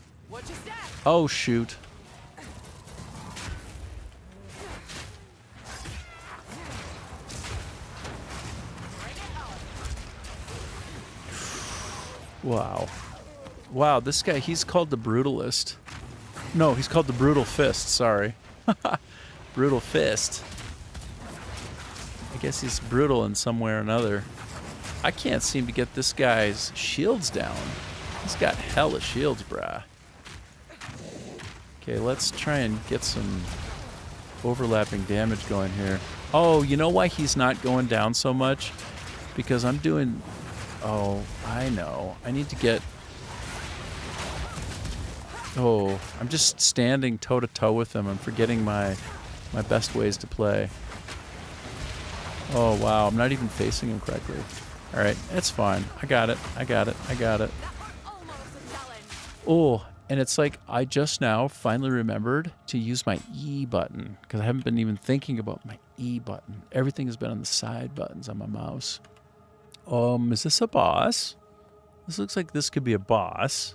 Oh, shoot. Wow. Wow, this guy, he's called the Brutalist. No, he's called the Brutal Fist, sorry. Brutal Fist. I guess he's brutal in some way or another. I can't seem to get this guy's shields down. He's got hella shields, brah. Okay, let's try and get some overlapping damage going here. Oh, you know why he's not going down so much? Because I'm doing... Oh, I know. I need to get... Oh, I'm just standing toe-to-toe with him. I'm forgetting my best ways to play. Oh, wow. I'm not even facing him correctly. All right, it's fine. I got it. I got it. I got it. Oh, and it's like I just now finally remembered to use my E button because I haven't been even thinking about my E button. Everything has been on the side buttons on my mouse. Is this a boss? This looks like this could be a boss.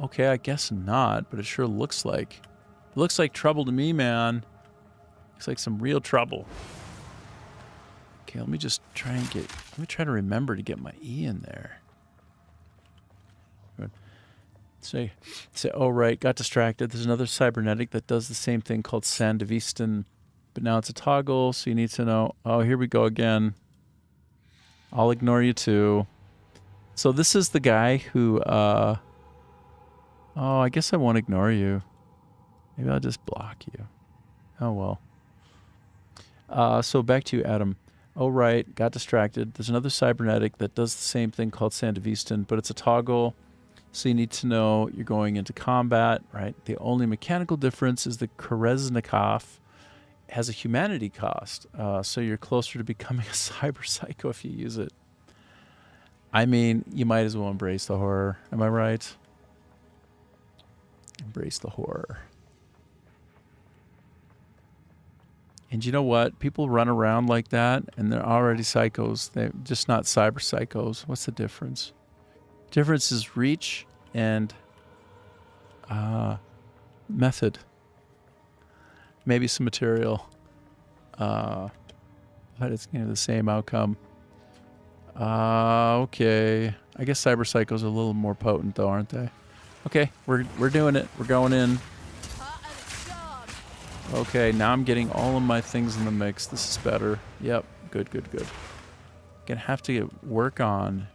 Okay, I guess not, but it sure looks like. It looks like trouble to me, man. Looks like some real trouble. Okay, let me just try and get... Let me try to remember to get my E in there. Good. Say, oh right, got distracted. There's another cybernetic that does the same thing called Sandevistan. But now it's a toggle, so you need to know... Oh, here we go again. I'll ignore you too. So this is the guy who... Oh, I guess I won't ignore you. Maybe I'll just block you. Oh, well. So back to you, Adam. Oh, right, got distracted. There's another cybernetic that does the same thing called Sandevistan, but it's a toggle, so you need to know you're going into combat, right? The only mechanical difference is the Koreznikov has a humanity cost, so you're closer to becoming a cyber psycho if you use it. I mean, you might as well embrace the horror. Am I right? Embrace the horror. And you know what? People run around like that, and they're already psychos. They're just not cyber psychos. What's the difference? Difference is reach and method. Maybe some material. But it's the same outcome. Okay. I guess cyber psychos are a little more potent, though, aren't they? Okay, we're doing it. We're going in. Okay, now I'm getting all of my things in the mix. This is better. Yep, good. Gonna have to work on...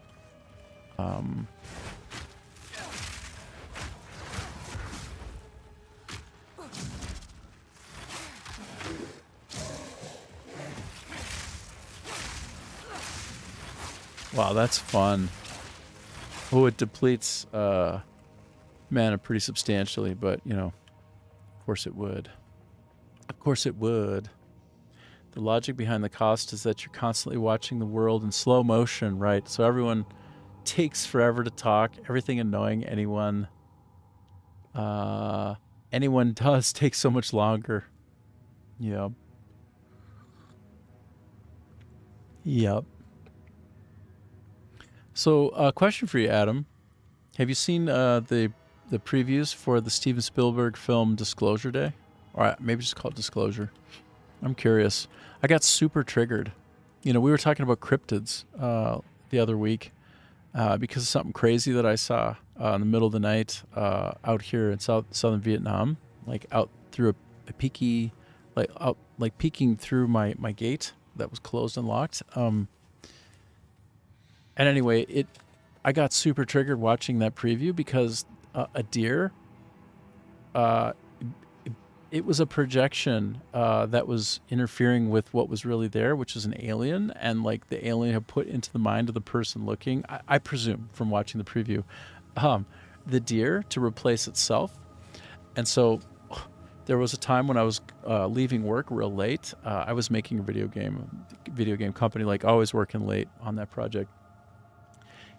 Wow, that's fun. Oh, it depletes mana pretty substantially, but, of course it would. Of course it would. The logic behind the cost is that you're constantly watching the world in slow motion, right? So everyone takes forever to talk, everything annoying anyone. And anyone does take so much longer. Yep. Yep. So, question for you, Adam. Have you seen the previews for the Steven Spielberg film Disclosure Day? Or maybe just call it Disclosure. I'm curious. I got super triggered. You know, we were talking about cryptids the other week because of something crazy that I saw in the middle of the night out here in southern Vietnam, like out through a peaky, like peeking through my gate that was closed and locked. And anyway, I got super triggered watching that preview because a deer, it was a projection that was interfering with what was really there, which is an alien, and like the alien had put into the mind of the person looking, I presume from watching the preview, the deer to replace itself. And so there was a time when I was leaving work real late. I was making a video game company, like always working late on that project.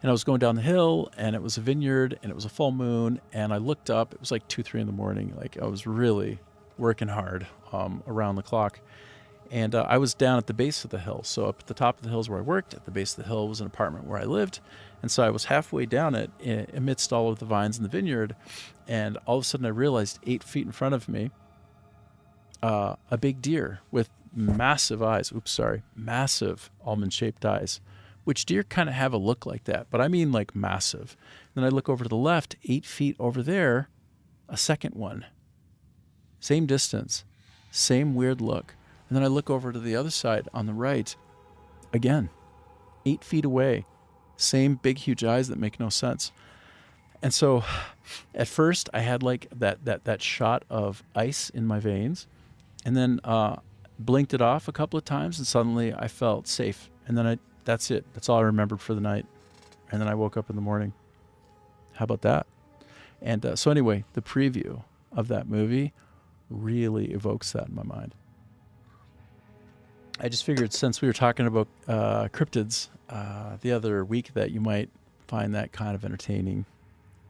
And I was going down the hill, and it was a vineyard, and it was a full moon, and I looked up. It was like 2, 3 in the morning. Like I was really working hard around the clock. And I was down at the base of the hill. So up at the top of the hills where I worked, at the base of the hill was an apartment where I lived. And so I was halfway down it amidst all of the vines in the vineyard. And all of a sudden I realized 8 feet in front of me, a big deer with massive eyes. Massive almond-shaped eyes, which deer kind of have a look like that. But I mean like massive. Then I look over to the left, 8 feet over there, a second one. Same distance, same weird look. And then I look over to the other side on the right, again, 8 feet away, same big, huge eyes that make no sense. And so at first I had like that shot of ice in my veins, and then blinked it off a couple of times, and suddenly I felt safe. And then that's it. That's all I remembered for the night. And then I woke up in the morning. How about that? And so anyway, the preview of that movie really evokes that in my mind. I just figured since we were talking about cryptids the other week that you might find that kind of entertaining.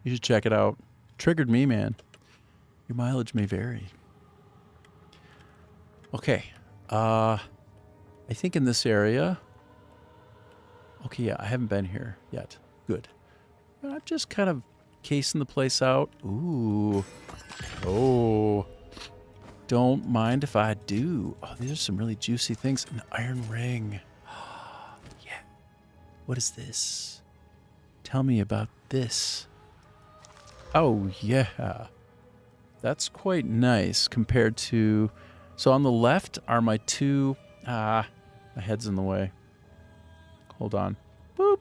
You should check it out. Triggered me, man. Your mileage may vary. Okay. I think in this area... Okay, yeah, I haven't been here yet. Good. I'm just kind of casing the place out. Ooh. Oh. Don't mind if I do. Oh, these are some really juicy things. An iron ring. Yeah. What is this? Tell me about this. Oh, yeah. That's quite nice compared to... So on the left are my two... my head's in the way. Hold on. Boop.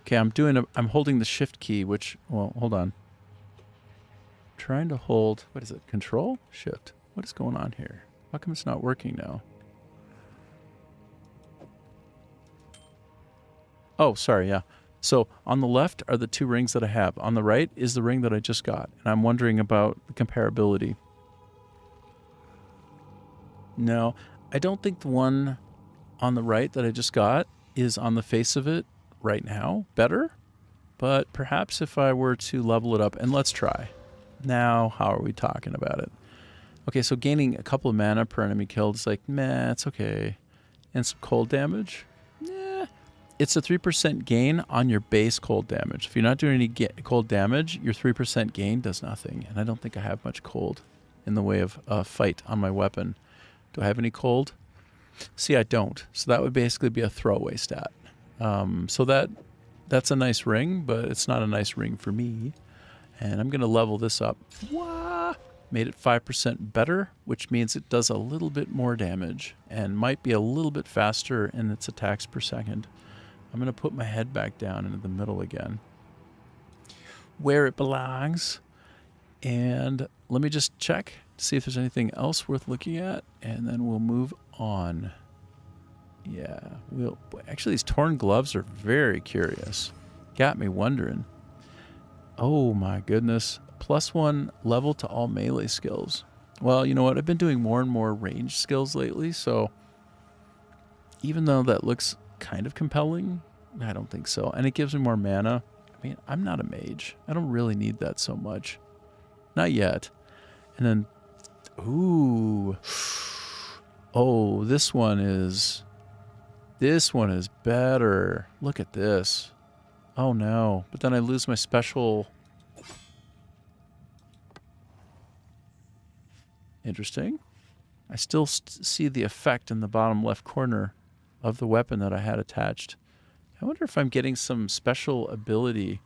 Okay, I'm holding the shift key, which... Well, hold on. Trying to hold, what is it, control? Shift. What is going on here? How come it's not working now? Oh, sorry, yeah. So on the left are the 2 rings that I have. On the right is the ring that I just got. And I'm wondering about the comparability. No, I don't think the one on the right that I just got is on the face of it right now better. But perhaps if I were to level it up, and let's try. Now, how are we talking about it? Okay, so gaining a couple of mana per enemy killed is like, meh, it's okay. And some cold damage? Yeah. It's a 3% gain on your base cold damage. If you're not doing any cold damage, your 3% gain does nothing. And I don't think I have much cold in the way of fight on my weapon. Do I have any cold? See, I don't. So that would basically be a throwaway stat. So that's a nice ring, but it's not a nice ring for me. And I'm going to level this up. Wah! Made it 5% better, which means it does a little bit more damage and might be a little bit faster in its attacks per second. I'm going to put my head back down into the middle again, where it belongs. And let me just check to see if there's anything else worth looking at, and then we'll move on. Yeah, actually, these torn gloves are very curious. Got me wondering. Oh my goodness. +1 level to all melee skills. Well, you know what? I've been doing more and more ranged skills lately, so even though that looks kind of compelling, I don't think so. And it gives me more mana. I mean, I'm not a mage. I don't really need that so much. Not yet. And then, ooh. Oh, this one is better. Look at this. Oh no. But then I lose my special. Interesting. I still see the effect in the bottom left corner of the weapon that I had attached. I wonder if I'm getting some special ability.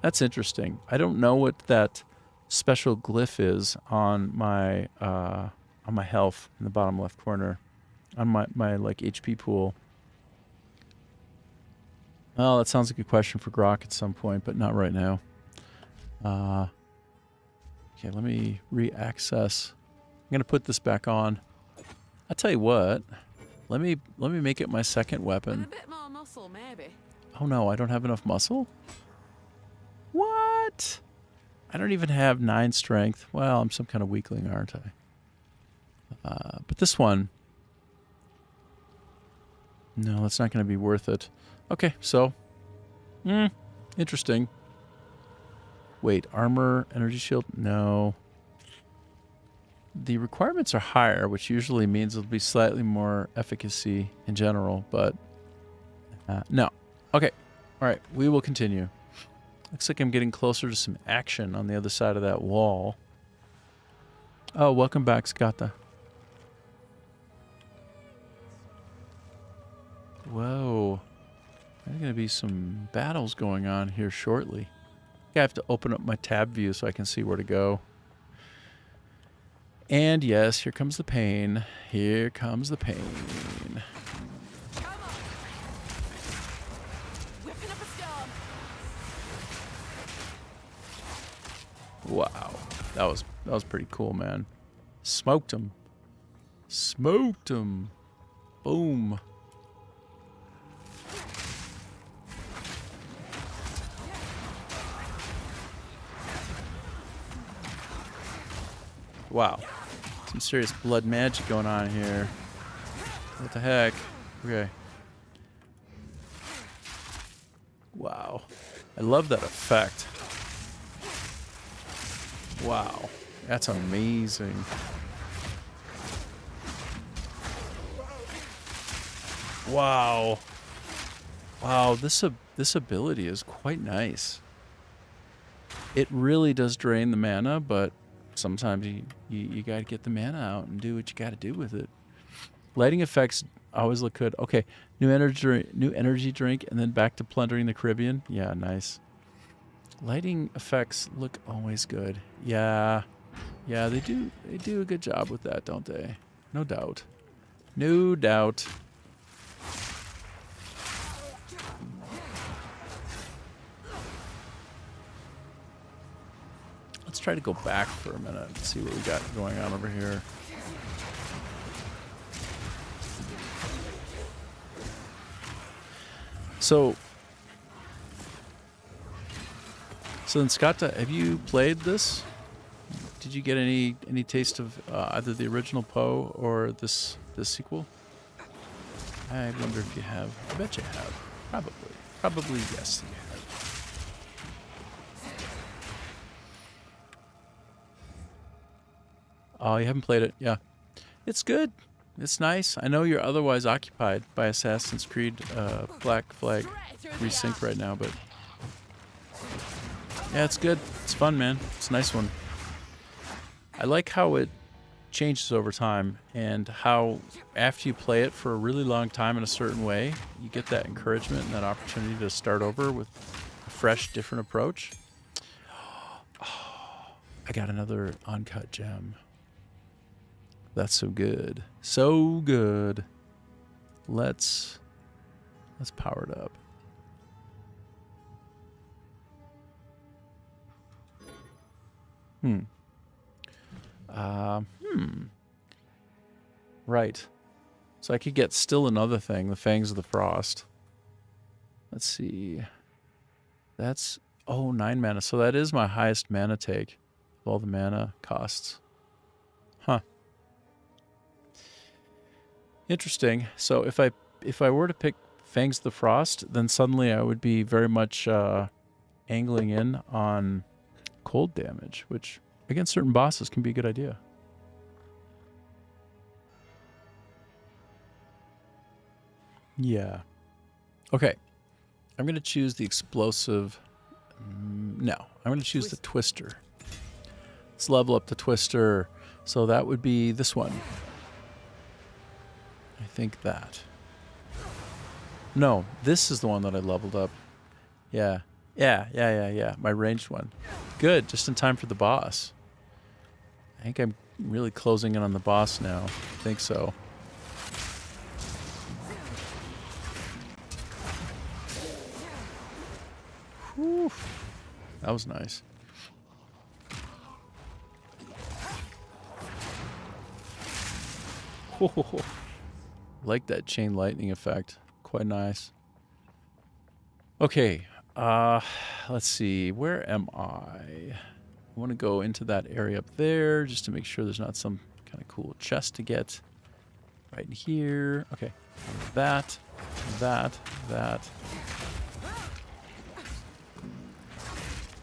That's interesting. I don't know what that special glyph is on my health in the bottom left corner, on my like HP pool. Well, that sounds like a question for Grok at some point, but not right now. Okay, let me re-access. I'm gonna put this back on. I'll tell you what. Let me make it my second weapon. With a bit more muscle, maybe. Oh no, I don't have enough muscle? What? I don't even have 9 strength. Well, I'm some kind of weakling, aren't I? But this one... No, that's not going to be worth it. Okay, so... interesting. Wait, armor, energy shield? No. The requirements are higher, which usually means it'll be slightly more efficacy in general, but... no. Okay. All right, we will continue. Looks like I'm getting closer to some action on the other side of that wall. Oh, welcome back, Skata. Whoa. There's going to be some battles going on here shortly. I have to open up my tab view so I can see where to go. And yes, here comes the pain. Here comes the pain. Wow, that was pretty cool, man. Smoked him. Smoked him. Boom. Wow. Some serious blood magic going on here. What the heck? Okay. Wow. I love that effect. Wow, that's amazing. Wow. Wow, this ability is quite nice. It really does drain the mana, but sometimes you gotta get the mana out and do what you gotta do with it. Lighting effects always look good. Okay, new energy drink, and then back to plundering the Caribbean. Yeah, nice. Lighting effects look always good. Yeah, they do a good job with that, don't they? No doubt. No doubt. Let's try to go back for a minute and see what we got going on over here. So then, Skata, have you played this? Did you get any taste of either the original Poe or this sequel? I wonder if you have. I bet you have. Probably yes, you have. Oh, you haven't played it? Yeah. It's good. It's nice. I know you're otherwise occupied by Assassin's Creed Black Flag Resync right now, but... Yeah, it's good. It's fun, man. It's a nice one. I like how it changes over time and how after you play it for a really long time in a certain way, you get that encouragement and that opportunity to start over with a fresh, different approach. Oh, I got another uncut gem. That's so good. So good. Let's power it up. Right. So I could get still another thing, the Fangs of the Frost. Let's see. That's, 9 mana. So that is my highest mana take of all the mana costs. Huh. Interesting. So if I were to pick Fangs the Frost, then suddenly I would be very much angling in on cold damage, which against certain bosses can be a good idea. Yeah. Okay. I'm going to choose the explosive. No, I'm going to choose the Twister. Let's level up the Twister. So that would be this one. I think that. No, this is the one that I leveled up. Yeah. Yeah. My ranged one. Good, just in time for the boss. I think I'm really closing in on the boss now. I think so. Whew. That was nice. Whoa. Like that chain lightning effect. Quite nice. Okay. Let's see. Where am I? I want to go into that area up there just to make sure there's not some kind of cool chest to get. Right in here. Okay. That.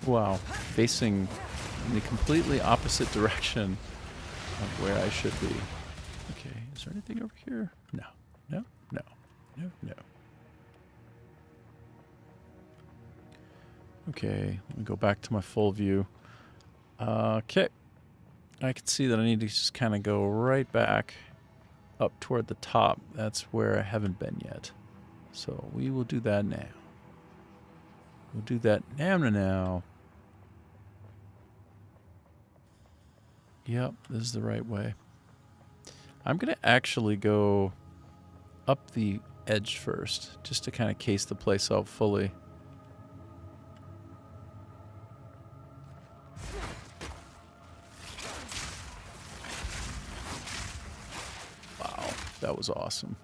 Wow. Facing in the completely opposite direction of where I should be. Okay. Is there anything over here? No. Okay, let me go back to my full view. Okay. I can see that I need to just kind of go right back up toward the top. That's where I haven't been yet. So we will do that now. We'll do that now. Yep, this is the right way. I'm going to actually go up the edge first, just to kind of case the place out fully. Wow, that was awesome.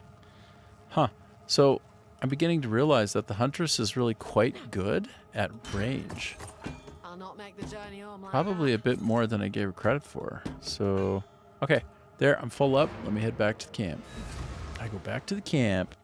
Huh. So I'm beginning to realize that the Huntress is really quite good at range. I'll not make the journey home like Probably a bit more than I gave her credit for. So, okay. There, I'm full up. Let me head back to the camp. I go back to the camp.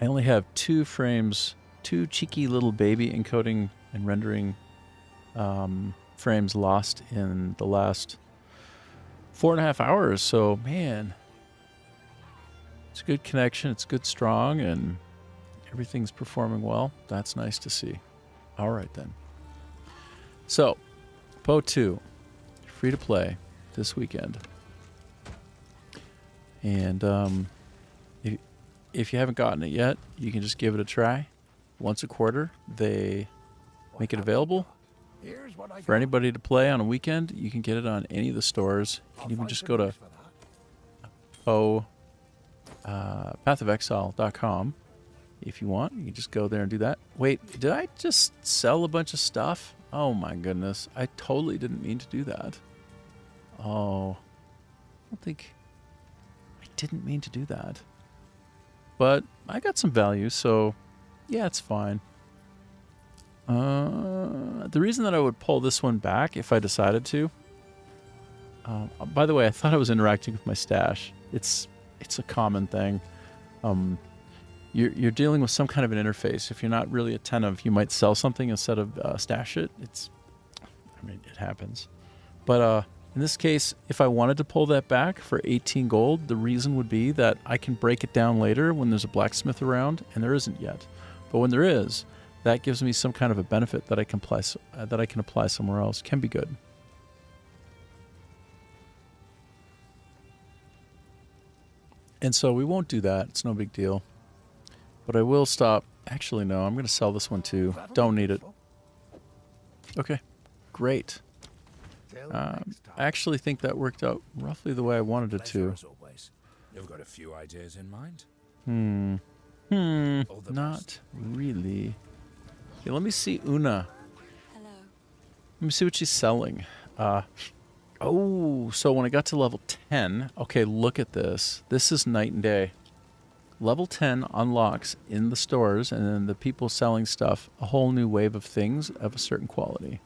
I only have 2 frames, 2 cheeky little baby encoding and rendering frames lost in the last 4.5 hours. So, man, it's a good connection. It's good, strong, and everything's performing well. That's nice to see. All right, then. So, Po 2, free to play this weekend. And if you haven't gotten it yet, you can just give it a try. Once a quarter, they make it available for anybody to play on a weekend. You can get it on any of the stores. You can even just go to pathofexile.com if you want. You can just go there and do that. Wait, did I just sell a bunch of stuff? Oh my goodness. I totally didn't mean to do that. Oh, I didn't mean to do that. But I got some value, so yeah, it's fine. The reason that I would pull this one back if I decided to. By the way, I thought I was interacting with my stash. It's a common thing. You're dealing with some kind of an interface. If you're not really attentive, you might sell something instead of stash it. It happens. But in this case, if I wanted to pull that back for 18 gold, the reason would be that I can break it down later when there's a blacksmith around, and there isn't yet. But when there is, that gives me some kind of a benefit that I can apply somewhere else. Can be good. And so we won't do that. It's no big deal. But I will stop. Actually, no, I'm going to sell this one too. Don't need it. Okay, great. I actually think that worked out roughly the way I wanted it to. You've got a few ideas in mind? Not really. Okay, let me see Una. Hello. Let me see what she's selling. So when I got to level 10, okay, look at this. This is night and day. Level 10 unlocks in the stores, and then the people selling stuff, a whole new wave of things of a certain quality.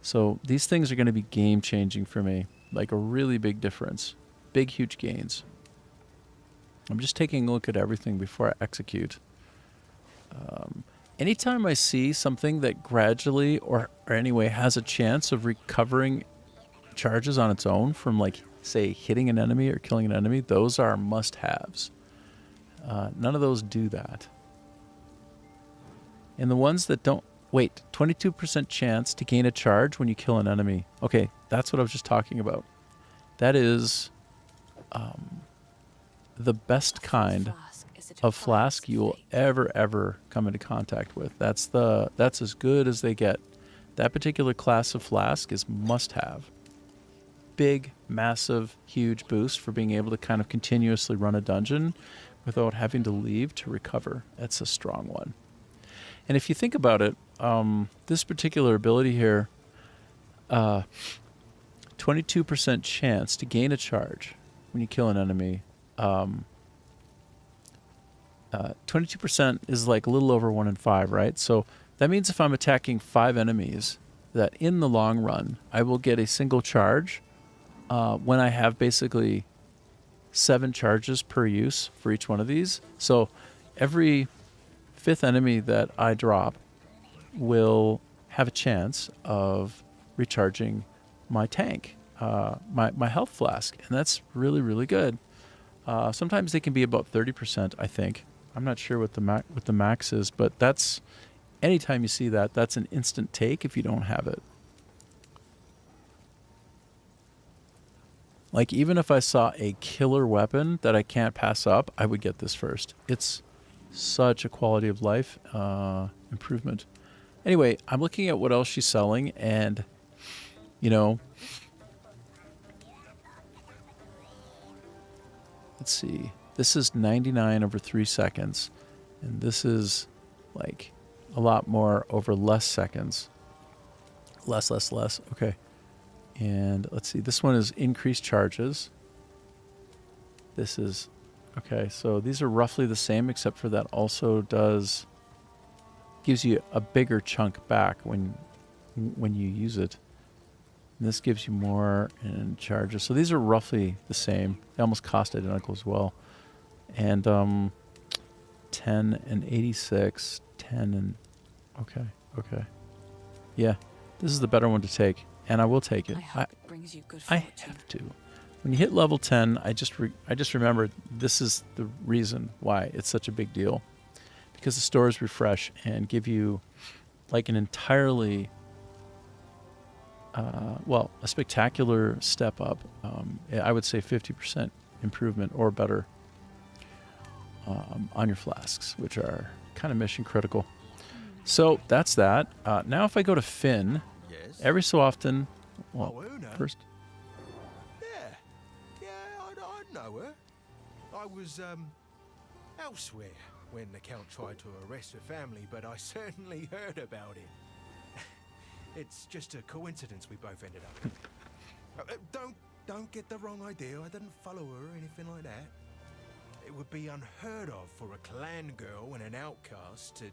So these things are going to be game changing for me, like a really big difference, big, huge gains. I'm just taking a look at everything before I execute. Anytime I see something that gradually or anyway has a chance of recovering charges on its own from, like, say, hitting an enemy or killing an enemy, those are must-haves. None of those do that. And the ones that don't... Wait, 22% chance to gain a charge when you kill an enemy. Okay, that's what I was just talking about. That is the best kind of flask you will ever come into contact with. That's as good as they get. That particular class of flask is must-have. Big, massive, huge boost for being able to kind of continuously run a dungeon without having to leave to recover. That's a strong one. And if you think about it, this particular ability here, 22% chance to gain a charge when you kill an enemy. 22% is like a little over 1 in 5, right? So that means if I'm attacking 5 enemies, that in the long run, I will get a single charge when I have basically 7 charges per use for each one of these. So every 5th enemy that I drop will have a chance of recharging my tank, my health flask, and that's really, really good. Sometimes they can be about 30%, I think. I'm not sure what the max is, but that's anytime you see that, that's an instant take if you don't have it. Like, even if I saw a killer weapon that I can't pass up, I would get this first. It's such a quality of life improvement. Anyway, I'm looking at what else she's selling, and, you know, let's see. This is 99 over 3 seconds, and this is like a lot more over less seconds. Less. Okay. And let's see. This one is increased charges. This is... Okay, so these are roughly the same, except for that also gives you a bigger chunk back when you use it. And this gives you more in charges. So these are roughly the same. They almost cost identical as well. And 10 and 86, 10 and... Okay. Yeah, this is the better one to take, and I will take it. I hope it brings you good I fortune. have to. When you hit level 10, I just remembered this is the reason why it's such a big deal. Because the stores refresh and give you like an entirely, a spectacular step up. I would say 50% improvement or better on your flasks, which are kind of mission critical. So that's that. Now if I go to Finn, Yes. every so often, well, Oh, Una. first... Yeah, I know her. I was, elsewhere when the Count tried to arrest her family, but I certainly heard about it. It's just a coincidence we both ended up. Don't get the wrong idea. I didn't follow her or anything like that. It would be unheard of for a clan girl and an outcast to...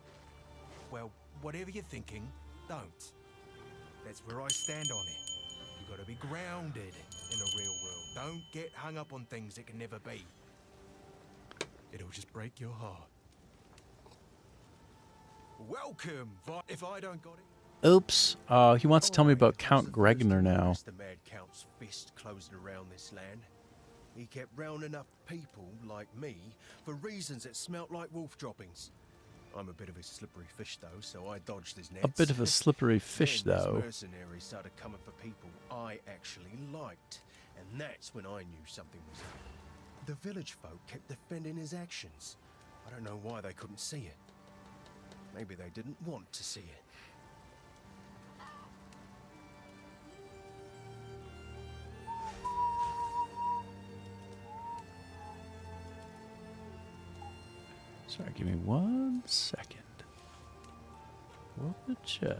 Well, whatever you're thinking, don't. That's where I stand on it. You gotta be grounded in the real world. Don't get hung up on things that can never be. It'll just break your heart. Welcome, if I don't got it. Oops. He wants to tell me about Count Gregner now. The Mad Count's fist closing around this land. He kept rounding up people like me for reasons that smelt like wolf droppings. I'm a bit of a slippery fish, though, so I dodged his nets. A bit of a slippery fish, Then though. These mercenaries started coming for people I actually liked, and that's when I knew something was up. The village folk kept defending his actions. I don't know why they couldn't see it. Maybe they didn't want to see it. Sorry, give me 1 second. Whatcha?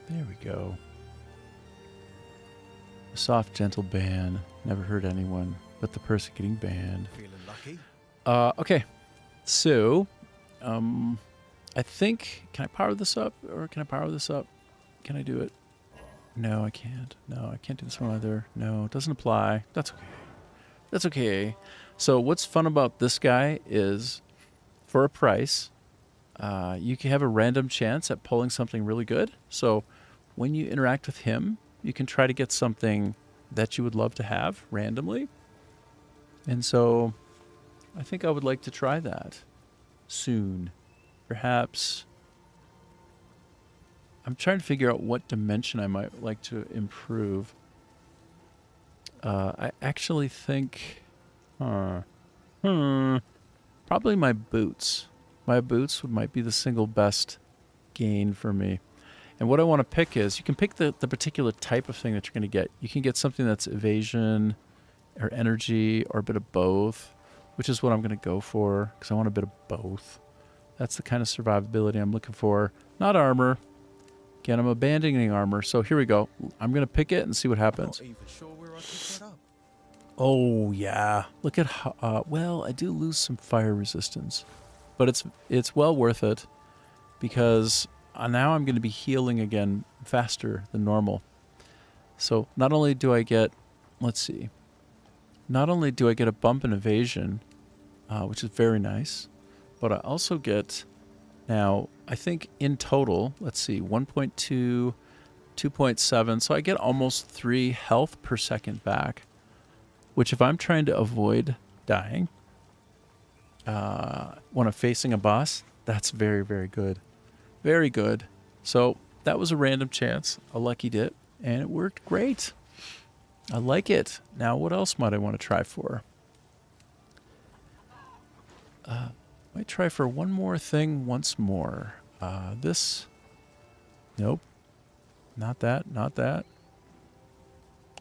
There we go. A soft, gentle ban. Never hurt anyone but the person getting banned. Feeling lucky? Okay. So, I think, can I power this up? Or can I power this up? Can I do it? No, I can't. No, I can't do this one either. No, it doesn't apply. That's okay. That's okay. So what's fun about this guy is, for a price, you can have a random chance at pulling something really good. So when you interact with him, you can try to get something that you would love to have randomly. And so I think I would like to try that soon. Perhaps. I'm trying to figure out what dimension I might like to improve. I actually think... probably my boots. My boots might be the single best gain for me. And what I want to pick is, you can pick the particular type of thing that you're going to get. You can get something that's evasion or energy or a bit of both, which is what I'm going to go for, because I want a bit of both. That's the kind of survivability I'm looking for. Not armor. Again, I'm abandoning armor. So here we go. I'm going to pick it and see what happens. Not even sure where I picked that up. Oh, yeah. Look at how... well, I do lose some fire resistance. But it's well worth it, because now I'm going to be healing again faster than normal. So not only do I get... let's see. Not only do I get a bump in evasion, which is very nice, but I also get... now, I think in total, let's see, 1.2, 2.7. So I get almost 3 health per second back, which if I'm trying to avoid dying when I'm facing a boss, that's very, very good. Very good. So that was a random chance, a lucky dip, and it worked great. I like it. Now, what else might I want to try for? Might try for one more thing once more. This. Nope. Not that. Not that.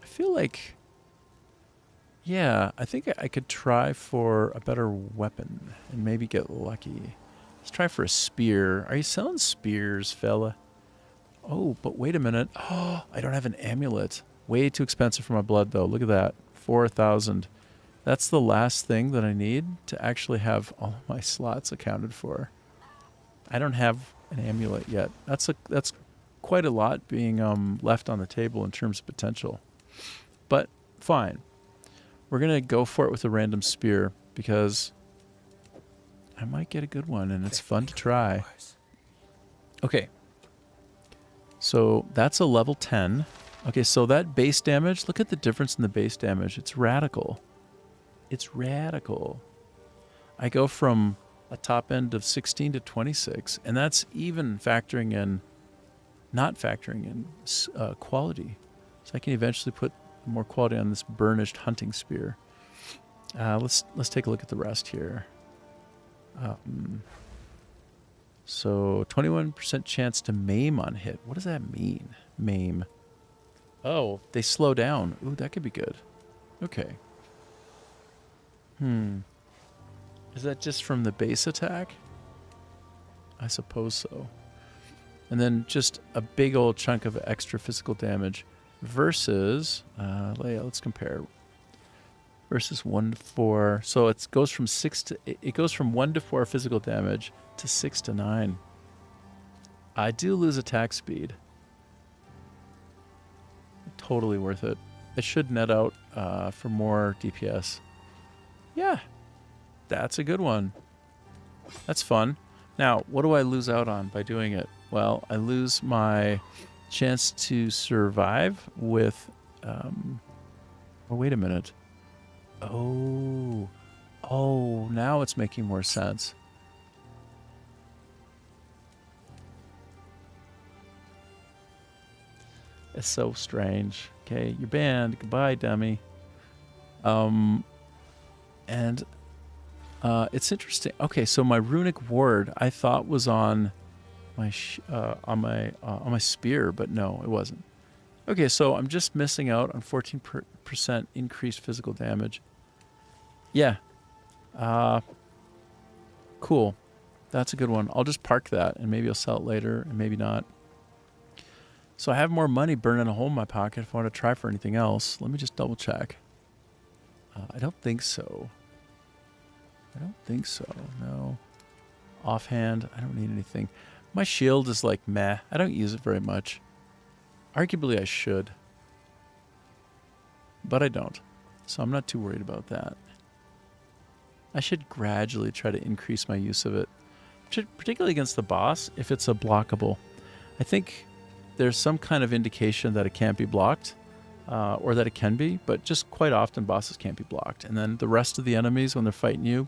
I feel like... yeah, I think I could try for a better weapon and maybe get lucky. Let's try for a spear. Are you selling spears, fella? Oh, but wait a minute. Oh, I don't have an amulet. Way too expensive for my blood, though. Look at that. 4,000. That's the last thing that I need to actually have all of my slots accounted for. I don't have an amulet yet. That's quite a lot being left on the table in terms of potential. But fine. We're going to go for it with a random spear, because I might get a good one, and it's fun to try. Okay. So that's a level 10. Okay, so that base damage, look at the difference in the base damage. It's radical. It's radical. I go from a top end of 16 to 26, and that's even factoring in, not factoring in quality. So I can eventually put more quality on this burnished hunting spear. Let's take a look at the rest here. So 21% chance to maim on hit. What does that mean? Maim. Oh, they slow down. Ooh, that could be good. Okay. Is that just from the base attack? I suppose so. And then just a big old chunk of extra physical damage versus, let's compare. Versus 1 to 4. So it goes from 1 to 4 physical damage to 6 to 9. I do lose attack speed. Totally worth it. It should net out for more DPS. Yeah, that's a good one. That's fun. Now, what do I lose out on by doing it? Well, I lose my chance to survive with... oh, wait a minute. Oh, now it's making more sense. It's so strange. Okay, you're banned. Goodbye, dummy. And it's interesting. Okay, so my runic ward I thought was on my spear, but no, it wasn't. Okay, so I'm just missing out on 14% increased physical damage. Yeah. Cool. That's a good one. I'll just park that, and maybe I'll sell it later, and maybe not. So I have more money burning a hole in my pocket if I want to try for anything else. Let me just double check. I don't think so. I don't think so, no. Offhand, I don't need anything. My shield is like meh. I don't use it very much. Arguably I should. But I don't. So I'm not too worried about that. I should gradually try to increase my use of it. Particularly against the boss, if it's a blockable. I think there's some kind of indication that it can't be blocked. Or that it can be, but just quite often bosses can't be blocked. And then the rest of the enemies, when they're fighting you,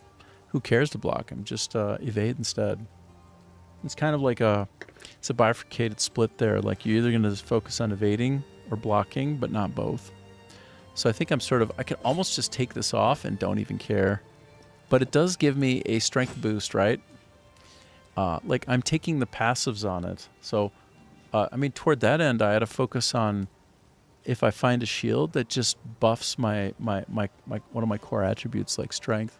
who cares to block them? Just evade instead. It's kind of like it's a bifurcated split there. Like you're either going to focus on evading or blocking, but not both. So I think I can almost just take this off and don't even care. But it does give me a strength boost, right? Like I'm taking the passives on it. So, I mean, toward that end, I had to focus on if I find a shield that just buffs my one of my core attributes like strength.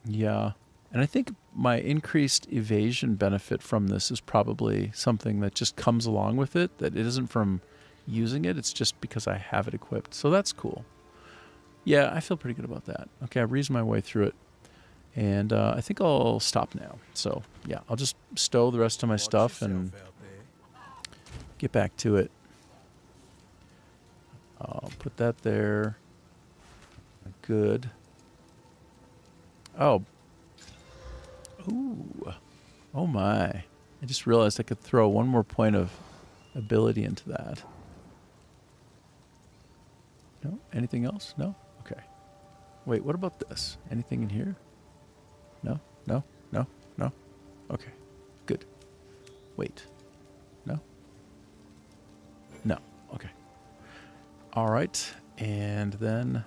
Yeah. And I think my increased evasion benefit from this is probably something that just comes along with it, that it isn't from using it, it's just because I have it equipped. So that's cool. Yeah, I feel pretty good about that. Okay, I reasoned my way through it. And I think I'll stop now. So, yeah, I'll just stow the rest of my stuff and get back to it. I'll put that there. Good. Oh. Ooh. Oh my. I just realized I could throw one more point of ability into that. No? Anything else? No? Okay. Wait, what about this? Anything in here? No? No? No? No? Okay. Good. Wait. No? No. Okay. All right. And then...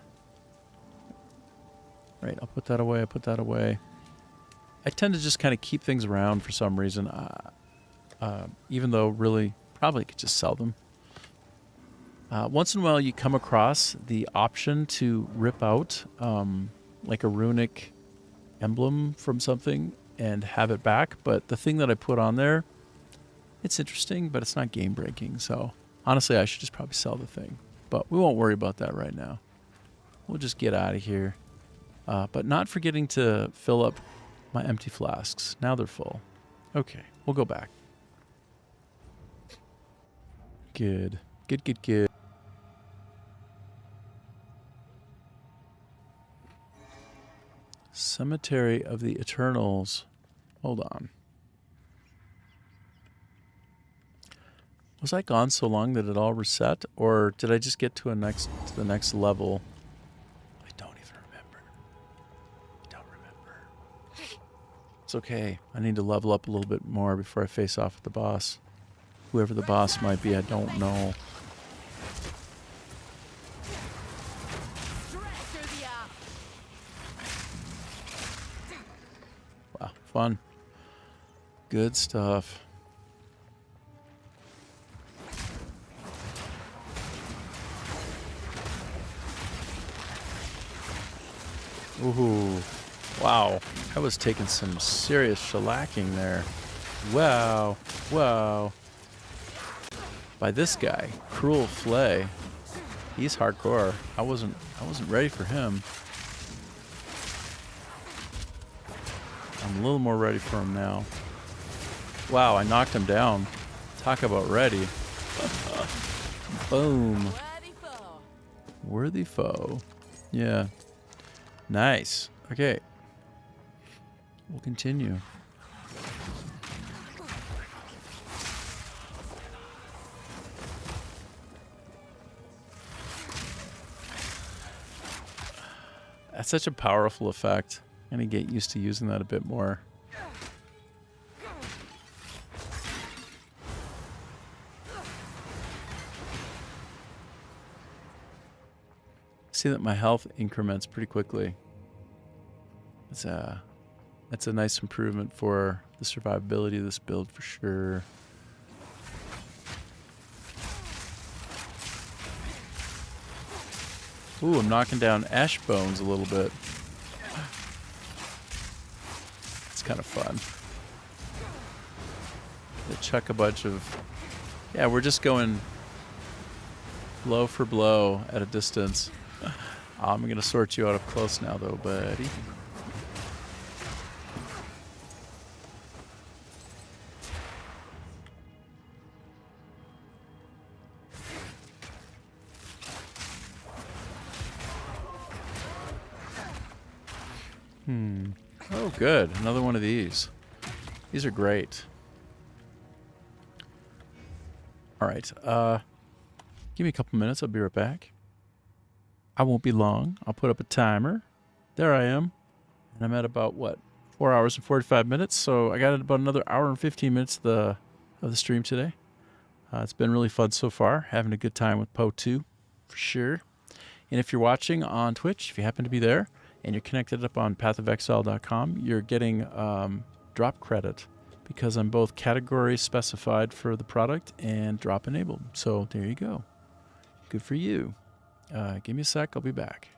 Right, I'll put that away. I put that away. I tend to just kind of keep things around for some reason, even though really probably could just sell them. Once in a while you come across the option to rip out like a runic emblem from something and have it back, but the thing that I put on there, it's interesting, but it's not game breaking. So honestly, I should just probably sell the thing, but we won't worry about that right now. We'll just get out of here, but not forgetting to fill up my empty flasks. Now they're full. Okay, we'll go back. Good. Good, good, good. Cemetery of the Eternals. Hold on. Was I gone so long that it all reset, or did I just get to the next level? I don't even remember. I don't remember. It's okay. I need to level up a little bit more before I face off with the boss. Whoever the boss might be, I don't know. Wow, fun. Good stuff. Ooh, wow. I was taking some serious shellacking there. Wow, wow. By this guy, Cruel Flay. He's hardcore. I wasn't ready for him. I'm a little more ready for him now. Wow, I knocked him down. Talk about ready. Boom. Worthy foe. Yeah. Nice. Okay. We'll continue. That's such a powerful effect. I'm gonna get used to using that a bit more. See that my health increments pretty quickly. That's a nice improvement for the survivability of this build for sure. Ooh, I'm knocking down ash bones a little bit. It's kind of fun. They chuck a bunch of... Yeah, we're just going blow for blow at a distance. I'm going to sort you out up close now, though, buddy. Oh, good. Another one of these. These are great. All right. Give me a couple minutes. I'll be right back. I won't be long. I'll put up a timer. There I am. And I'm at about, what, 4 hours and 45 minutes. So I got about another hour and 15 minutes of the stream today. It's been really fun so far. Having a good time with Poe 2, for sure. And if you're watching on Twitch, if you happen to be there, and you're connected up on pathofexile.com, you're getting drop credit because I'm both category specified for the product and drop enabled. So there you go. Good for you. Give me a sec. I'll be back.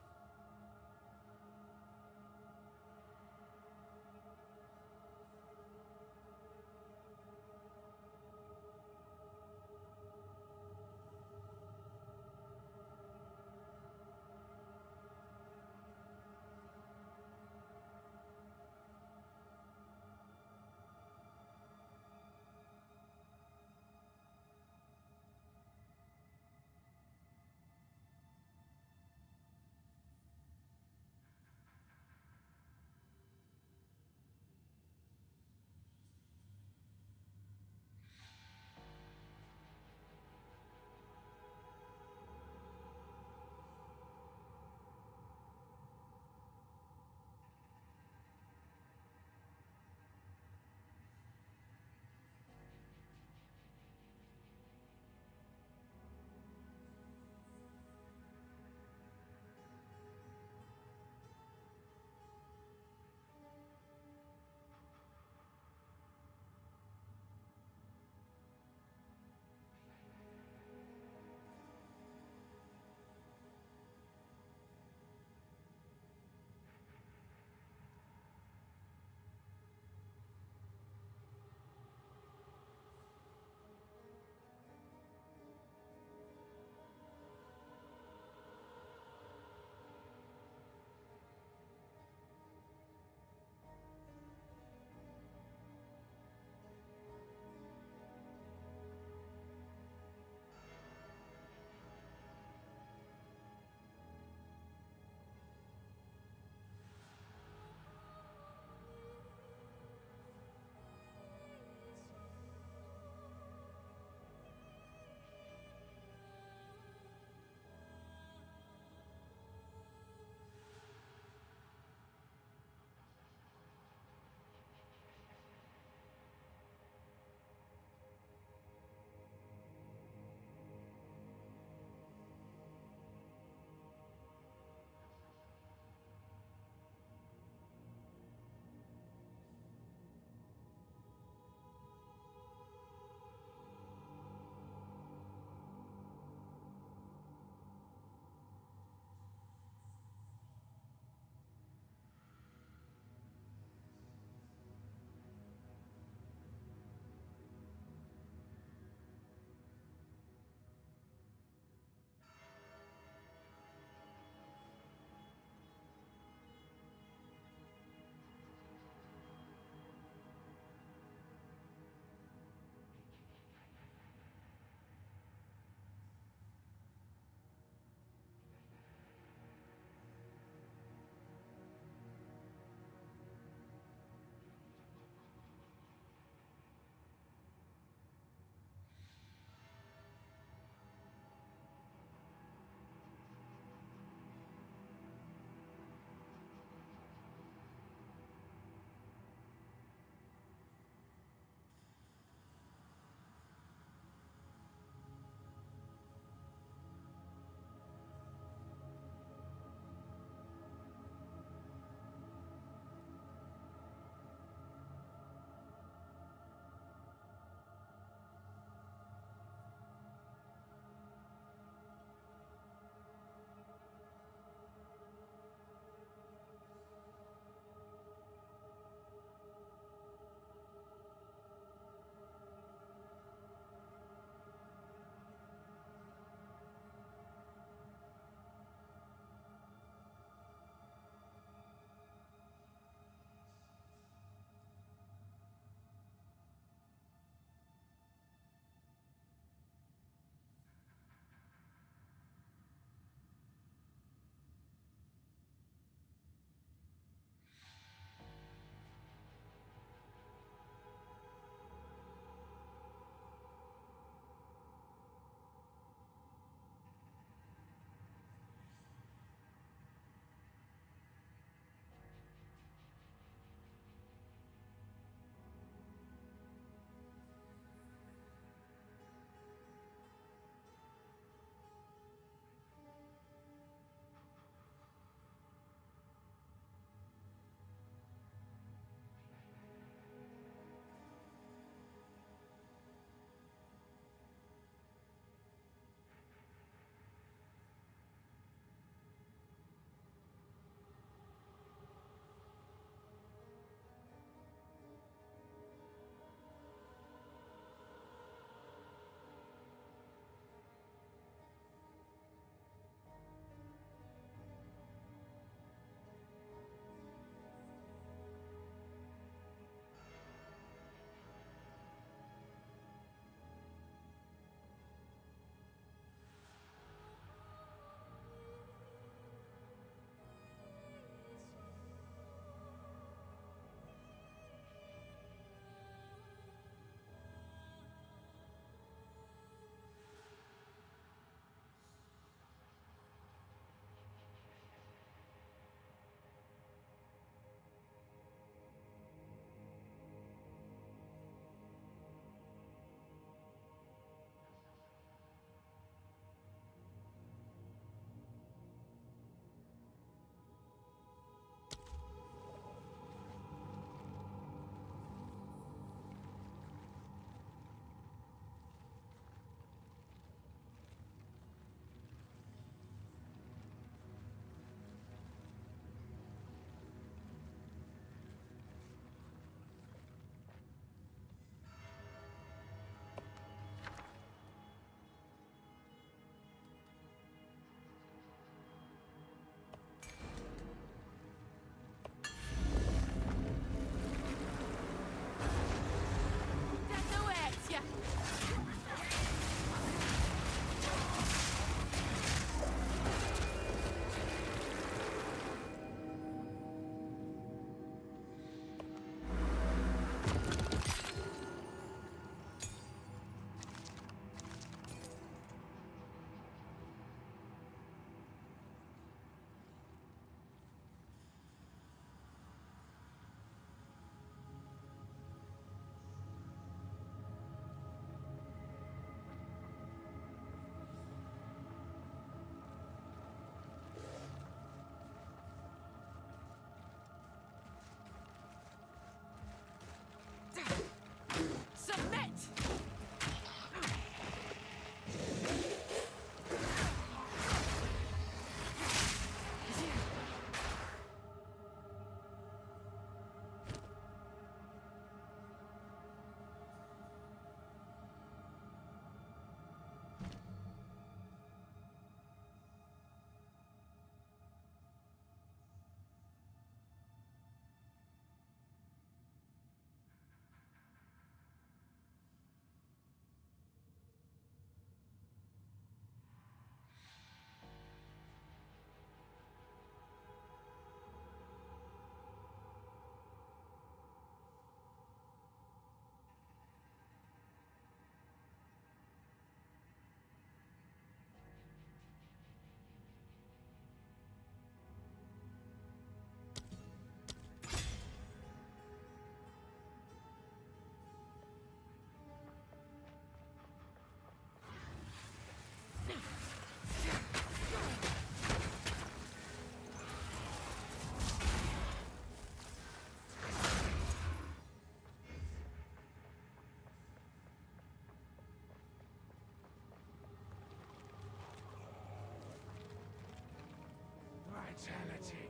Fatality.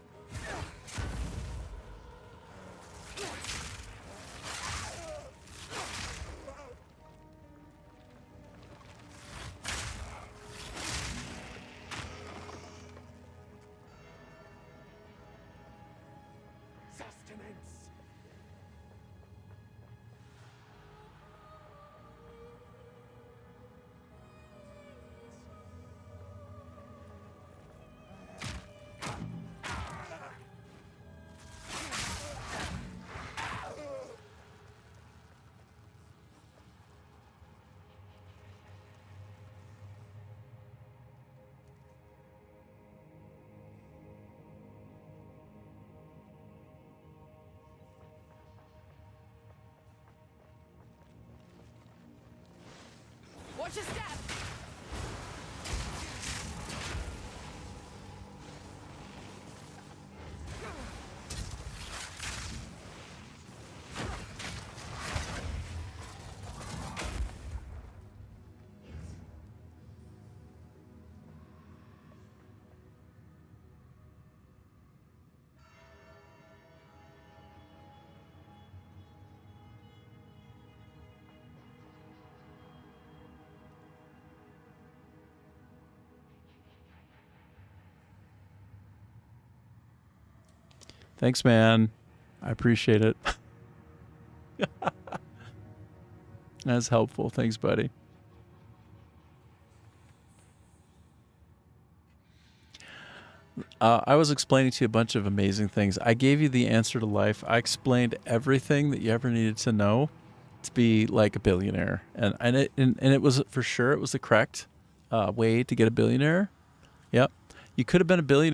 Sustenance. Watch your step! Thanks, man. I appreciate it. That's helpful. Thanks, buddy. I was explaining to you a bunch of amazing things. I gave you the answer to life. I explained everything that you ever needed to know to be like a billionaire, and it was for sure it was the correct way to get a billionaire. Yep, you could have been a billionaire.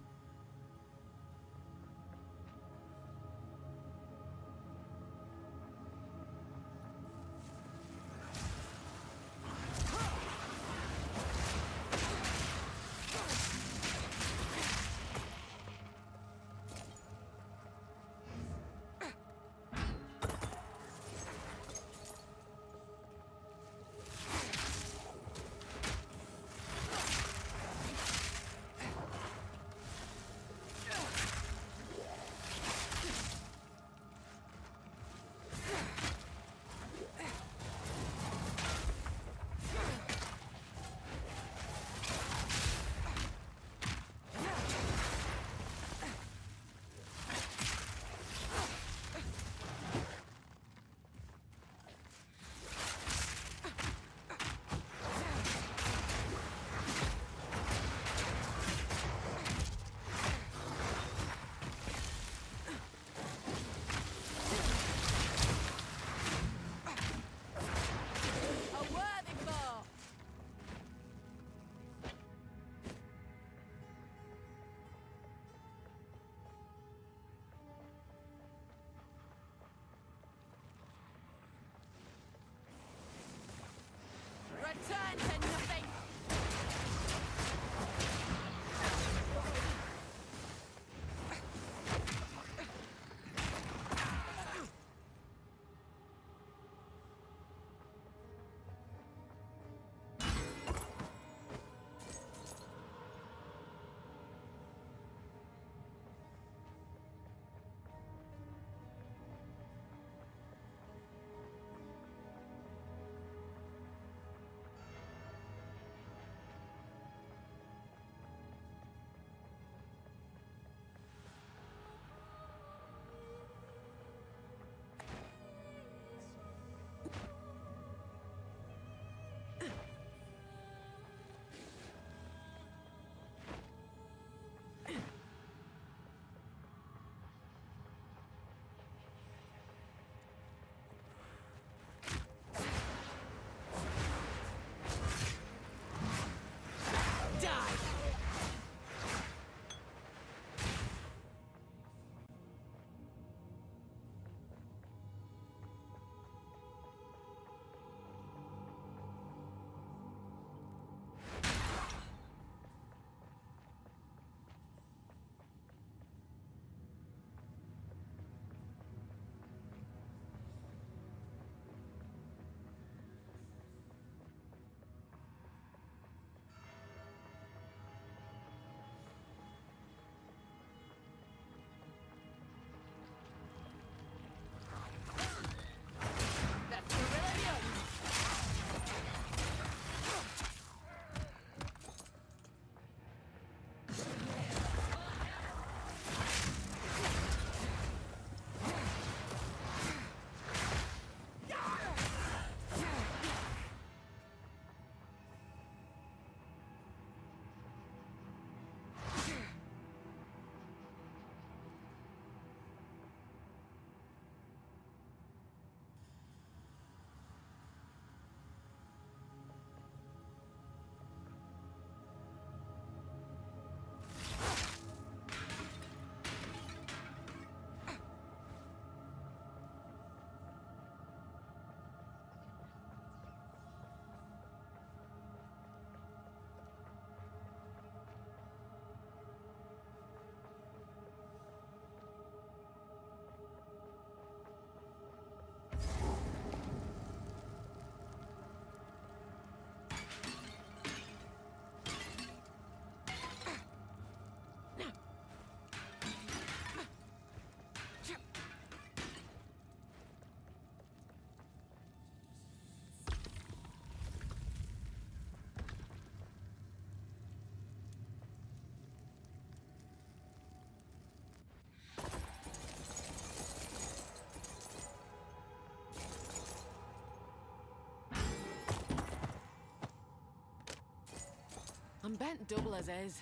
I'm bent double as is.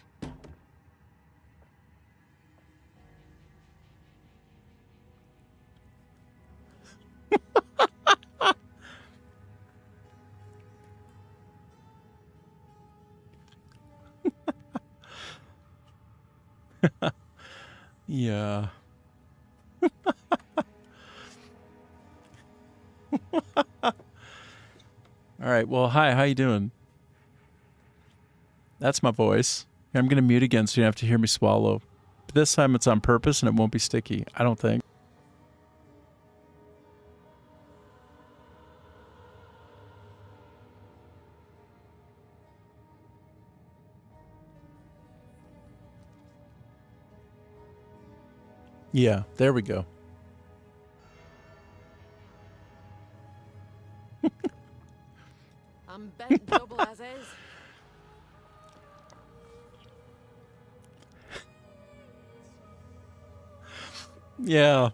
Yeah. All right. Well, hi. How you doing? That's my voice. I'm going to mute again so you don't have to hear me swallow. But this time it's on purpose and it won't be sticky. I don't think. Yeah. There we go. I'm bent double as is. Yeah.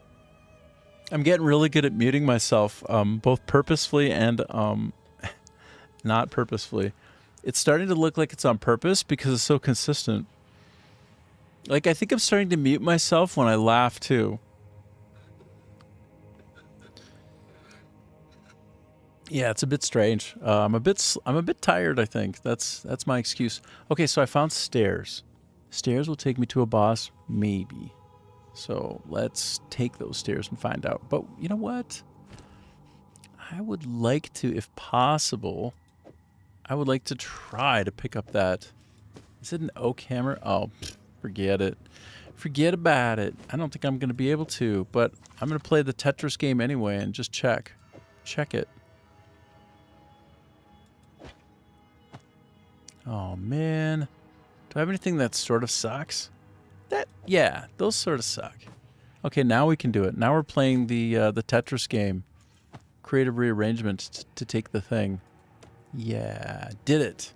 I'm getting really good at muting myself, both purposefully and not purposefully. It's starting to look like it's on purpose because it's so consistent. Like, I think I'm starting to mute myself when I laugh, too. Yeah, it's a bit strange. I'm a bit tired, I think. That's my excuse. Okay, so I found stairs. Stairs will take me to a boss, maybe. So let's take those stairs and find out. But you know what? I would like to, if possible, I would like to try to pick up that. Is it an oak hammer? Oh, forget it. Forget about it. I don't think I'm going to be able to, but I'm going to play the Tetris game anyway and just check. Check it. Oh, man. Do I have anything that sort of sucks? Yeah, those sort of suck. Okay, now we can do it. Now we're playing the Tetris game. Creative rearrangement to take the thing. Yeah, did it.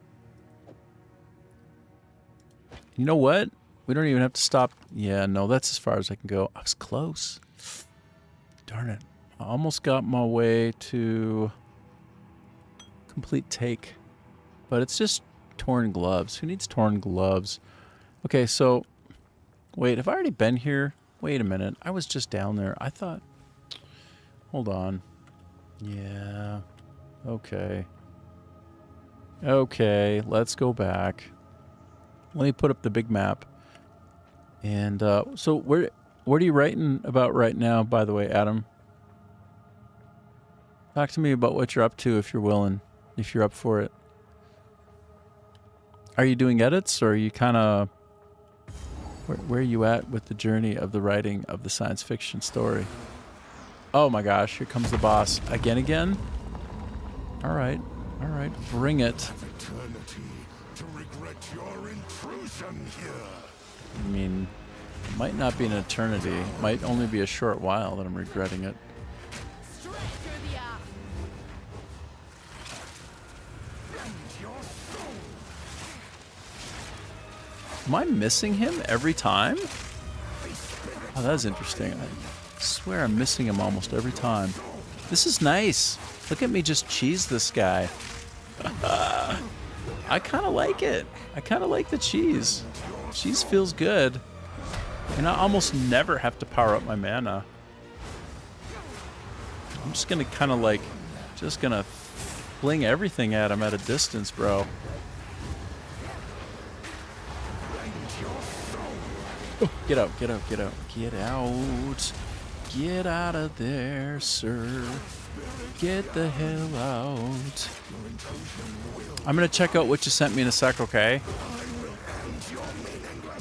You know what? We don't even have to stop. Yeah, no, that's as far as I can go. I was close. Darn it. I almost got my way to complete take. But it's just torn gloves. Who needs torn gloves? Okay, so... Wait, have I already been here? Wait a minute. I was just down there. I thought... Hold on. Yeah. Okay. Okay, let's go back. Let me put up the big map. And, so what are you writing about right now, by the way, Adam? Talk to me about what you're up to if you're willing. If you're up for it. Are you doing edits, or are you kind of... Where are you at with the journey of the writing of the science fiction story? Oh my gosh, here comes the boss. Again? All right, bring it. Eternity to regret your intrusion here. I mean, it might not be an eternity. It might only be a short while that I'm regretting it. Straight through the eye. Am I missing him every time? Oh, that's interesting. I swear I'm missing him almost every time. This is nice. Look at me just cheese this guy. I kind of like it. I kind of like the cheese. Cheese feels good. And I almost never have to power up my mana. I'm just going to kind of like, just going to fling everything at him at a distance, bro. Oh, get out. Get out of there, sir. Get the hell out. I'm going to check out what you sent me in a sec, okay?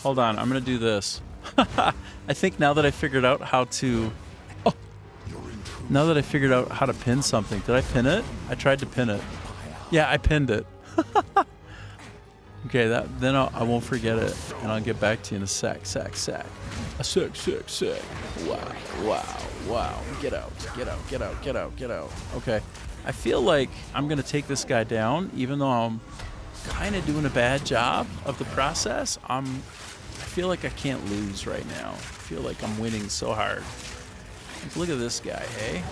Hold on, I'm going to do this. I think now that I figured out how to... Oh. Now that I figured out how to pin something. Did I pin it? I tried to pin it. Yeah, I pinned it. Okay, then I won't forget it, and I'll get back to you in a sec. A sec. Wow. Get out. Okay. I feel like I'm going to take this guy down, even though I'm kind of doing a bad job of the process. I feel like I can't lose right now. I feel like I'm winning so hard. Like, look at this guy, hey?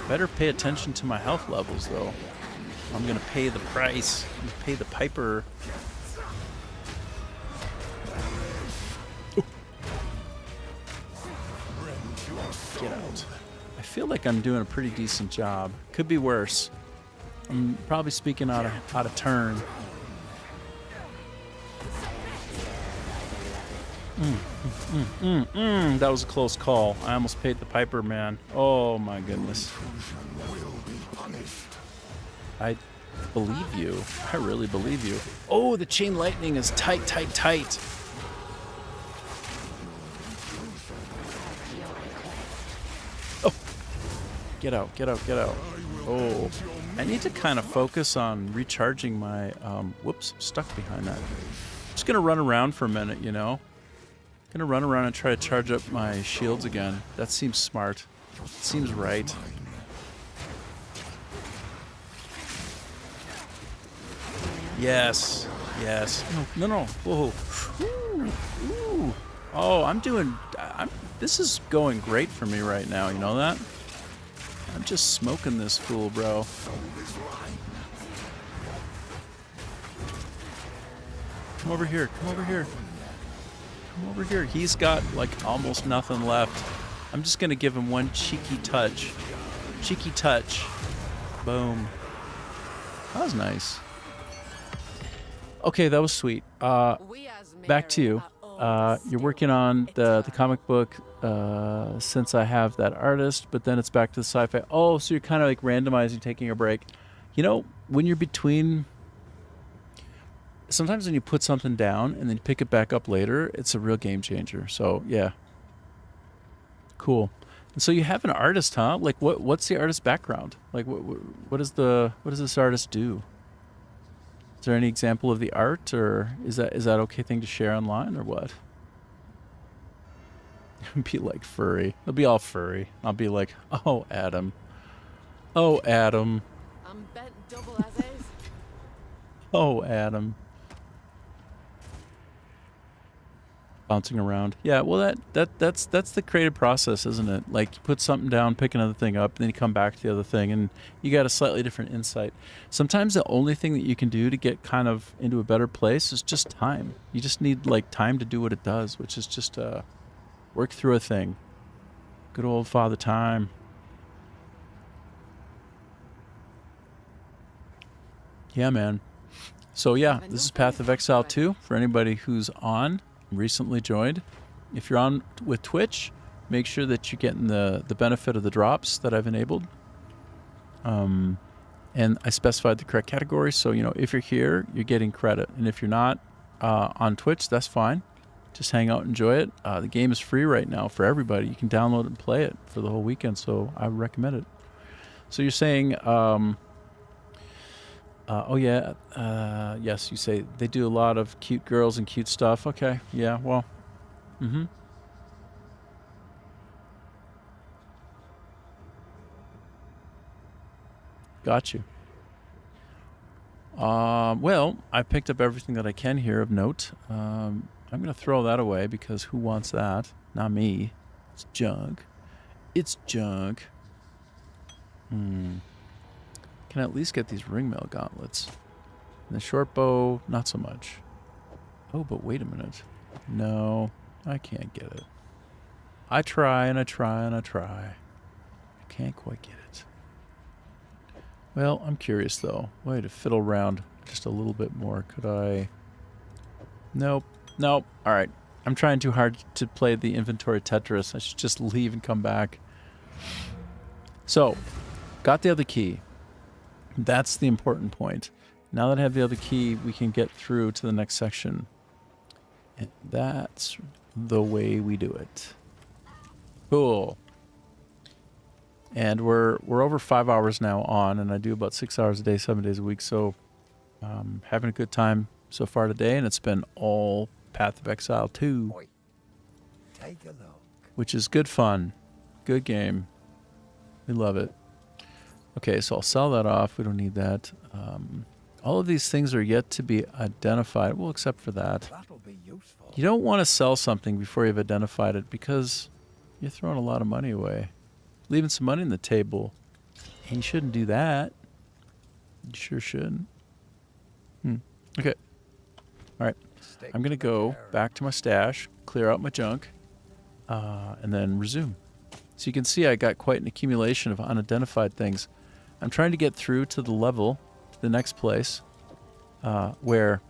Better pay attention to my health levels, though. I'm going to pay the price. I'm going to pay the piper. Get out. I feel like I'm doing a pretty decent job. Could be worse. I'm probably speaking out of turn. That was a close call. I almost paid the piper, man. Oh my goodness. I believe you. I really believe you. Oh, the chain lightning is tight, tight, tight. Oh, get out, get out, get out. Oh, I need to kind of focus on recharging my, whoops, stuck behind that. I'm just gonna run around for a minute, you know? Gonna run around and try to charge up my shields again. That seems smart. Seems right. Yes. Yes. No, no, no. Whoa. Ooh. Ooh. Oh, this is going great for me right now, you know that? I'm just smoking this fool, bro. Come over here. Come over here. Come over here. He's got, like, almost nothing left. I'm just going to give him one cheeky touch. Cheeky touch. Boom. That was nice. Okay, that was sweet. Back to you. You're working on the comic book since I have that artist, but then it's back to the sci-fi. Oh, so you're kind of like randomizing, taking a break. You know, when you're between... Sometimes when you put something down and then you pick it back up later, it's a real game changer. So, yeah. Cool. And so you have an artist, huh? Like, what's the artist's background? Like, what does this artist do? Is there any example of the art, or is that okay thing to share online, or what? Be like furry. It'll be all furry. I'll be like, oh, Adam. Oh, Adam. I'm bent double as is. Oh, Adam. Bouncing around. Yeah, well, that's the creative process, isn't it? Like, you put something down, pick another thing up, and then you come back to the other thing, and you got a slightly different insight. Sometimes the only thing that you can do to get kind of into a better place is just time. You just need, like, time to do what it does, which is just work through a thing. Good old Father Time. Yeah, man. So, yeah, this is Path of Exile 2 for anybody who's on. Recently joined. If you're on with Twitch, make sure that you're getting the benefit of the drops that I've enabled. And I specified the correct category, so you know, if you're here, you're getting credit, and if you're not on Twitch, that's fine. Just hang out, enjoy it. The game is free right now for everybody. You can download it and play it for the whole weekend, so I would recommend it. So you're saying oh yeah, yes, you say they do a lot of cute girls and cute stuff. Okay, yeah, well, got you. Well, I picked up everything that I can here of note. I'm going to throw that away because who wants that? Not me. It's junk. It's junk. Can at least get these ringmail gauntlets. And the short bow, not so much. Oh, but wait a minute. No, I can't get it. I try and I try and I try. I can't quite get it. Well, I'm curious though. Wait, to fiddle around just a little bit more. Could I? Nope. Nope. All right. I'm trying too hard to play the inventory Tetris. I should just leave and come back. So, got the other key. That's the important point. Now that I have the other key, we can get through to the next section. And that's the way we do it. Cool. And we're over 5 hours now on, and I do about 6 hours a day, 7 days a week. So having a good time so far today, and it's been all Path of Exile 2. Take a look. Which is good fun. Good game. We love it. Okay, so I'll sell that off. We don't need that. All of these things are yet to be identified. Well, except for that. That'll be useful. You don't want to sell something before you've identified it because you're throwing a lot of money away. Leaving some money on the table. And you shouldn't do that. You sure shouldn't. Okay. All right. I'm going to go back to my stash, clear out my junk, and then resume. So you can see I got quite an accumulation of unidentified things. I'm trying to get through to the level, to the next place, where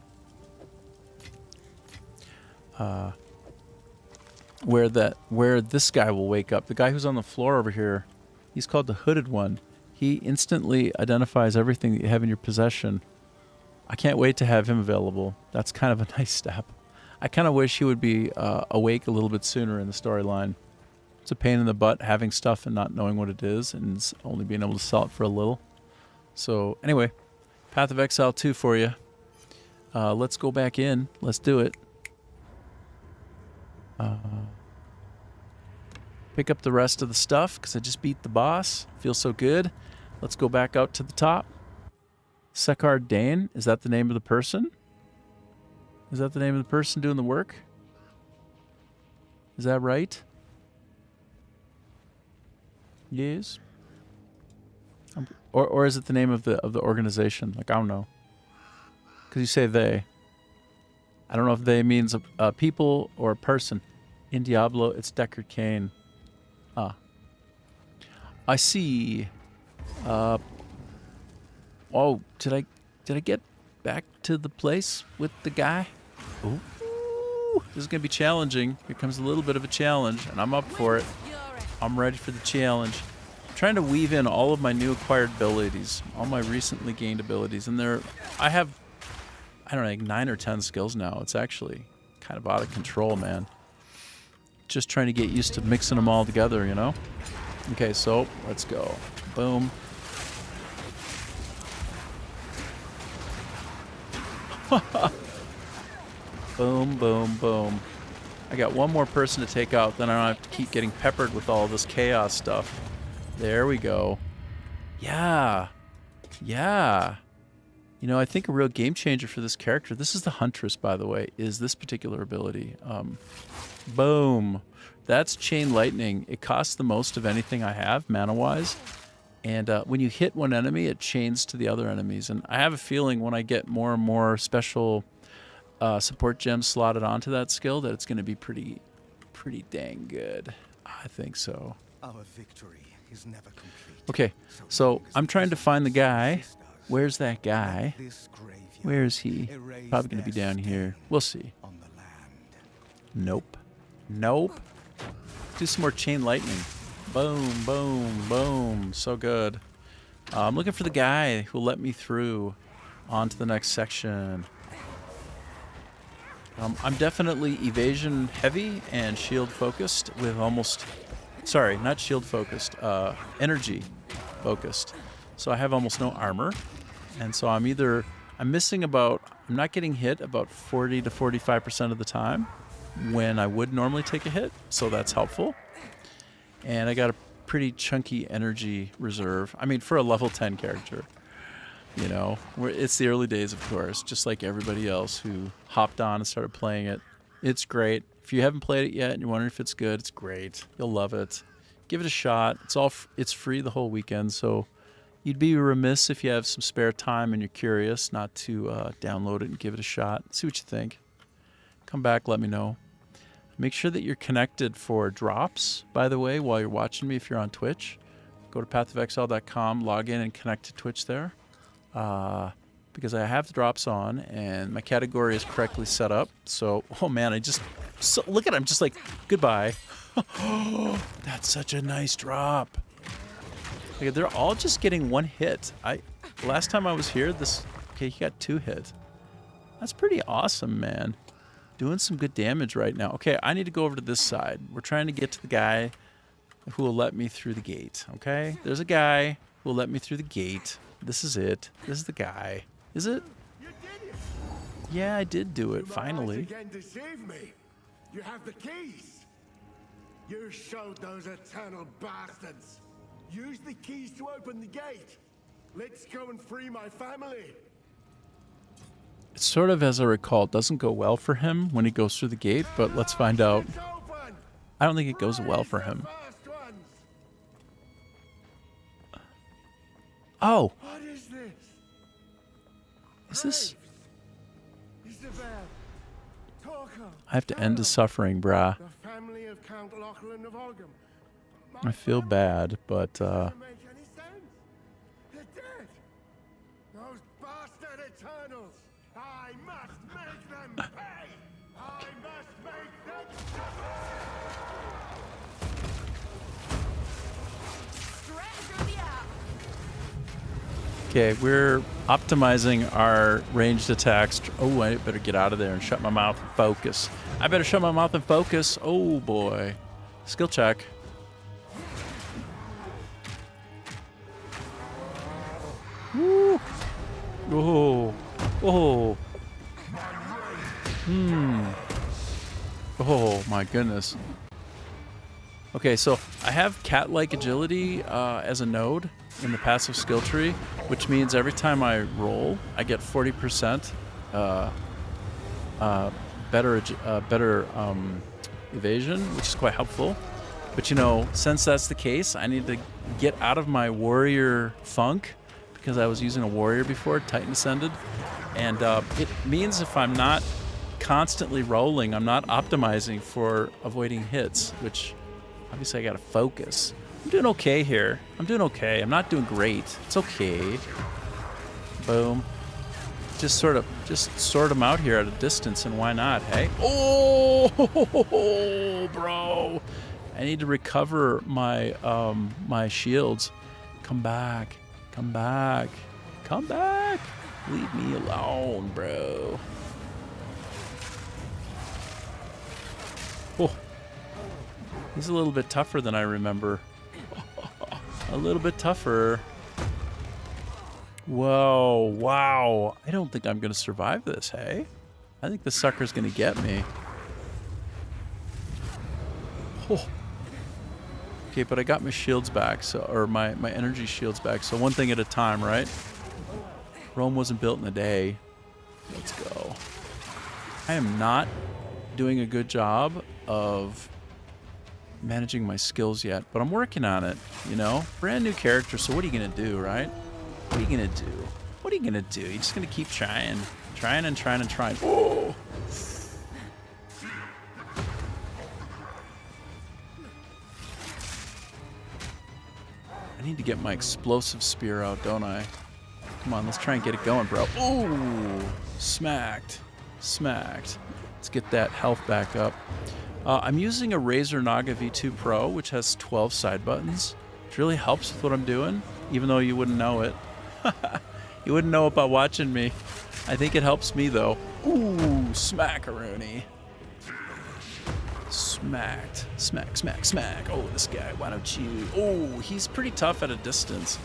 this guy will wake up. The guy who's on the floor over here, he's called the Hooded One. He instantly identifies everything that you have in your possession. I can't wait to have him available. That's kind of a nice step. I kind of wish he would be awake a little bit sooner in the storyline. It's a pain in the butt having stuff and not knowing what it is and only being able to sell it for a little. So anyway, Path of Exile 2 for you. Let's go back in. Let's do it. Pick up the rest of the stuff because I just beat the boss. Feels so good. Let's go back out to the top. Sekar Dane, is that the name of the person? Is that the name of the person doing the work? Is that right? Yes. Or is it the name of the organization? Like, I don't know. Because you say they. I don't know if they means a people or a person. In Diablo, it's Deckard Cain. Ah. I see. Oh, did I get back to the place with the guy? Ooh. This is going to be challenging. Here comes a little bit of a challenge, and I'm up for it. I'm ready for the challenge. I'm trying to weave in all of my new acquired abilities, all my recently gained abilities, and I have, I don't know, like 9 or 10 skills now. It's actually kind of out of control, man. Just trying to get used to mixing them all together, you know? Okay, so let's go. Boom. Boom, boom, boom. I got one more person to take out, then I don't have to keep getting peppered with all this chaos stuff. There we go. Yeah. Yeah. You know, I think a real game changer for this character, this is the Huntress, by the way, is this particular ability. Boom. That's Chain Lightning. It costs the most of anything I have, mana-wise. And when you hit one enemy, it chains to the other enemies. And I have a feeling when I get more and more special support gems slotted onto that skill that it's going to be pretty dang good. I think so. Our victory is never complete. Okay, so I'm trying to find the guy. Where's that guy? Where is he? Probably going to be down here. We'll see. Nope. Nope. Do some more Chain Lightning. Boom, boom, boom. So good. I'm looking for the guy who'll let me through onto the next section. I'm definitely evasion heavy and shield focused with almost... Sorry, not shield focused. Energy focused. So I have almost no armor. And so I'm not getting hit about 40 to 45% of the time when I would normally take a hit. So that's helpful. And I got a pretty chunky energy reserve. I mean, for a level 10 character, you know, it's the early days, of course, just like everybody else who hopped on and started playing it. It's great. If you haven't played it yet and you're wondering if it's good, it's great. You'll love it. Give it a shot. It's free the whole weekend, so you'd be remiss if you have some spare time and you're curious not to download it and give it a shot. See what you think. Come back, let me know. Make sure that you're connected for drops, by the way, while you're watching me if you're on Twitch. Go to pathofexile.com, log in, and connect to Twitch there. Because I have the drops on, and my category is correctly set up. So, oh man, look at him, just like, goodbye. That's such a nice drop. Okay, they're all just getting one hit. Last time I was here, he got 2 hits. That's pretty awesome, man. Doing some good damage right now. Okay, I need to go over to this side. We're trying to get to the guy who will let me through the gate, okay? There's a guy who will let me through the gate. This is it. This is the guy. Is it? You did it. Yeah, I did do it, finally. You again deceive me. You have the keys. You showed those eternal bastards. Use the keys to open the gate. Let's go and free my family. It's sort of, as I recall, it doesn't go well for him when he goes through the gate, but let's find out. I don't think it goes well for him. Oh! What is this? Is this... Isabel, Torko, I have to end his suffering, brah. the family of Count Lachlan of Ogham. I feel bad, but Doesn't make any sense. They're dead. Those bastard Eternals. I must make them pay. I must make them Straight through the app. okay, we're optimizing our ranged attacks. Oh, I better get out of there and shut my mouth and focus. I better shut my mouth and focus. Oh boy. Skill check. Woo. Oh. Oh. Oh my goodness. Okay, so I have cat-like agility as a node in the passive skill tree, which means every time I roll, I get 40% better evasion, which is quite helpful. But you know, since that's the case, I need to get out of my warrior funk because I was using a warrior before, Titan Ascended, and it means if I'm not constantly rolling, I'm not optimizing for avoiding hits, which obviously I gotta focus. I'm doing okay here. I'm doing okay. I'm not doing great. It's okay. Boom. Just sort them out here at a distance, and why not, hey? Oh, bro. I need to recover my my shields. Come back. Come back. Come back. Leave me alone, bro. Oh. He's a little bit tougher than I remember. A little bit tougher. Whoa, wow. I don't think I'm going to survive this, hey? I think the sucker's going to get me. Oh. Okay, but I got my shields back, so, or my energy shields back, so one thing at a time, right? Rome wasn't built in a day. Let's go. I am not doing a good job of managing my skills yet, but I'm working on it, you know? Brand new character, so what are you gonna do, right? What are you gonna do? What are you gonna do? You're just gonna keep trying. Trying and trying and trying. Oh! I need to get my explosive spear out, don't I? Come on, let's try and get it going, bro. Ooh! Smacked. Smacked. Let's get that health back up. I'm using a Razer Naga V2 Pro, which has 12 side buttons, which really helps with what I'm doing, even though you wouldn't know it. You wouldn't know about watching me. I think it helps me, though. Ooh, smackaroonie. Smacked. Smack, smack, smack. Oh, this guy, why don't you... Oh, he's pretty tough at a distance.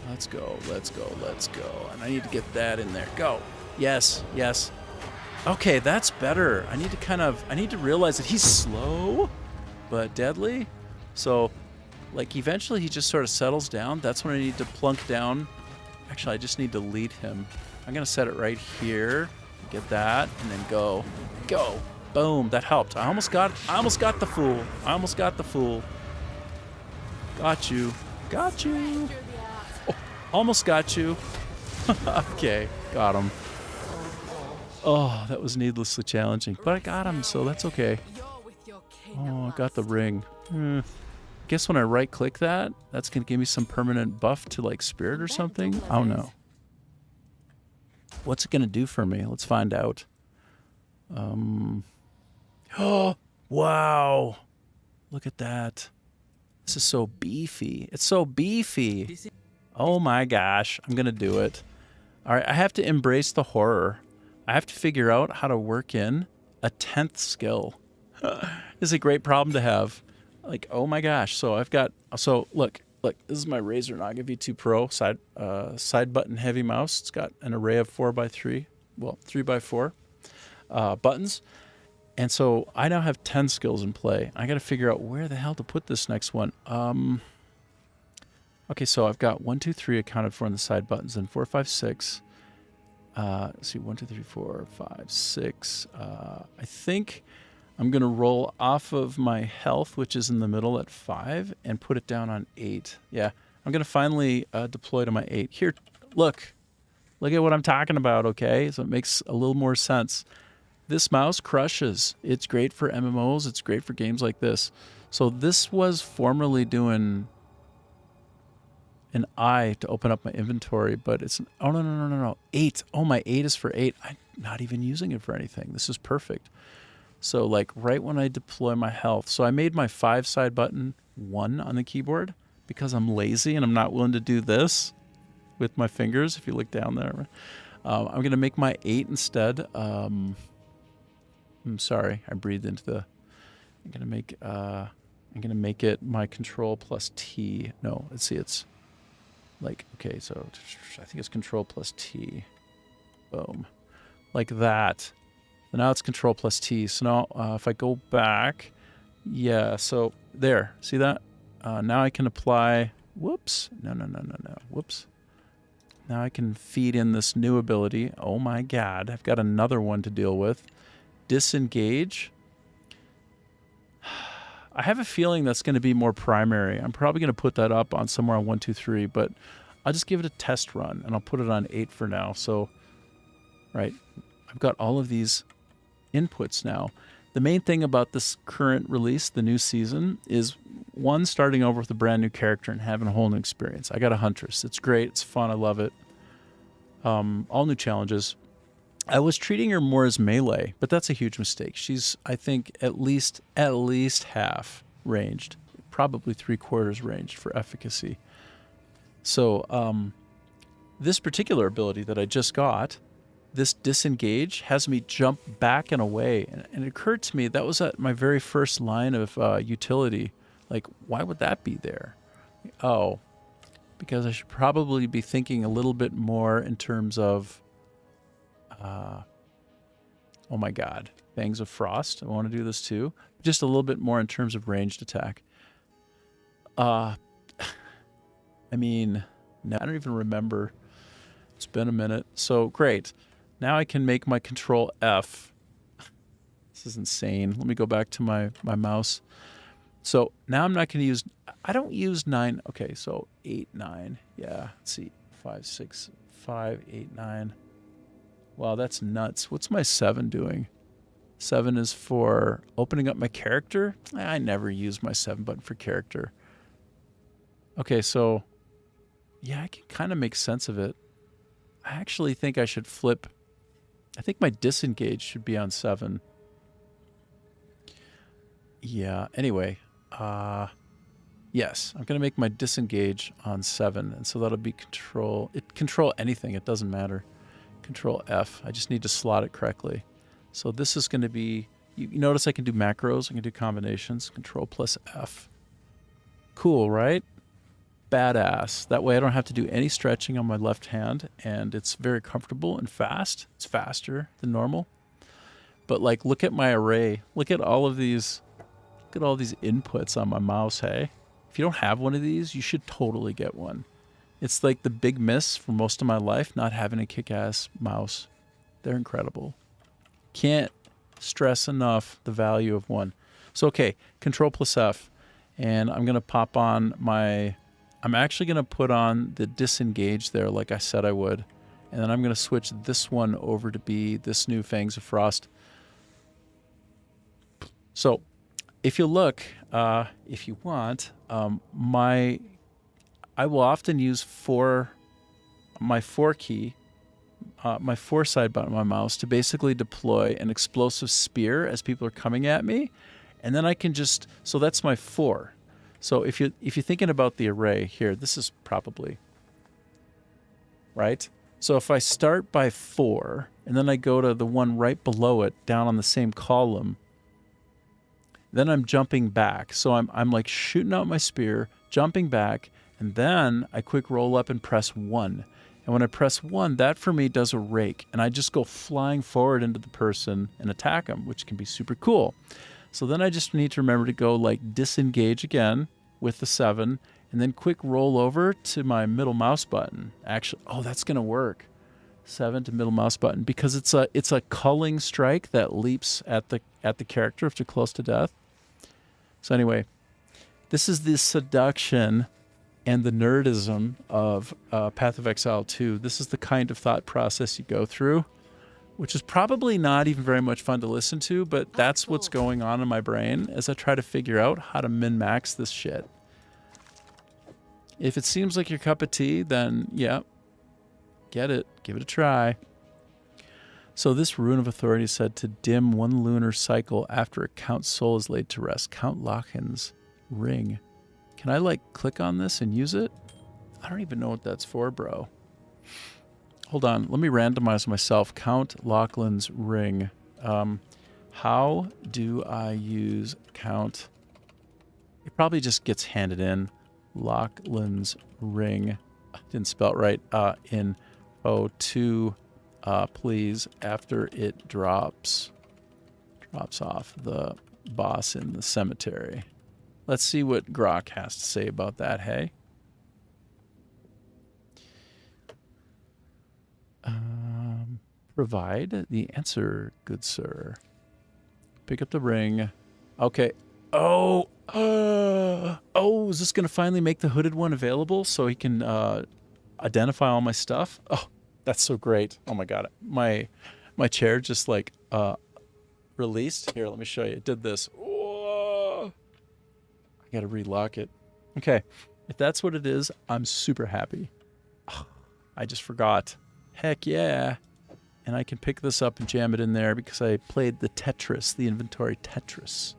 Let's go, let's go, let's go. And I need to get that in there. Go. Yes, yes. Okay, that's better. I need to realize that he's slow, but deadly. So, like, eventually he just sort of settles down. That's when I need to plunk down. Actually, I just need to lead him. I'm going to set it right here. Get that, and then go. Go. Boom. That helped. I almost got the fool. I almost got the fool. Got you. Got you. Oh, almost got you. Okay, got him. Oh, that was needlessly challenging, but I got him, so that's okay. Oh, I got the ring. Guess when I right-click that, that's going to give me some permanent buff to, like, spirit or something? I don't know. What's it going to do for me? Let's find out. Oh, wow. Look at that. This is so beefy. It's so beefy. Oh, my gosh. I'm going to do it. All right, I have to embrace the horror. I have to figure out how to work in a 10th skill. This is a great problem to have. Like, oh my gosh. So I've got, look, this is my Razer Naga V2 Pro side button heavy mouse. It's got an array of 4x3, well, 3x4 buttons. And so I now have 10 skills in play. I got to figure out where the hell to put this next one. Okay, so I've got 1, 2, 3 accounted for in the side buttons, and 4, 5, 6. Let's see, 1, 2, 3, 4, 5, 6. I think I'm going to roll off of my health, which is in the middle at 5, and put it down on 8. Yeah, I'm going to finally deploy to my 8. Here, look at what I'm talking about, okay? So it makes a little more sense. this mouse crushes. It's great for MMOs. It's great for games like this. So this was formerly doing an I to open up my inventory, but it's, oh, no. 8. Oh, my 8 is for 8. I'm not even using it for anything. This is perfect. So like right when I deploy my health. So I made my 5 side button 1 on the keyboard because I'm lazy and I'm not willing to do this with my fingers. If you look down there, I'm going to make my 8 instead. I'm sorry. I breathed into the, I'm going to make it my control plus T. No, let's see. It's like, okay, so I think it's control plus T. Boom. Like that. So now it's control plus T. So now if I go back, yeah, so there. See that? Now I can apply, whoops. No. Whoops. Now I can feed in this new ability. Oh my God, I've got another one to deal with. Disengage. I have a feeling that's going to be more primary. I'm probably going to put that up on somewhere on 1, 2, 3, but I'll just give it a test run and I'll put it on 8 for now. So, right, I've got all of these inputs now. The main thing about this current release, the new season, is one, starting over with a brand new character and having a whole new experience. I got a Huntress. It's great. It's fun. I love it. All new challenges. I was treating her more as melee, but that's a huge mistake. She's, I think, at least half ranged, probably 3/4 ranged for efficacy. So this particular ability that I just got, this disengage, has me jump back and away. And it occurred to me that was at my very first line of utility. Like, why would that be there? Oh, because I should probably be thinking a little bit more in terms of oh my God, Fangs of Frost. I want to do this too. Just a little bit more in terms of ranged attack. I mean, no, I don't even remember. It's been a minute. So great. Now I can make my control F. This is insane. Let me go back to my mouse. So now I'm not going to use, I don't use 9. Okay, so 8, 9. Yeah, let's see. 5, 6, 5, 8, 9. Wow, that's nuts. What's my 7 doing? 7 is for opening up my character. I never use my 7 button for character. Okay, so yeah, I can kind of make sense of it. I actually think I should flip. I think my disengage should be on 7. Yeah, anyway. Yes, I'm going to make my disengage on 7. And so that'll be control anything. It doesn't matter. Control F. I just need to slot it correctly. So this is going to be, you notice I can do macros, I can do combinations, control plus F. Cool, right? Badass. That way I don't have to do any stretching on my left hand, and it's very comfortable and fast. It's faster than normal. But like, look at my array. Look at all these inputs on my mouse, hey? If you don't have one of these, you should totally get one. It's like the big miss for most of my life, not having a kick-ass mouse. They're incredible. Can't stress enough the value of one. So, okay, control plus F. And I'm going to pop on I'm actually going to put on the disengage there like I said I would. And then I'm going to switch this one over to be this new Fangs of Frost. So, if you look, if you want, I will often use my 4 key, my 4 side button on my mouse to basically deploy an explosive spear as people are coming at me. And then I can just, so that's my 4. So if you're thinking about the array here, this is probably, right? So if I start by 4, and then I go to the one right below it, down on the same column, then I'm jumping back. So I'm like shooting out my spear, jumping back, and then I quick roll up and press 1. And when I press 1, that for me does a rake. And I just go flying forward into the person and attack them, which can be super cool. So then I just need to remember to go like disengage again with the 7, and then quick roll over to my middle mouse button. Actually, oh, that's going to work. 7 to middle mouse button, because it's a culling strike that leaps at the character if they're close to death. So anyway, this is the seduction and the nerdism of Path of Exile 2. This is the kind of thought process you go through which is probably not even very much fun to listen to, but that's what's going on in my brain as I try to figure out how to min-max this shit. If it seems like your cup of tea, then yeah, get it. Give it a try. So this Rune of Authority said to dim one lunar cycle after a Count's soul is laid to rest. Count Lochin's ring. Can I, like, click on this and use it? I don't even know what that's for, bro. Hold on. Let me randomize myself. Count Lachlan's ring. How do I use Count? It probably just gets handed in. Lachlan's ring. I didn't spell it right. In O2, please, after it drops off the boss in the cemetery. Let's see what Grok has to say about that, hey? Provide the answer, good sir. Pick up the ring. Okay. Oh, is this going to finally make the hooded one available so he can identify all my stuff? Oh, that's so great. Oh my God. My chair just like released. Here, let me show you. It did this. Whoa. I got to relock it. Okay. If that's what it is, I'm super happy. Oh, I just forgot. Heck yeah. And I can pick this up and jam it in there because I played the Tetris, the inventory Tetris.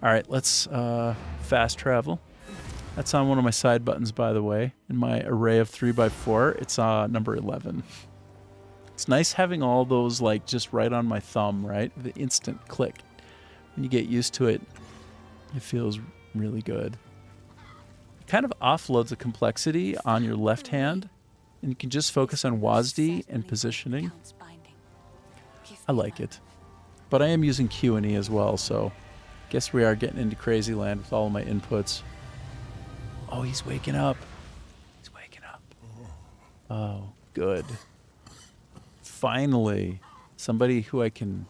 All right, let's fast travel. That's on one of my side buttons, by the way. In my array of 3x4, it's number 11. It's nice having all those like just right on my thumb, right? The instant click. When you get used to it, it feels really good. It kind of offloads the complexity on your left hand, and you can just focus on WASD and positioning. I like it. But I am using Q&E as well, so guess we are getting into crazy land with all of my inputs. Oh, he's waking up. He's waking up. Oh, good. Finally. Somebody who I can...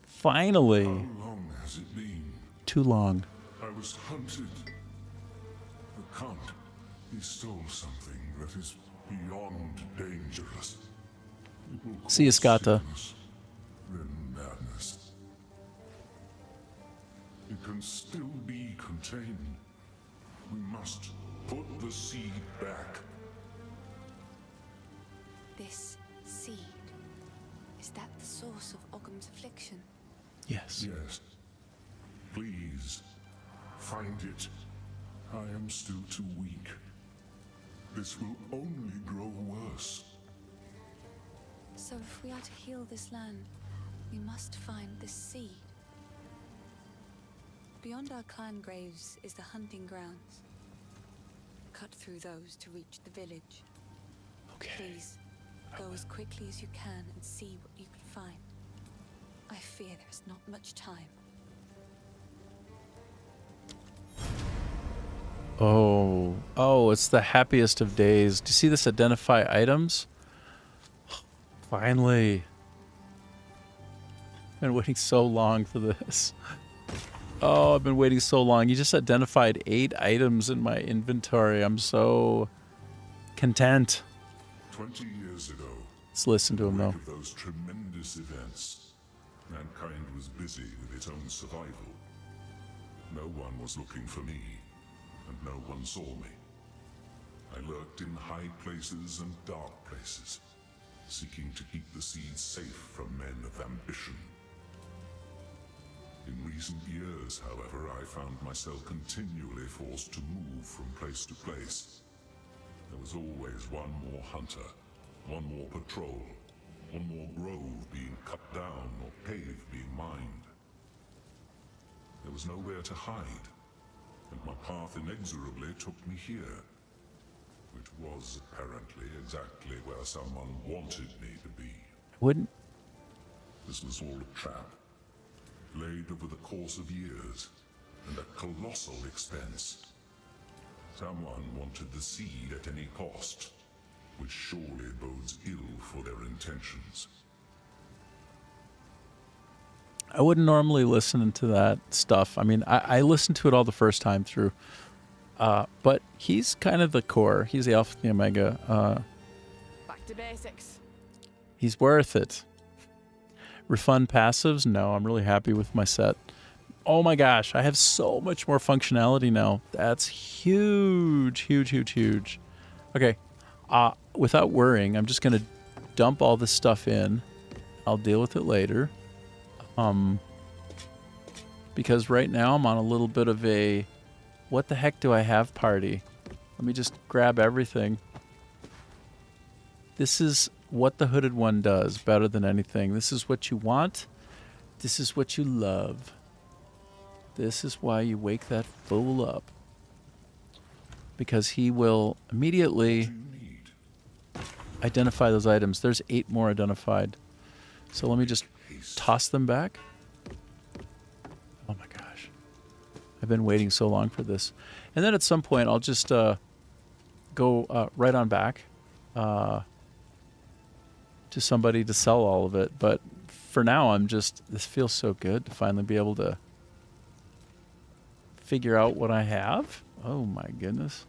Finally. How long has it been? Too long. I was hunted. The Count, he stole something that is beyond dangerous. See you, Skata. Then madness. It can still be contained. We must put the seed back. This seed, is that the source of Ogham's affliction? Yes. Yes. Please, find it. I am still too weak. This will only grow worse. So if we are to heal this land, we must find this seed. Beyond our clan graves is the hunting grounds. Cut through those to reach the village. Okay. Please, go as quickly as you can and see what you can find. I fear there is not much time. Oh, it's the happiest of days. Do you see this identify items? Finally. Been waiting so long for this. Oh, I've been waiting so long. You just identified 8 items in my inventory. I'm so content. 20 years ago, Let's listen to him, though. of those tremendous events, mankind was busy with its own survival. No one was looking for me, and no one saw me. I lurked in high places and dark places, seeking to keep the seeds safe from men of ambition. In recent years, however, I found myself continually forced to move from place to place. There was always one more hunter, one more patrol, one more grove being cut down or cave being mined. There was nowhere to hide, and my path inexorably took me here, which was apparently exactly where someone wanted me to be. Wouldn't... This was all a trap, laid over the course of years, and at colossal expense. Someone wanted the seed at any cost, which surely bodes ill for their intentions. I wouldn't normally listen to that stuff. I mean, I listened to it all the first time through. But he's kind of the core. He's the alpha and the omega. Back to basics. He's worth it. Refund passives? No, I'm really happy with my set. Oh my gosh, I have so much more functionality now. That's huge, huge, huge, huge. Okay, without worrying, I'm just going to dump all this stuff in. I'll deal with it later. Because right now I'm on a little bit of a what the heck do I have party. Let me just grab everything. This is what the Hooded One does better than anything. This is what you want. This is what you love. This is why you wake that fool up. Because he will immediately identify those items. There's 8 more identified. So let me just toss them back. Oh my gosh. I've been waiting so long for this. And then at some point I'll just go right on back to somebody to sell all of it. But for now, this feels so good to finally be able to figure out what I have. Oh my goodness.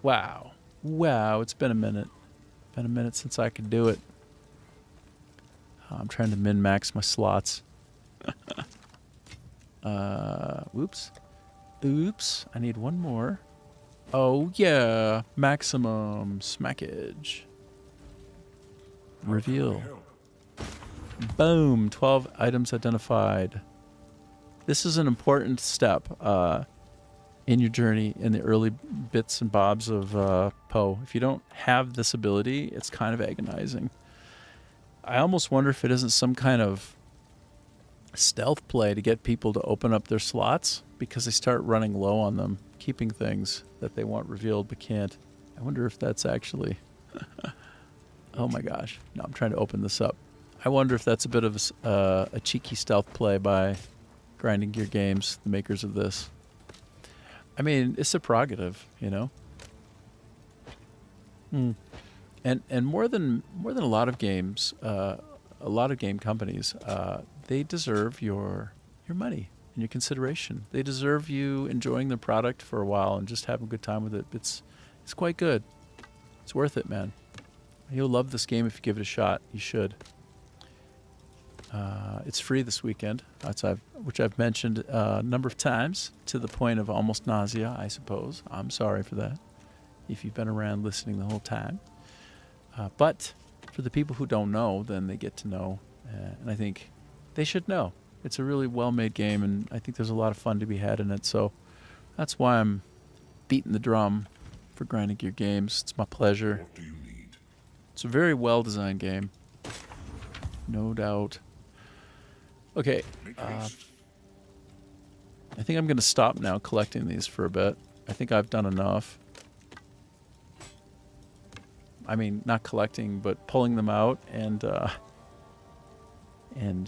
Wow. Wow, it's been a minute. Been a minute since I could do it. I'm trying to min-max my slots. Whoops. Oops. I need one more. Oh, yeah. Maximum smackage. Reveal. Boom. 12 items identified. This is an important step in your journey in the early bits and bobs of Poe. If you don't have this ability, it's kind of agonizing. I almost wonder if it isn't some kind of stealth play to get people to open up their slots because they start running low on them, keeping things that they want revealed but can't. I wonder if that's actually... Oh my gosh. No, I'm trying to open this up. I wonder if that's a bit of a cheeky stealth play by Grinding Gear Games, the makers of this. I mean, it's a prerogative, you know? And more than a lot of games, a lot of game companies, they deserve your money and your consideration. They deserve you enjoying the product for a while and just having a good time with it. It's quite good. It's worth it, man. You'll love this game if you give it a shot. You should. It's free this weekend, which I've mentioned a number of times to the point of almost nausea, I suppose. I'm sorry for that if you've been around listening the whole time. But for the people who don't know, then they get to know. And I think they should know. It's a really well-made game, and I think there's a lot of fun to be had in it. So that's why I'm beating the drum for Grinding Gear Games. It's my pleasure. What do you need? It's a very well-designed game. No doubt. Okay. I think I'm going to stop now collecting these for a bit. I think I've done enough. I mean, not collecting, but pulling them out and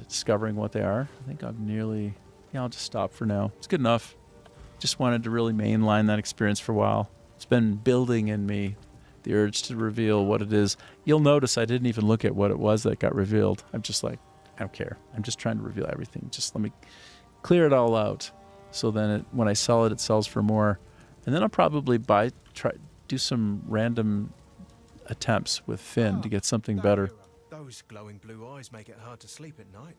discovering what they are. I think I've nearly... Yeah, I'll just stop for now. It's good enough. Just wanted to really mainline that experience for a while. It's been building in me, the urge to reveal what it is. You'll notice I didn't even look at what it was that got revealed. I'm just like, I don't care. I'm just trying to reveal everything. Just let me clear it all out. So then when I sell it, it sells for more. And then I'll probably do some random attempts with Finn to get something better. Those glowing blue eyes make it hard to sleep at night.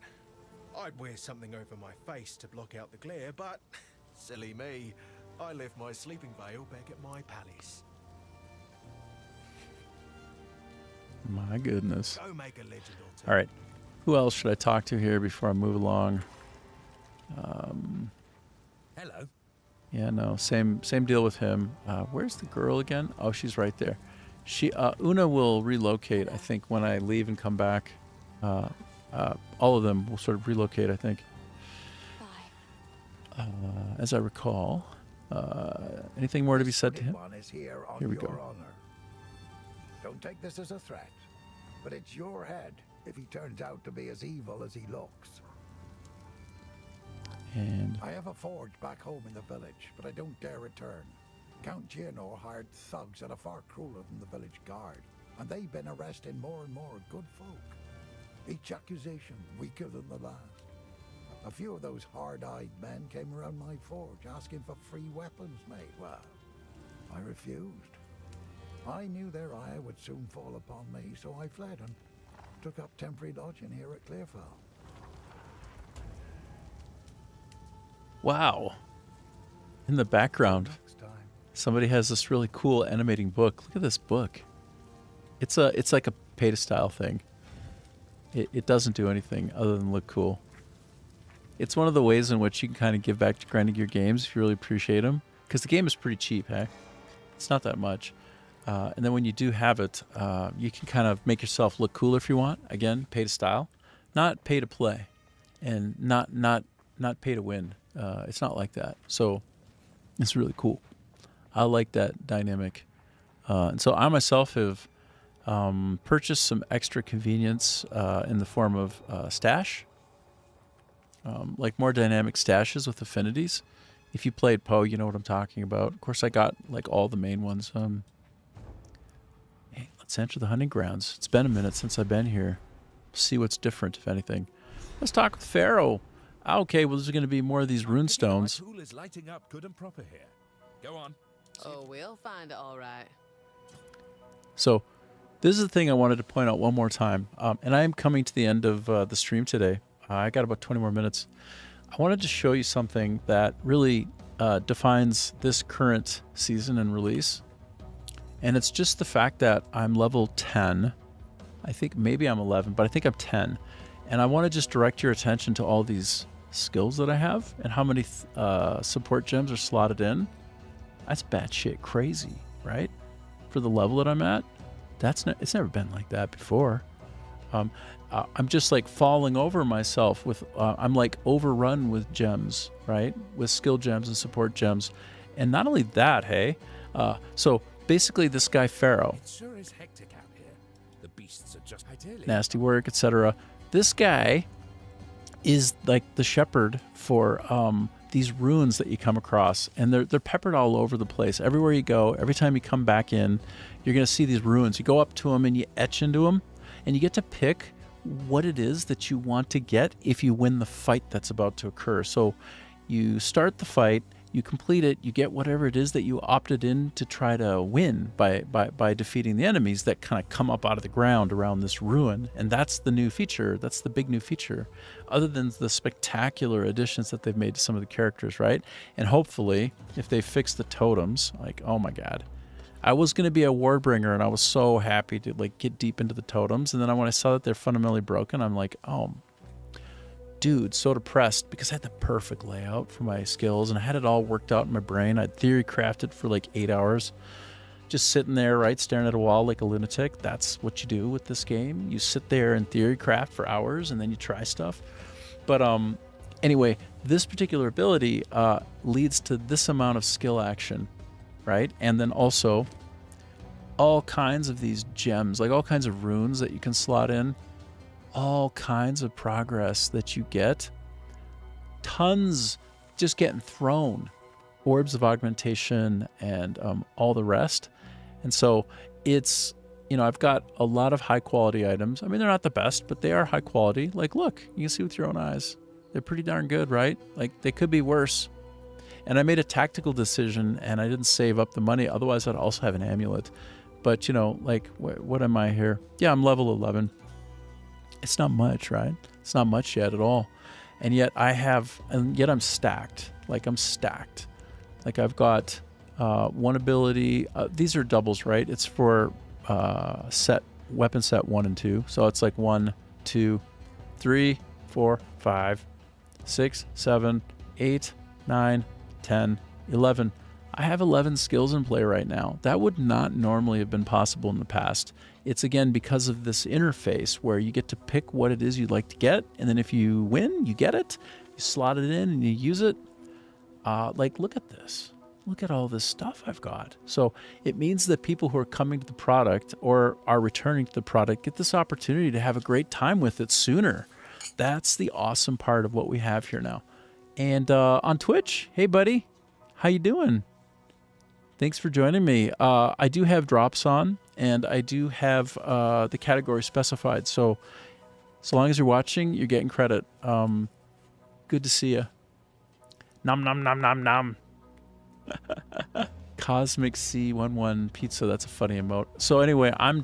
I'd wear something over my face to block out the glare, but silly me, I left my sleeping veil back at my palace. My goodness. Go make a legend or two. All right. Who else should I talk to here before I move along? Hello. Yeah, no, same deal with him. Where's the girl again? Oh, she's right there. Una will relocate, I think, when I leave and come back. All of them will sort of relocate, I think. Bye. As I recall. Anything more to be said to him? One is here on Here we your go. honor. Don't take this as a threat, but it's your head if he turns out to be as evil as he looks. And I have a forge back home in the village, but I don't dare return. Count Gino hired thugs that are far crueler than the village guard, and they've been arresting more and more good folk. Each accusation weaker than the last. A few of those hard-eyed men came around my forge asking for free weapons, mate. Well, I refused. I knew their ire would soon fall upon me, so I fled, and Took up temporary lodging here at Clearfell. Wow. In the background, Next time. somebody has this really cool animating book. Look at this book. It's like a pay to style thing. It doesn't do anything other than look cool. It's one of the ways in which you can kind of give back to grinding your games if you really appreciate them. Because the game is pretty cheap, hey? It's not that much. And then when you do have it, you can kind of make yourself look cooler if you want. Again, pay to style. Not pay to play. And not pay to win. It's not like that. So it's really cool. I like that dynamic. And so I myself have purchased some extra convenience in the form of stash. Like more dynamic stashes with affinities. If you played Poe, you know what I'm talking about. Of course, I got like all the main ones. Hey, let's enter the hunting grounds. It's been a minute since I've been here. See what's different, if anything. Let's talk with Pharaoh. Okay, well, there's going to be more of these rune stones. My tool is lighting up good and proper here. Go on. Oh, we'll find it all right. So, this is the thing I wanted to point out one more time. And I am coming to the end of the stream today. I got about 20 more minutes. I wanted to show you something that really defines this current season and release. And it's just the fact that I'm level 10. I think maybe I'm 11, but I think I'm 10. And I want to just direct your attention to all these skills that I have and how many support gems are slotted in. That's batshit crazy, right? For the level that I'm at, it's never been like that before. I'm just like falling over myself with, I'm like overrun with gems, right? With skill gems and support gems. And not only that, hey, so basically this guy Pharaoh, It sure is hectic out here. The beasts are just ideally. nasty work, etc. This guy is like the shepherd for these runes that you come across, and they're peppered all over the place. Everywhere you go, every time you come back in, you're going to see these runes. You go up to them and you etch into them, and you get to pick what it is that you want to get if you win the fight that's about to occur. So you start the fight, you complete it, you get whatever it is that you opted in to try to win by defeating the enemies that kind of come up out of the ground around this ruin. And that's the new feature. That's the big new feature, other than the spectacular additions that they've made to some of the characters, right? And hopefully, if they fix the totems, like, oh my God. I was going to be a wardbringer, and I was so happy to like get deep into the totems. And then when I saw that they're fundamentally broken, I'm like, oh, dude, so depressed, because I had the perfect layout for my skills, and I had it all worked out in my brain. I'd theory crafted for like 8 hours, just sitting there, right, staring at a wall like a lunatic. That's what you do with this game. You sit there and theory craft for hours, and then you try stuff. But anyway, this particular ability leads to this amount of skill action, right? And then also all kinds of these gems, like all kinds of runes that you can slot in, all kinds of progress that you get, tons just getting thrown, orbs of augmentation and all the rest. And so it's, you know, I've got a lot of high quality items. I mean, they're not the best, but they are high quality. Like, look, you can see with your own eyes, they're pretty darn good, right? Like, they could be worse. And I made a tactical decision, and I didn't save up the money. Otherwise, I'd also have an amulet. But, you know, like, what am I here? Yeah, I'm level 11. It's not much, right? It's not much yet at all. And yet I'm stacked. Like, I'm stacked. Like, I've got one ability. These are doubles, right? It's for weapon set 1 and 2. So it's like 1, 2, 3, 4, 5, 6, 7, 8, 9, 10, 11. I have 11 skills in play right now. That would not normally have been possible in the past. It's, again, because of this interface where you get to pick what it is you'd like to get, and then if you win, you get it, you slot it in, and you use it. Like, look at this. Look at all this stuff I've got. So it means that people who are coming to the product or are returning to the product get this opportunity to have a great time with it sooner. That's the awesome part of what we have here now. And on Twitch, hey, buddy, how you doing? Thanks for joining me. I do have drops on, and I do have the category specified. So long as you're watching, you're getting credit. Good to see you. Nom, nom, nom, nom, nom. Cosmic C11 Pizza. That's a funny emote. So anyway, I'm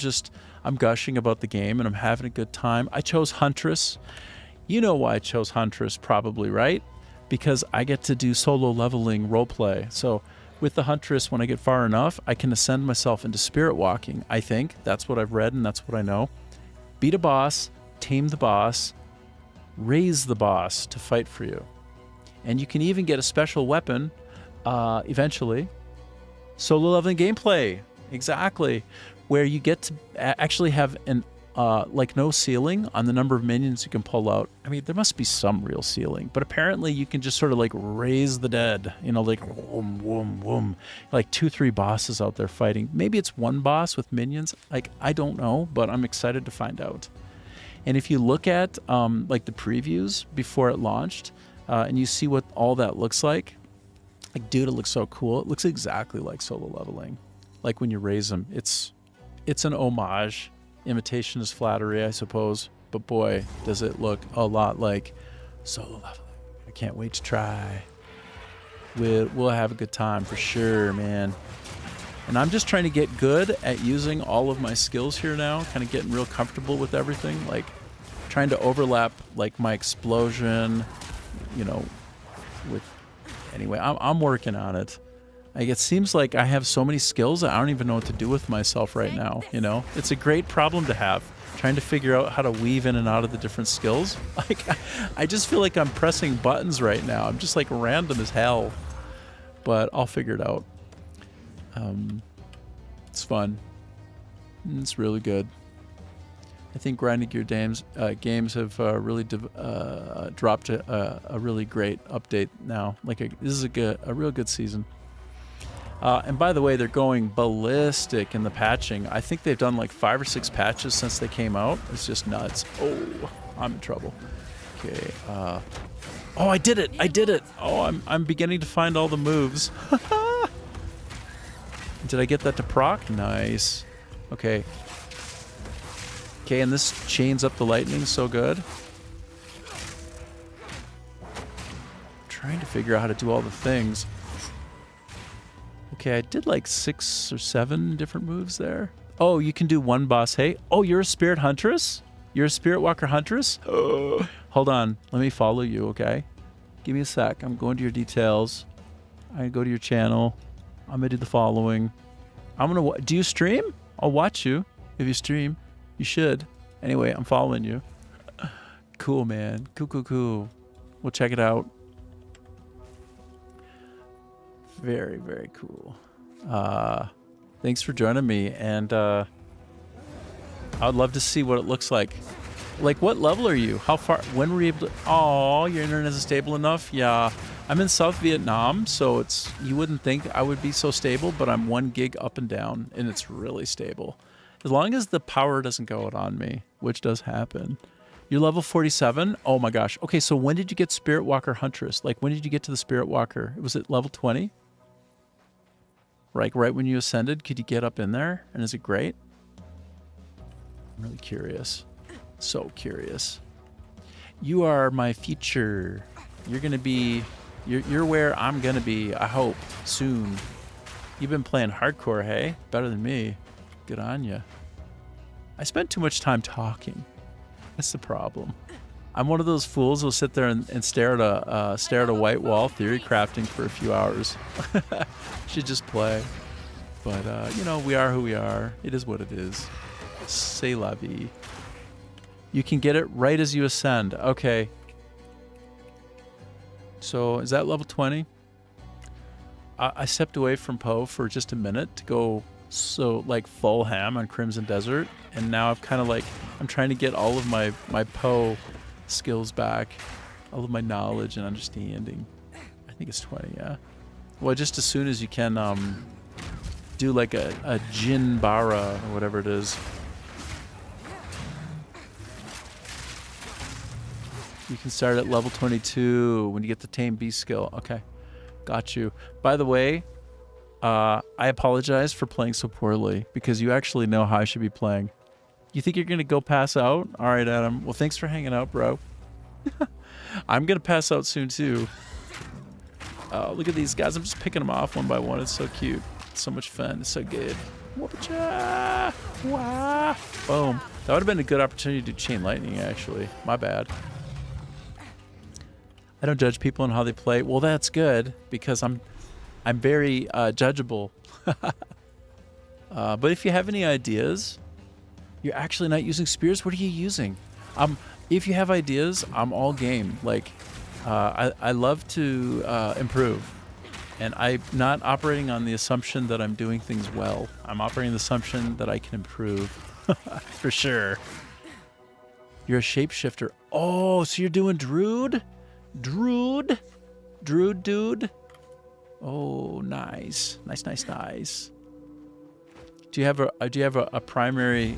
I'm gushing about the game and I'm having a good time. I chose Huntress. You know why I chose Huntress probably, right? Because I get to do solo leveling roleplay. So with the Huntress, when I get far enough, I can ascend myself into spirit walking, I think. That's what I've read and that's what I know. Beat a boss, tame the boss, raise the boss to fight for you. And you can even get a special weapon eventually. Solo leveling gameplay, exactly. Where you get to actually have an like no ceiling on the number of minions you can pull out. I mean, there must be some real ceiling, but apparently you can just sort of like raise the dead, you know, like whoom, whoom, whoom. Like 2-3 bosses out there fighting. Maybe it's one boss with minions. Like, I don't know, but I'm excited to find out. And if you look at like the previews before it launched, and you see what all that looks like, dude, it looks so cool. It looks exactly like solo leveling. Like when you raise them, it's an homage. Imitation is flattery, I suppose. But boy, does it look a lot like solo leveling. I can't wait to try. We'll have a good time for sure, man. And I'm just trying to get good at using all of my skills here now, kind of getting real comfortable with everything, like trying to overlap like my explosion, you know, with anyway, I'm working on it. Like, it seems like I have so many skills that I don't even know what to do with myself right now, you know? It's a great problem to have, trying to figure out how to weave in and out of the different skills. Like, I just feel like I'm pressing buttons right now. I'm just like random as hell. But I'll figure it out. It's fun. It's really good. I think Grinding Gear games have really dropped a really great update now. Like this is a real good season. And by the way, they're going ballistic in the patching. I think they've done like 5 or 6 patches since they came out. It's just nuts. Oh, I'm in trouble. Okay. Oh, I did it! I did it! Oh, I'm beginning to find all the moves. Did I get that to proc? Nice. Okay. Okay, and this chains up the lightning so good. I'm trying to figure out how to do all the things. Okay, I did like 6 or 7 different moves there. Oh, you can do one boss. Hey, oh, you're a spirit huntress? You're a spirit walker huntress? Oh, hold on. Let me follow you, okay? Give me a sec. I'm going to your details. I go to your channel. I'm going to do the following. I'm going to... Do you stream? I'll watch you. If you stream, you should. Anyway, I'm following you. Cool, man. Cool, cool, cool. We'll check it out. Very, very cool. Thanks for joining me, and I would love to see what it looks like. Like, what level are you? How far? When were you able to... Oh, your internet isn't stable enough? Yeah. I'm in South Vietnam, so it's... You wouldn't think I would be so stable, but I'm 1 gig up and down, and it's really stable. As long as the power doesn't go out on me, which does happen. You're level 47? Oh my gosh. Okay, so when did you get Spirit Walker Huntress? Like, when did you get to the Spirit Walker? Was it level 20? Like, right when you ascended, could you get up in there? And is it great? I'm really curious. So curious. You are my future. You're going to be... You're where I'm going to be, I hope, soon. You've been playing hardcore, hey? Better than me. Good on ya. I spent too much time talking. That's the problem. I'm one of those fools who'll sit there and stare at a white wall theory crafting for a few hours. Should just play. But, you know, we are who we are. It is what it is. C'est la vie. You can get it right as you ascend. Okay. So, is that level 20? I stepped away from Poe for just a minute to go like full ham on Crimson Desert, and now I've kind of like, I'm trying to get all of my Poe skills back, all of my knowledge and understanding. I think it's 20, yeah. Well, just as soon as you can do like a Jin Bara or whatever it is. You can start at level 22 when you get the Tame Beast skill. Okay, got you. By the way, I apologize for playing so poorly because you actually know how I should be playing. You think you're going to go pass out? All right, Adam. Well, thanks for hanging out, bro. I'm going to pass out soon, too. Oh, look at these guys. I'm just picking them off one by one. It's so cute. It's so much fun. It's so good. Whoop-cha! Wah! Boom. That would have been a good opportunity to do chain lightning, actually. My bad. I don't judge people on how they play. Well, that's good, because I'm very judgeable. But if you have any ideas, you're actually not using spears. What are you using? If you have ideas, I'm all game. Like, I love to improve. And I'm not operating on the assumption that I'm doing things well. I'm operating the assumption that I can improve. For sure. You're a shapeshifter. Oh, so you're doing Druid? Druid? Druid dude? Oh, nice. Nice. Do you have a primary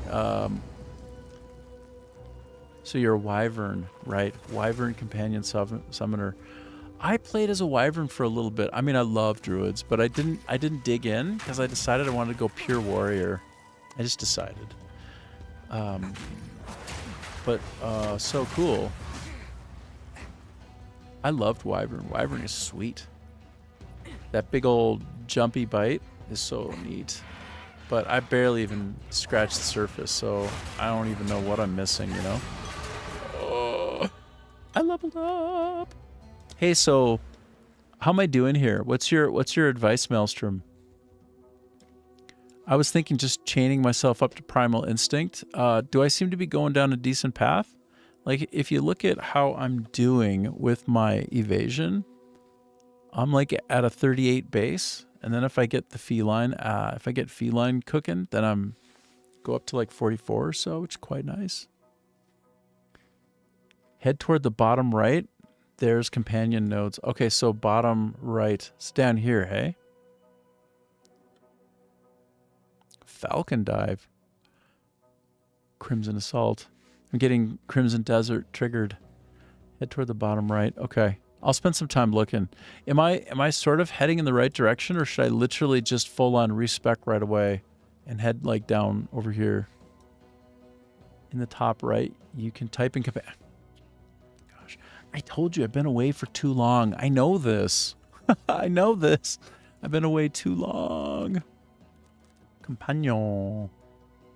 so you're a wyvern, right? Wyvern companion summoner. I played as a wyvern for a little bit. I mean, I love druids, but I didn't dig in because I decided I wanted to go pure warrior. I just decided. But so cool. I loved wyvern. Wyvern is sweet. That big old jumpy bite is so neat. But I barely even scratched the surface, so I don't even know what I'm missing, you know? Oh, I leveled up. Hey, so how am I doing here? What's your advice, Maelstrom? I was thinking just chaining myself up to Primal Instinct. Do I seem to be going down a decent path? Like, if you look at how I'm doing with my evasion, I'm like at a 38 base. And then if I get the feline, cooking, then I'm go up to like 44 or so, which is quite nice. Head toward the bottom right. There's companion nodes. Okay, so bottom right. It's down here, hey? Falcon Dive. Crimson Assault. I'm getting Crimson Desert triggered. Head toward the bottom right. Okay. I'll spend some time looking. Am I sort of heading in the right direction, or should I literally just full on respec right away and head like down over here? In the top right, you can type in Gosh, I told you I've been away for too long. I know this. I know this. I've been away too long. Companion.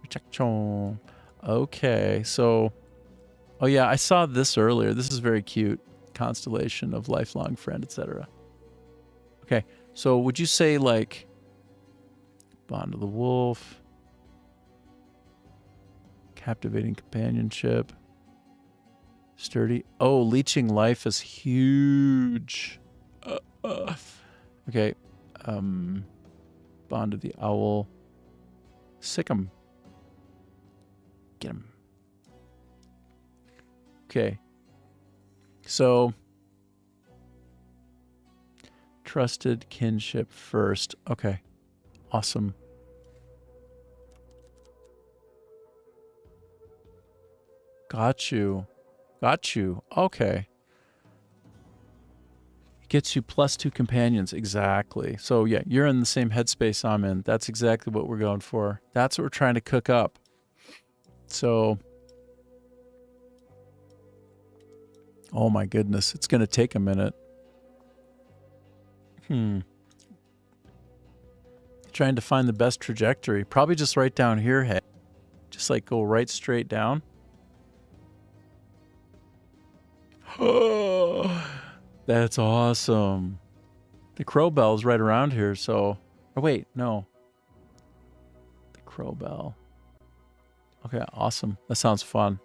Rejection. Okay, so oh yeah, I saw this earlier. This is very cute. Constellation of lifelong friend, etc. Okay, so would you say like Bond of the Wolf, captivating companionship, sturdy? Oh, leeching life is huge. Okay, Bond of the Owl, sick 'em, get 'em. Okay. So, trusted kinship first. Okay. Awesome. Got you. Okay. Gets you +2 companions. Exactly. So, yeah, you're in the same headspace I'm in. That's exactly what we're going for. That's what we're trying to cook up. So... oh my goodness, it's going to take a minute. Trying to find the best trajectory. Probably just right down here, hey. Just like go right straight down. Oh, that's awesome. The Crow Bell's right around here, so... oh, wait, no. The Crow Bell. Okay, awesome. That sounds fun.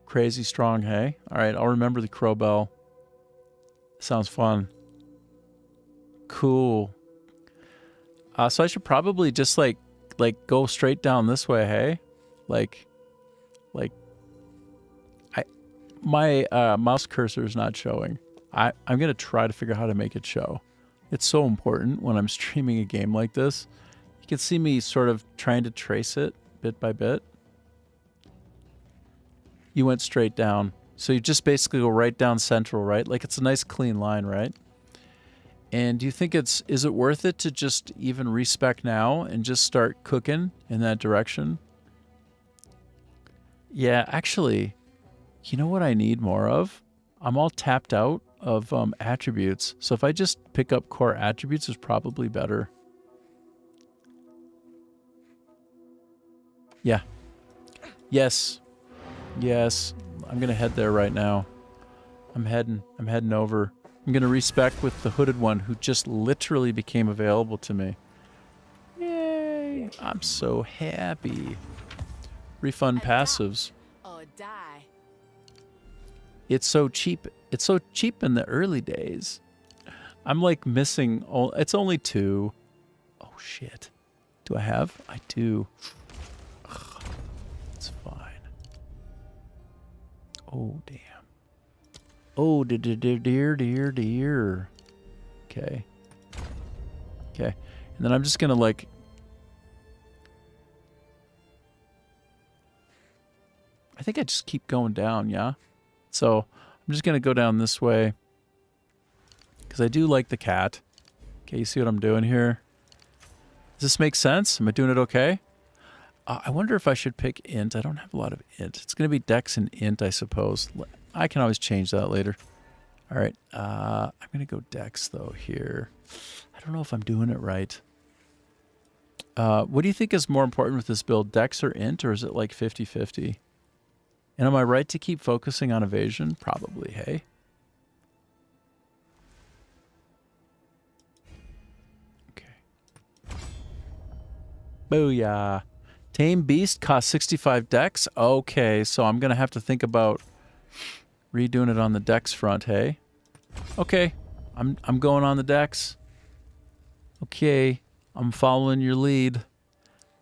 Crazy strong, hey? All right, I'll remember the Crow Bell. Sounds fun. Cool. So I should probably just like go straight down this way, hey? My mouse cursor is not showing. I'm gonna try to figure out how to make it show. It's so important when I'm streaming a game like this. You can see me sort of trying to trace it bit by bit. You went straight down. So you just basically go right down central, right? Like it's a nice clean line, right? And do you think is it worth it to just even respec now and just start cooking in that direction? Yeah, actually, you know what I need more of? I'm all tapped out of attributes. So if I just pick up core attributes, is probably better. Yeah. Yes. Yes. I'm gonna head there right now. I'm heading over. I'm gonna respec with the hooded one who just literally became available to me. Yay! I'm so happy. Refund passives. Or die. It's so cheap. It's so cheap in the early days. I'm like missing. It's only 2. Oh shit. Do I have? I do. Ugh, it's fine. Oh damn. Oh dear. Okay. Okay. And then I'm just gonna like. I think I just keep going down, yeah? So I'm just going to go down this way because I do like the cat. Okay, you see what I'm doing here? Does this make sense? Am I doing it okay? I wonder if I should pick int. I don't have a lot of int. It's going to be dex and int, I suppose. I can always change that later. All right. I'm going to go dex, though, here. I don't know if I'm doing it right. What do you think is more important with this build, dex or int, or is it like 50-50? And am I right to keep focusing on evasion? Probably, hey? Okay. Booyah. Tame Beast costs 65 dex? Okay, so I'm going to have to think about redoing it on the dex front, hey? Okay, I'm going on the dex. Okay, I'm following your lead.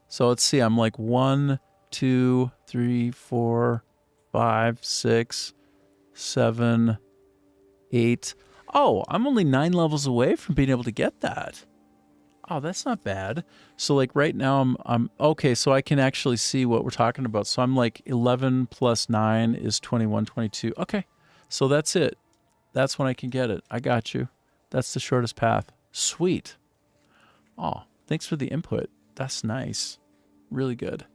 So let's see, I'm like 1, 2, 3, 4... 5, 6, 7, 8. Oh, I'm only 9 levels away from being able to get that. Oh, that's not bad. So like right now I'm okay, so I can actually see what we're talking about. So I'm like 11 plus 9 is 21, 22. Okay. So that's it. That's when I can get it. I got you. That's the shortest path. Sweet. Oh, thanks for the input. That's nice. Really good.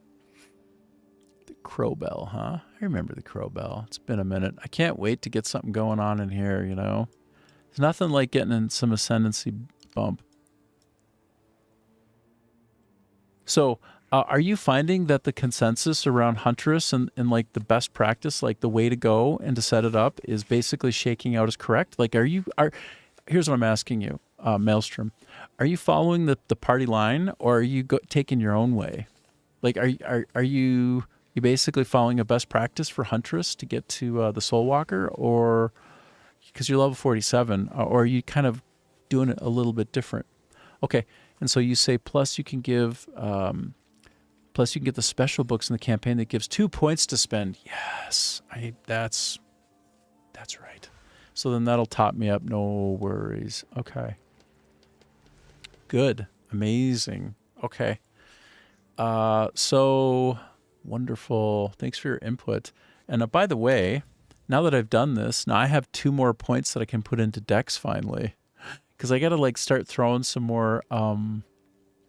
Crow Bell, huh? I remember the Crow Bell. It's been a minute. I can't wait to get something going on in here, you know? There's nothing like getting in some ascendancy bump. So, are you finding that the consensus around Huntress and like the best practice, like the way to go and to set it up is basically shaking out as correct? Like, here's what I'm asking you, Maelstrom. Are you following the party line or are you taking your own way? Like, are you basically following a best practice for Huntress to get to the Soul Walker, or because you're level 47, or are you kind of doing it a little bit different? Okay, and so you say plus you can give, plus you can get the special books in the campaign that gives 2 points to spend. Yes, that's right. So then that'll top me up. No worries. Okay. Good. Amazing. Okay. So wonderful. Thanks for your input. And by the way, now that I've done this, now I have 2 more points that I can put into Dex finally. Because I got to like start throwing some more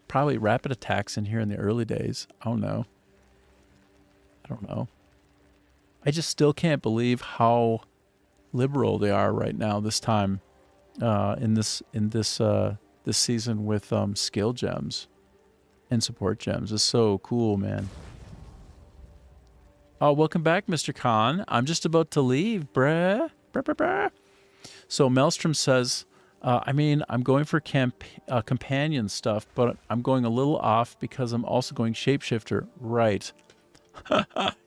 probably rapid attacks in here in the early days. I don't know. I just still can't believe how liberal they are right now this time in this season with skill gems and support gems. It's so cool, man. Oh, welcome back, Mr. Khan. I'm just about to leave, bruh. So Maelstrom says, I'm going for companion stuff, but I'm going a little off because I'm also going shapeshifter. Right.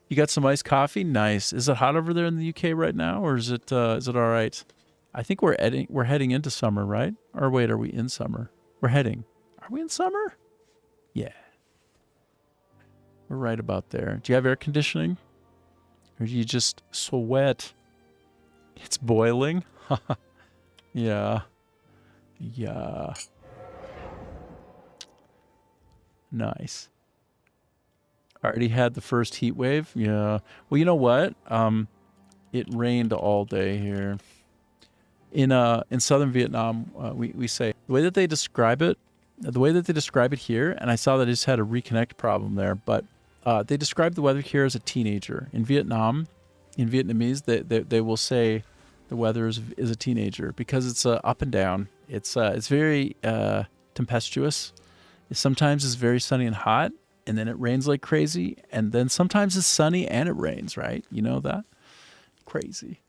You got some iced coffee? Nice. Is it hot over there in the UK right now, or is it all right? I think we're heading into summer, right? Or wait, are we in summer? We're heading. Are we in summer? Yeah. We're right about there. Do you have air conditioning? Or do you just sweat? It's boiling? Yeah. Yeah. Nice. Already had the first heat wave? Yeah. Well, you know what? It rained all day here. In southern Vietnam, we say the way that they describe it here, and I saw that it just had a reconnect problem there, but they describe the weather here as a teenager. In Vietnam, in Vietnamese, they will say The weather is a teenager because it's up and down. It's very tempestuous. Sometimes it's very sunny and hot, and then it rains like crazy, and then sometimes it's sunny and it rains, right? You know that? Crazy.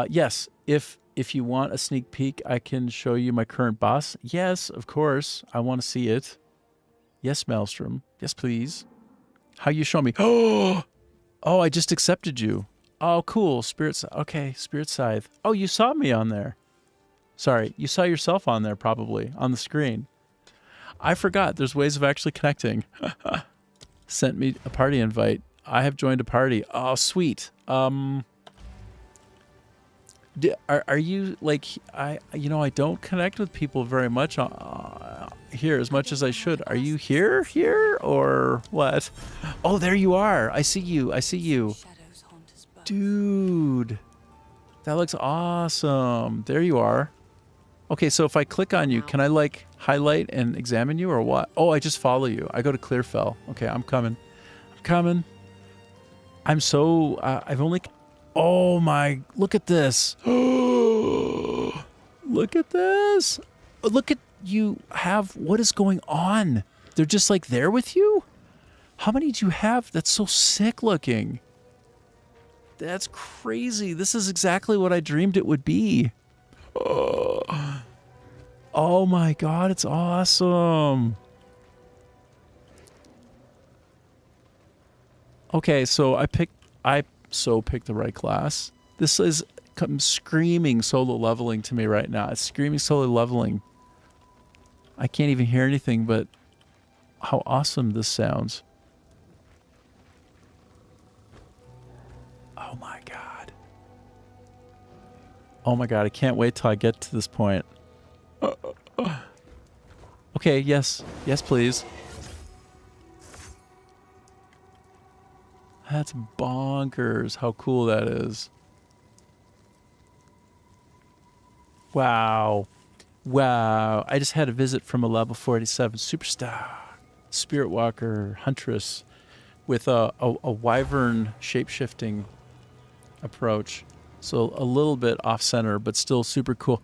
Yes, if you want a sneak peek, I can show you my current boss. Yes, of course. I want to see it. Yes, Maelstrom. Yes, please. How you show me? Oh, I just accepted you. Oh, cool. Okay, Spirit Scythe. Oh, you saw me on there. Sorry, you saw yourself on there probably, on the screen. I forgot there's ways of actually connecting. Sent me a party invite. I have joined a party. Oh, sweet. Are you like I don't connect with people very much here as much as I should. Are you here or what? Oh, there you are. I see you. Dude. That looks awesome. There you are. Okay, so if I click on you, can I like highlight and examine you or what? Oh, I just follow you. I go to Clearfell. Okay, I'm coming. I'm so I've only Oh my, look at this. Look at this. Look at you have, what is going on? They're just like there with you? How many do you have? That's so sick looking. That's crazy. This is exactly what I dreamed it would be. Oh my God, it's awesome. Okay, so I picked the right class. This is screaming solo leveling to me right now. It's screaming solo leveling. I can't even hear anything but how awesome this sounds. Oh my God. Oh my God, I can't wait till I get to this point. Okay, yes. Yes, please. That's bonkers how cool that is. Wow. Wow. I just had a visit from a level 47 superstar, Spirit Walker Huntress, with a wyvern shape-shifting approach. So a little bit off-center, but still super cool.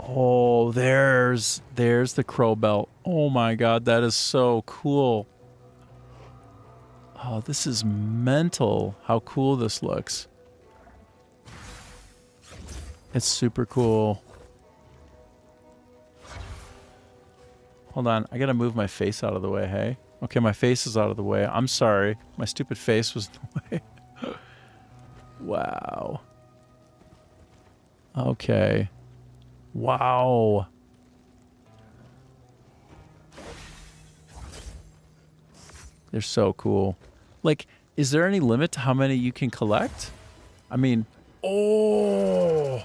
Oh, there's the crow belt. Oh my God, that is so cool. Oh, this is mental how cool this looks. It's super cool. Hold on, I gotta move my face out of the way, hey? Okay, my face is out of the way. I'm sorry. My stupid face was in the way. Wow. Okay. Wow. They're so cool. Like, is there any limit to how many you can collect? I mean, oh,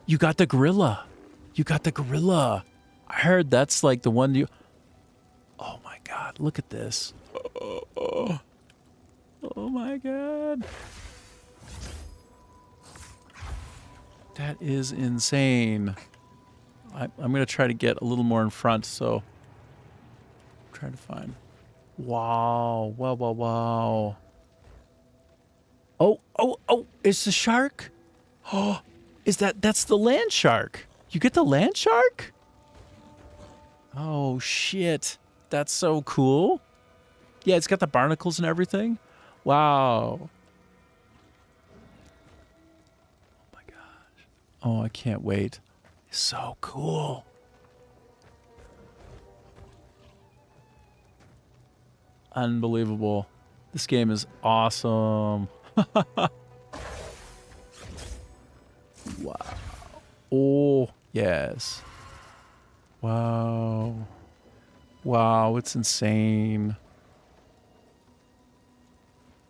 you got the gorilla. You got the gorilla. I heard that's like the one you... Oh my God, look at this. Oh my God. That is insane. I'm going to try to get a little more in front, so... I'm trying to find... Wow. Wow, wow, wow. Oh, it's the shark? Oh, that's the land shark. You get the land shark? Oh, shit. That's so cool. Yeah, it's got the barnacles and everything. Wow. Oh, my gosh. Oh, I can't wait. It's so cool. Unbelievable. This game is awesome. Wow. Oh, yes. Wow. Wow, it's insane.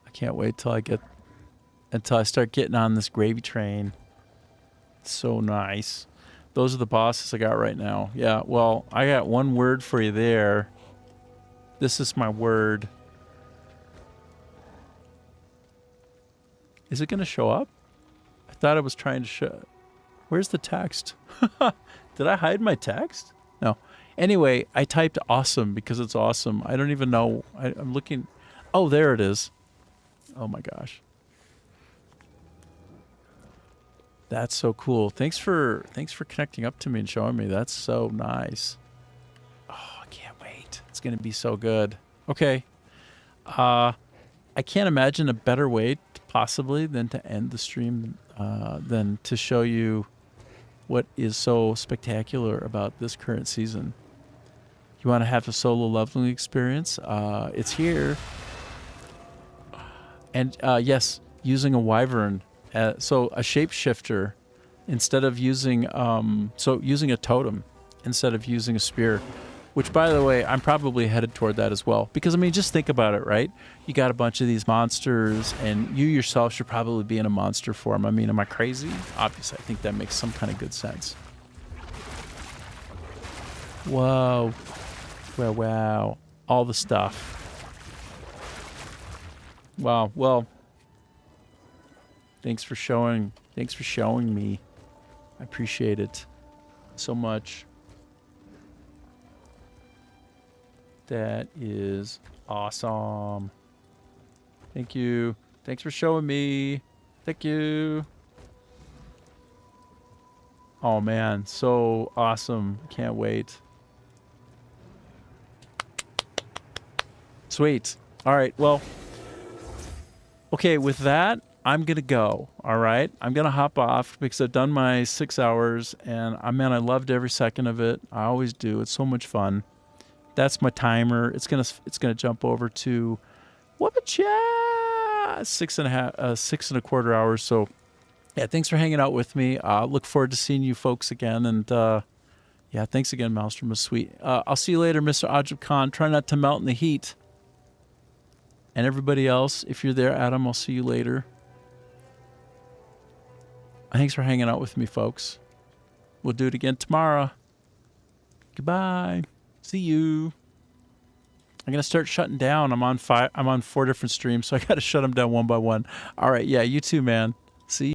I can't wait till I start getting on this gravy train. It's so nice. Those are the bosses I got right now. Yeah, well, I got one word for you there. This is my word. Is it going to show up? I thought I was trying to show... Where's the text? Did I hide my text? No. Anyway, I typed awesome because it's awesome. I don't even know. I'm looking. Oh, there it is. Oh my gosh. That's so cool. Thanks for connecting up to me and showing me. That's so nice. Oh, I can't wait. It's going to be so good. Okay. I can't imagine a better way possibly than to end the stream than to show you what is so spectacular about this current season. You want to have a solo leveling experience? It's here. And yes, using a wyvern. So a shapeshifter, instead of using using a totem instead of using a spear, which by the way, I'm probably headed toward that as well. Because I mean, just think about it, right? You got a bunch of these monsters, and you yourself should probably be in a monster form. I mean, am I crazy? Obviously, I think that makes some kind of good sense. Whoa. Wow, wow. All the stuff. Wow, well, thanks for showing me. I appreciate it so much. That is awesome. Thank you. Thanks for showing me. Thank you. Oh man, so awesome. Can't wait. Sweet. All right, well, okay, with that, I'm going to go, all right? I'm going to hop off because I've done my 6 hours, and man, I loved every second of it. I always do. It's so much fun. That's my timer. It's gonna jump over to whoop-a-cha 6.25 hours. So yeah, thanks for hanging out with me. Look forward to seeing you folks again. And yeah, thanks again, Maelstrom was sweet. I'll see you later, Mr. Ajib Khan. Try not to melt in the heat. And everybody else, if you're there, Adam, I'll see you later. Thanks for hanging out with me, folks. We'll do it again tomorrow. Goodbye. See you. I'm gonna start shutting down. I'm on 4 different streams, so I gotta shut them down one by one. All right, yeah, you too, man.